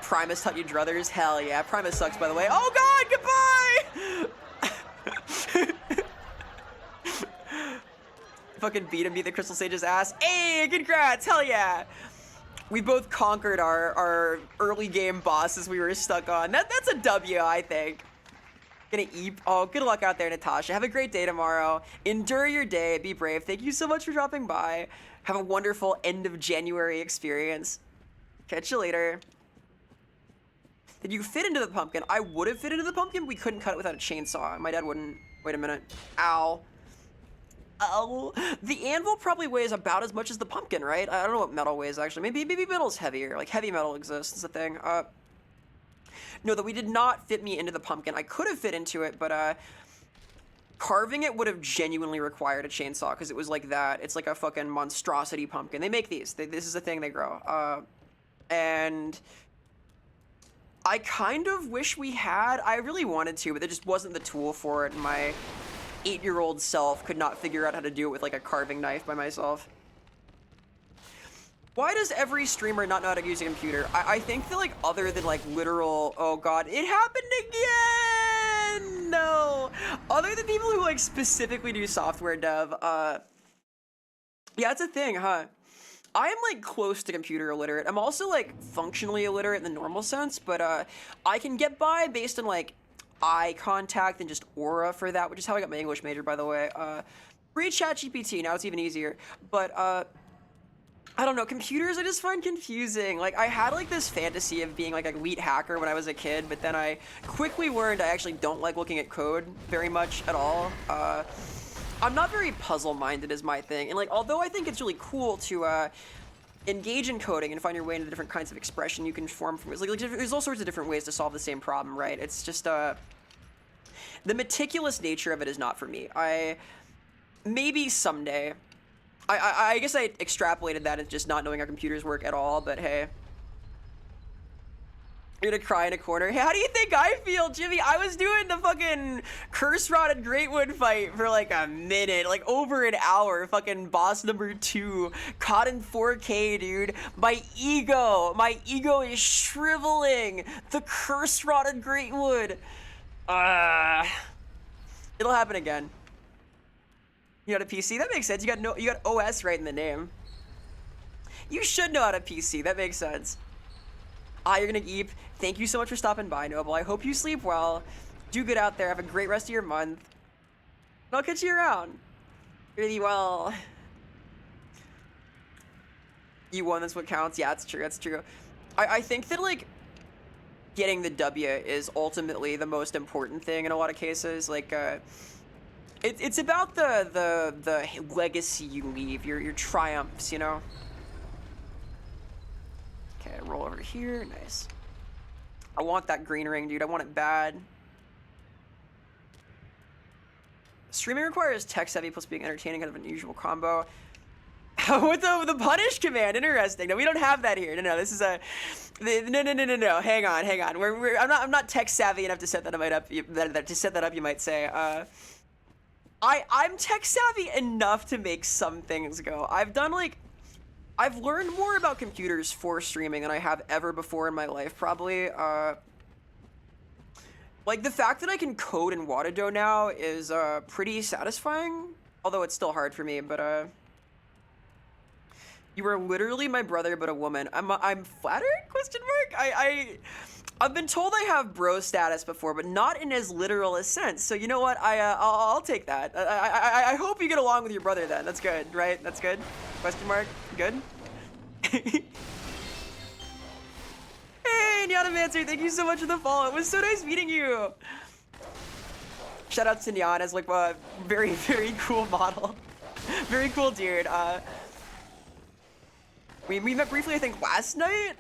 Primus taught you druthers? Hell yeah. Primus sucks, by the way. Oh god, goodbye! Fucking beat him, beat the Crystal Sage's ass. Hey, congrats, hell yeah! We both conquered our early game bosses we were stuck on. That's a W, I think. Gonna eat. Oh, good luck out there, Natasha. Have a great day tomorrow. Endure your day. Be brave. Thank you so much for dropping by. Have a wonderful end of January experience. Catch you later. Did you fit into the pumpkin? I would have fit into the pumpkin. We couldn't cut it without a chainsaw. My dad wouldn't. Wait a minute. Ow. Oh. The anvil probably weighs about as much as the pumpkin, right? I don't know what metal weighs, actually. Maybe metal's heavier. Like, heavy metal exists is a thing. No, that we did not fit me into the pumpkin. I could have fit into it, but, carving it would have genuinely required a chainsaw, because it was like that. It's like a fucking monstrosity pumpkin. They make these. This is a thing they grow. And I kind of wish we had. I really wanted to, but there just wasn't the tool for it. And my 8-year-old self could not figure out how to do it with like a carving knife by myself. Why does every streamer not know how to use a computer? I think that, like, other than like literal, oh god, it happened again! No. Other than people who like specifically do software dev, yeah, it's a thing, huh? I am, like, close to computer illiterate. I'm also, like, functionally illiterate in the normal sense, but I can get by based on, like, eye contact and just aura for that, which is how I got my English major, by the way. Read ChatGPT, now it's even easier. But, I don't know, computers I just find confusing. Like, I had, like, this fantasy of being, like, an elite hacker when I was a kid, but then I quickly learned I actually don't like looking at code very much at all. I'm not very puzzle-minded is my thing, and like, although I think it's really cool to engage in coding and find your way into the different kinds of expression you can form from it. Like, there's all sorts of different ways to solve the same problem, right? It's just the meticulous nature of it is not for me. Maybe someday. I guess I extrapolated that into just not knowing how computers work at all, but hey. You're gonna cry in a corner. Hey, how do you think I feel, Jimmy? I was doing the fucking Curse-Rotted Greatwood fight for like a minute, like over an hour. Fucking boss number 2, caught in 4K, dude. My ego is shriveling. The Curse-Rotted Greatwood. It'll happen again. You got a PC? That makes sense. You got OS right in the name. You should know how to PC. That makes sense. You're gonna eep. Thank you so much for stopping by, Noble. I hope you sleep well. Do good out there. Have a great rest of your month. And I'll catch you around. Really well. You won, that's what counts. Yeah, that's true. That's true. I think that, like, getting the W is ultimately the most important thing in a lot of cases. Like, it's about the legacy you leave, your triumphs, you know? Okay, roll over here. Nice. I want that green ring, dude. I want it bad. Streaming requires text heavy plus being entertaining, kind of an unusual combo. With the punish command, interesting. No, we don't have that here. No, this is a no. Hang on. I'm not tech savvy enough to set that up. To set that up, you might say. I'm tech savvy enough to make some things go. I've learned more about computers for streaming than I have ever before in my life, probably. Like the fact that I can code in Watado now is pretty satisfying. Although it's still hard for me, but you are literally my brother, but a woman. I'm flattered? Question mark. I've been told I have bro status before, but not in as literal a sense. So you know what? I'll take that. I hope you get along with your brother then. That's good, right? That's good. Question mark. Good. Hey, Nyanamancer, thank you so much for the follow. It was so nice meeting you. Shout out to Nyan as like a very, very cool model. Very cool dude. We met briefly, I think, last night.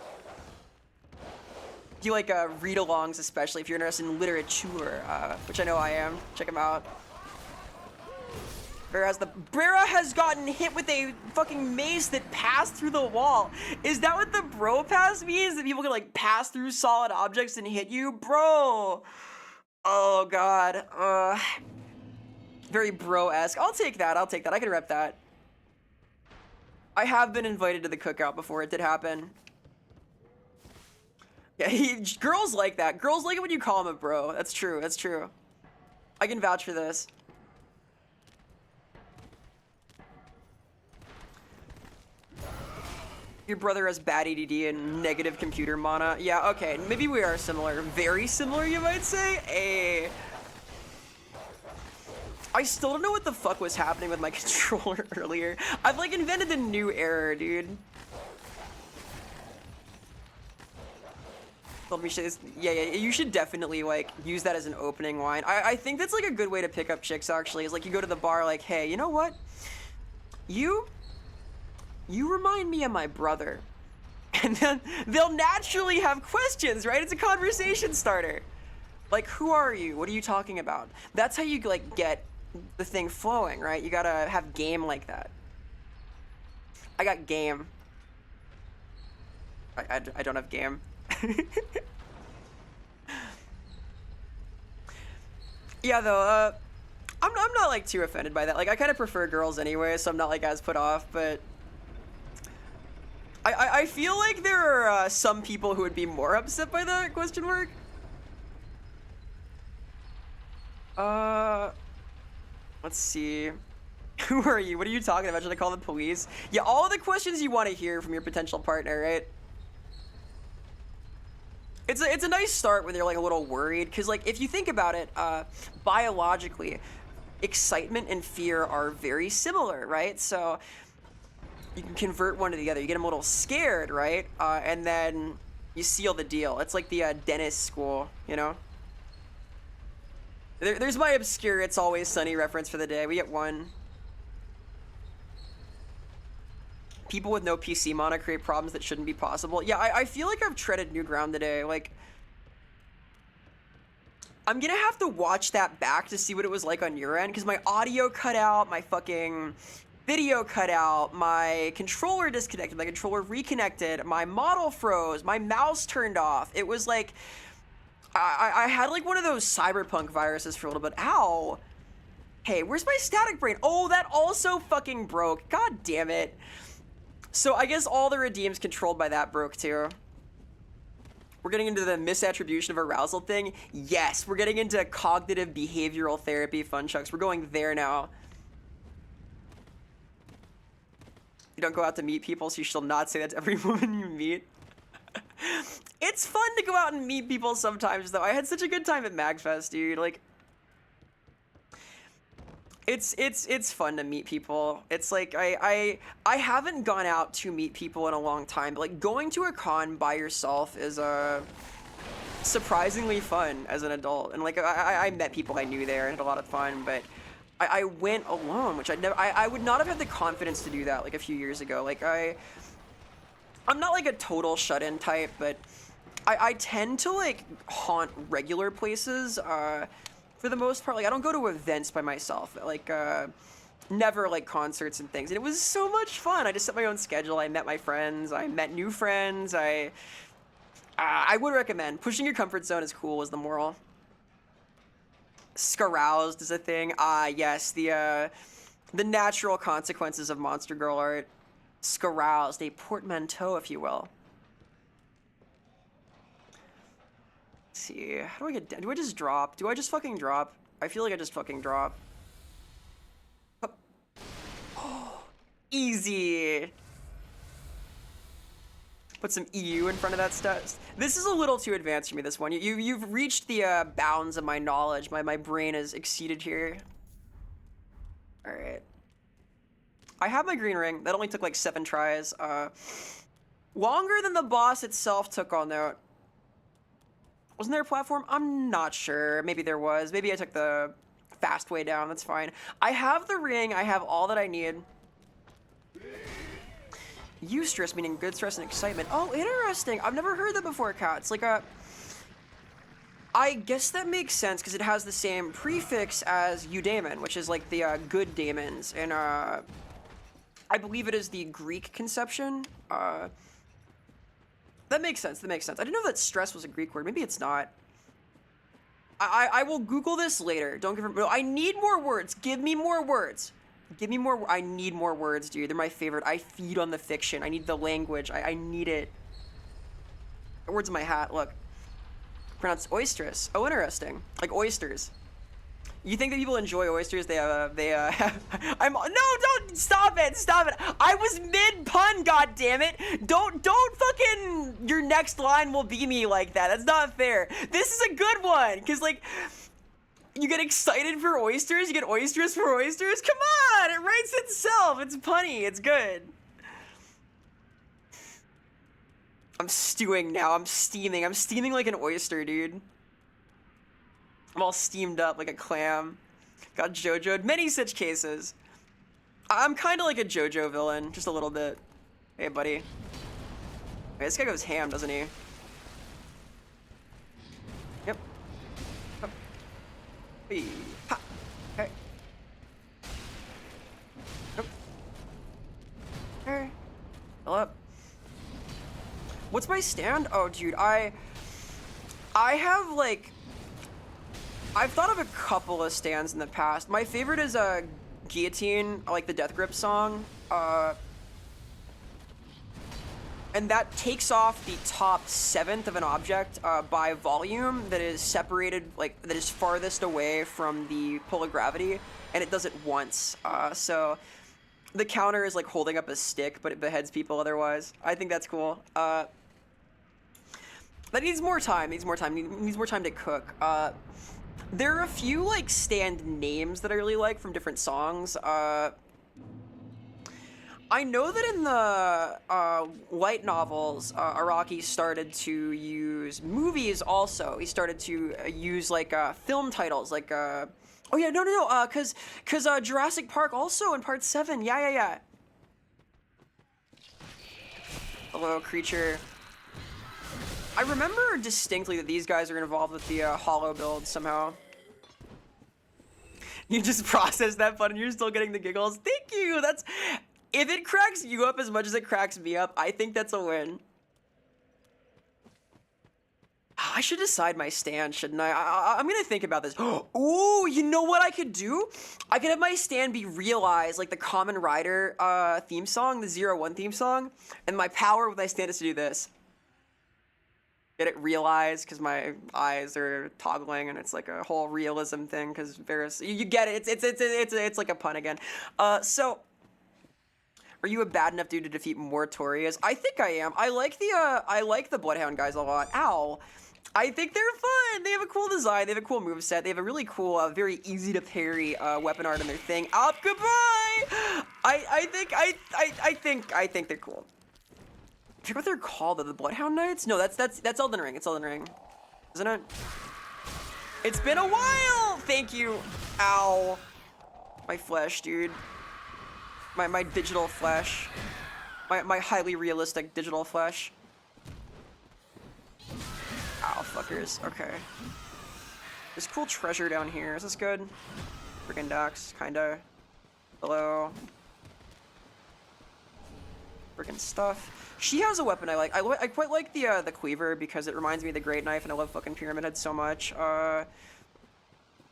Do you like read-alongs, especially if you're interested in literature, which I know I am. Check them out. Vera has gotten hit with a fucking mace that passed through the wall. Is that what the bro pass means? That people can like pass through solid objects and hit you? Bro. Oh god. Very bro-esque. I'll take that. I can rep that. I have been invited to the cookout before it did happen. Yeah, girls like that. Girls like it when you call him a bro. That's true. I can vouch for this. Your brother has bad ADD and negative computer mana. Yeah, okay. Maybe we are similar. Very similar, you might say. I still don't know what the fuck was happening with my controller earlier. I've like invented a new error, dude. Told me yeah, you should definitely like use that as an opening line. I think that's like a good way to pick up chicks actually. Is like you go to the bar like, hey, you know what? You remind me of my brother. And then they'll naturally have questions, right? It's a conversation starter. Like, who are you? What are you talking about? That's how you like get the thing flowing, right? You gotta have game like that. I got game. I don't have game. Yeah, though, I'm not like too offended by that. Like, I kind of prefer girls anyway, so I'm not like as put off, but I feel like there are some people who would be more upset by that question mark. Let's see. Who are you? What are you talking about? Should I call the police? Yeah, all of the questions you want to hear from your potential partner, right? It's a nice start when you're like a little worried, because like if you think about it, biologically, excitement and fear are very similar, right? So you can convert one to the other. You get them a little scared, right? And then you seal the deal. It's like the dentist school, you know? There's my obscure It's Always Sunny reference for the day. We get one. People with no PC mana create problems that shouldn't be possible. Yeah, I feel like I've treaded new ground today. Like, I'm gonna have to watch that back to see what it was like on your end, because my audio cut out, my fucking video cut out, my controller disconnected, my controller reconnected, my model froze, my mouse turned off. It was like, I had like one of those cyberpunk viruses for a little bit. Ow. Hey, where's my static brain? Oh, that also fucking broke. God damn it. So I guess all the redeems controlled by that broke too. We're getting into the misattribution of arousal thing. Yes, we're getting into cognitive behavioral therapy, fun chucks. We're going there now. You don't go out to meet people, so you shall not say that to every woman you meet. It's fun to go out and meet people sometimes, though. I had such a good time at MagFest, dude. Like, it's fun to meet people. It's like I haven't gone out to meet people in a long time, but like going to a con by yourself is surprisingly fun as an adult. And like I met people I knew there and had a lot of fun, but I went alone, which I would not have had the confidence to do that like a few years ago. Like I'm not like a total shut-in type, but I tend to like haunt regular places for the most part. Like I don't go to events by myself. Like never like concerts and things, and it was so much fun. I just set my own schedule. I met my friends. I met new friends. I would recommend. Pushing your comfort zone is cool, is the moral. Scaroused is a thing. Yes, the natural consequences of Monster Girl art. Scaroused, a portmanteau, if you will. Let's see, how do I get down? Do I just drop? Do I just fucking drop? I feel like I just fucking drop. Oh, easy. Put some EU in front of that stuff. This is a little too advanced for me, this one. You've reached the bounds of my knowledge. My brain has exceeded here. All right. I have my green ring. That only took like 7 tries. Longer than the boss itself took on that. Wasn't there a platform? I'm not sure. Maybe there was. Maybe I took the fast way down. That's fine. I have the ring. I have all that I need. Eustress, meaning good stress and excitement. Oh, interesting. I've never heard that before, Kat. It's like a... I guess that makes sense because it has the same prefix as eudaimon, which is like the good daemons. And I believe it is the Greek conception. That makes sense. That makes sense. I didn't know that stress was a Greek word. Maybe it's not. I will Google this later. Don't give me... I need more words. Give me more words. Give me more. I need more words, dude. They're my favorite. I feed on the fiction. I need the language. I need it. The words in my hat. Look. Pronounced oysters. Oh, interesting. Like oysters. You think that people enjoy oysters? No, don't stop it. Stop it. I was mid pun. God damn it. Don't fucking. Your next line will be me like that. That's not fair. This is a good one, cause like. You get excited for oysters? You get oysters for oysters? Come on! It writes itself! It's punny. It's good. I'm stewing now. I'm steaming. I'm steaming like an oyster, dude. I'm all steamed up like a clam. Got JoJo'd. Many such cases. I'm kind of like a JoJo villain. Just a little bit. Hey, buddy. Hey, this guy goes ham, doesn't he? Yep. Ha. Okay. Nope. Hey. Fill up. What's my stand? Oh, dude, I have like... I've thought of a couple of stands in the past. My favorite is Guillotine. I like the Death Grip song. And that takes off the top 7th of an object by volume that is separated, like, that is farthest away from the pull of gravity, and it does it once. So the counter is like holding up a stick, but it beheads people otherwise. I think that's cool. That needs more time, needs more time to cook. There are a few, like, stand names that I really like from different songs. I know that in the light novels, Araki started to use movies also. He started to use, like, film titles, like, oh yeah, no, cause Jurassic Park also in part 7, yeah. Hello, creature. I remember distinctly that these guys are involved with the hollow build somehow. You just processed that fun and you're still getting the giggles. Thank you, that's... If it cracks you up as much as it cracks me up, I think that's a win. I should decide my stand, shouldn't I? I'm gonna think about this. Ooh, you know what I could do? I could have my stand be Realize, like the Kamen Rider theme song, the 01 theme song, and my power with my stand is to do this. Get it? Realize, because my eyes are toggling, and it's like a whole realism thing. Because Vera's, you get it? It's like a pun again. So. Are you a bad enough dude to defeat Mortorias? I think I am. I like the Bloodhound guys a lot. Ow. I think they're fun. They have a cool design. They have a cool moveset. They have a really cool, very easy to parry weapon art in their thing. Up, goodbye. I think they're cool. I forget what they're called. The Bloodhound Knights? No, that's Elden Ring. It's Elden Ring, isn't it? It's been a while. Thank you. Ow. My flesh, dude. My digital flesh. My highly realistic digital flesh. Ow, fuckers. Okay. There's cool treasure down here. Is this good? Friggin' ducks, kinda. Hello. Freaking stuff. She has a weapon I like. I quite like the cleaver because it reminds me of the great knife, and I love fucking Pyramid Head so much.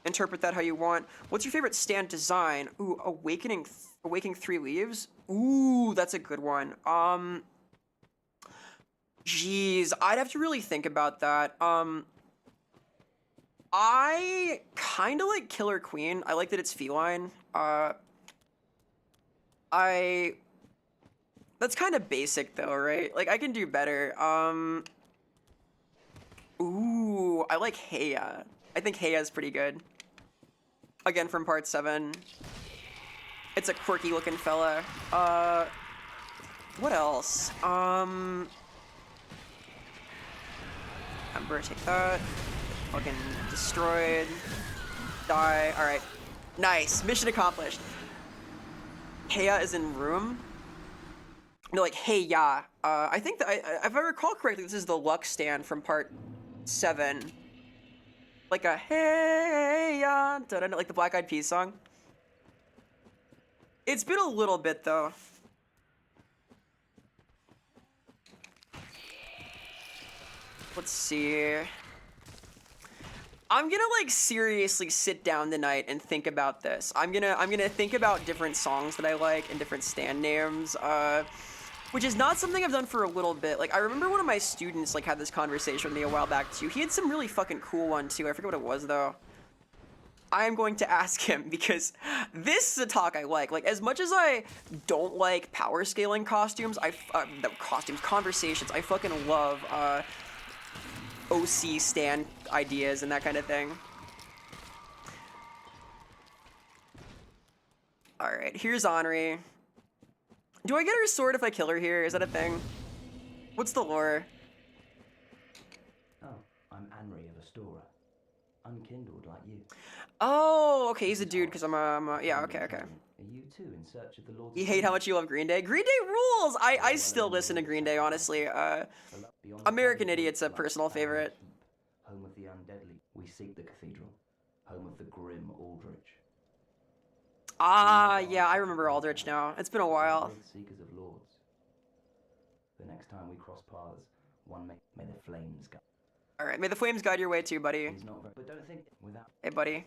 Interpret that how you want. What's your favorite stand design? Ooh, Awakening 3 Leaves? Ooh, that's a good one. Jeez, I'd have to really think about that. I kind of like Killer Queen. I like that it's feline. That's kind of basic though, right? Like I can do better. Ooh, I like Heya. I think Heia's pretty good. Again, from part 7. It's a quirky looking fella. What else? Ember, take that. Fucking destroyed. Die. Alright. Nice. Mission accomplished. Heya is in room. No, like, hey, ya. I think that, if I recall correctly, this is the Lux stand from part 7. Like a hey, ya, da-da-da, like the Black Eyed Peas song. It's been a little bit, though. Let's see. I'm gonna, like, seriously sit down tonight and think about this. I'm gonna think about different songs that I like and different stand names, which is not something I've done for a little bit. Like, I remember one of my students, like, had this conversation with me a while back, too. He had some really fucking cool one, too. I forget what it was, though. I am going to ask him, because this is a talk I like. Like, as much as I don't like power scaling costumes, conversations, I fucking love, OC stand ideas and that kind of thing. Alright, here's Henri. Do I get her sword if I kill her here? Is that a thing? What's the lore? Oh, I'm Henri of Astora. Unkindled like you. Oh, okay, he's a dude because I'm yeah, okay. Are you too in search of the Lord's You hate how much you love Green Day? Green Day rules! I still listen to Green Day, honestly. American Idiot's a personal favorite. Home of the undeadly, we seek the cathedral. Home of the grim Aldrich. Ah, yeah, I remember Aldrich now. It's been a while. Seekers of lords. The next time we cross paths, one may the flames guide. Alright, may the flames guide your way too, buddy. He's not very, but don't think without. Hey, buddy.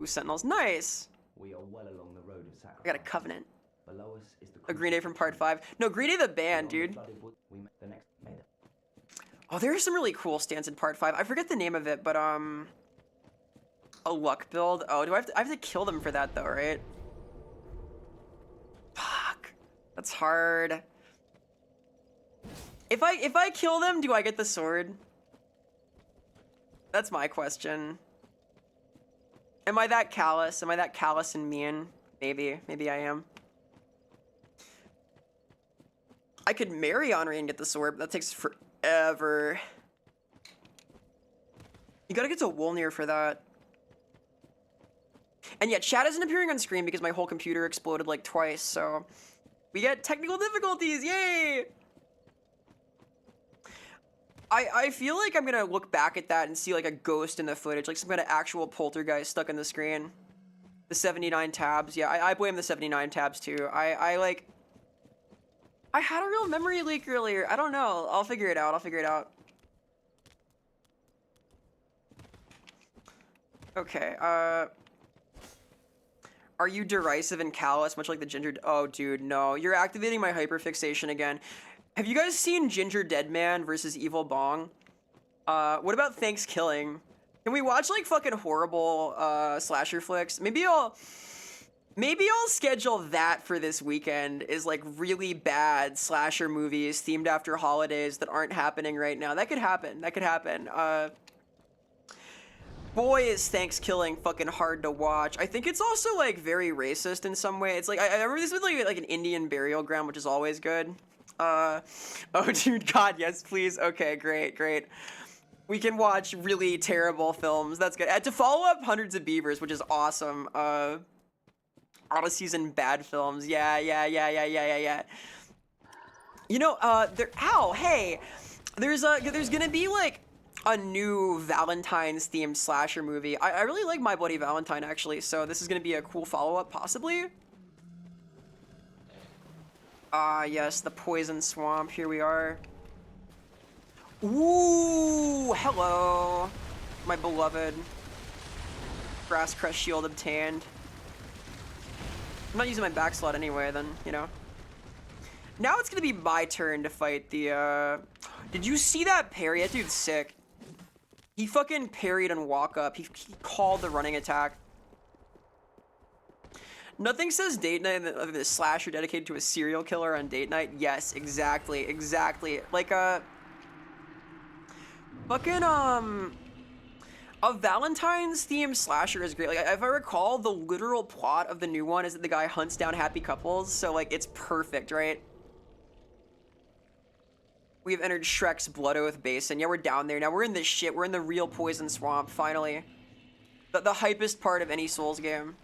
Ooh, Sentinels. Nice! We are well along the road of I sacrifice. got a covenant. Below us is the A Green Day from part 5. No, Green Day the band, dude. Oh, there are some really cool stands in part 5. I forget the name of it, but, a luck build. Oh, I have to kill them for that, though, right? Fuck. That's hard. If I kill them, do I get the sword? That's my question. Am I that callous? Am I that callous and mean? Maybe. Maybe I am. I could marry Henri and get the sword, but that takes forever. You gotta get to Wolnir for that. And yeah, chat isn't appearing on screen because my whole computer exploded like twice, so we get technical difficulties, yay! I feel like I'm gonna look back at that and see like a ghost in the footage, like some kind of actual poltergeist stuck in the screen. The 79 tabs, yeah, I blame the 79 tabs too. I had a real memory leak earlier, I don't know, I'll figure it out, Okay, are you derisive and callous, much like the Ginger? Oh, dude, no. You're activating my hyperfixation again. Have you guys seen Ginger Deadman versus Evil Bong? What about Thanksgiving? Can we watch, like, fucking horrible, slasher flicks? Maybe I'll schedule that for this weekend, is, like, really bad slasher movies themed after holidays that aren't happening right now. That could happen. Boy, is Thanksgiving fucking hard to watch. I think it's also, like, very racist in some way. It's like, I remember this was, like an Indian burial ground, which is always good. Oh, dude, God, yes, please. Okay, great. We can watch really terrible films. That's good. To follow up Hundreds of Beavers, which is awesome. Odysseys and bad films. Yeah. You know, hey, there's gonna be, like, a new Valentine's themed slasher movie. I really like My Bloody Valentine actually, so this is gonna be a cool follow-up possibly. Ah, yes, the poison swamp. Here we are. Ooh, hello, my beloved. Grass Crest shield obtained. I'm not using my back slot anyway, then, you know. Now it's gonna be my turn to fight the, Did you see that parry? That dude's sick. He fucking parried and walk up. He called the running attack. Nothing says date night than a slasher dedicated to a serial killer on date night. Yes, exactly, exactly. Like, fucking, a Valentine's themed slasher is great. Like, if I recall, the literal plot of the new one is that the guy hunts down happy couples, so, like, it's perfect, right? We've entered Shrek's Blood Oath Basin. Yeah, we're down there now. We're in this shit. We're in the real poison swamp, finally. The hypest part of any Souls game.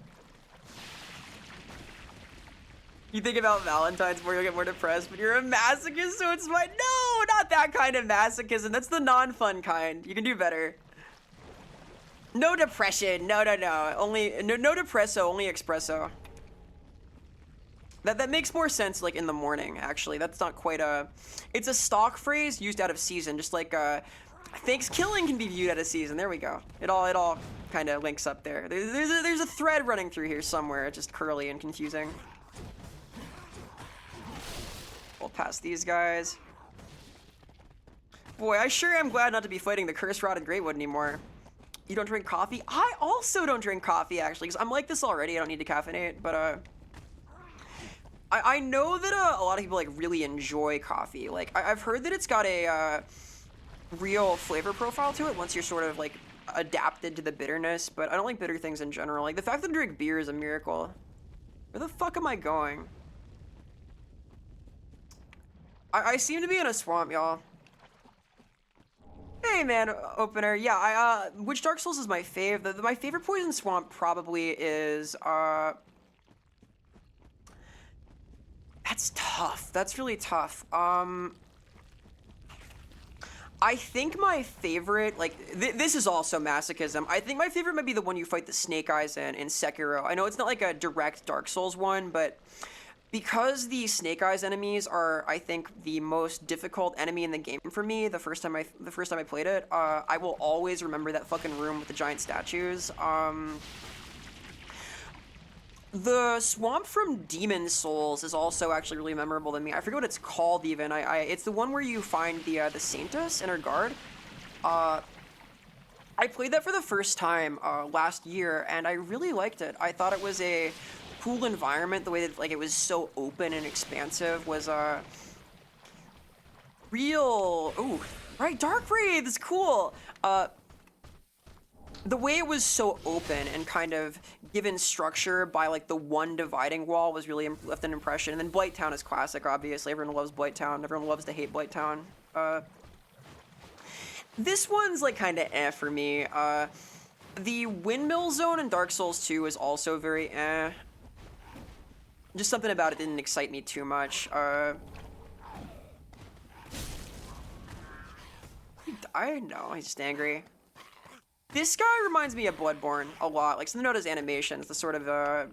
You think about Valentine's more, you'll get more depressed, but you're a masochist, so it's fine. No, not that kind of masochism. That's the non-fun kind. You can do better. No depression. No, no, no. Only no depresso. Only espresso. That makes more sense, like, in the morning, actually. That's not quite a... It's a stock phrase used out of season, just like, Thanksgiving can be viewed out of season. There we go. It all kind of links up there. There's a thread running through here somewhere, just curly and confusing. We'll pass these guys. Boy, I sure am glad not to be fighting the Curse Rotted Greatwood anymore. You don't drink coffee? I also don't drink coffee, actually, because I'm like this already. I don't need to caffeinate, but, I know that a lot of people like really enjoy coffee. Like I've heard that it's got a real flavor profile to it once you're sort of like adapted to the bitterness, but I don't like bitter things in general. Like the fact that I drink beer is a miracle. Where the fuck am I going? I seem to be in a swamp, y'all. Hey man, opener. Yeah, which Dark Souls is my fave? My favorite poison swamp probably is That's tough. That's really tough. I think my favorite, like, this is also masochism. I think my favorite might be the one you fight the Snake Eyes in Sekiro. I know it's not like a direct Dark Souls one, but because the Snake Eyes enemies are, I think, the most difficult enemy in the game for me, the first time I played it, I will always remember that fucking room with the giant statues. The swamp from Demon Souls is also actually really memorable to me. I forget what it's called even. It's the one where you find the Saintus Inner Guard. I played that for the first time last year, and I really liked it. I thought it was a cool environment. The way that it was so open and expansive was real. Ooh, right, Dark Wraith is cool. The way it was so open and kind of given structure by like the one dividing wall was really left an impression. And then Blighttown is classic, obviously. Everyone loves Blighttown. Everyone loves to hate Blighttown. This one's like kind of eh for me. The Windmill Zone in Dark Souls 2 is also very eh. Just something about it didn't excite me too much. I know, he's just angry. This guy reminds me of Bloodborne a lot. Like, something about his animations, the sort of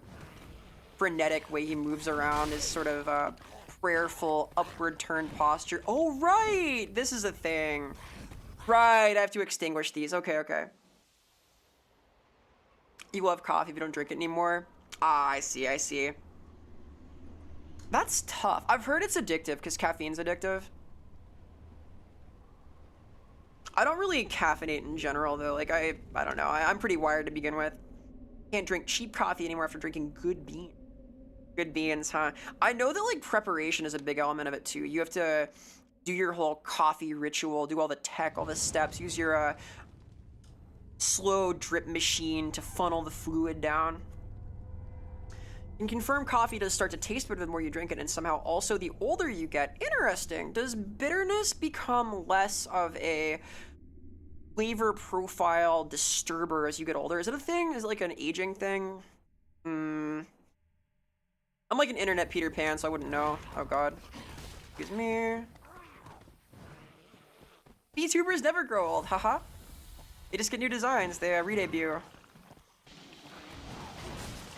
frenetic way he moves around, his sort of prayerful upward turned posture. Oh, right! This is a thing. Right, I have to extinguish these. Okay, okay. You love coffee if you don't drink it anymore? Ah, I see, I see. That's tough. I've heard it's addictive because caffeine's addictive. I don't really caffeinate in general, though. Like, I don't know. I'm pretty wired to begin with. Can't drink cheap coffee anymore after drinking good beans. Good beans, huh? I know that, like, preparation is a big element of it, too. You have to do your whole coffee ritual, do all the tech, all the steps, use your slow drip machine to funnel the fluid down. And confirm coffee does start to taste better the more you drink it, and somehow also the older you get. Interesting. Does bitterness become less of a flavor profile disturber as you get older? Is it a thing? Is it like an aging thing? I'm like an internet Peter Pan, so I wouldn't know. Oh god. Excuse me. VTubers never grow old, haha. They just get new designs, they re-debut.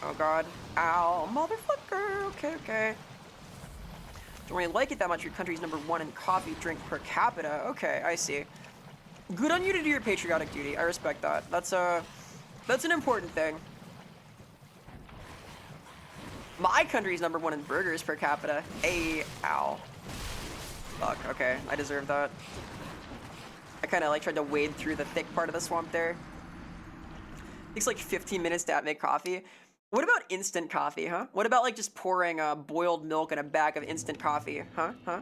Oh god. Ow, motherfucker. Okay, okay. Don't really like it that much. Your country's #1 in coffee drink per capita. Okay, I see. Good on you to do your patriotic duty. I respect that. That's an important thing. My country's #1 in burgers per capita. Ay, ow. Fuck, okay, I deserve that. I kinda like tried to wade through the thick part of the swamp there. Takes like 15 minutes to make coffee. What about instant coffee, huh? What about like just pouring boiled milk in a bag of instant coffee, huh?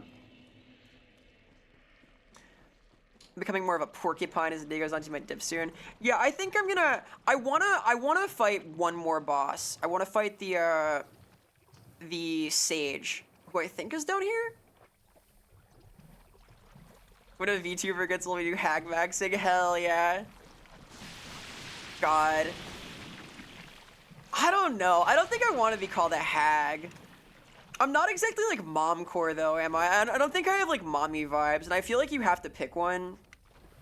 Becoming more of a porcupine as the day goes on. To my dip soon. Yeah, I think I'm gonna. I wanna fight one more boss. I wanna fight the sage, who I think is down here. When a VTuber gets old, we do hag maxing. Hell yeah. God. I don't know. I don't think I want to be called a hag. I'm not exactly like momcore though, am I? I don't think I have like mommy vibes, and I feel like you have to pick one.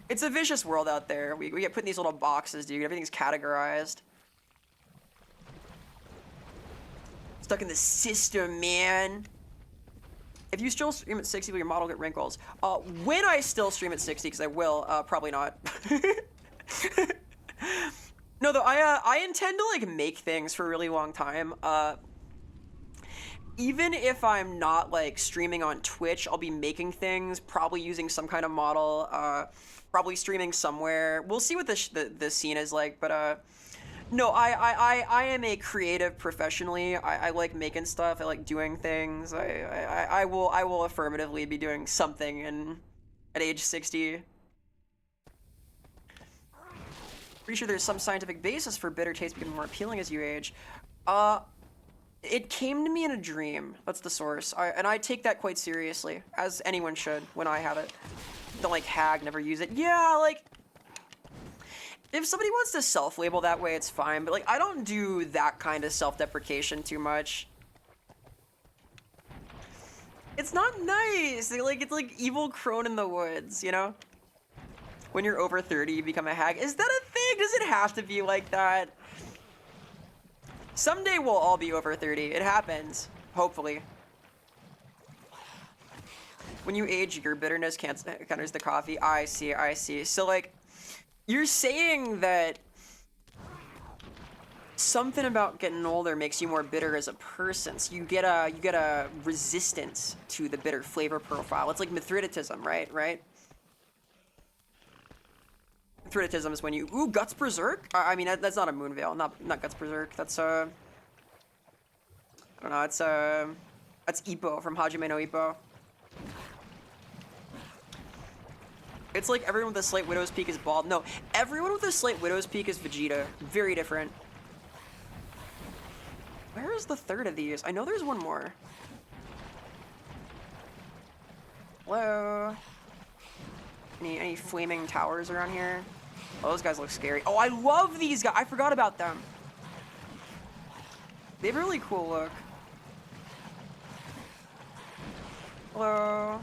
It's a vicious world out there. We get put in these little boxes, dude. Everything's categorized. Stuck in the system, man. If you still stream at 60, will your model get wrinkles? When I still stream at 60, because I will, probably not. No, though, I intend to, like, make things for a really long time. Even if I'm not, like, streaming on Twitch, I'll be making things, probably using some kind of model, probably streaming somewhere. We'll see what the scene is like, but, no, I am a creative professionally. I like making stuff. I like doing things. I will affirmatively be doing something at age 60. Pretty sure there's some scientific basis for bitter taste becoming more appealing as you age. It came to me in a dream. That's the source. And I take that quite seriously, as anyone should when I have it. Don't like hag, never use it. Yeah, like, if somebody wants to self-label that way, it's fine. But like, I don't do that kind of self-deprecation too much. It's not nice. Like, it's like evil crone in the woods, you know? When you're over 30, you become a hag. Is that a thing? Does it have to be like that? Someday we'll all be over 30. It happens. Hopefully. When you age, your bitterness counters the coffee. I see. So, like, you're saying that something about getting older makes you more bitter as a person. So you get a resistance to the bitter flavor profile. It's like mithridatism, right? Mithridatism is when you... Ooh, Guts Berserk? I mean, that's not a Moonveil. Not Guts Berserk. That's, I don't know. That's Ippo from Hajime no Ippo. It's like everyone with a slight widow's peak is bald. No, everyone with a slight widow's peak is Vegeta. Very different. Where is the third of these? I know there's one more. Hello? Any flaming towers around here? Oh, those guys look scary. Oh, I love these guys. I forgot about them. They have a really cool look. Hello?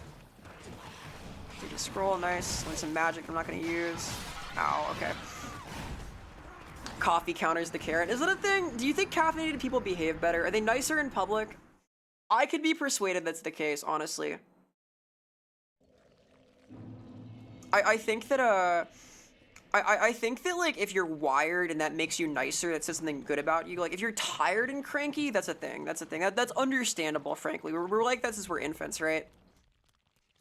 You just scroll, nice. There's some magic I'm not gonna use. Ow, okay. Coffee counters the carrot. Is that a thing? Do you think caffeinated people behave better? Are they nicer in public? I could be persuaded that's the case, honestly. I think that I think that like if you're wired and that makes you nicer, that says something good about you. Like if you're tired and cranky, that's a thing. That's understandable, frankly. We're like that since we're infants, right?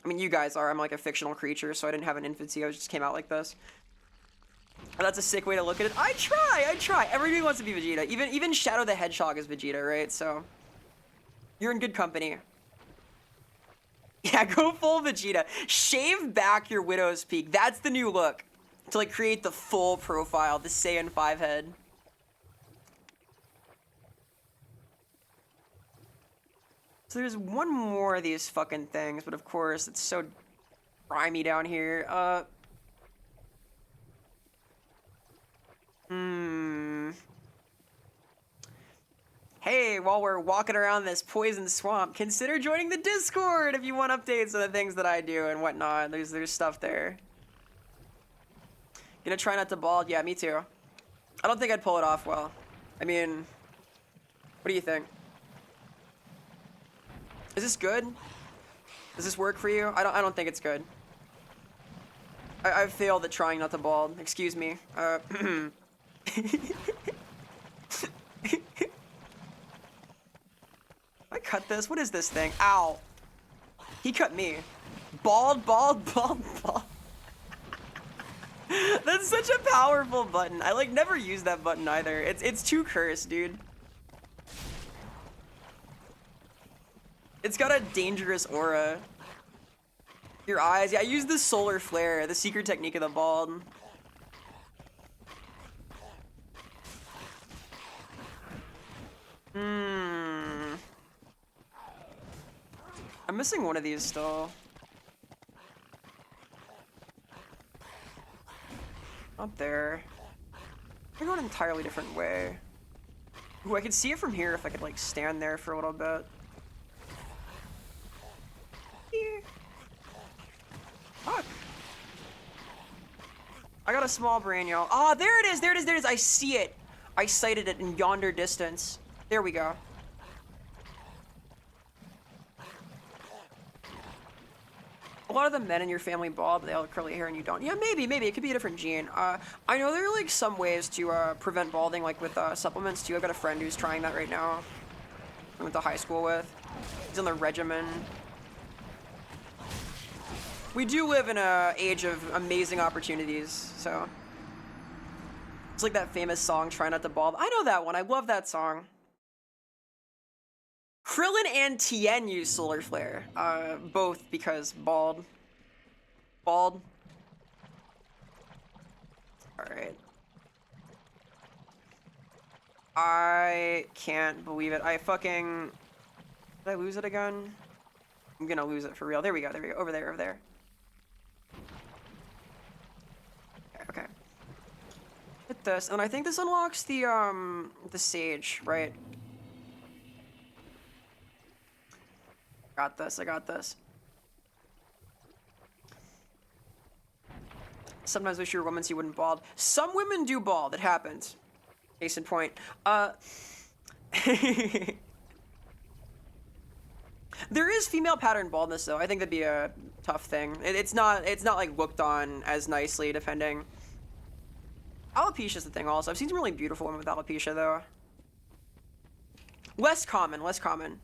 I mean, you guys are. I'm like a fictional creature, so I didn't have an infancy. I just came out like this. But that's a sick way to look at it. I try. Everybody wants to be Vegeta. Even Shadow the Hedgehog is Vegeta, right? So you're in good company. Yeah, go full Vegeta. Shave back your Widow's Peak. That's the new look. To like create the full profile, the Saiyan 5 head. So there's one more of these fucking things, but of course it's so grimy down here. Hey, while we're walking around this poison swamp, consider joining the Discord if you want updates on the things that I do and whatnot. There's stuff there. Gonna try not to bald. Yeah, me too. I don't think I'd pull it off well. I mean, what do you think? Is this good? Does this work for you? I don't think it's good. I've failed at trying not to bald. Excuse me. I cut this? What is this thing? Ow. He cut me. Bald, bald, bald, bald. That's such a powerful button. I like never use that button either. It's too cursed, dude. It's got a dangerous aura. Your eyes. Yeah, I use the solar flare, the secret technique of the bald. I'm missing one of these still. Not there. I'm going an entirely different way. Ooh, I could see it from here if I could like stand there for a little bit. Here. Fuck. I got a small brain, y'all. Ah, there it is, there it is, there it is. I see it. I sighted it in yonder distance. There we go. A lot of the men in your family bald, but they all have curly hair and you don't. Yeah, maybe. It could be a different gene. I know there are like some ways to prevent balding, like with supplements too. I've got a friend who's trying that right now. I went to high school with. He's on the regimen. We do live in an age of amazing opportunities, so. It's like that famous song, Try Not to Bald. I know that one. I love that song. Krillin and Tien use solar flare, both because bald. Bald. Alright. I can't believe it. I fucking... Did I lose it again? I'm gonna lose it for real. There we go, there we go. Over there, over there. Okay. Hit this, and I think this unlocks the sage, right? Got this, I got this. Sometimes wish you were a woman so you wouldn't bald. Some women do bald, it happens. Case in point. There is female pattern baldness though. I think that'd be a tough thing. It's not like looked on as nicely, depending. Alopecia is the thing also. I've seen some really beautiful women with alopecia though. Less common, less common.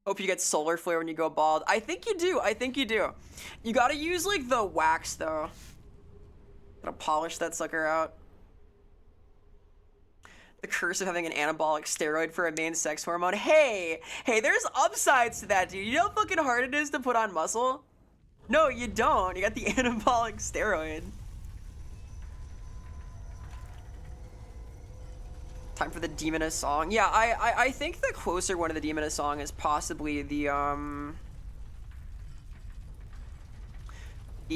Hope you get solar flare when you go bald. I think you do. I think you do. You gotta use like the wax though. Gotta polish that sucker out. The curse of having an anabolic steroid for a main sex hormone. Hey, there's upsides to that, dude. You know how fucking hard it is to put on muscle? No, you don't. You got the anabolic steroid. Time for the Demoness song. Yeah, I think the closer one to the Demoness song is possibly the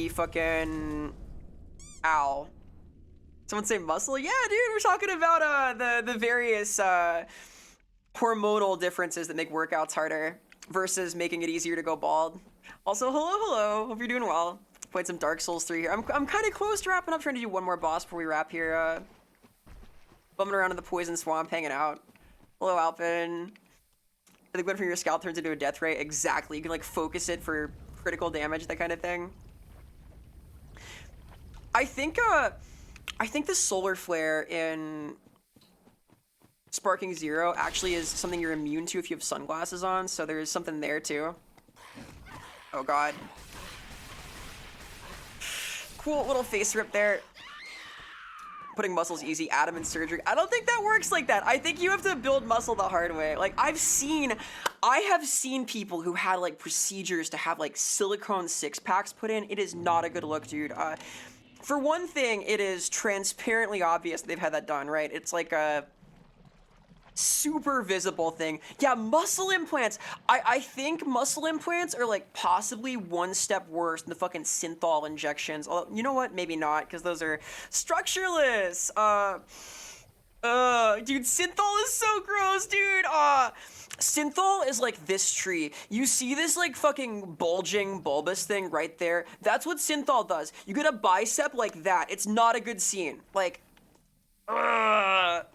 fucking ow. Someone say muscle? Yeah, dude, we're talking about the various hormonal differences that make workouts harder versus making it easier to go bald. Also, hello. Hope you're doing well. Played some Dark Souls 3 here. I'm kind of close to wrapping up. Trying to do one more boss before we wrap here. Bumming around in the poison swamp, hanging out. Hello, Alpin. I think when from your scalp turns into a death ray. Exactly. You can like focus it for critical damage, that kind of thing. I think the solar flare in Sparking Zero actually is something you're immune to if you have sunglasses on, so there's something there too. Oh god. Cool little face rip there. Putting muscles easy, Adam in surgery. I don't think that works like that. I think you have to build muscle the hard way. Like I have seen people who had like procedures to have like silicone six packs put in. It is not a good look, dude. For one thing, it is transparently obvious that they've had that done, right? It's like a super visible thing. Yeah, muscle implants. I think muscle implants are like possibly one step worse than the fucking synthol injections. Although, you know what? Maybe not, because those are structureless. Dude, synthol is so gross, dude. Synthol is like this tree. You see this like fucking bulging bulbous thing right there? That's what synthol does. You get a bicep like that. It's not a good scene. Like, I've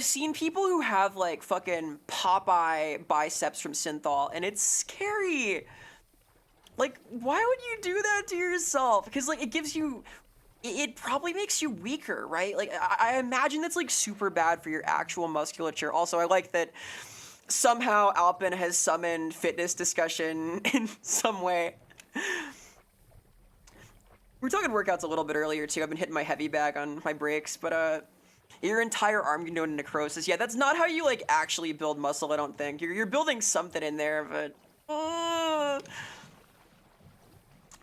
seen people who have like fucking Popeye biceps from synthol, and it's scary. Like, why would you do that to yourself? Because like it gives you, it probably makes you weaker, right? Like I imagine that's like super bad for your actual musculature. Also, I like that somehow Alpin has summoned fitness discussion in some way. We were talking workouts a little bit earlier too. I've been hitting my heavy bag on my breaks, but your entire arm can go into necrosis. Yeah, that's not how you like actually build muscle, I don't think. You're building something in there, but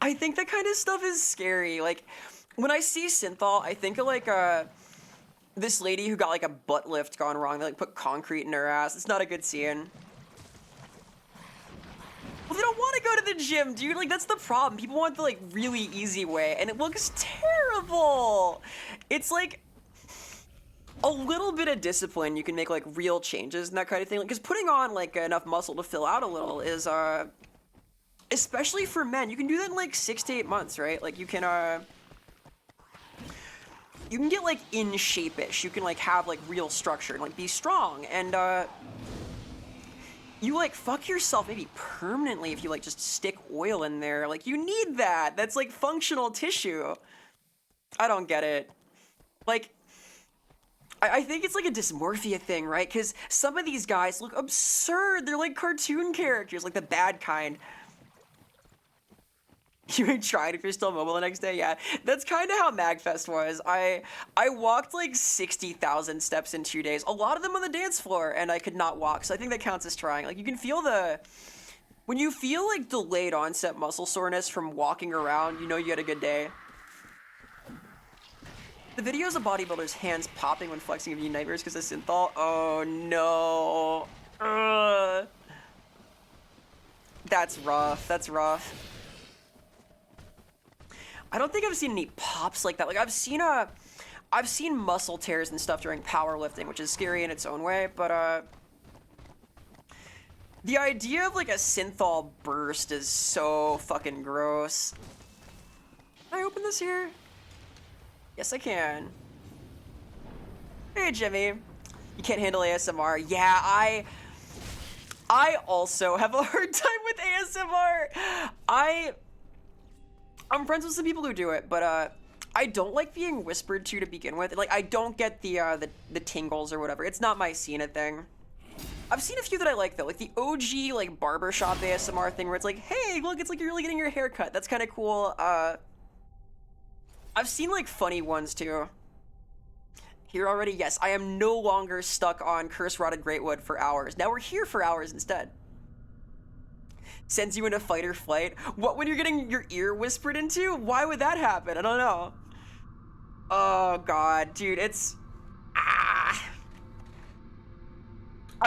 I think that kind of stuff is scary. Like, when I see synthol, I think of like this lady who got like a butt lift gone wrong. They like put concrete in her ass. It's not a good scene. Well, they don't want to go to the gym, dude. Like, that's the problem. People want the like really easy way, and it looks terrible. It's like a little bit of discipline, you can make like real changes and that kind of thing. Because putting on like enough muscle to fill out a little is especially for men, you can do that in like 6 to 8 months, right? Like you can get like in shape-ish. You can like have like real structure and like be strong, and you like fuck yourself maybe permanently if you like just stick oil in there. Like you need that. That's like functional tissue. I don't get it. Like I think it's like a dysmorphia thing, right? Because some of these guys look absurd. They're like cartoon characters, like the bad kind. You ain't tried if you're still mobile the next day? Yeah, that's kind of how MagFest was. I walked like 60,000 steps in 2 days. A lot of them on the dance floor, and I could not walk, so I think that counts as trying. Like, you can feel when you feel like delayed onset muscle soreness from walking around, you know you had a good day. The videos of bodybuilders' hands popping when flexing give you nightmares because of synthol. Oh no. That's rough. That's rough. I don't think I've seen any pops like that. Like I've seen muscle tears and stuff during powerlifting, which is scary in its own way, but the idea of like a synthol burst is so fucking gross. Can I open this here? Yes, I can. Hey, Jimmy. You can't handle ASMR. Yeah, I also have a hard time with ASMR. I'm friends with some people who do it, but I don't like being whispered to begin with. Like I don't get the tingles or whatever. It's not my scene thing. I've seen a few that I like though, like the OG like barbershop ASMR thing where it's like, hey, look, it's like you're really getting your hair cut. That's kind of cool. I've seen like funny ones too. Here already, yes, I am no longer stuck on Curse Rotted Greatwood for hours. Now we're here for hours instead. Sends you into fight or flight. What, when you're getting your ear whispered into? Why would that happen? I don't know. Oh god, dude, it's I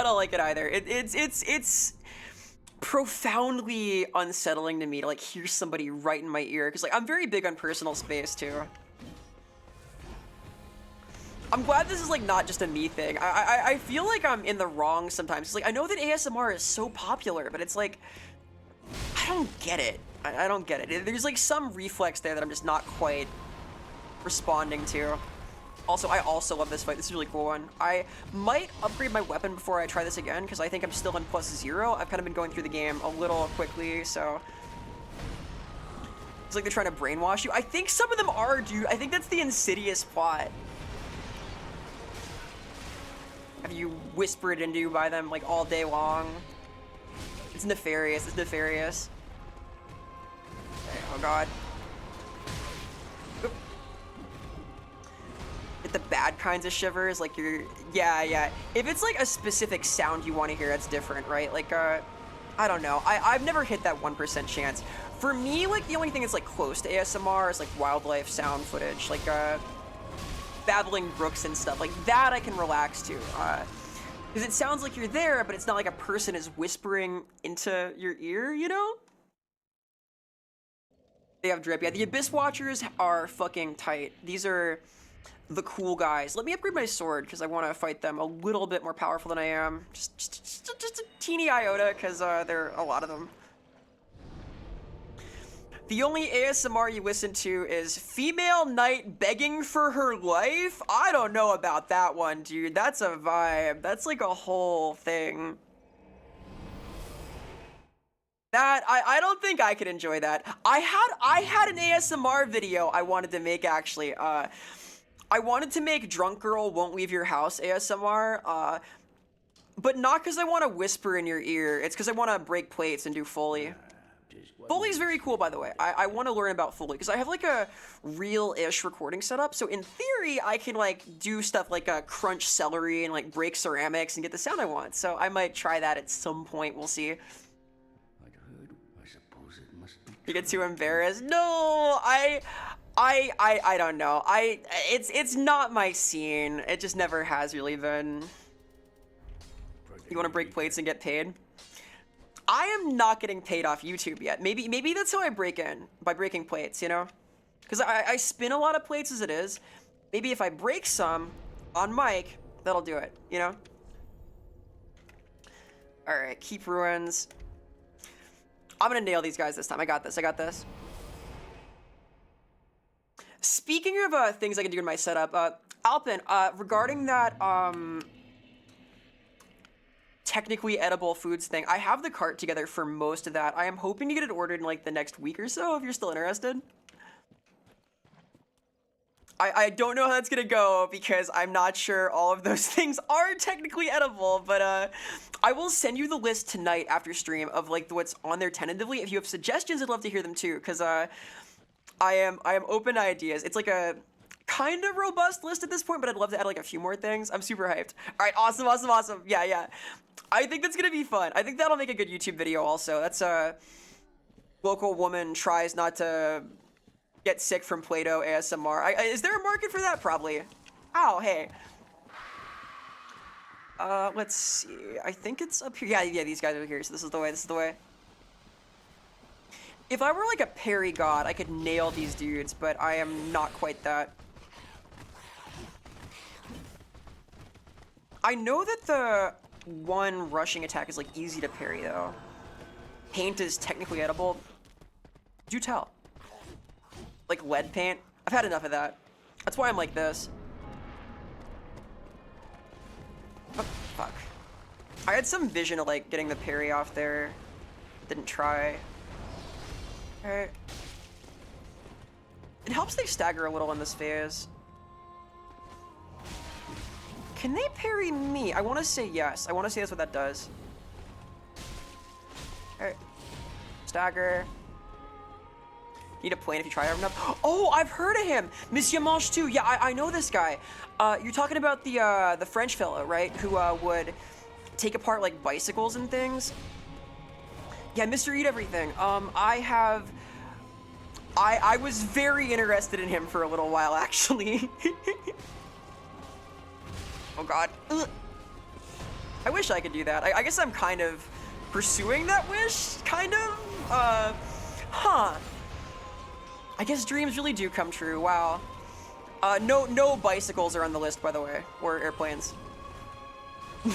don't like it either. It's profoundly unsettling to me to like hear somebody right in my ear, because like I'm very big on personal space too. I'm glad this is like not just a me thing. I feel like I'm in the wrong sometimes. It's like I know that ASMR is so popular, but it's like I don't get it. I don't get it. There's like some reflex there that I'm just not quite responding to. Also, I also love this fight. This is a really cool one. I might upgrade my weapon before I try this again, because I think I'm still in +0. I've kind of been going through the game a little quickly, so it's like they're trying to brainwash you. I think some of them are, dude. I think that's the insidious plot. Have you whispered into you by them like all day long? It's nefarious. It's nefarious. Okay, oh god. Oop. Get the bad kinds of shivers, like you're, yeah. If it's like a specific sound you want to hear, that's different, right? Like, I don't know. I've never hit that 1% chance. For me, like the only thing that's like close to ASMR is like wildlife sound footage, like babbling brooks and stuff like that. I can relax to. Because it sounds like you're there, but it's not like a person is whispering into your ear, you know? They have drip. Yeah, the Abyss Watchers are fucking tight. These are the cool guys. Let me upgrade my sword because I want to fight them a little bit more powerful than I am. Just a teeny iota because there are a lot of them. The only ASMR you listen to is female knight begging for her life? I don't know about that one, dude. That's a vibe. That's like a whole thing. That, I don't think I could enjoy that. I had an ASMR video I wanted to make, actually. I wanted to make Drunk Girl Won't Leave Your House ASMR, but not because I want to whisper in your ear. It's because I want to break plates and do Foley. Foley's very cool, by the way. I want to learn about Foley because I have like a real-ish recording setup. So in theory, I can like do stuff like crunch celery and like break ceramics and get the sound I want. So I might try that at some point. We'll see. You get too embarrassed? No, I don't know. It's not my scene. It just never has really been. You want to break plates and get paid? I am not getting paid off YouTube yet. Maybe that's how I break in, by breaking plates, you know? Because I spin a lot of plates as it is. Maybe if I break some on mic, that'll do it, you know? Alright, keep ruins. I'm gonna nail these guys this time. I got this. Speaking of things I can do in my setup, Alpin, regarding that, technically edible foods thing. I have the cart together for most of that. I am hoping to get it ordered in like the next week or so if you're still interested. I don't know how that's gonna go because I'm not sure all of those things are technically edible, but I will send you the list tonight after stream of like what's on there tentatively. If you have suggestions, I'd love to hear them too, because I am open to ideas. It's like a kind of robust list at this point, but I'd love to add like a few more things. I'm super hyped. All right, awesome. Yeah. I think that's gonna be fun. I think that'll make a good YouTube video also. That's a local woman tries not to get sick from Play-Doh ASMR. Is there a market for that? Probably. Ow, hey. Let's see. I think it's up here. Yeah, these guys are here, so this is the way. If I were like a parry god, I could nail these dudes, but I am not quite that. I know that the one rushing attack is like easy to parry though. Paint is technically edible. Do tell. Like lead paint. I've had enough of that. That's why I'm like this. Oh, fuck. I had some vision of like getting the parry off there. Didn't try. Alright. It helps they stagger a little in this phase. Can they parry me? I want to say yes. I want to say that's what that does. Alright. Stagger. Need a plane if you try hard enough. Oh, I've heard of him! Monsieur Jank II. Yeah, I know this guy. You're talking about the French fellow, right? Who would take apart like bicycles and things. Yeah, Mr. Eat Everything. I was very interested in him for a little while, actually. Oh god. Ugh. I wish I could do that. I guess I'm kind of pursuing that wish, kind of. Huh. I guess dreams really do come true. Wow. No bicycles are on the list, by the way, or airplanes.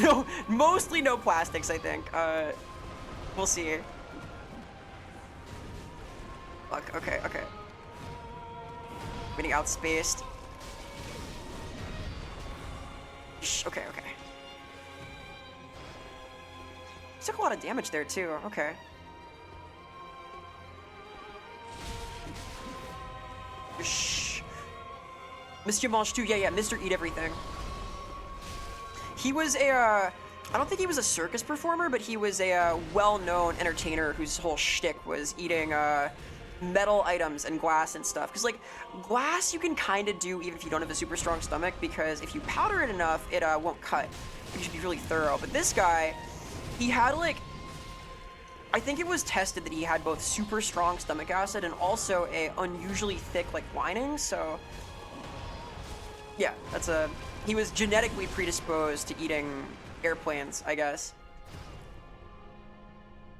No, mostly no plastics, I think. We'll see. Fuck, okay. Getting outspaced. Shh, okay. Took a lot of damage there, too. Okay. Shh. Mr. Jank II, yeah, Mr. Eat Everything. He was I don't think he was a circus performer, but he was a well-known entertainer whose whole shtick was eating metal items and glass and stuff. Because like glass you can kind of do even if you don't have a super strong stomach, because if you powder it enough, it won't cut. You should be really thorough. But this guy, he had like, I think it was tested that he had both super strong stomach acid and also a unusually thick like lining. So yeah, he was genetically predisposed to eating airplanes, I guess.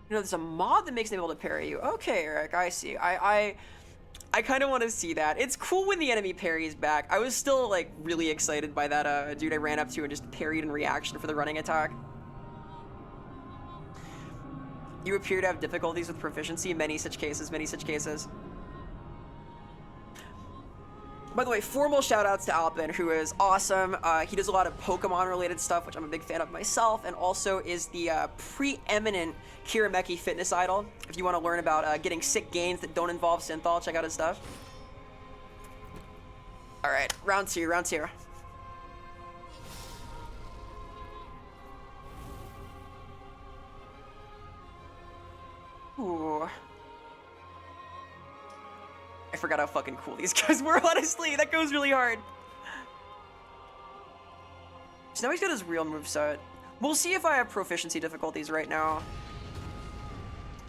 You know, there's a mod that makes them able to parry you. Okay, Eric, I see. I I kind of want to see that. It's cool when the enemy parries back. I was still like really excited by that dude I ran up to and just parried in reaction for the running attack. You appear to have difficulties with proficiency. Many such cases, many such cases. By the way, formal shoutouts to Alpin, who is awesome. He does a lot of Pokemon-related stuff, which I'm a big fan of myself, and also is the preeminent Kirameki fitness idol. If you want to learn about getting sick gains that don't involve synthol, check out his stuff. All right, round two, round two. Ooh. I forgot how fucking cool these guys were, honestly. That goes really hard. So now he's got his real moveset. We'll see if I have proficiency difficulties right now.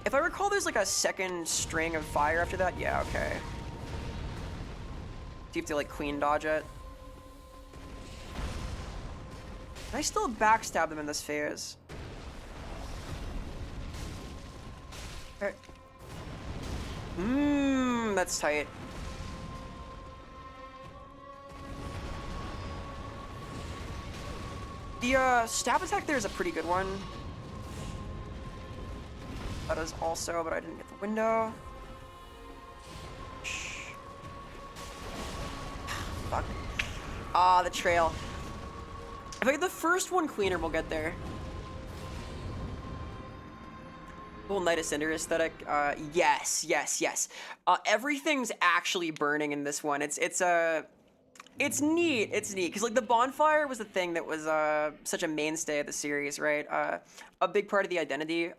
If I recall, there's like a second string of fire after that. Yeah, okay. Do you have to like clean dodge it? Can I still backstab them in this phase? Okay. That's tight. The stab attack there is a pretty good one. That is also, but I didn't get the window. Shh. Fuck. Ah, the trail. If I get the first one cleaner, we'll get there. Little Knight of Cinder aesthetic. Yes, yes, yes. Everything's actually burning in this one. It's neat. It's neat because like the bonfire was the thing that was such a mainstay of the series, right? A big part of the identity.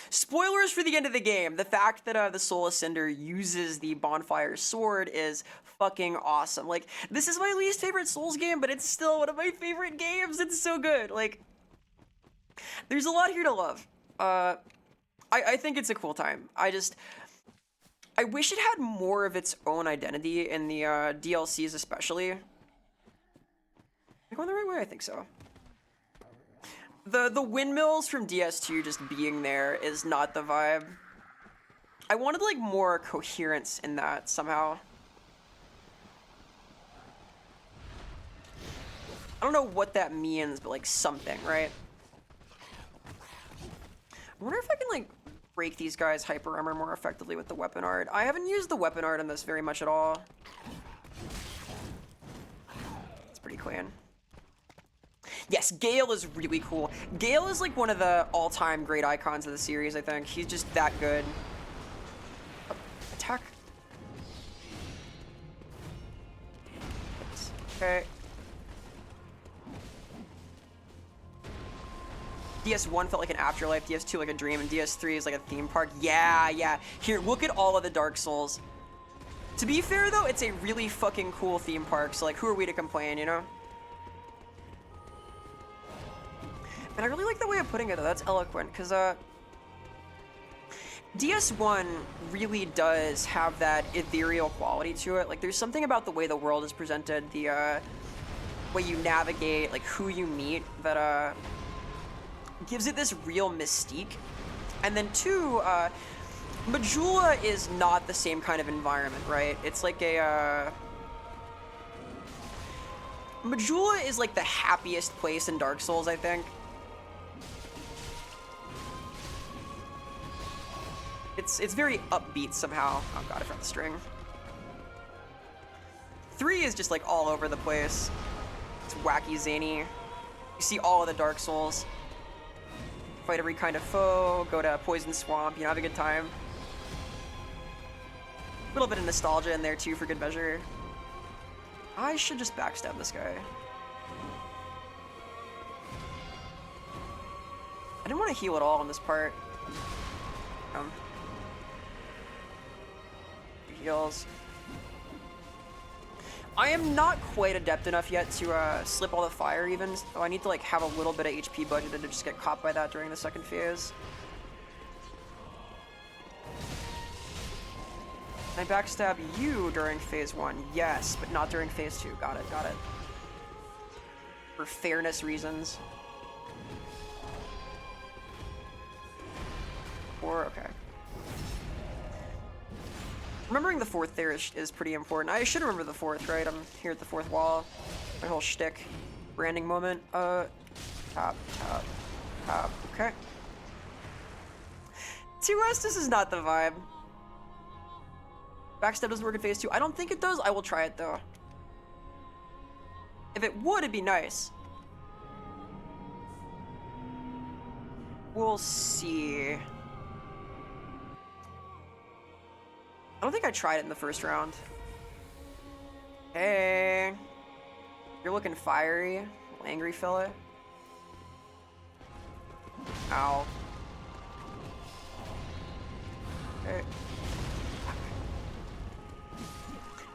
Spoilers for the end of the game. The fact that the Soul of Cinder uses the bonfire sword is fucking awesome. Like this is my least favorite Souls game, but it's still one of my favorite games. It's so good. Like there's a lot here to love. I think it's a cool time. I wish it had more of its own identity in the DLCs especially. Am I going the right way? I think so. The windmills from DS2 just being there is not the vibe. I wanted like more coherence in that somehow. I don't know what that means, but like something, right? I wonder if I can like break these guys' hyper armor more effectively with the weapon art. I haven't used the weapon art in this very much at all. It's pretty clean. Yes, Gale is really cool. Gale is like one of the all-time great icons of the series, I think. He's just that good. Oh, attack. Okay. DS1 felt like an afterlife, DS2 like a dream, and DS3 is like a theme park. Yeah, yeah. Here, look at all of the Dark Souls. To be fair, though, it's a really fucking cool theme park, so like, who are we to complain, you know? And I really like that way of putting it, though. That's eloquent, because, DS1 really does have that ethereal quality to it. Like, there's something about the way the world is presented, the, way you navigate, like, who you meet, that, gives it this real mystique. And then two, Majula is not the same kind of environment, right? It's like a, Majula is like the happiest place in Dark Souls, I think. It's very upbeat somehow. Oh god, I forgot the string. 3 is just like all over the place. It's wacky, zany. You see all of the Dark Souls. Fight every kind of foe, go to Poison Swamp, you know, have a good time. A little bit of nostalgia in there too for good measure. I should just backstab this guy. I didn't want to heal at all on this part. Heals. I am not quite adept enough yet to slip all the fire even, so I need to like have a little bit of HP budgeted to just get caught by that during the second phase. Can I backstab you during phase 1? Yes, but not during phase 2. Got it, got it. For fairness reasons. Or, okay. Remembering the fourth there is pretty important. I should remember the fourth, right? I'm here at the fourth wall. My whole shtick. Branding moment. Tap, tap, tap. Okay. 2 Estus is not the vibe. Backstab doesn't work in phase 2. I don't think it does. I will try it though. If it would, it'd be nice. We'll see. I don't think I tried it in the first round. Hey. You're looking fiery. Little angry fella. Ow. Okay.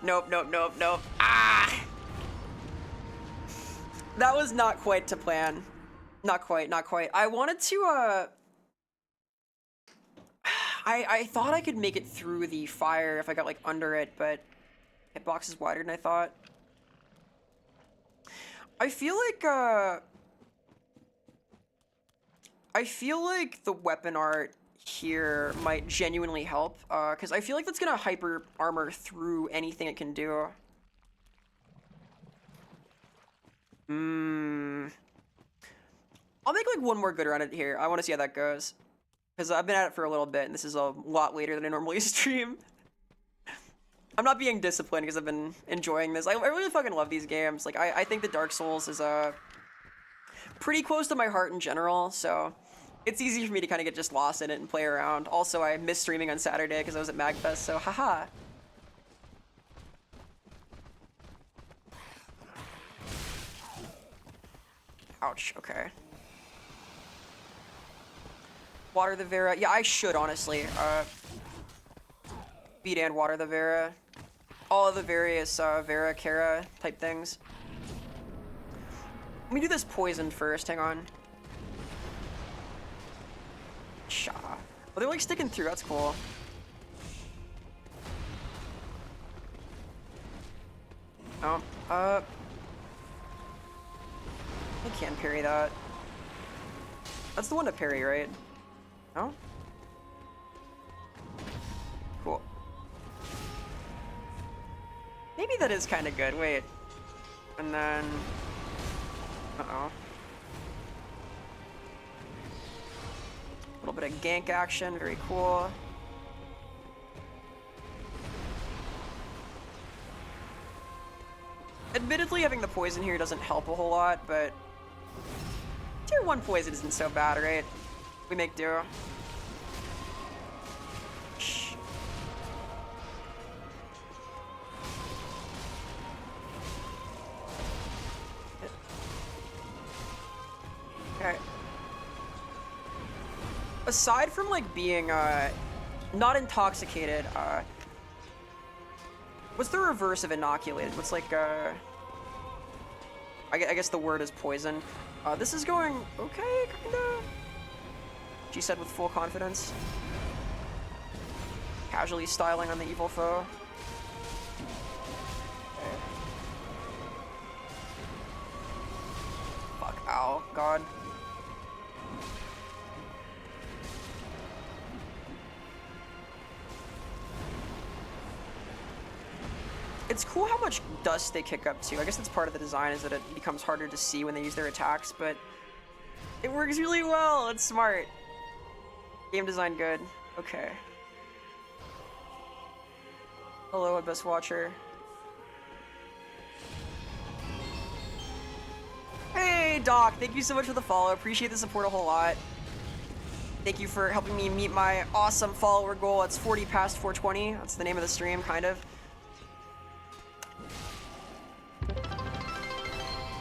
Nope, nope, nope, nope. Ah! That was not quite to plan. Not quite, not quite. I wanted to, I thought I could make it through the fire if I got, like, under it, but hitbox is wider than I thought. I feel like the weapon art here might genuinely help, because I feel like that's gonna hyper armor through anything it can do. I'll make like one more good run at it here. I want to see how that goes, because I've been at it for a little bit, and this is a lot later than I normally stream. I'm not being disciplined because I've been enjoying this. I really fucking love these games. Like, I think that Dark Souls is pretty close to my heart in general, so it's easy for me to kind of get just lost in it and play around. Also, I missed streaming on Saturday because I was at MagFest, so haha. Ouch, okay. Water the Vera. Yeah, I should, honestly. Beat and water the Vera. All of the various Vera, Kara type things. Let me do this poison first, hang on. Sha. Oh, they're like sticking through, that's cool. Oh, I can parry that. That's the one to parry, right? No? Cool. Maybe that is kind of good. Wait. And then... Uh-oh. A little bit of gank action. Very cool. Admittedly, having the poison here doesn't help a whole lot, but... Tier 1 poison isn't so bad, right? We make do. Shh. Okay. Aside from like being not intoxicated, what's the reverse of inoculated? What's like I guess the word is poisoned. This is going okay, kinda. She said with full confidence. Casually styling on the evil foe. Okay. Fuck, ow, god. It's cool how much dust they kick up to. I guess that's part of the design, is that it becomes harder to see when they use their attacks, but it works really well. It's smart. Game design good. Okay. Hello, Abyss Watcher. Hey, Doc. Thank you so much for the follow. Appreciate the support a whole lot. Thank you for helping me meet my awesome follower goal. It's 40 past 420. That's the name of the stream, kind of.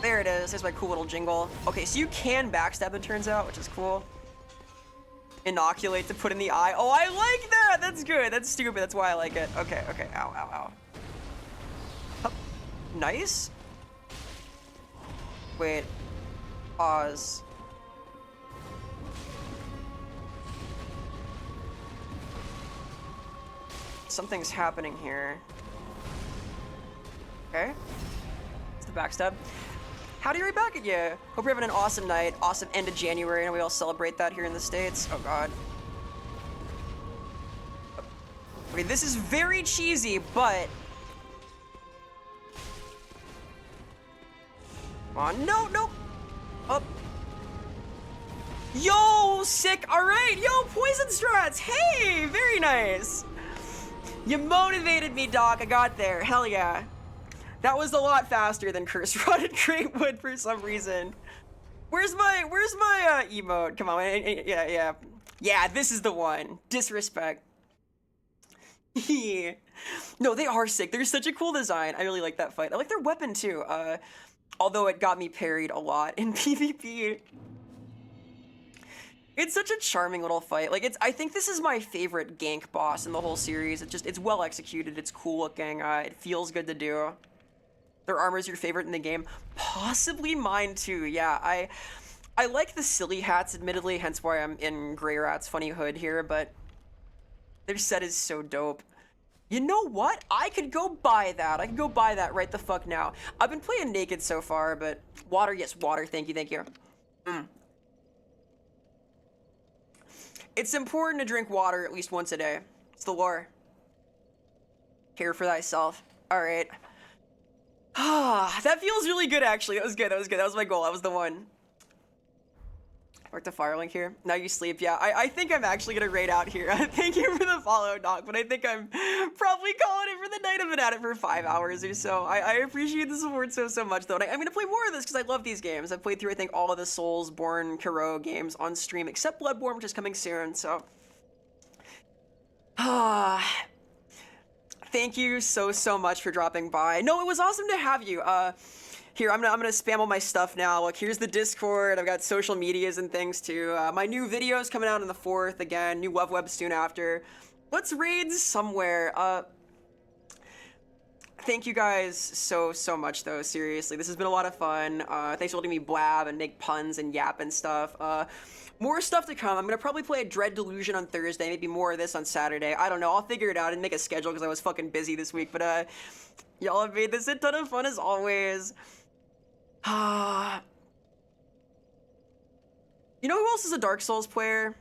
There it is. There's my cool little jingle. Okay, so you can backstab, it turns out, which is cool. Inoculate to put in the eye. Oh, I like that! That's good. That's stupid. That's why I like it. Okay, okay. Ow, ow, ow. Hup. Nice. Wait. Pause. Something's happening here. Okay. It's the backstab. Howdy, right back at you. Hope you're having an awesome night, awesome end of January, and we all celebrate that here in the States. Oh, God. Okay, this is very cheesy, but... Come on, no, no! Up. Yo, sick, alright! Yo, poison strats! Hey, very nice! You motivated me, Doc, I got there, hell yeah. That was a lot faster than Curse Rod and Greatwood for some reason. Where's my emote? Come on, yeah, this is the one. Disrespect. No, they are sick. They're such a cool design. I really like that fight. I like their weapon too. Although it got me parried a lot in PvP. It's such a charming little fight. Like, I think this is my favorite gank boss in the whole series. It's well executed. It's cool looking. It feels good to do. Their armor's your favorite in the game. Possibly mine too. Yeah, I like the silly hats, admittedly, hence why I'm in Grey Rat's funny hood here, but their set is so dope. You know what? I could go buy that. I could go buy that right the fuck now. I've been playing naked so far, but water, yes, water. Thank you, thank you. It's important to drink water at least once a day. It's the lore. Care for thyself. All right. That feels really good, actually. That was good. That was good. That was my goal. That was the one. Work the Firelink here. Now you sleep. Yeah, I think I'm actually gonna raid out here. Thank you for the follow, Doc, but I think I'm probably calling it for the night. I've been at it for 5 hours or so. I appreciate the support so much, though. And I'm gonna play more of this because I love these games. I've played through, I think, all of the Soulsborne, Kuro games on stream, except Bloodborne, which is coming soon, so... Thank you so much for dropping by. No, it was awesome to have you. Here, I'm gonna spam all my stuff now. Look, here's the Discord. I've got social medias and things too. My new video's coming out on the 4th again. New Love Web soon after. Let's raid somewhere. Thank you guys so much though. Seriously, this has been a lot of fun. Thanks for letting me blab and make puns and yap and stuff. More stuff to come. I'm gonna probably play a Dread Delusion on Thursday. Maybe more of this on Saturday. I don't know. I'll figure it out and make a schedule because I was fucking busy this week. But y'all have made this a ton of fun as always. You know who else is a Dark Souls player?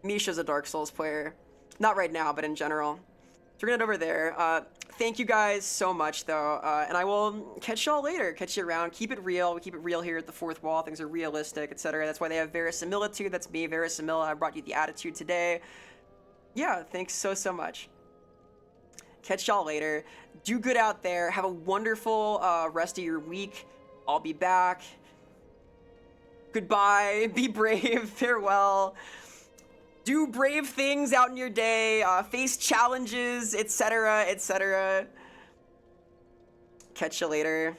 Misha's a Dark Souls player. Not right now, but in general. So we're gonna head over there. Thank you guys so much, though. And I will catch y'all later. Catch you around. Keep it real. We keep it real here at the Fourth Wall. Things are realistic, etc. That's why they have verisimilitude. That's me, Verisimila. I brought you the attitude today. Yeah, thanks so much. Catch y'all later. Do good out there. Have a wonderful rest of your week. I'll be back. Goodbye. Be brave. Farewell. Do brave things out in your day. Face challenges, etc., etc. Catch you later.